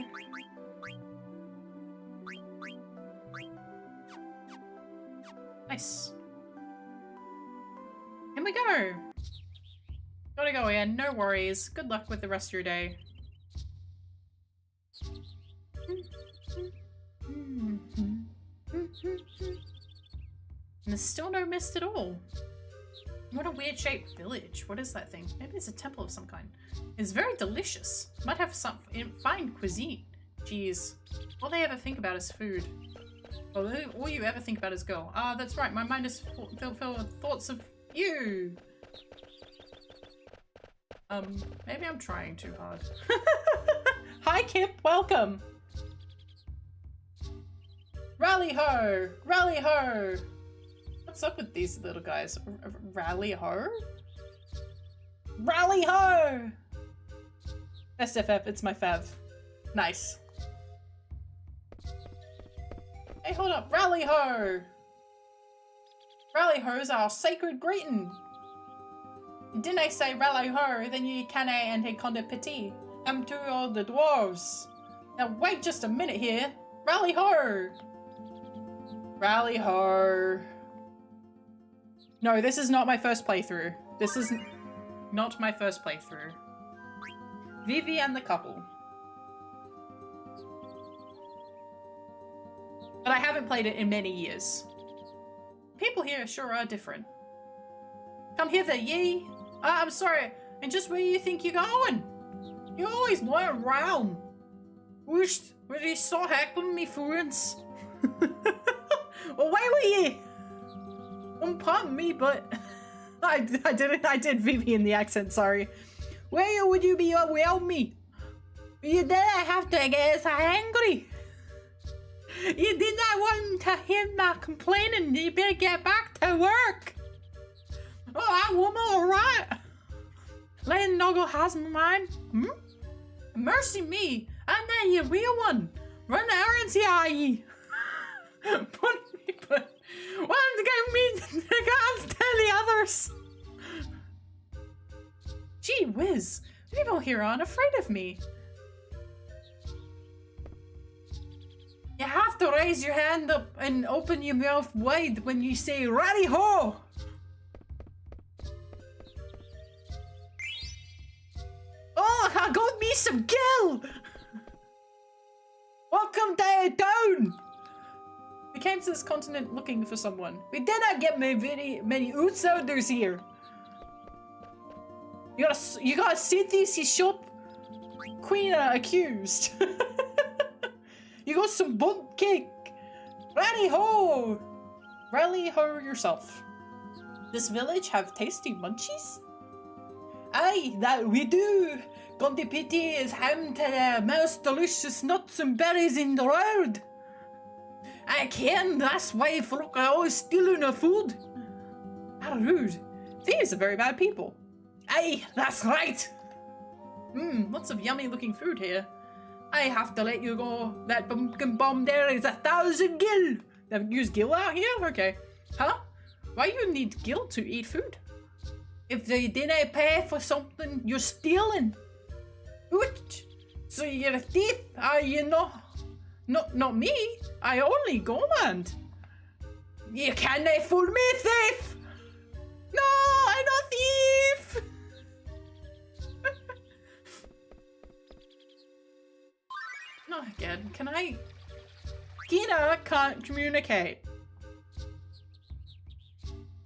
Nice. In we go! Gotta go in, no worries. Good luck with the rest of your day. And there's still no mist at all. What a weird shaped village. What is that thing? Maybe it's a temple of some kind. It's very delicious. Might have some fine cuisine. Jeez. All they ever think about is food. All you ever think about is girl. Ah, that's right. My mind is filled with thoughts of you. Maybe I'm trying too hard. Hi, Kip. Welcome. Rally ho! Rally ho! What's up with these little guys? Rally ho? Rally ho! SFF, it's my fav. Nice. Hey, hold up. Rally ho! Rally ho's our sacred greeting. Didn't I say rally ho, then you canna and he conde petit. I'm to all the dwarves. Now wait just a minute here. Rally ho! Rally ho. No, this is not my first playthrough. This is not my first playthrough. Vivi and the couple. But I haven't played it in many years. People here sure are different. Come hither, ye. I'm sorry, and just where you think you're going? You're always lying around. Wished were you so heckling me friends. Well, where were you? Pardon me, but I did Vivi in the accent, sorry. Where would you be without me? You didn't have to get so angry. You did not want to hear my complaining. You better get back to work. Oh, I'm alright. Letting Noggle has my mind. Mercy me. I'm not your real one. Run errands here, are ye? But what give me the gods tell the others? Gee whiz, people here aren't afraid of me. You have to raise your hand up and open your mouth wide when you say "Rally ho!" Oh, I got me some gil! Welcome to town! We came to this continent looking for someone. We did not get many outsiders here. You gotta see this shop. Queen accused. You got some bunt cake. Rally ho! Rally ho yourself. This village have tasty munchies? Aye, that we do. Conde Pity is home to the most delicious nuts and berries in the world. I can, that's why folk are always stealing our food. How rude. Thieves are very bad people. Aye, that's right. Lots of yummy looking food here. I have to let you go. That pumpkin bomb there is 1,000 gil. They use gil out here? Okay. Huh? Why you need gil to eat food? If they didn't pay for something, you're stealing. What? So you're a thief, are you not? Not me. I only go land. You can't fool me, thief! No, I'm not thief! No, again. Can I... Gina can't communicate.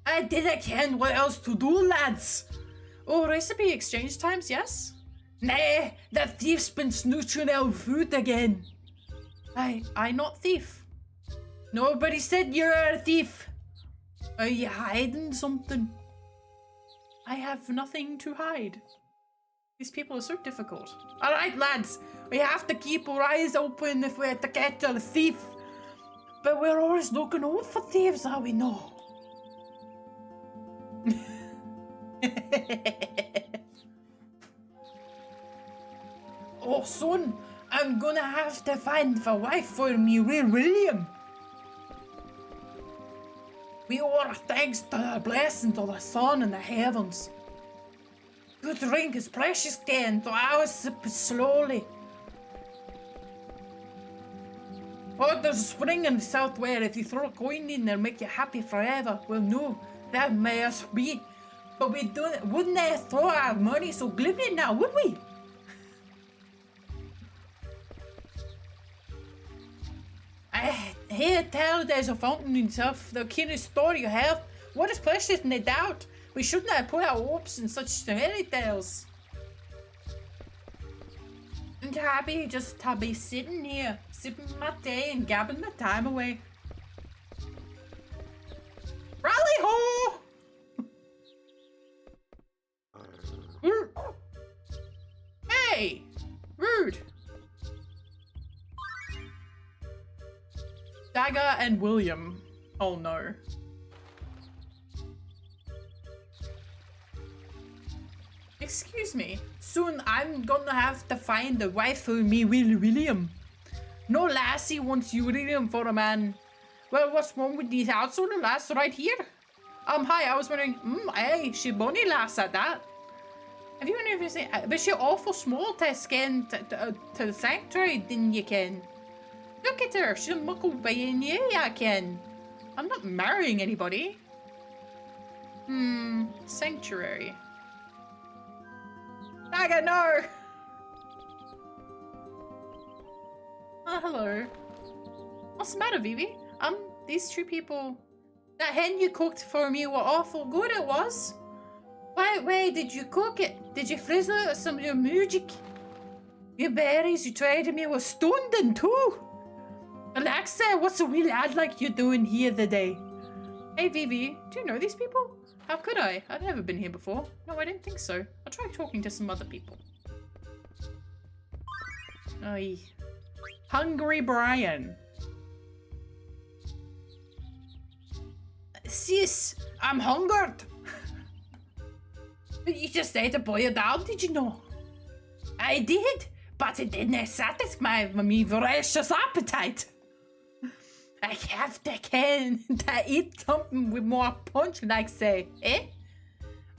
I did again. What else to do, lads? Oh, recipe exchange times, yes? Nah, the thief's been snooching our food again. I not thief. Nobody said you're a thief. Are you hiding something? I have nothing to hide. These people are so difficult. Alright, lads. We have to keep our eyes open if we're to catch a thief. But we're always looking out for thieves, are we not? Oh, son, I'm gonna have to find a wife for me, real William. We owe thanks to the blessings of the sun and the heavens. Good drink is precious then, so I will sip it slowly. Oh, there's a spring in the south where if you throw a coin in there, make you happy forever. Well, no, that may as be. But we wouldn't throw our money so glibly now, would we? I hear tell there's a fountain in South, the keenest story you have. What is precious in the doubt? We shouldn't have put our hopes in such fairy tales. I'm happy just to be sitting here, sipping my tea and gabbing my time away. Rally ho! Hey! Rude! Dagger and William. Oh no. Excuse me. Soon I'm gonna have to find a wife for me, William. No lassie wants you, William, for a man. Well, what's wrong with these outside lass right here? Hi, I was wondering, hey, she bonny lass at that. Have you ever seen, but she awful small to scan to the sanctuary, didn't you, Ken? Look at her, she'll muckle by in you, I can. I'm not marrying anybody. Sanctuary. Dagger, no! Oh, hello. What's the matter, Vivi? These two people... That hen you cooked for me were awful good, it was. Why did you cook it? Did you frizzle some of your music? Your berries you traded me were stunning too. Alexa, what's a wee lad like you doing here today? Hey, Vivi, do you know these people? How could I? I've never been here before. No, I didn't think so. I'll try talking to some other people. Aye. Hungry Brian. Sis, I'm hungered. You just ate a boy down, did you know? I did, but it didn't satisfy my voracious appetite. I have to eat something with more punch, like say, eh?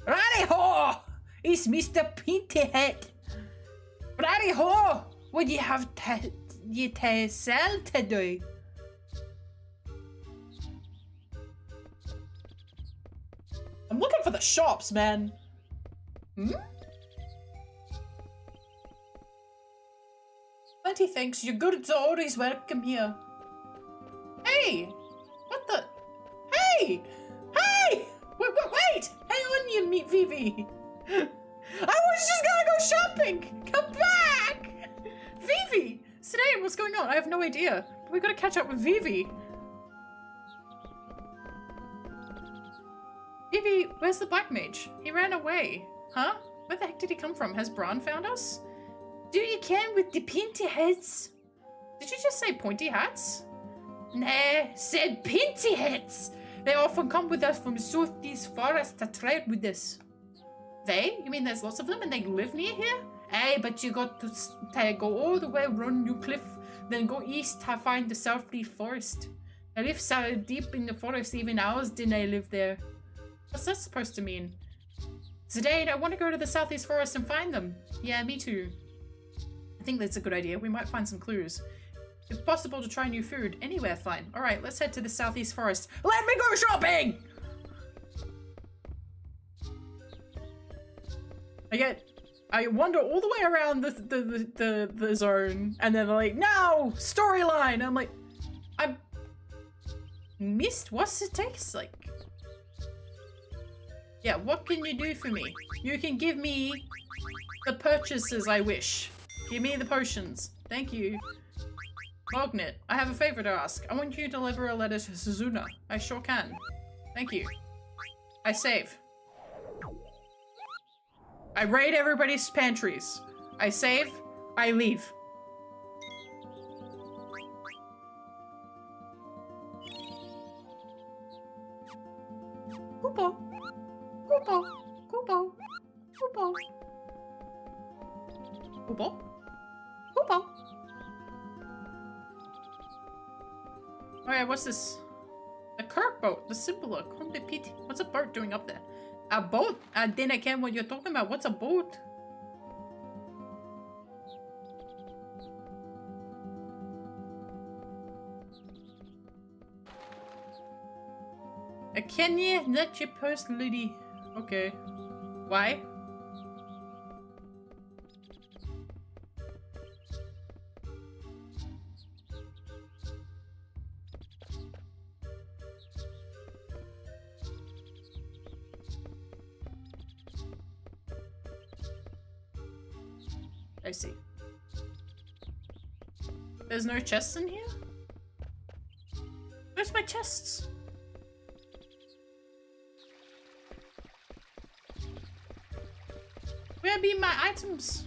Righty-ho! It's Mr. Pintyhead. Righty-ho! What do you have to sell today? I'm looking for the shops, man. Plenty thanks, your goods are always welcome here. Hey! What the? Hey! Hey! Wait! Hang on, you meat Vivi. I was just gonna go shopping! Come back! Vivi! Today, what's going on? I have no idea. We gotta catch up with Vivi. Vivi, where's the black mage? He ran away. Huh? Where the heck did he come from? Has Bran found us? Do you can with the pointy heads? Did you just say pointy hats? Nah, said pointy heads. They often come with us from southeast forest to trade with us. They? You mean there's lots of them and they live near here? Aye, but you got to go all the way around New Cliff, then go east to find the southeast forest. They live so deep in the forest, even ours didn't live there. What's that supposed to mean? Zidane, I want to go to the southeast forest and find them. Yeah, me too. I think that's a good idea. We might find some clues. If possible to try new food. Anywhere, fine. Alright, let's head to the southeast forest. Let me go shopping! I get I wander all the way around the zone, and then they're like, no, storyline. I'm like, I missed. What's it taste like? Yeah, what can you do for me? You can give me the purchases I wish. Give me the potions. Thank you. Mognet, I have a favor to ask. I want you to deliver a letter to Suzuna. I sure can. Thank you. I save. I raid everybody's pantries. I save. I leave. Koopo. Koopo. Koopo. Koopo. Koopo. Koopo. Alright, what's this? The Kirk boat. The simpler. Comte Pete. What's a boat doing up there? A boat? Then again, what you're talking about? What's a boat? Can you let your personality? Okay. Why? I see. There's no chests in here? Where's my chests? Where be my items?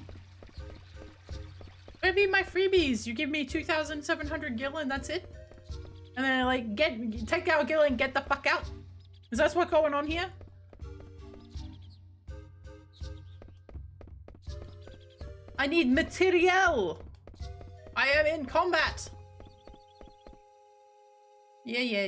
Where be my freebies? You give me 2,700 gil and that's it? And then like, take our gil and get the fuck out? Is that what's going on here? I need material! I am in combat! Yeah. Yeah.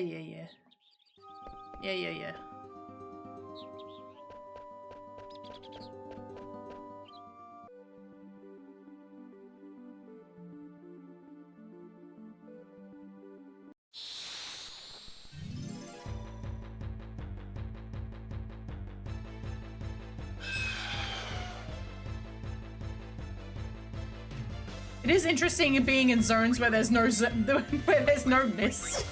It is interesting being in zones where there's no where there's no mist.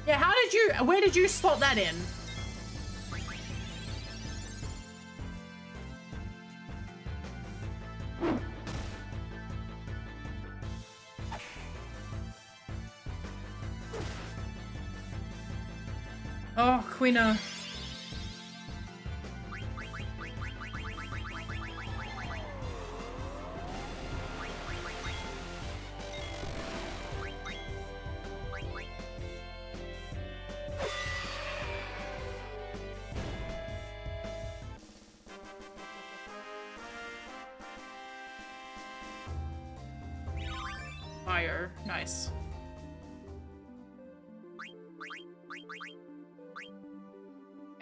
Yeah, where did you spot that in? Oh, Quina. Fire. Nice.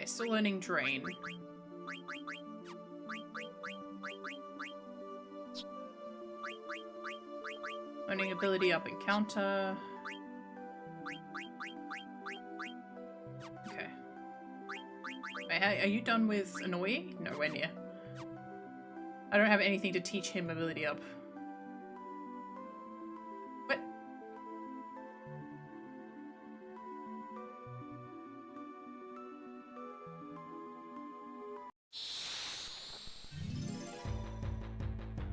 Still learning Drain. Learning ability up and counter. Okay. Wait, are you done with Anoi? Nowhere near. I don't have anything to teach him ability up. What?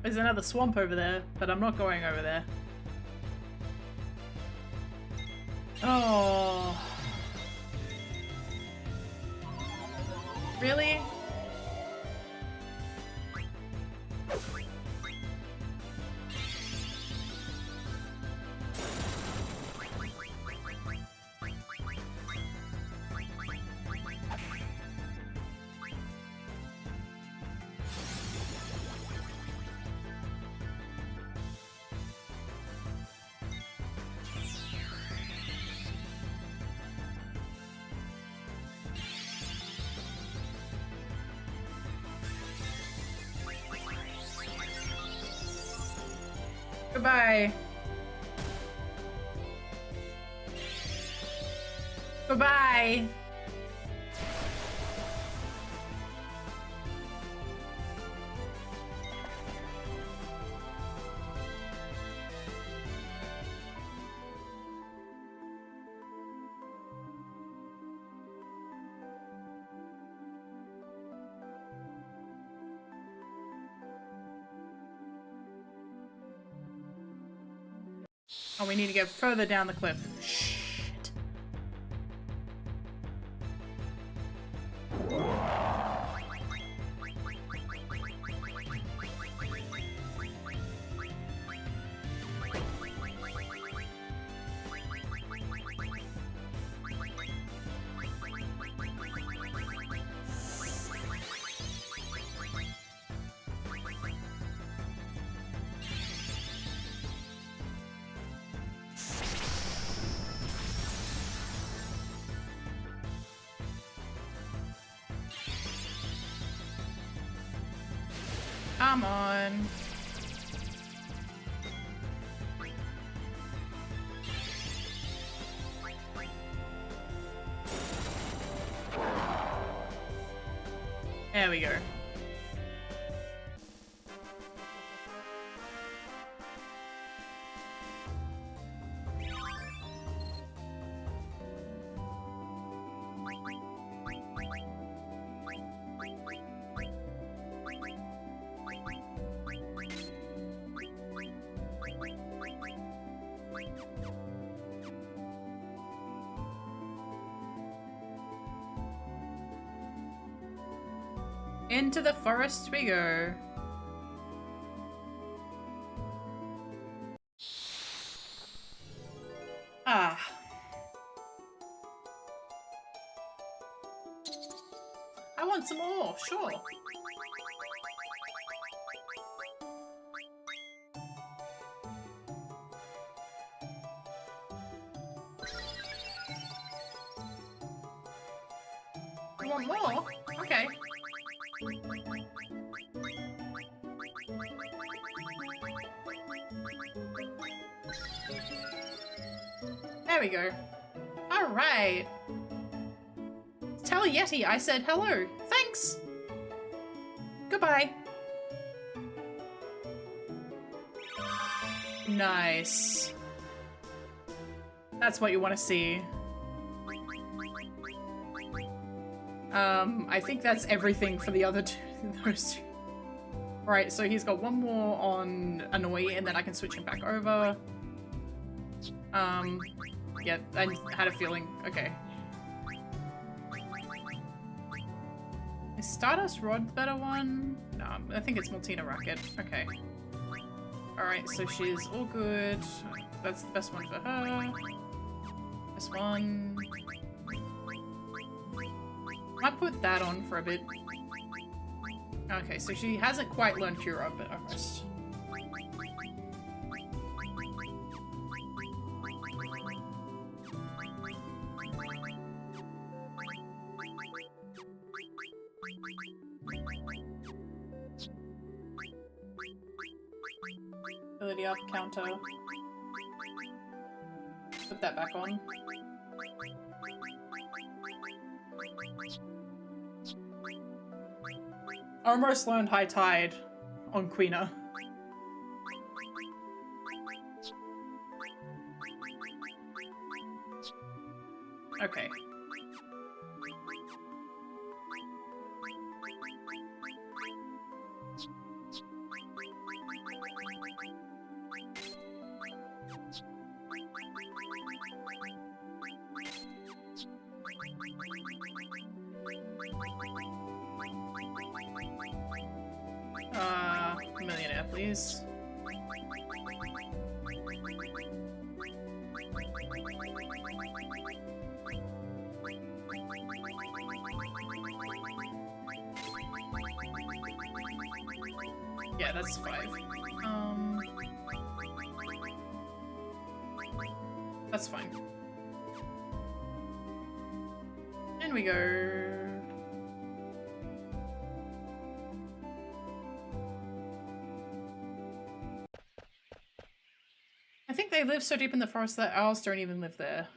There's another swamp over there, but I'm not going over there. Oh. Really? Goodbye. Bye-bye. Oh, we need to get further down the cliff. Shit. Come on. There we go. Into the forest we go. Ah. I want some more, sure. You want more? Okay. There we go. Alright. Tell Yeti I said hello. Thanks! Goodbye. Nice. That's what you want to see. I think that's everything for the other two. Those two. Right, so he's got one more on Annoy, and then I can switch him back over. Yeah, I had a feeling. Okay. Is Stardust Rod the better one? No, I think it's Maltina Racket. Okay. Alright, so she's all good. That's the best one for her. This one. I put that on for a bit. Okay, so she hasn't quite learned Cura, but almost. Ability up counter. Put that back on. I almost learned High Tide on Queena. Okay. Millionaire, please. Yeah, that's 5. That's fine. And we go. I think they live so deep in the forest that owls don't even live there.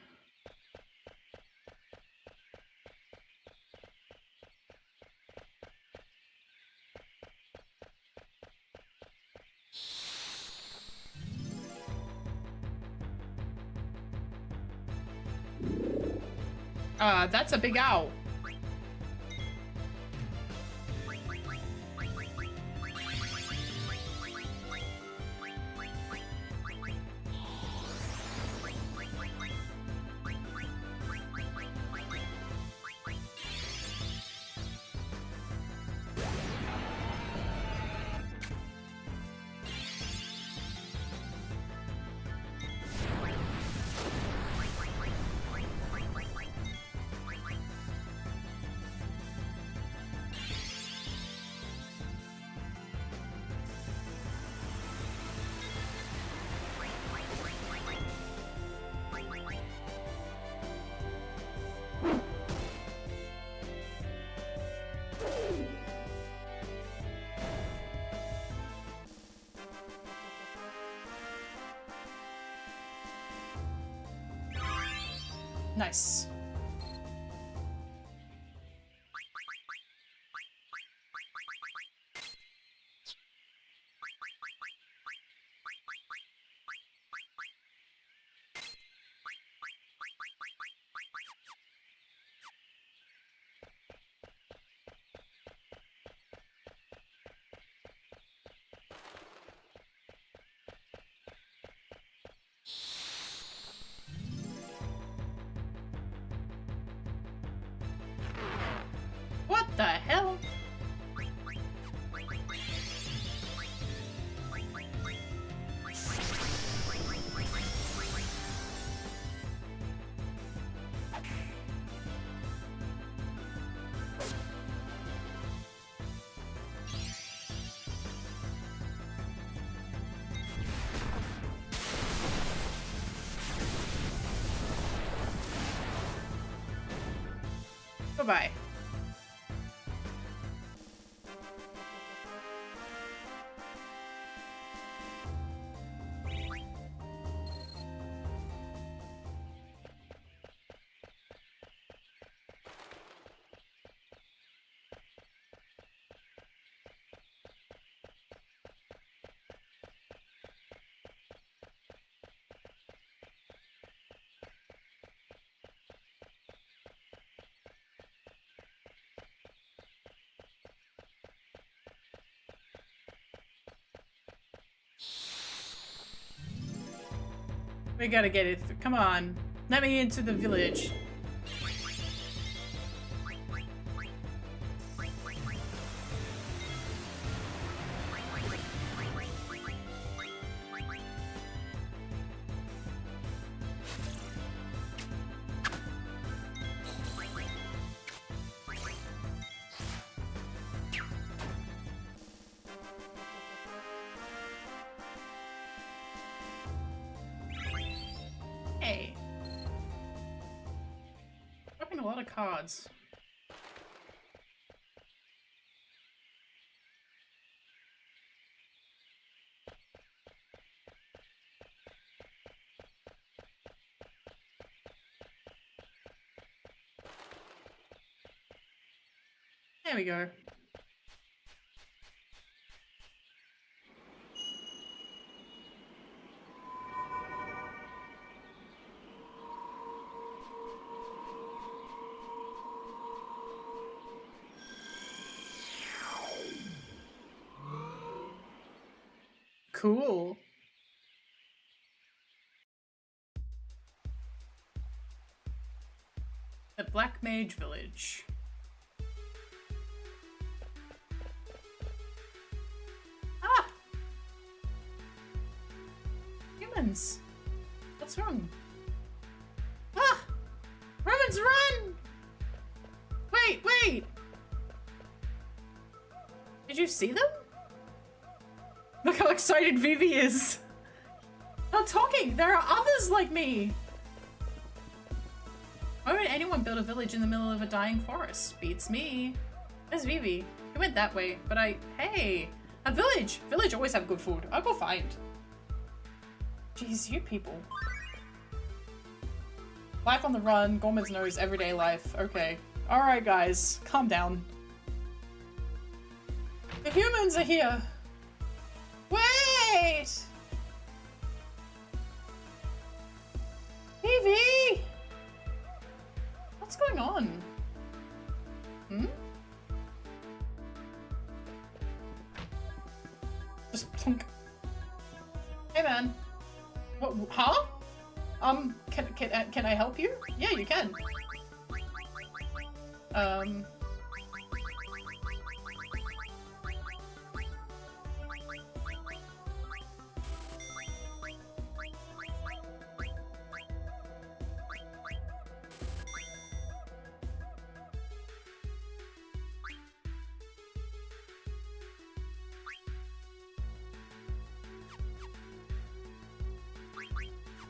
That's a big owl. Nice. What the hell? Bye-bye. We gotta get it. Come on. Let me into the village. Hey. Fucking a lot of cards. There we go. Cool. The Black Mage Village. Ah! Humans! What's wrong? Ah! Romans, run! Wait, wait! Did you see them? Look how excited Vivi is! Not talking! There are others like me! Why would anyone build a village in the middle of a dying forest? Beats me. Where's Vivi? He went that way, but hey! A village! Village always have good food. I'll go find. Jeez, you people. Life on the run, Gorman's nose, everyday life. Okay. Alright guys, calm down. The humans are here! Wait! Vivi! What's going on? Hmm? Just plunk. Hey man. What, huh? Can I help you? Yeah, you can.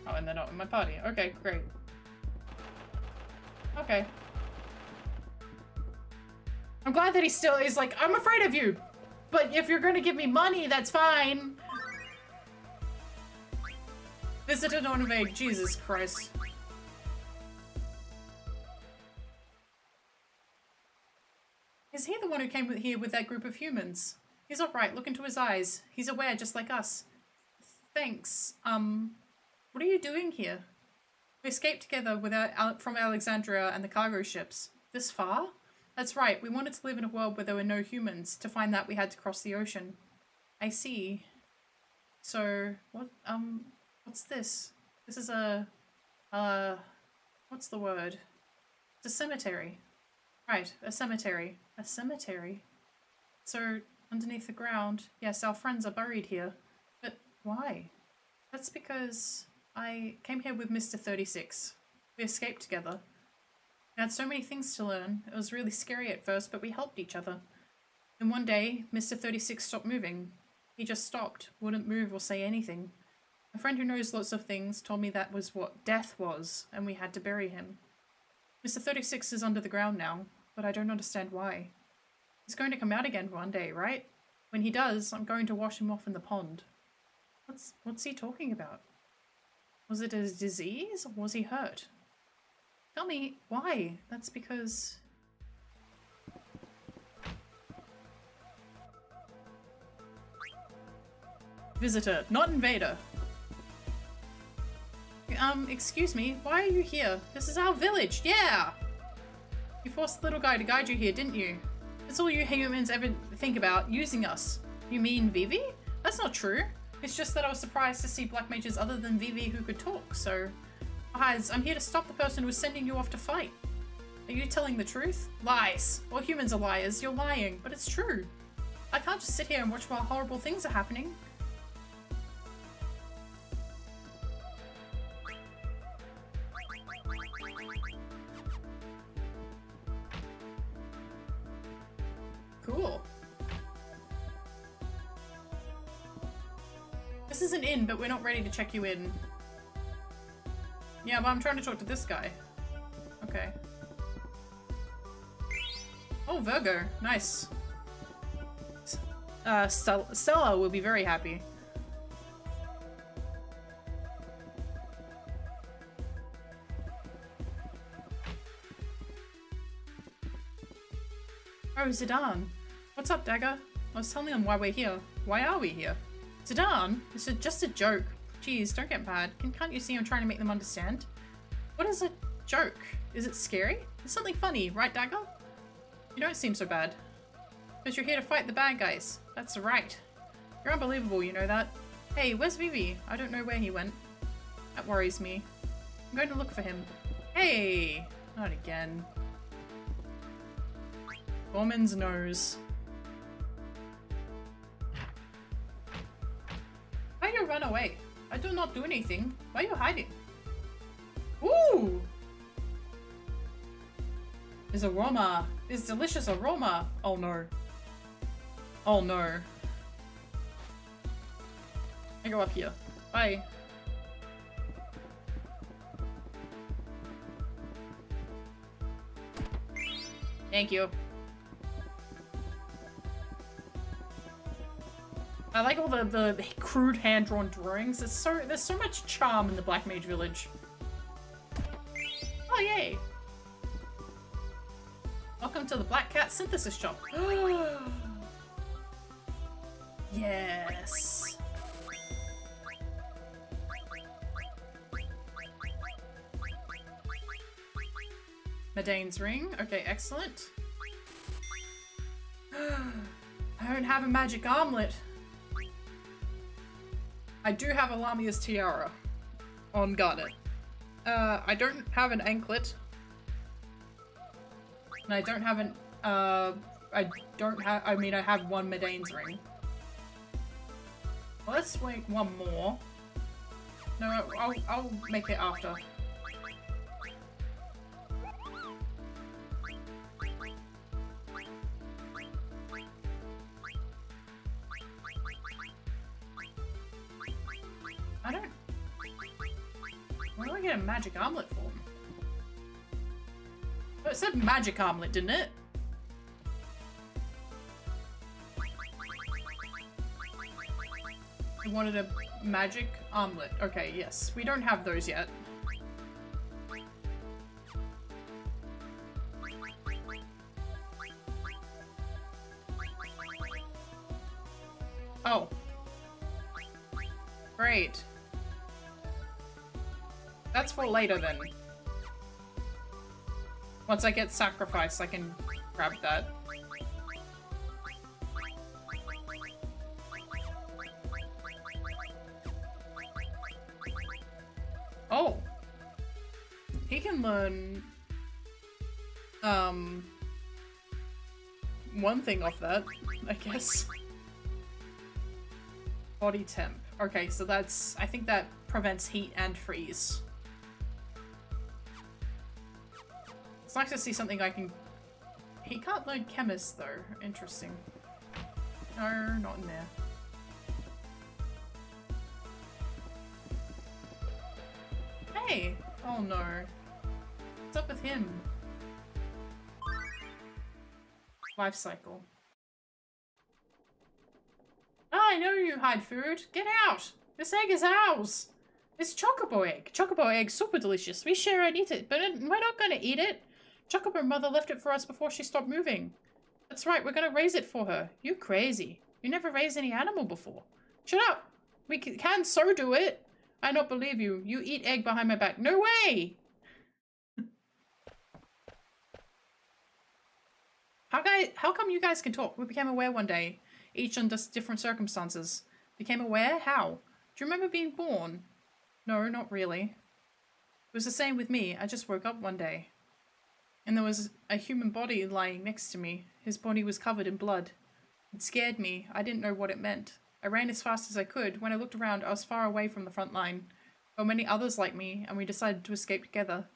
Oh, and they're not in my party. Okay, great. Okay. I'm glad that he still is like, I'm afraid of you, but if you're gonna give me money, that's fine. Visitor don't invade. Jesus Christ. Is he the one who came here with that group of humans? He's alright. Look into his eyes. He's aware just like us. Thanks. What are you doing here? We escaped together from Alexandria and the cargo ships. This far? That's right. We wanted to live in a world where there were no humans. To find that, we had to cross the ocean. I see. So, what's this? This is what's the word? It's a cemetery. Right, a cemetery. A cemetery? So, underneath the ground, yes, our friends are buried here. But why? That's because I came here with Mr. 36. We escaped together. We had so many things to learn. It was really scary at first, but we helped each other. And one day, Mr. 36 stopped moving. He just stopped, wouldn't move or say anything. A friend who knows lots of things told me that was what death was, and we had to bury him. Mr. 36 is under the ground now, but I don't understand why. He's going to come out again one day, right? When he does, I'm going to wash him off in the pond. What's he talking about? Was it a disease, or was he hurt? Tell me, why? That's because... Visitor, not invader. Excuse me, why are you here? This is our village, yeah! You forced the little guy to guide you here, didn't you? That's all you humans ever think about, using us. You mean Vivi? That's not true. It's just that I was surprised to see black mages other than Vivi who could talk, so... Besides, I'm here to stop the person who was sending you off to fight. Are you telling the truth? Lies. All humans are liars, you're lying, but it's true. I can't just sit here and watch while horrible things are happening. Cool. This is an inn, but we're not ready to check you in. Yeah, but I'm trying to talk to this guy. Okay. Oh, Virgo. Nice. Stella will be very happy. Oh, Zidane. What's up, Dagger? I was telling them why we're here. Why are we here? Zidane? It's just a joke. Jeez, don't get mad. Can't you see I'm trying to make them understand? What is a joke? Is it scary? It's something funny, right, Dagger? You don't seem so bad. Because you're here to fight the bad guys. That's right. You're unbelievable, you know that. Hey, where's Vivi? I don't know where he went. That worries me. I'm going to look for him. Hey! Not again. Gorman's nose. Why you run away? I do not do anything. Why are you hiding? Ooh! There's aroma. There's delicious aroma. Oh no. Oh no. I go up here. Bye. Thank you. I like all the crude hand-drawn drawings. There's so much charm in the Black Mage Village. Oh yay! Welcome to the Black Cat Synthesis Shop. Yes. Medane's ring. Okay, excellent. I don't have a magic armlet. I do have a Lamia's tiara on Garnet. I don't have an anklet. And I don't have an, I mean, I have one Medane's ring. Well, let's wait one more. No, I'll make it after. I don't... Where do I get a magic armlet from? Oh, it said magic armlet, didn't it? I wanted a magic armlet. Okay, yes. We don't have those yet. Oh. Great. That's for later then. Once I get sacrificed, I can grab that. Oh. He can learn one thing off that, I guess. Body temp. Okay, so that's, I think that prevents heat and freeze. It's nice to see something I can... He can't learn chemist though. Interesting. No, not in there. Hey! Oh no. What's up with him? Life cycle. Oh, I know you hide food. Get out! This egg is ours! It's chocobo egg. Chocobo egg, super delicious. We share and eat it, but we're not gonna eat it. Chocobo mother left it for us before she stopped moving. That's right, we're gonna raise it for her. You crazy. You never raised any animal before. Shut up! We can so do it. I don't believe you. You eat egg behind my back. No way! How come you guys can talk? We became aware one day, each under different circumstances. Became aware? How? Do you remember being born? No, not really. It was the same with me. I just woke up one day. And there was a human body lying next to me. His body was covered in blood. It scared me. I didn't know what it meant. I ran as fast as I could. When I looked around, I was far away from the front line. There were many others like me, and we decided to escape together.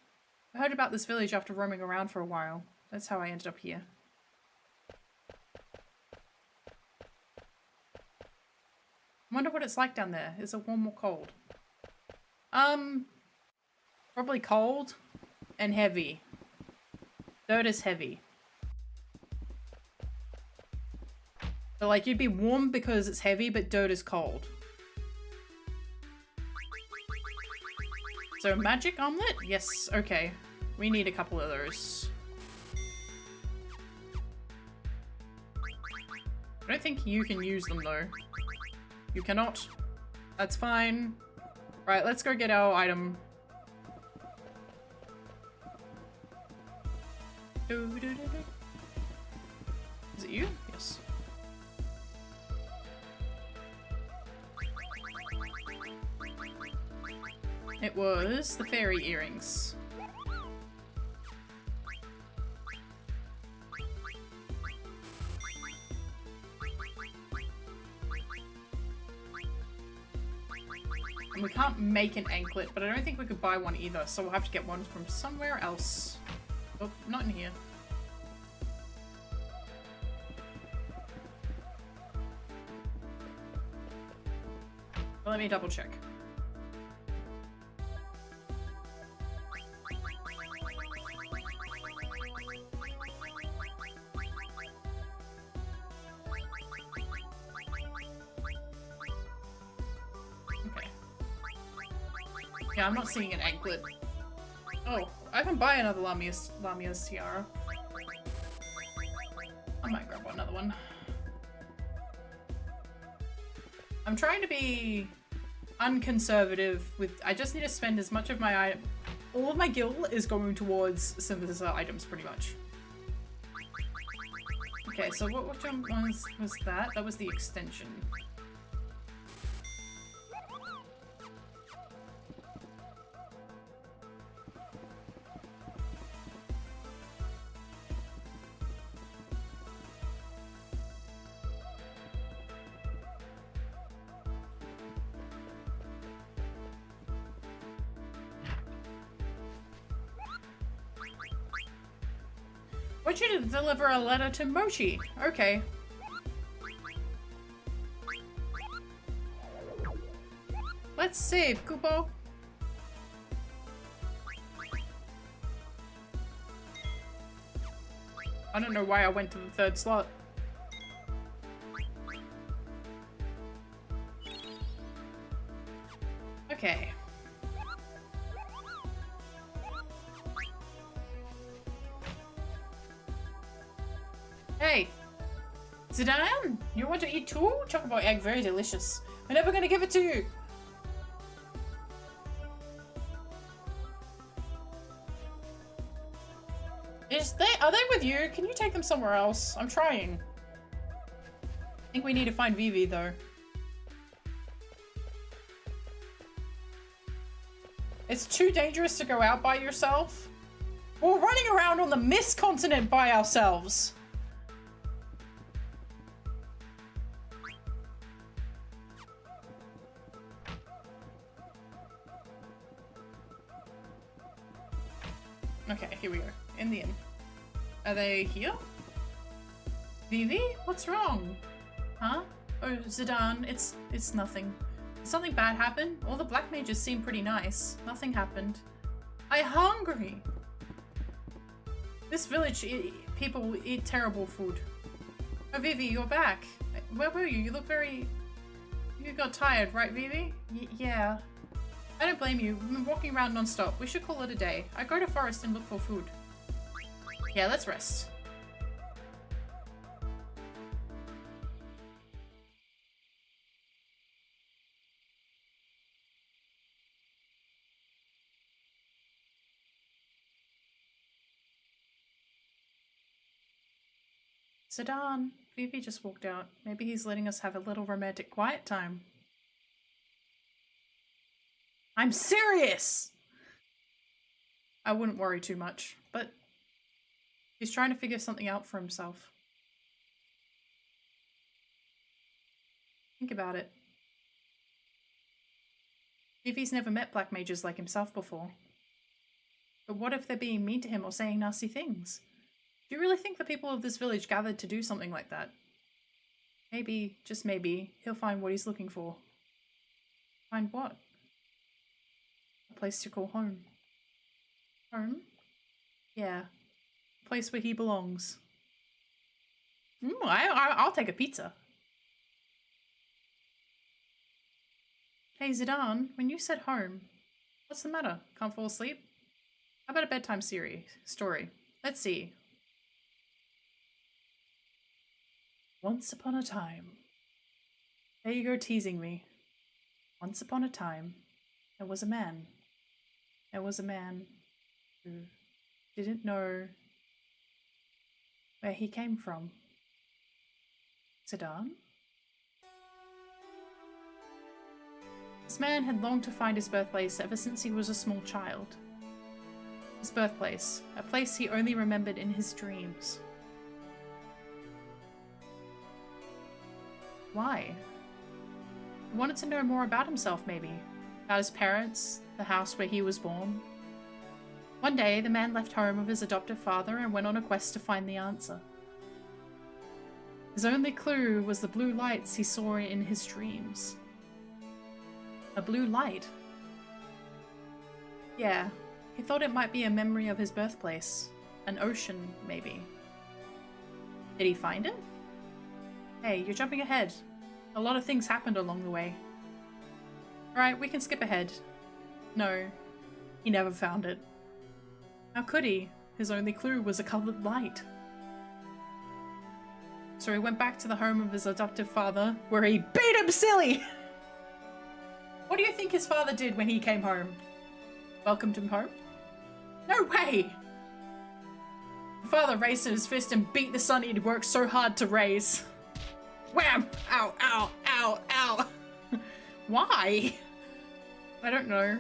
I heard about this village after roaming around for a while. That's how I ended up here. I wonder what it's like down there. Is it warm or cold? Probably cold and heavy. Dirt is heavy. So like you'd be warm because it's heavy, but dirt is cold. So magic omelet? Yes, okay. We need a couple of those. I don't think you can use them though. You cannot. That's fine. Right, let's go get our item. Is it you? Yes. It was the fairy earrings. And we can't make an anklet, but I don't think we could buy one either, so we'll have to get one from somewhere else. Oh, not in here. Well, let me double check. Okay. Yeah, I'm not seeing an anklet. Oh, I can buy another Lamia's tiara. I might grab another one. I'm trying to be unconservative with... I just need to spend as much of my all of my gil is going towards synthesizer items, pretty much. Okay, so what jump was that? That was the extension. I want you to deliver a letter to Mochi. Okay. Let's save, Kupo. I don't know why I went to the third slot. Okay. Hey, Zidane, you want to eat too? Chocobo egg, very delicious. We're never gonna give it to you. Are they with you? Can you take them somewhere else? I'm trying. I think we need to find Vivi though. It's too dangerous to go out by yourself. We're running around on the Mist continent by ourselves. Okay, here we go. In the inn. Are they here? Vivi? What's wrong? Huh? Oh, Zidane, it's nothing. Did something bad happen? All the black mages seem pretty nice. Nothing happened. I'm hungry! This village, people eat terrible food. Oh, Vivi, you're back. Where were you? You look very... You got tired, right, Vivi? Yeah. I don't blame you. We've been walking around non-stop. We should call it a day. I go to forest and look for food. Yeah, let's rest. Zidane, Vivi just walked out. Maybe he's letting us have a little romantic quiet time. I'm serious! I wouldn't worry too much, but he's trying to figure something out for himself. Think about it. Vivi's never met black mages like himself before. But what if they're being mean to him or saying nasty things? Do you really think the people of this village gathered to do something like that? Maybe, just maybe, he'll find what he's looking for. Find what? A place to call home. Home? Yeah. A place where he belongs. I'll take a pizza. Hey Zidane, when you said home, what's the matter? Can't fall asleep? How about a bedtime story? Let's see. Once upon a time. There you go teasing me. Once upon a time, there was a man. There was a man who didn't know where he came from. Zidane? This man had longed to find his birthplace ever since he was a small child. His birthplace, a place he only remembered in his dreams. Why? He wanted to know more about himself, maybe. About his parents, the house where he was born. One day, the man left home with his adoptive father and went on a quest to find the answer. His only clue was the blue lights he saw in his dreams. A blue light? Yeah, he thought it might be a memory of his birthplace. An ocean, maybe. Did he find it? Hey, you're jumping ahead. A lot of things happened along the way. Alright, we can skip ahead. No, he never found it. How could he? His only clue was a coloured light. So he went back to the home of his adoptive father, where he beat him silly! What do you think his father did when he came home? Welcomed him home? No way! The father raised his fist and beat the son he'd worked so hard to raise. Wham! Ow, ow, ow, ow! Why? I don't know.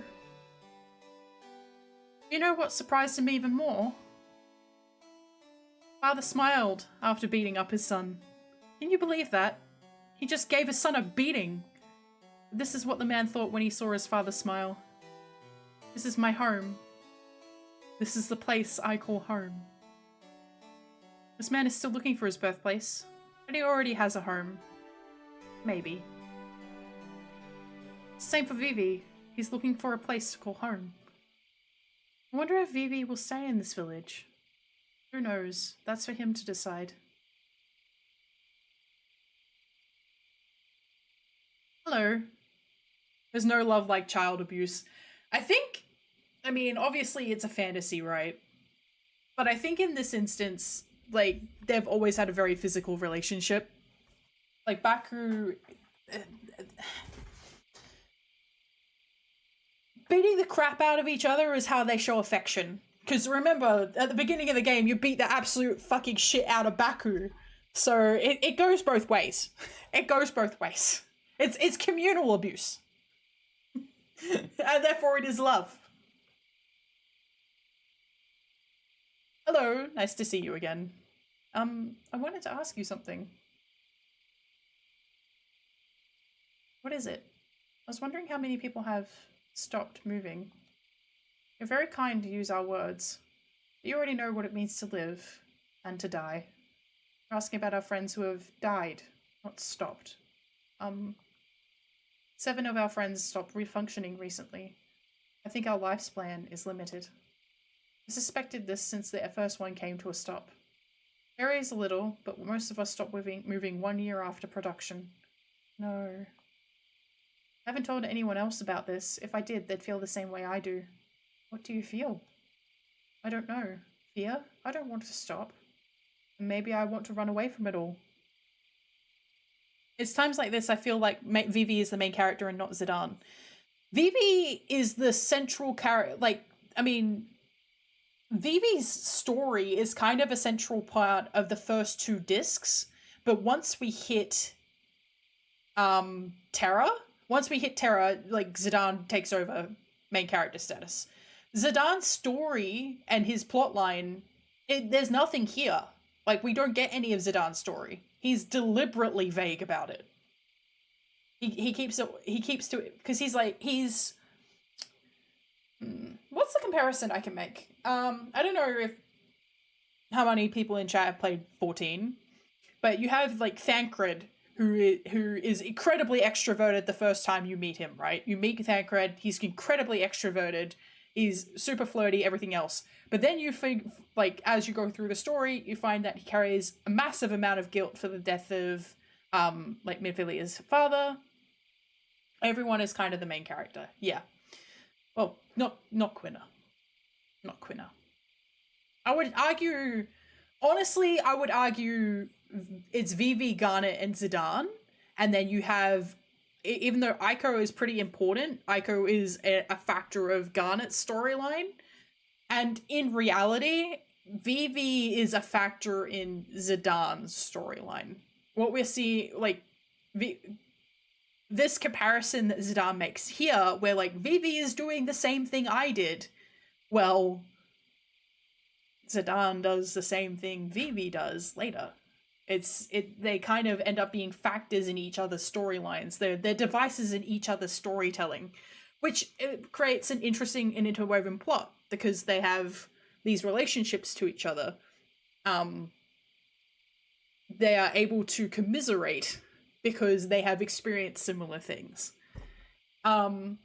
You know what surprised him even more? Father smiled after beating up his son. Can you believe that? He just gave his son a beating. This is what the man thought when he saw his father smile. This is my home. This is the place I call home. This man is still looking for his birthplace, but he already has a home. Maybe. Same for Vivi. He's looking for a place to call home. I wonder if Vivi will stay in this village. Who knows? That's for him to decide. Hello. There's no love like child abuse. I mean, obviously it's a fantasy, right? But I think in this instance, like, they've always had a very physical relationship. Like, Baku... beating the crap out of each other is how they show affection. Because remember, at the beginning of the game, you beat the absolute fucking shit out of Baku. So it goes both ways. It goes both ways. It's communal abuse. And therefore it is love. Hello, nice to see you again. I wanted to ask you something. What is it? I was wondering how many people have stopped moving. You're very kind to use our words. You already know what it means to live and to die. You're asking about our friends who have died, not stopped. 7 of our friends stopped refunctioning recently. I think our lifespan is limited. I suspected this since the first one came to a stop. Varies a little, but most of us stopped moving 1 year after production. No. I haven't told anyone else about this. If I did, they'd feel the same way I do. What do you feel? I don't know. Fear? I don't want to stop. Maybe I want to run away from it all. It's times like this I feel like Vivi is the main character and not Zidane. Vivi is the central character. Like, I mean, Vivi's story is kind of a central part of the first 2 discs, but once we hit Terra, like, Zidane takes over main character status. Zidane's story and his plotline, there's nothing here. Like, we don't get any of Zidane's story. He's deliberately vague about it. He keeps to it because he's what's the comparison I can make? I don't know how many people in chat have played 14, but you have like Thancred, who is incredibly extroverted the first time you meet him, right? You meet Thancred, he's incredibly extroverted, he's super flirty, everything else. But then you think, like, as you go through the story, you find that he carries a massive amount of guilt for the death of, like, Midvilia's father. Everyone is kind of the main character, yeah. Well, not Quina. Not Quina. I would argue, honestly, it's Vivi, Garnet, and Zidane. And then you have, even though Eiko is pretty important, Eiko is a factor of Garnet's storyline. And in reality, Vivi is a factor in Zidane's storyline. What we're seeing, like, this comparison that Zidane makes here, where, like, Vivi is doing the same thing I did. Well, Zidane does the same thing Vivi does later. They kind of end up being factors in each other's storylines. They're devices in each other's storytelling, which creates an interesting and interwoven plot because they have these relationships to each other. They are able to commiserate because they have experienced similar things. And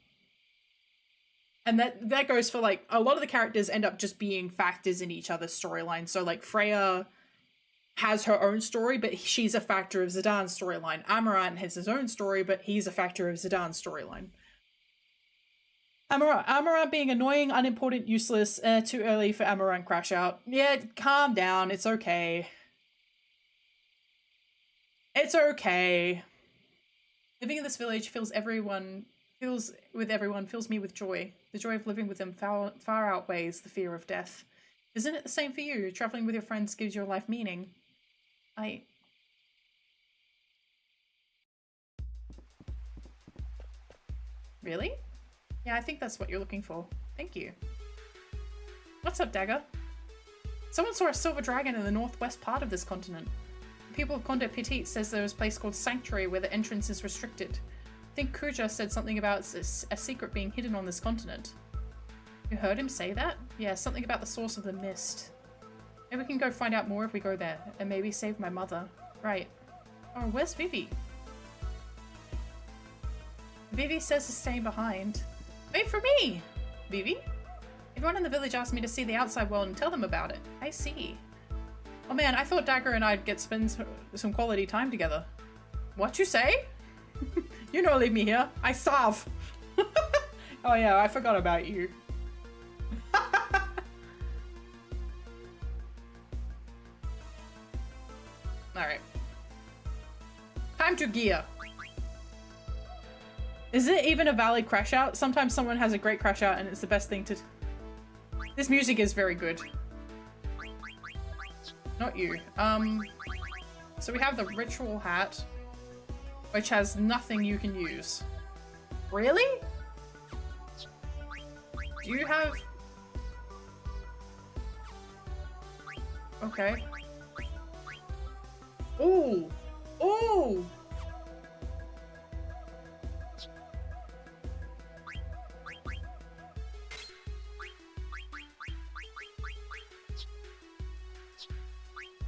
that goes for, like, a lot of the characters end up just being factors in each other's storylines. So, like, Freya has her own story, but she's a factor of Zidane's storyline. Amaranth has his own story, but he's a factor of Zidane's storyline. Amaranth being annoying, unimportant, useless, too early for Amaranth crash out. Yeah, calm down, it's okay. It's okay. Living in this village fills everyone Fills with everyone, fills me with joy. The joy of living with them far outweighs the fear of death. Isn't it the same for you? Traveling with your friends gives your life meaning. Really? Yeah, I think that's what you're looking for. Thank you. What's up, Dagger? Someone saw a silver dragon in the northwest part of this continent. The people of Conde Petit says there is a place called Sanctuary where the entrance is restricted. I think Kuja said something about a secret being hidden on this continent. You heard him say that? Yeah, something about the source of the mist. Maybe we can go find out more if we go there, and maybe save my mother. Right. Oh, where's Vivi? Vivi says to stay behind. Wait for me! Vivi? Everyone in the village asked me to see the outside world and tell them about it. I see. Oh man, I thought Dagger and I'd spend some quality time together. What you say? You don't leave me here. I starve. Oh yeah, I forgot about you. Alright. Time to gear. Is it even a valid crash out? Sometimes someone has a great crash out and it's the best thing to... This music is very good. Not you. So we have the ritual hat, which has nothing you can use. Really? Do you have... Okay. Ooh! Ooh!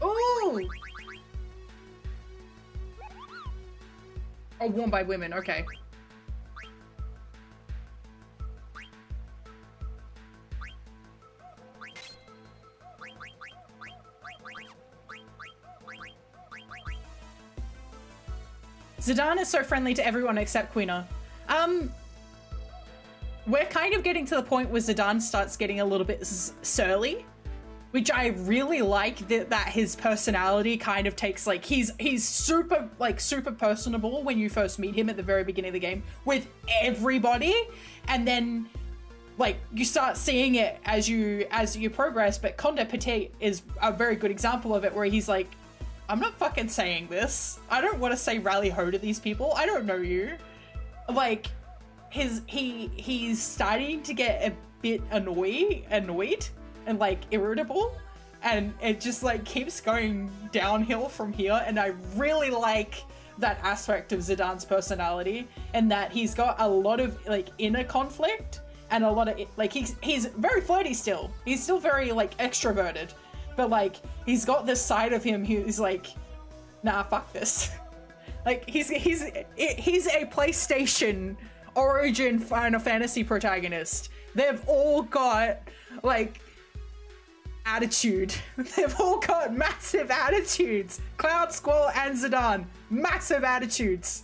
Ooh! Oh, worn by women, okay. Zidane is so friendly to everyone except Quina. We're kind of getting to the point where Zidane starts getting a little bit surly. Which I really like that his personality kind of takes, like, he's super personable when you first meet him at the very beginning of the game with everybody, and then like you start seeing it as you progress. But Conde Petit is a very good example of it, where he's like, I'm not fucking saying this. I don't want to say rally ho to these people. I don't know you. Like, he's starting to get a bit annoyed and like irritable, and it just like keeps going downhill from here. And I really like that aspect of Zidane's personality, and that he's got a lot of like inner conflict and a lot of like he's very flirty still. He's still very like extroverted, but like he's got this side of him who's like, nah, fuck this. Like he's a PlayStation Origin Final Fantasy protagonist. They've all got like attitude. They've all got massive attitudes. Cloud, Squall, and Zidane, massive attitudes.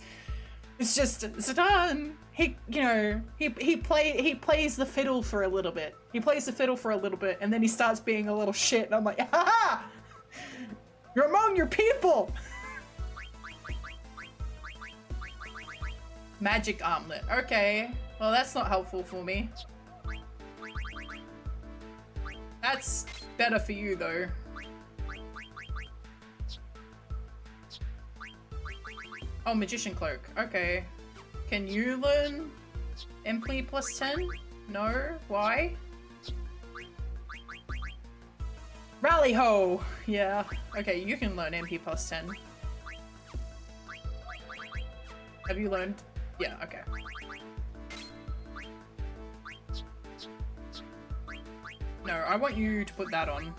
It's just Zidane. He plays the fiddle for a little bit. He plays the fiddle for a little bit, and then he starts being a little shit. And I'm like, ha! You're among your people. Magic armlet. Okay. Well, that's not helpful for me. That's better for you, though. Oh, Magician Cloak. Okay. Can you learn MP plus 10? No? Why? Rally ho! Yeah. Okay, you can learn MP plus 10. Have you learned? Yeah, okay. No, I want you to put that on.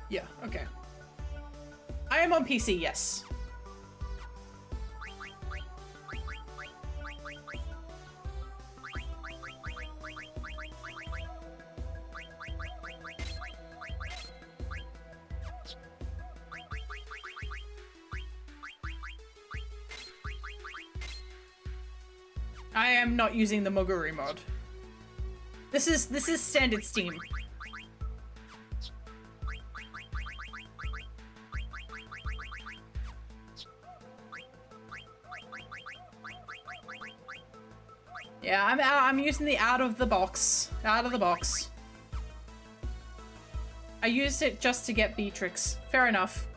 Yeah, okay. I am on PC, yes. I am not using the Moguri mod. This is standard Steam. Yeah, I'm using the out of the box. Out of the box. I used it just to get Beatrix. Fair enough.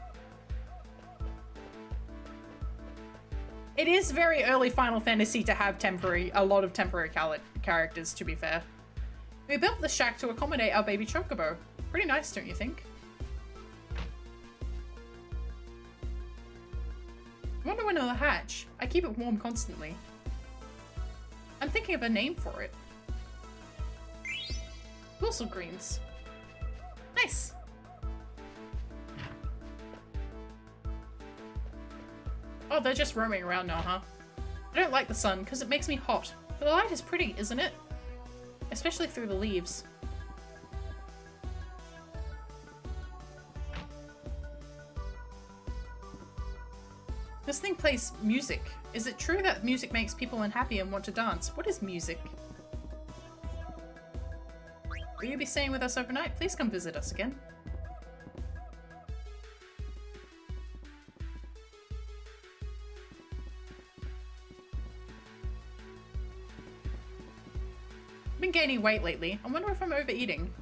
It is very early Final Fantasy to have a lot of temporary characters, to be fair. We built the shack to accommodate our baby chocobo. Pretty nice, don't you think? I wonder when it'll hatch. I keep it warm constantly. I'm thinking of a name for it. Wilsel greens. Nice. Oh, they're just roaming around now, huh? I don't like the sun because it makes me hot. But the light is pretty, isn't it? Especially through the leaves. This thing plays music. Is it true that music makes people unhappy and want to dance? What is music? Will you be staying with us overnight? Please come visit us again. I've been gaining weight lately. I wonder if I'm overeating.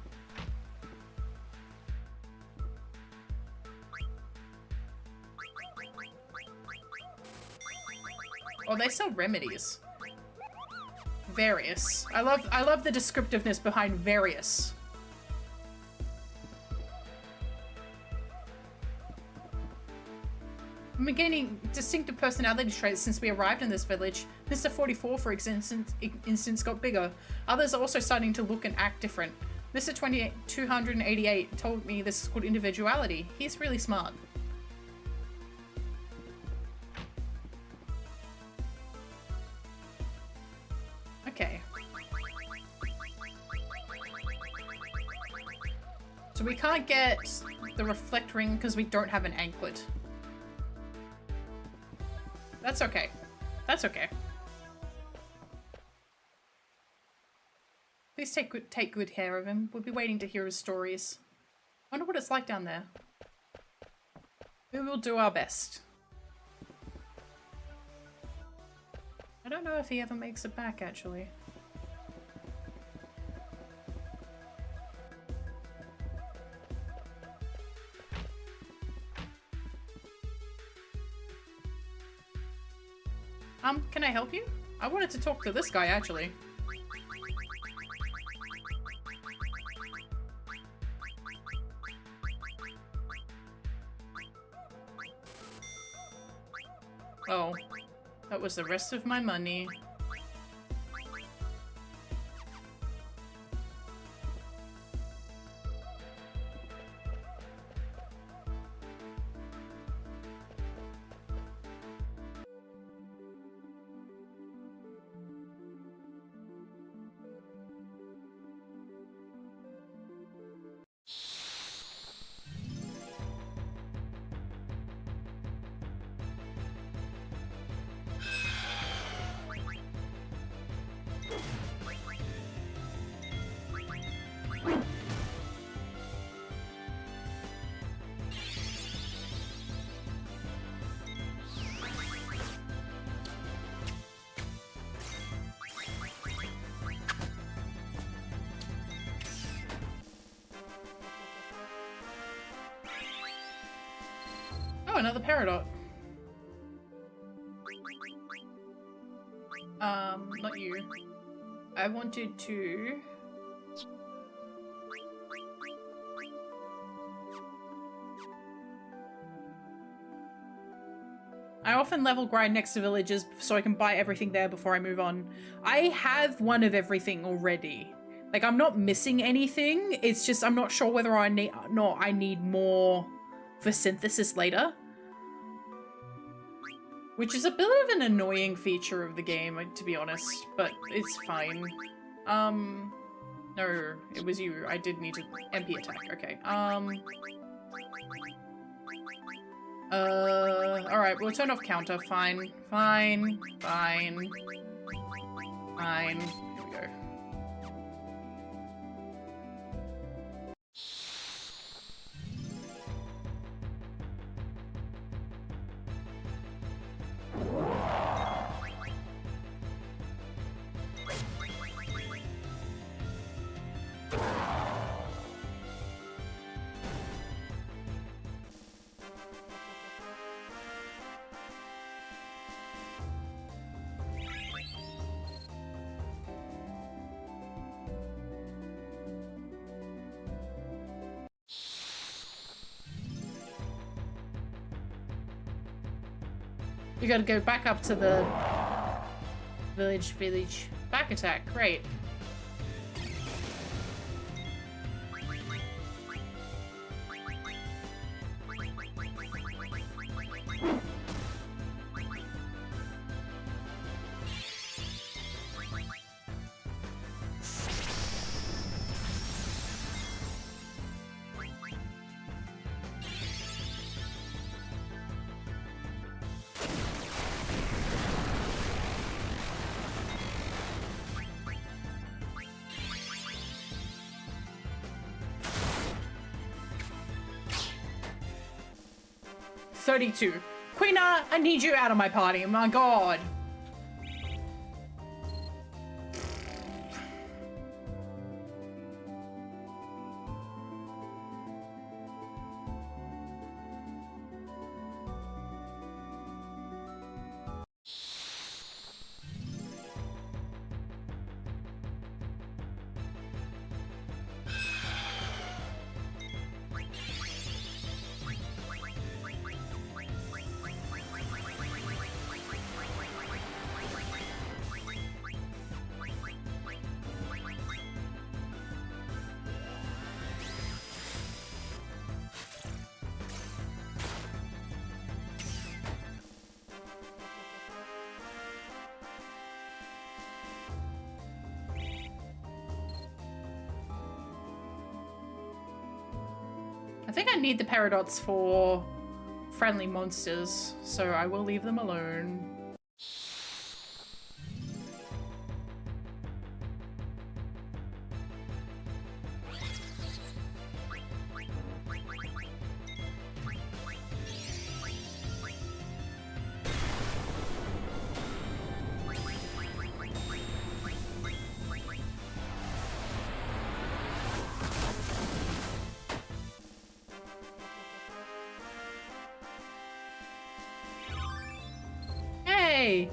Oh, they sell remedies. Various. I love the descriptiveness behind various. I've been gaining distinctive personality traits since we arrived in this village. Mr. 44, for instance, got bigger. Others are also starting to look and act different. Mr. 288 told me this is called individuality. He's really smart. Okay. So we can't get the reflect ring because we don't have an anklet. That's okay. That's okay. Please take good care of him. We'll be waiting to hear his stories. I wonder what it's like down there. We will do our best. I don't know if he ever makes it back, actually. Can I help you? I wanted to talk to this guy, actually. Oh, that was the rest of my money. Oh, another Peridot. Not you. I wanted to... I often level grind next to villages so I can buy everything there before I move on. I have one of everything already. Like, I'm not missing anything. It's just I'm not sure whether I need more for synthesis later. Which is a bit of an annoying feature of the game, to be honest, but it's fine. No, it was you. I did need to MP attack. Okay. Alright, we'll turn off counter. Fine. Fine. Fine. Fine. Here we go. We gotta go back up to the village. Back attack, great. Quina, I need you out of my party. My god. I think I need the paradots for friendly monsters, so I will leave them alone.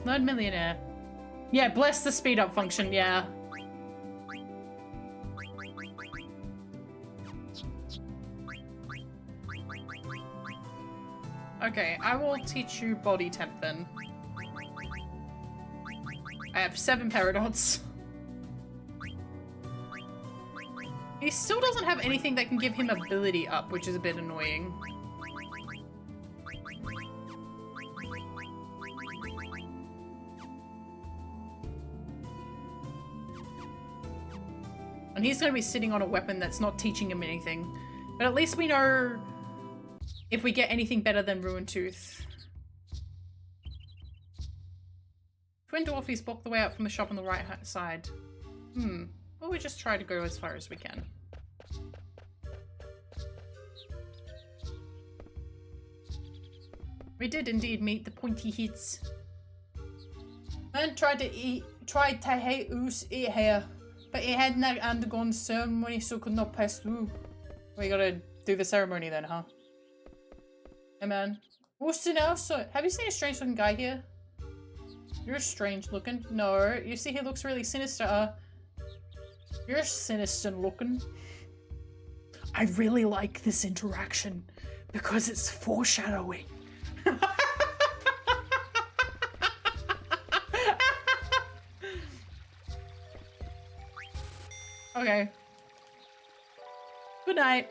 Learn millionaire. Yeah, bless the speed up function, yeah. Okay, I will teach you body temp then. I have 7 paradots. He still doesn't have anything that can give him ability up, which is a bit annoying. And he's going to be sitting on a weapon that's not teaching him anything. But at least we know if we get anything better than Ruined Tooth. Twin Dwarfies block the way out from the shop on the right side. Well, we just try to go as far as we can. We did indeed meet the pointy hits. And tried to hate us eat here. But he had not undergone ceremony, so could not pass through. We gotta do the ceremony then, huh? Hey man. What's in else? Have you seen a strange looking guy here? You're strange looking. No, you see he looks really sinister. You're sinister looking. I really like this interaction because it's foreshadowing. Okay. Good night.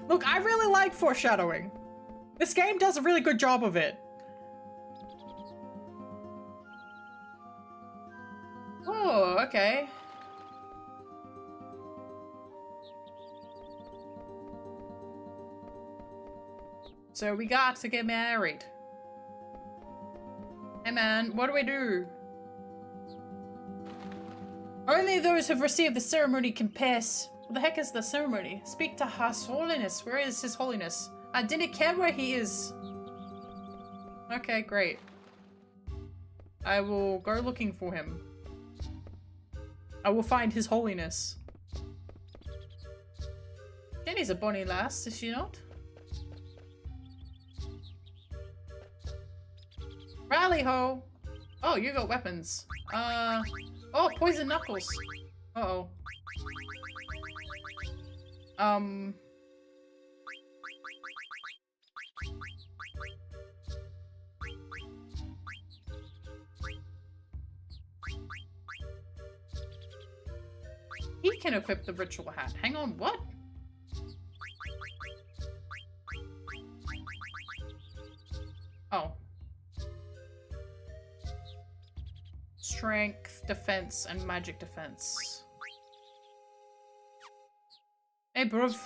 Look, I really like foreshadowing. This game does a really good job of it. Oh, okay. So we got to get married. Hey man, what do we do? Only those who've received the ceremony can pass. What the heck is the ceremony? Speak to His Holiness. Where is His Holiness? I didn't care where he is. Okay, great. I will go looking for him. I will find His Holiness. Jenny's a bonny lass, is she not? Rally ho! Oh, you got weapons. Oh, poison knuckles. Uh-oh. He can equip the ritual hat. Hang on, what? Oh. Strength, defense, and magic defense. Hey, bruv.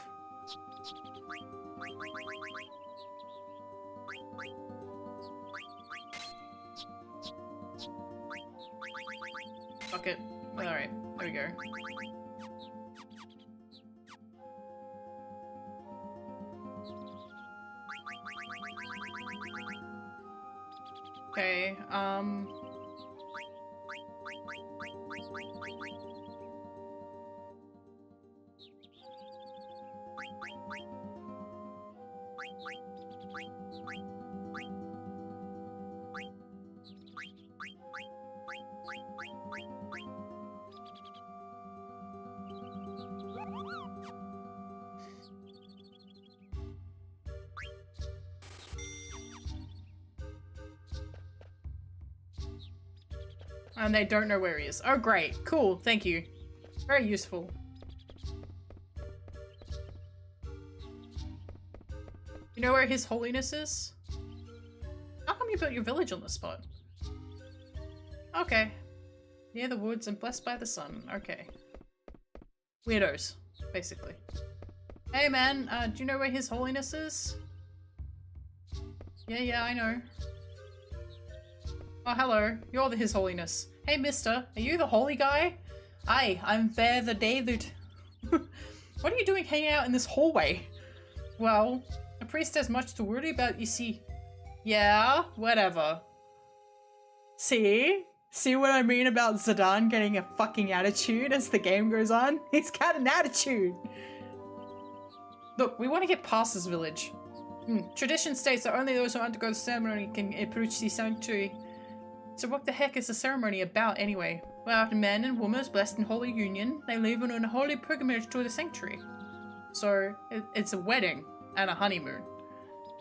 Fuck it. Alright, there we go. Okay, and they don't know where he is. Oh, great. Cool. Thank you. Very useful. You know where His Holiness is? How come you built your village on the spot? Okay. Near the woods and blessed by the sun. Okay. Weirdos, basically. Hey man, do you know where His Holiness is? Yeah, I know. Oh, hello. You're the His Holiness. Hey, mister. Are you the holy guy? Aye, I'm Father David. What are you doing hanging out in this hallway? Well, a priest has much to worry about, you see. Yeah, whatever. See? See what I mean about Zidane getting a fucking attitude as the game goes on? He's got an attitude! Look, we want to get past this village. Tradition states that only those who undergo the ceremony can approach the sanctuary. So what the heck is the ceremony about anyway? Well, after man and woman is blessed in holy union, they leave on a holy pilgrimage to the sanctuary. So, it's a wedding and a honeymoon.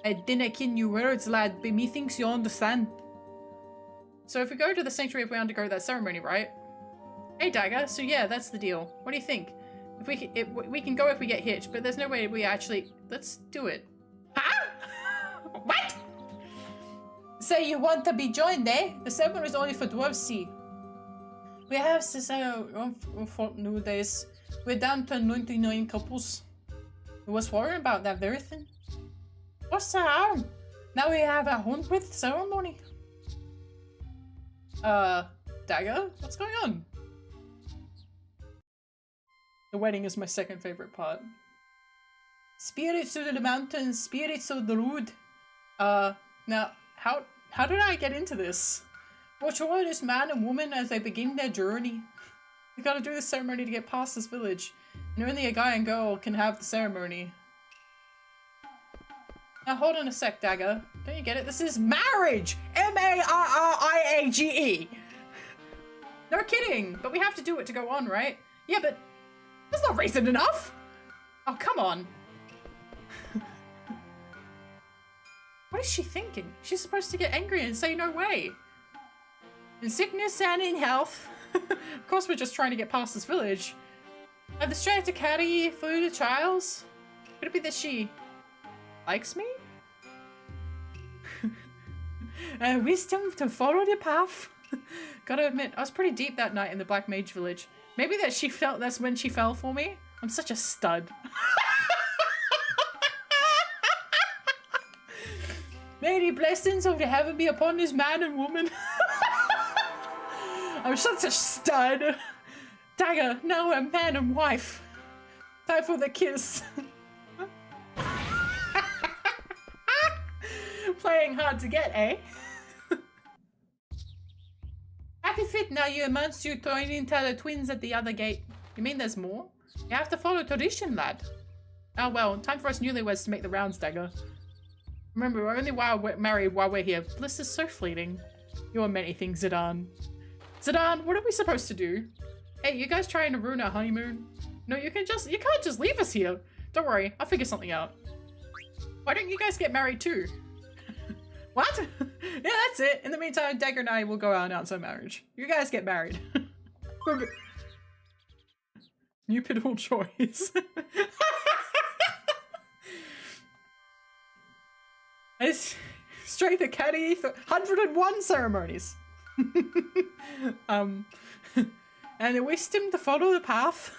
I dinna ken your words, lad, but methinks you understand. So if we go to the sanctuary, if we undergo that ceremony, right? Hey, Dagger, so yeah, that's the deal. What do you think? If we can go if we get hitched, but there's no way we actually... Let's do it. Huh? What? So you want to be joined, eh? The ceremony is only for dwarves, see. We have since nowadays. We're down to 99 couples. We was worrying about that very thing. What's the harm? Now we have a 100th ceremony. Dagger? What's going on? The wedding is my second favorite part. Spirits of the mountains, spirits of the road. Now, how did I get into this? Watch over this man and woman as they begin their journey. We gotta do the ceremony to get past this village, and only a guy and girl can have the ceremony. Now hold on a sec, Dagger. Don't you get it? This is marriage! M-A-R-R-I-A-G-E! No kidding! But we have to do it to go on, right? Yeah, but that's not reason enough! Oh, come on. What is she thinking? She's supposed to get angry and say no way. In sickness and in health. Of course we're just trying to get past this village. I have the strength to carry through the trials. Could it be that she likes me? Wisdom to follow the path. Gotta admit, I was pretty deep that night in the Black Mage Village. Maybe that's when she fell for me. I'm such a stud. May the blessings of the heaven be upon this man and woman. I'm such a stud. Dagger, now we're man and wife. Time for the kiss. Playing hard to get, eh? Happy fit now you amongst you throwing into the twins at the other gate. You mean there's more? You have to follow tradition, lad. Oh well, time for us newlyweds to make the rounds, Dagger. Remember, we're only married while we're here. Bliss is so fleeting. You are many things, Zidane. Zidane, what are we supposed to do? Hey, you guys trying to ruin our honeymoon? No, you can't just leave us here. Don't worry, I'll figure something out. Why don't you guys get married too? What? Yeah, that's it. In the meantime, Dagger and I will go out and announce our marriage. You guys get married. New pitiful choice. It's straight Academy for 101 ceremonies. And we stem to follow the path.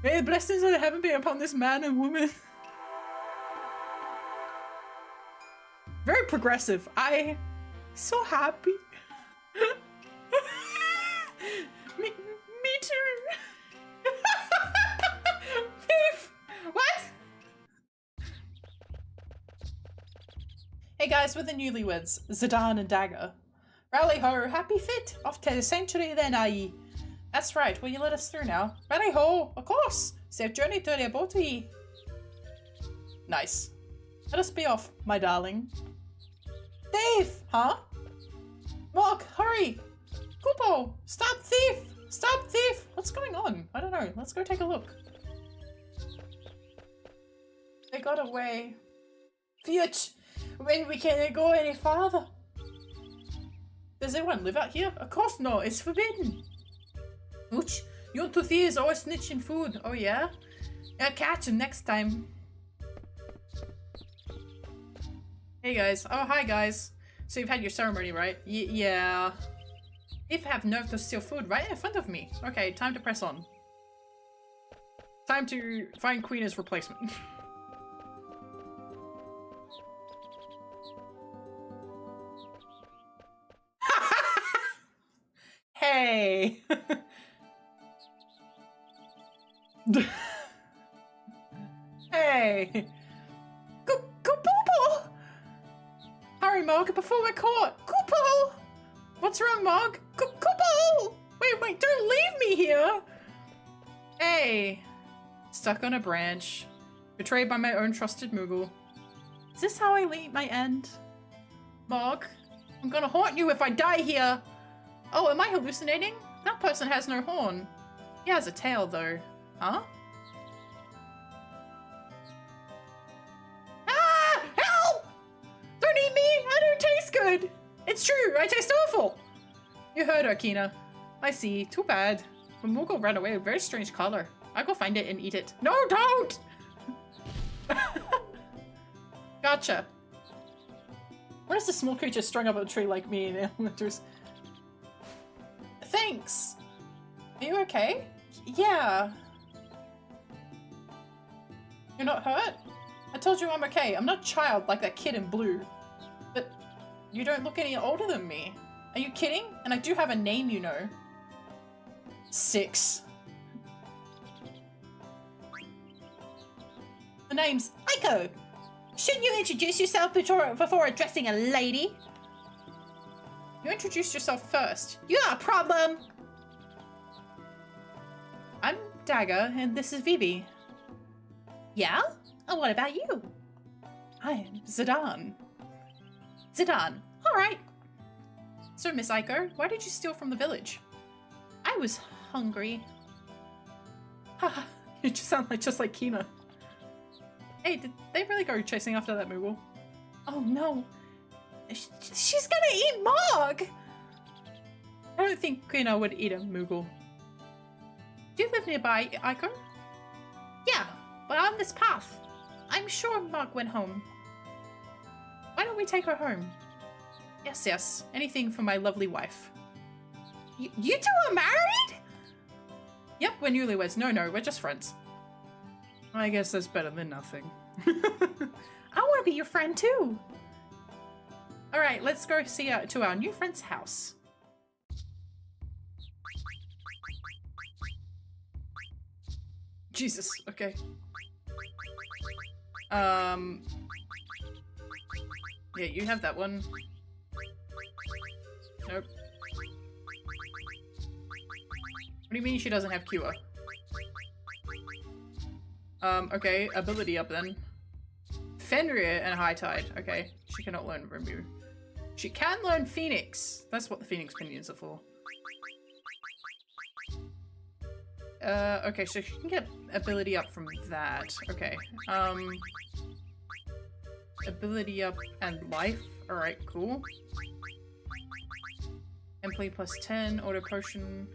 May the blessings of heaven be upon this man and woman. Very progressive. I so happy. me too. Beef. What? Hey guys, with the newlyweds, Zidane and Dagger. Rally ho, happy fit. Off to the century then, aye. That's right, will you let us through now? Rally ho, of course. Safe journey to the boat. Nice. Let us be off, my darling. Dave! Huh? Mark, hurry! Kupo! Stop thief! Stop thief! What's going on? I don't know. Let's go take a look. They got away. Fiat! When we can't go any farther. Does anyone live out here? Of course not. It's forbidden. Ouch. You two thieves always snitching food. Oh yeah? I'll catch him next time. Hey guys. Oh, hi guys. So you've had your ceremony, right? Yeah. If have nerve to steal food right in front of me. Okay, time to press on. Time to find Queen's replacement. Hey! Hey! Go Poople! Hurry, Mog, before we're caught! Koopo! What's wrong, Mog? Koopo! Wait, don't leave me here! Hey! Stuck on a branch. Betrayed by my own trusted Moogle. Is this how I meet my end? Mog, I'm gonna haunt you if I die here! Oh, am I hallucinating? That person has no horn. He has a tail, though. Huh? Ah! Help! Don't eat me! I don't taste good! It's true, I taste awful! You heard her, Kina. I see. Too bad. But Moogle ran away with a very strange color. I'll go find it and eat it. No, don't! Gotcha. What is a small creature strung up a tree like me in winters? Thanks! Are you okay? Yeah. You're not hurt? I told you I'm okay. I'm not a child like that kid in blue. But you don't look any older than me. Are you kidding? And I do have a name, you know. 6. The name's Aiko. Shouldn't you introduce yourself before addressing a lady? You introduced yourself first. You got a problem! I'm Dagger, and this is Vivi. Yeah? And what about you? I'm Zidane. Zidane. Alright. So, Miss Aiko, why did you steal from the village? I was hungry. Haha, you just sound just like Kina. Hey, did they really go chasing after that Moogle? Oh no. She's gonna eat Mog! I don't think Kina would eat a Moogle. Do you live nearby, Aiko? Yeah, but on this path. I'm sure Mog went home. Why don't we take her home? Yes. Anything for my lovely wife. You two are married? Yep, we're newlyweds. No, we're just friends. I guess that's better than nothing. I want to be your friend too. Alright, let's go see to our new friend's house. Jesus, okay. Yeah, you have that one. Nope. What do you mean she doesn't have cure? Okay, ability up then. Fenrir and High Tide. Okay, she cannot learn Remove. She can learn Phoenix. That's what the Phoenix Pinions are for. Okay, so she can get ability up from that. Okay. Ability up and life. Alright, cool. Employee plus 10, auto potion.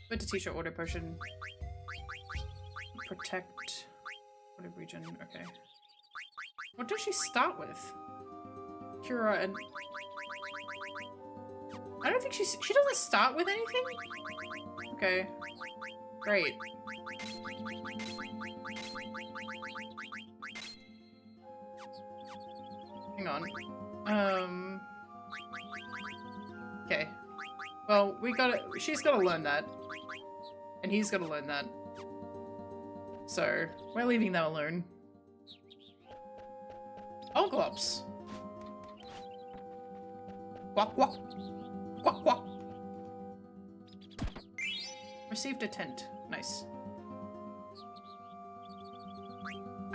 Good to teach her auto potion. Protect. Auto region, okay. What does she start with? Cura and... I don't think she doesn't start with anything? Okay. Great. Hang on. Okay. Well, she's gotta learn that. And he's gotta learn that. So, we're leaving them alone. Oglops. Quack, quack. Quack, quack. Received a tent. Nice.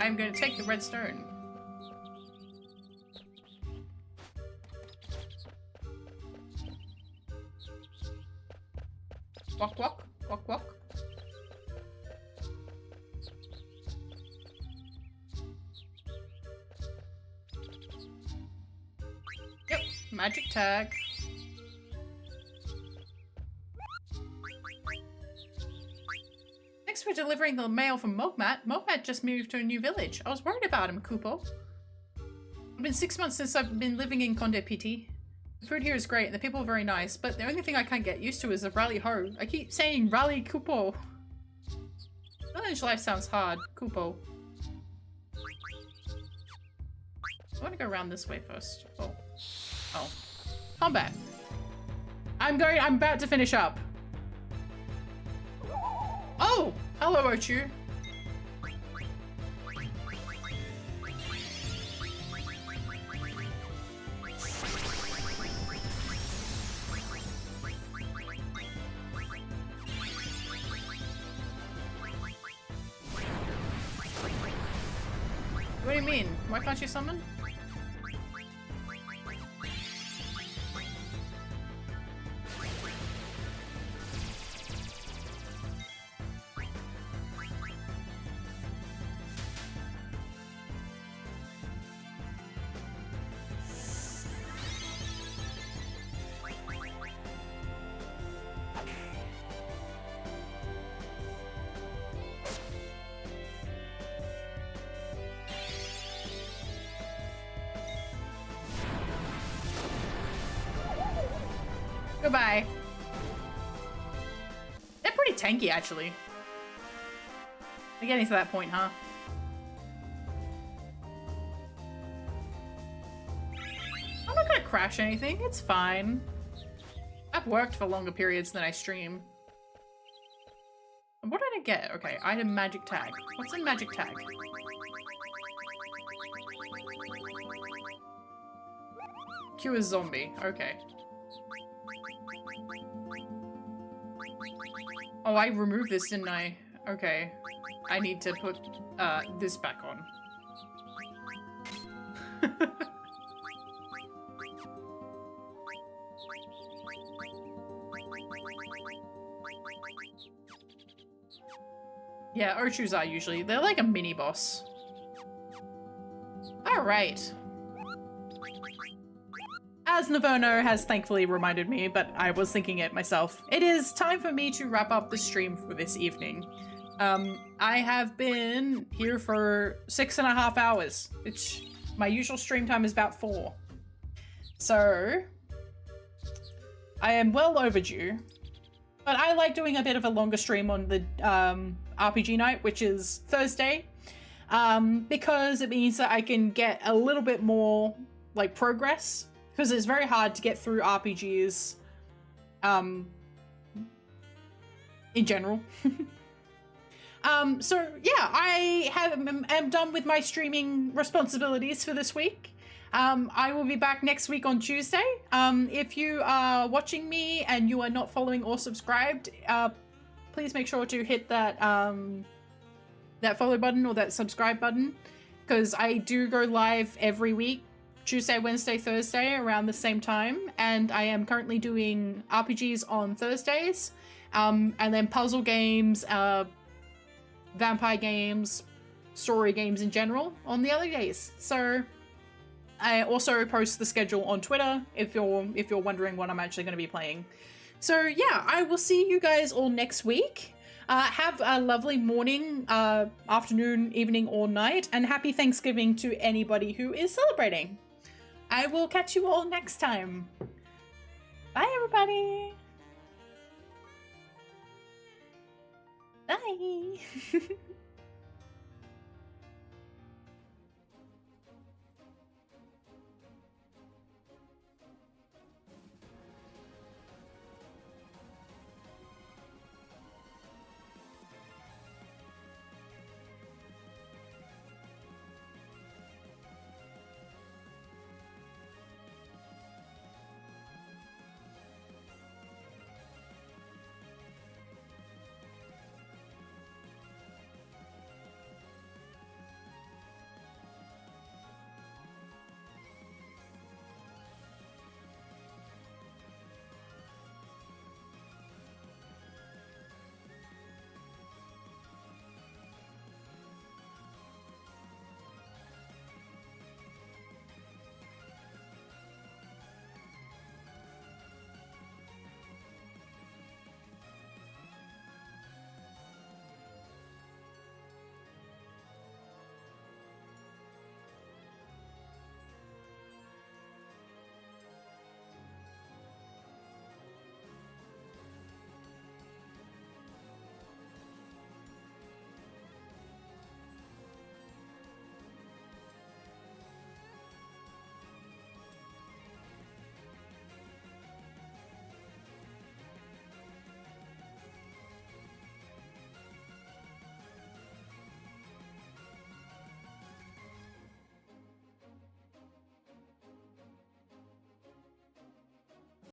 I'm going to take the red stone. Quack, quack. Quack, quack. Yep, magic tag. Thanks for delivering the mail from Mogmat. Mogmat just moved to a new village. I was worried about him, Kupo. It's been 6 months since I've been living in Conde Piti. The food here is great and the people are very nice, but the only thing I can't get used to is the rally ho. I keep saying rally Kupo. Village life sounds hard, Kupo. I want to go around this way first. Oh. Oh. Combat. I'm about to finish up. Oh! Hello, Ochu. What do you mean? Why can't you summon? Goodbye. They're pretty tanky, actually. We're getting to that point, huh? I'm not gonna crash anything. It's fine. I've worked for longer periods than I stream. What did I get? Okay, item magic tag. What's in magic tag? Cure zombie. Okay. Oh, I removed this, didn't I? Okay. I need to put this back on. Yeah, Ochus are usually. They're like a mini boss. Alright. As Navono has thankfully reminded me, but I was thinking it myself, it is time for me to wrap up the stream for this evening. I have been here for 6.5 hours, which my usual stream time is about 4. So, I am well overdue, but I like doing a bit of a longer stream on the RPG night, which is Thursday, because it means that I can get a little bit more, like, progress. Because it's very hard to get through RPGs, in general. So yeah, I am done with my streaming responsibilities for this week. I will be back next week on Tuesday. If you are watching me and you are not following or subscribed, please make sure to hit that, that follow button or that subscribe button. because I do go live every week, Tuesday, Wednesday, Thursday, around the same time, and I am currently doing RPGs on Thursdays, and then puzzle games, vampire games, story games in general on the other days. So I also post the schedule on Twitter if you're wondering what I'm actually going to be playing. So yeah, I will see you guys all next week. Have a lovely morning, afternoon, evening, or night, and happy Thanksgiving to anybody who is celebrating. I will catch you all next time. Bye, everybody. Bye.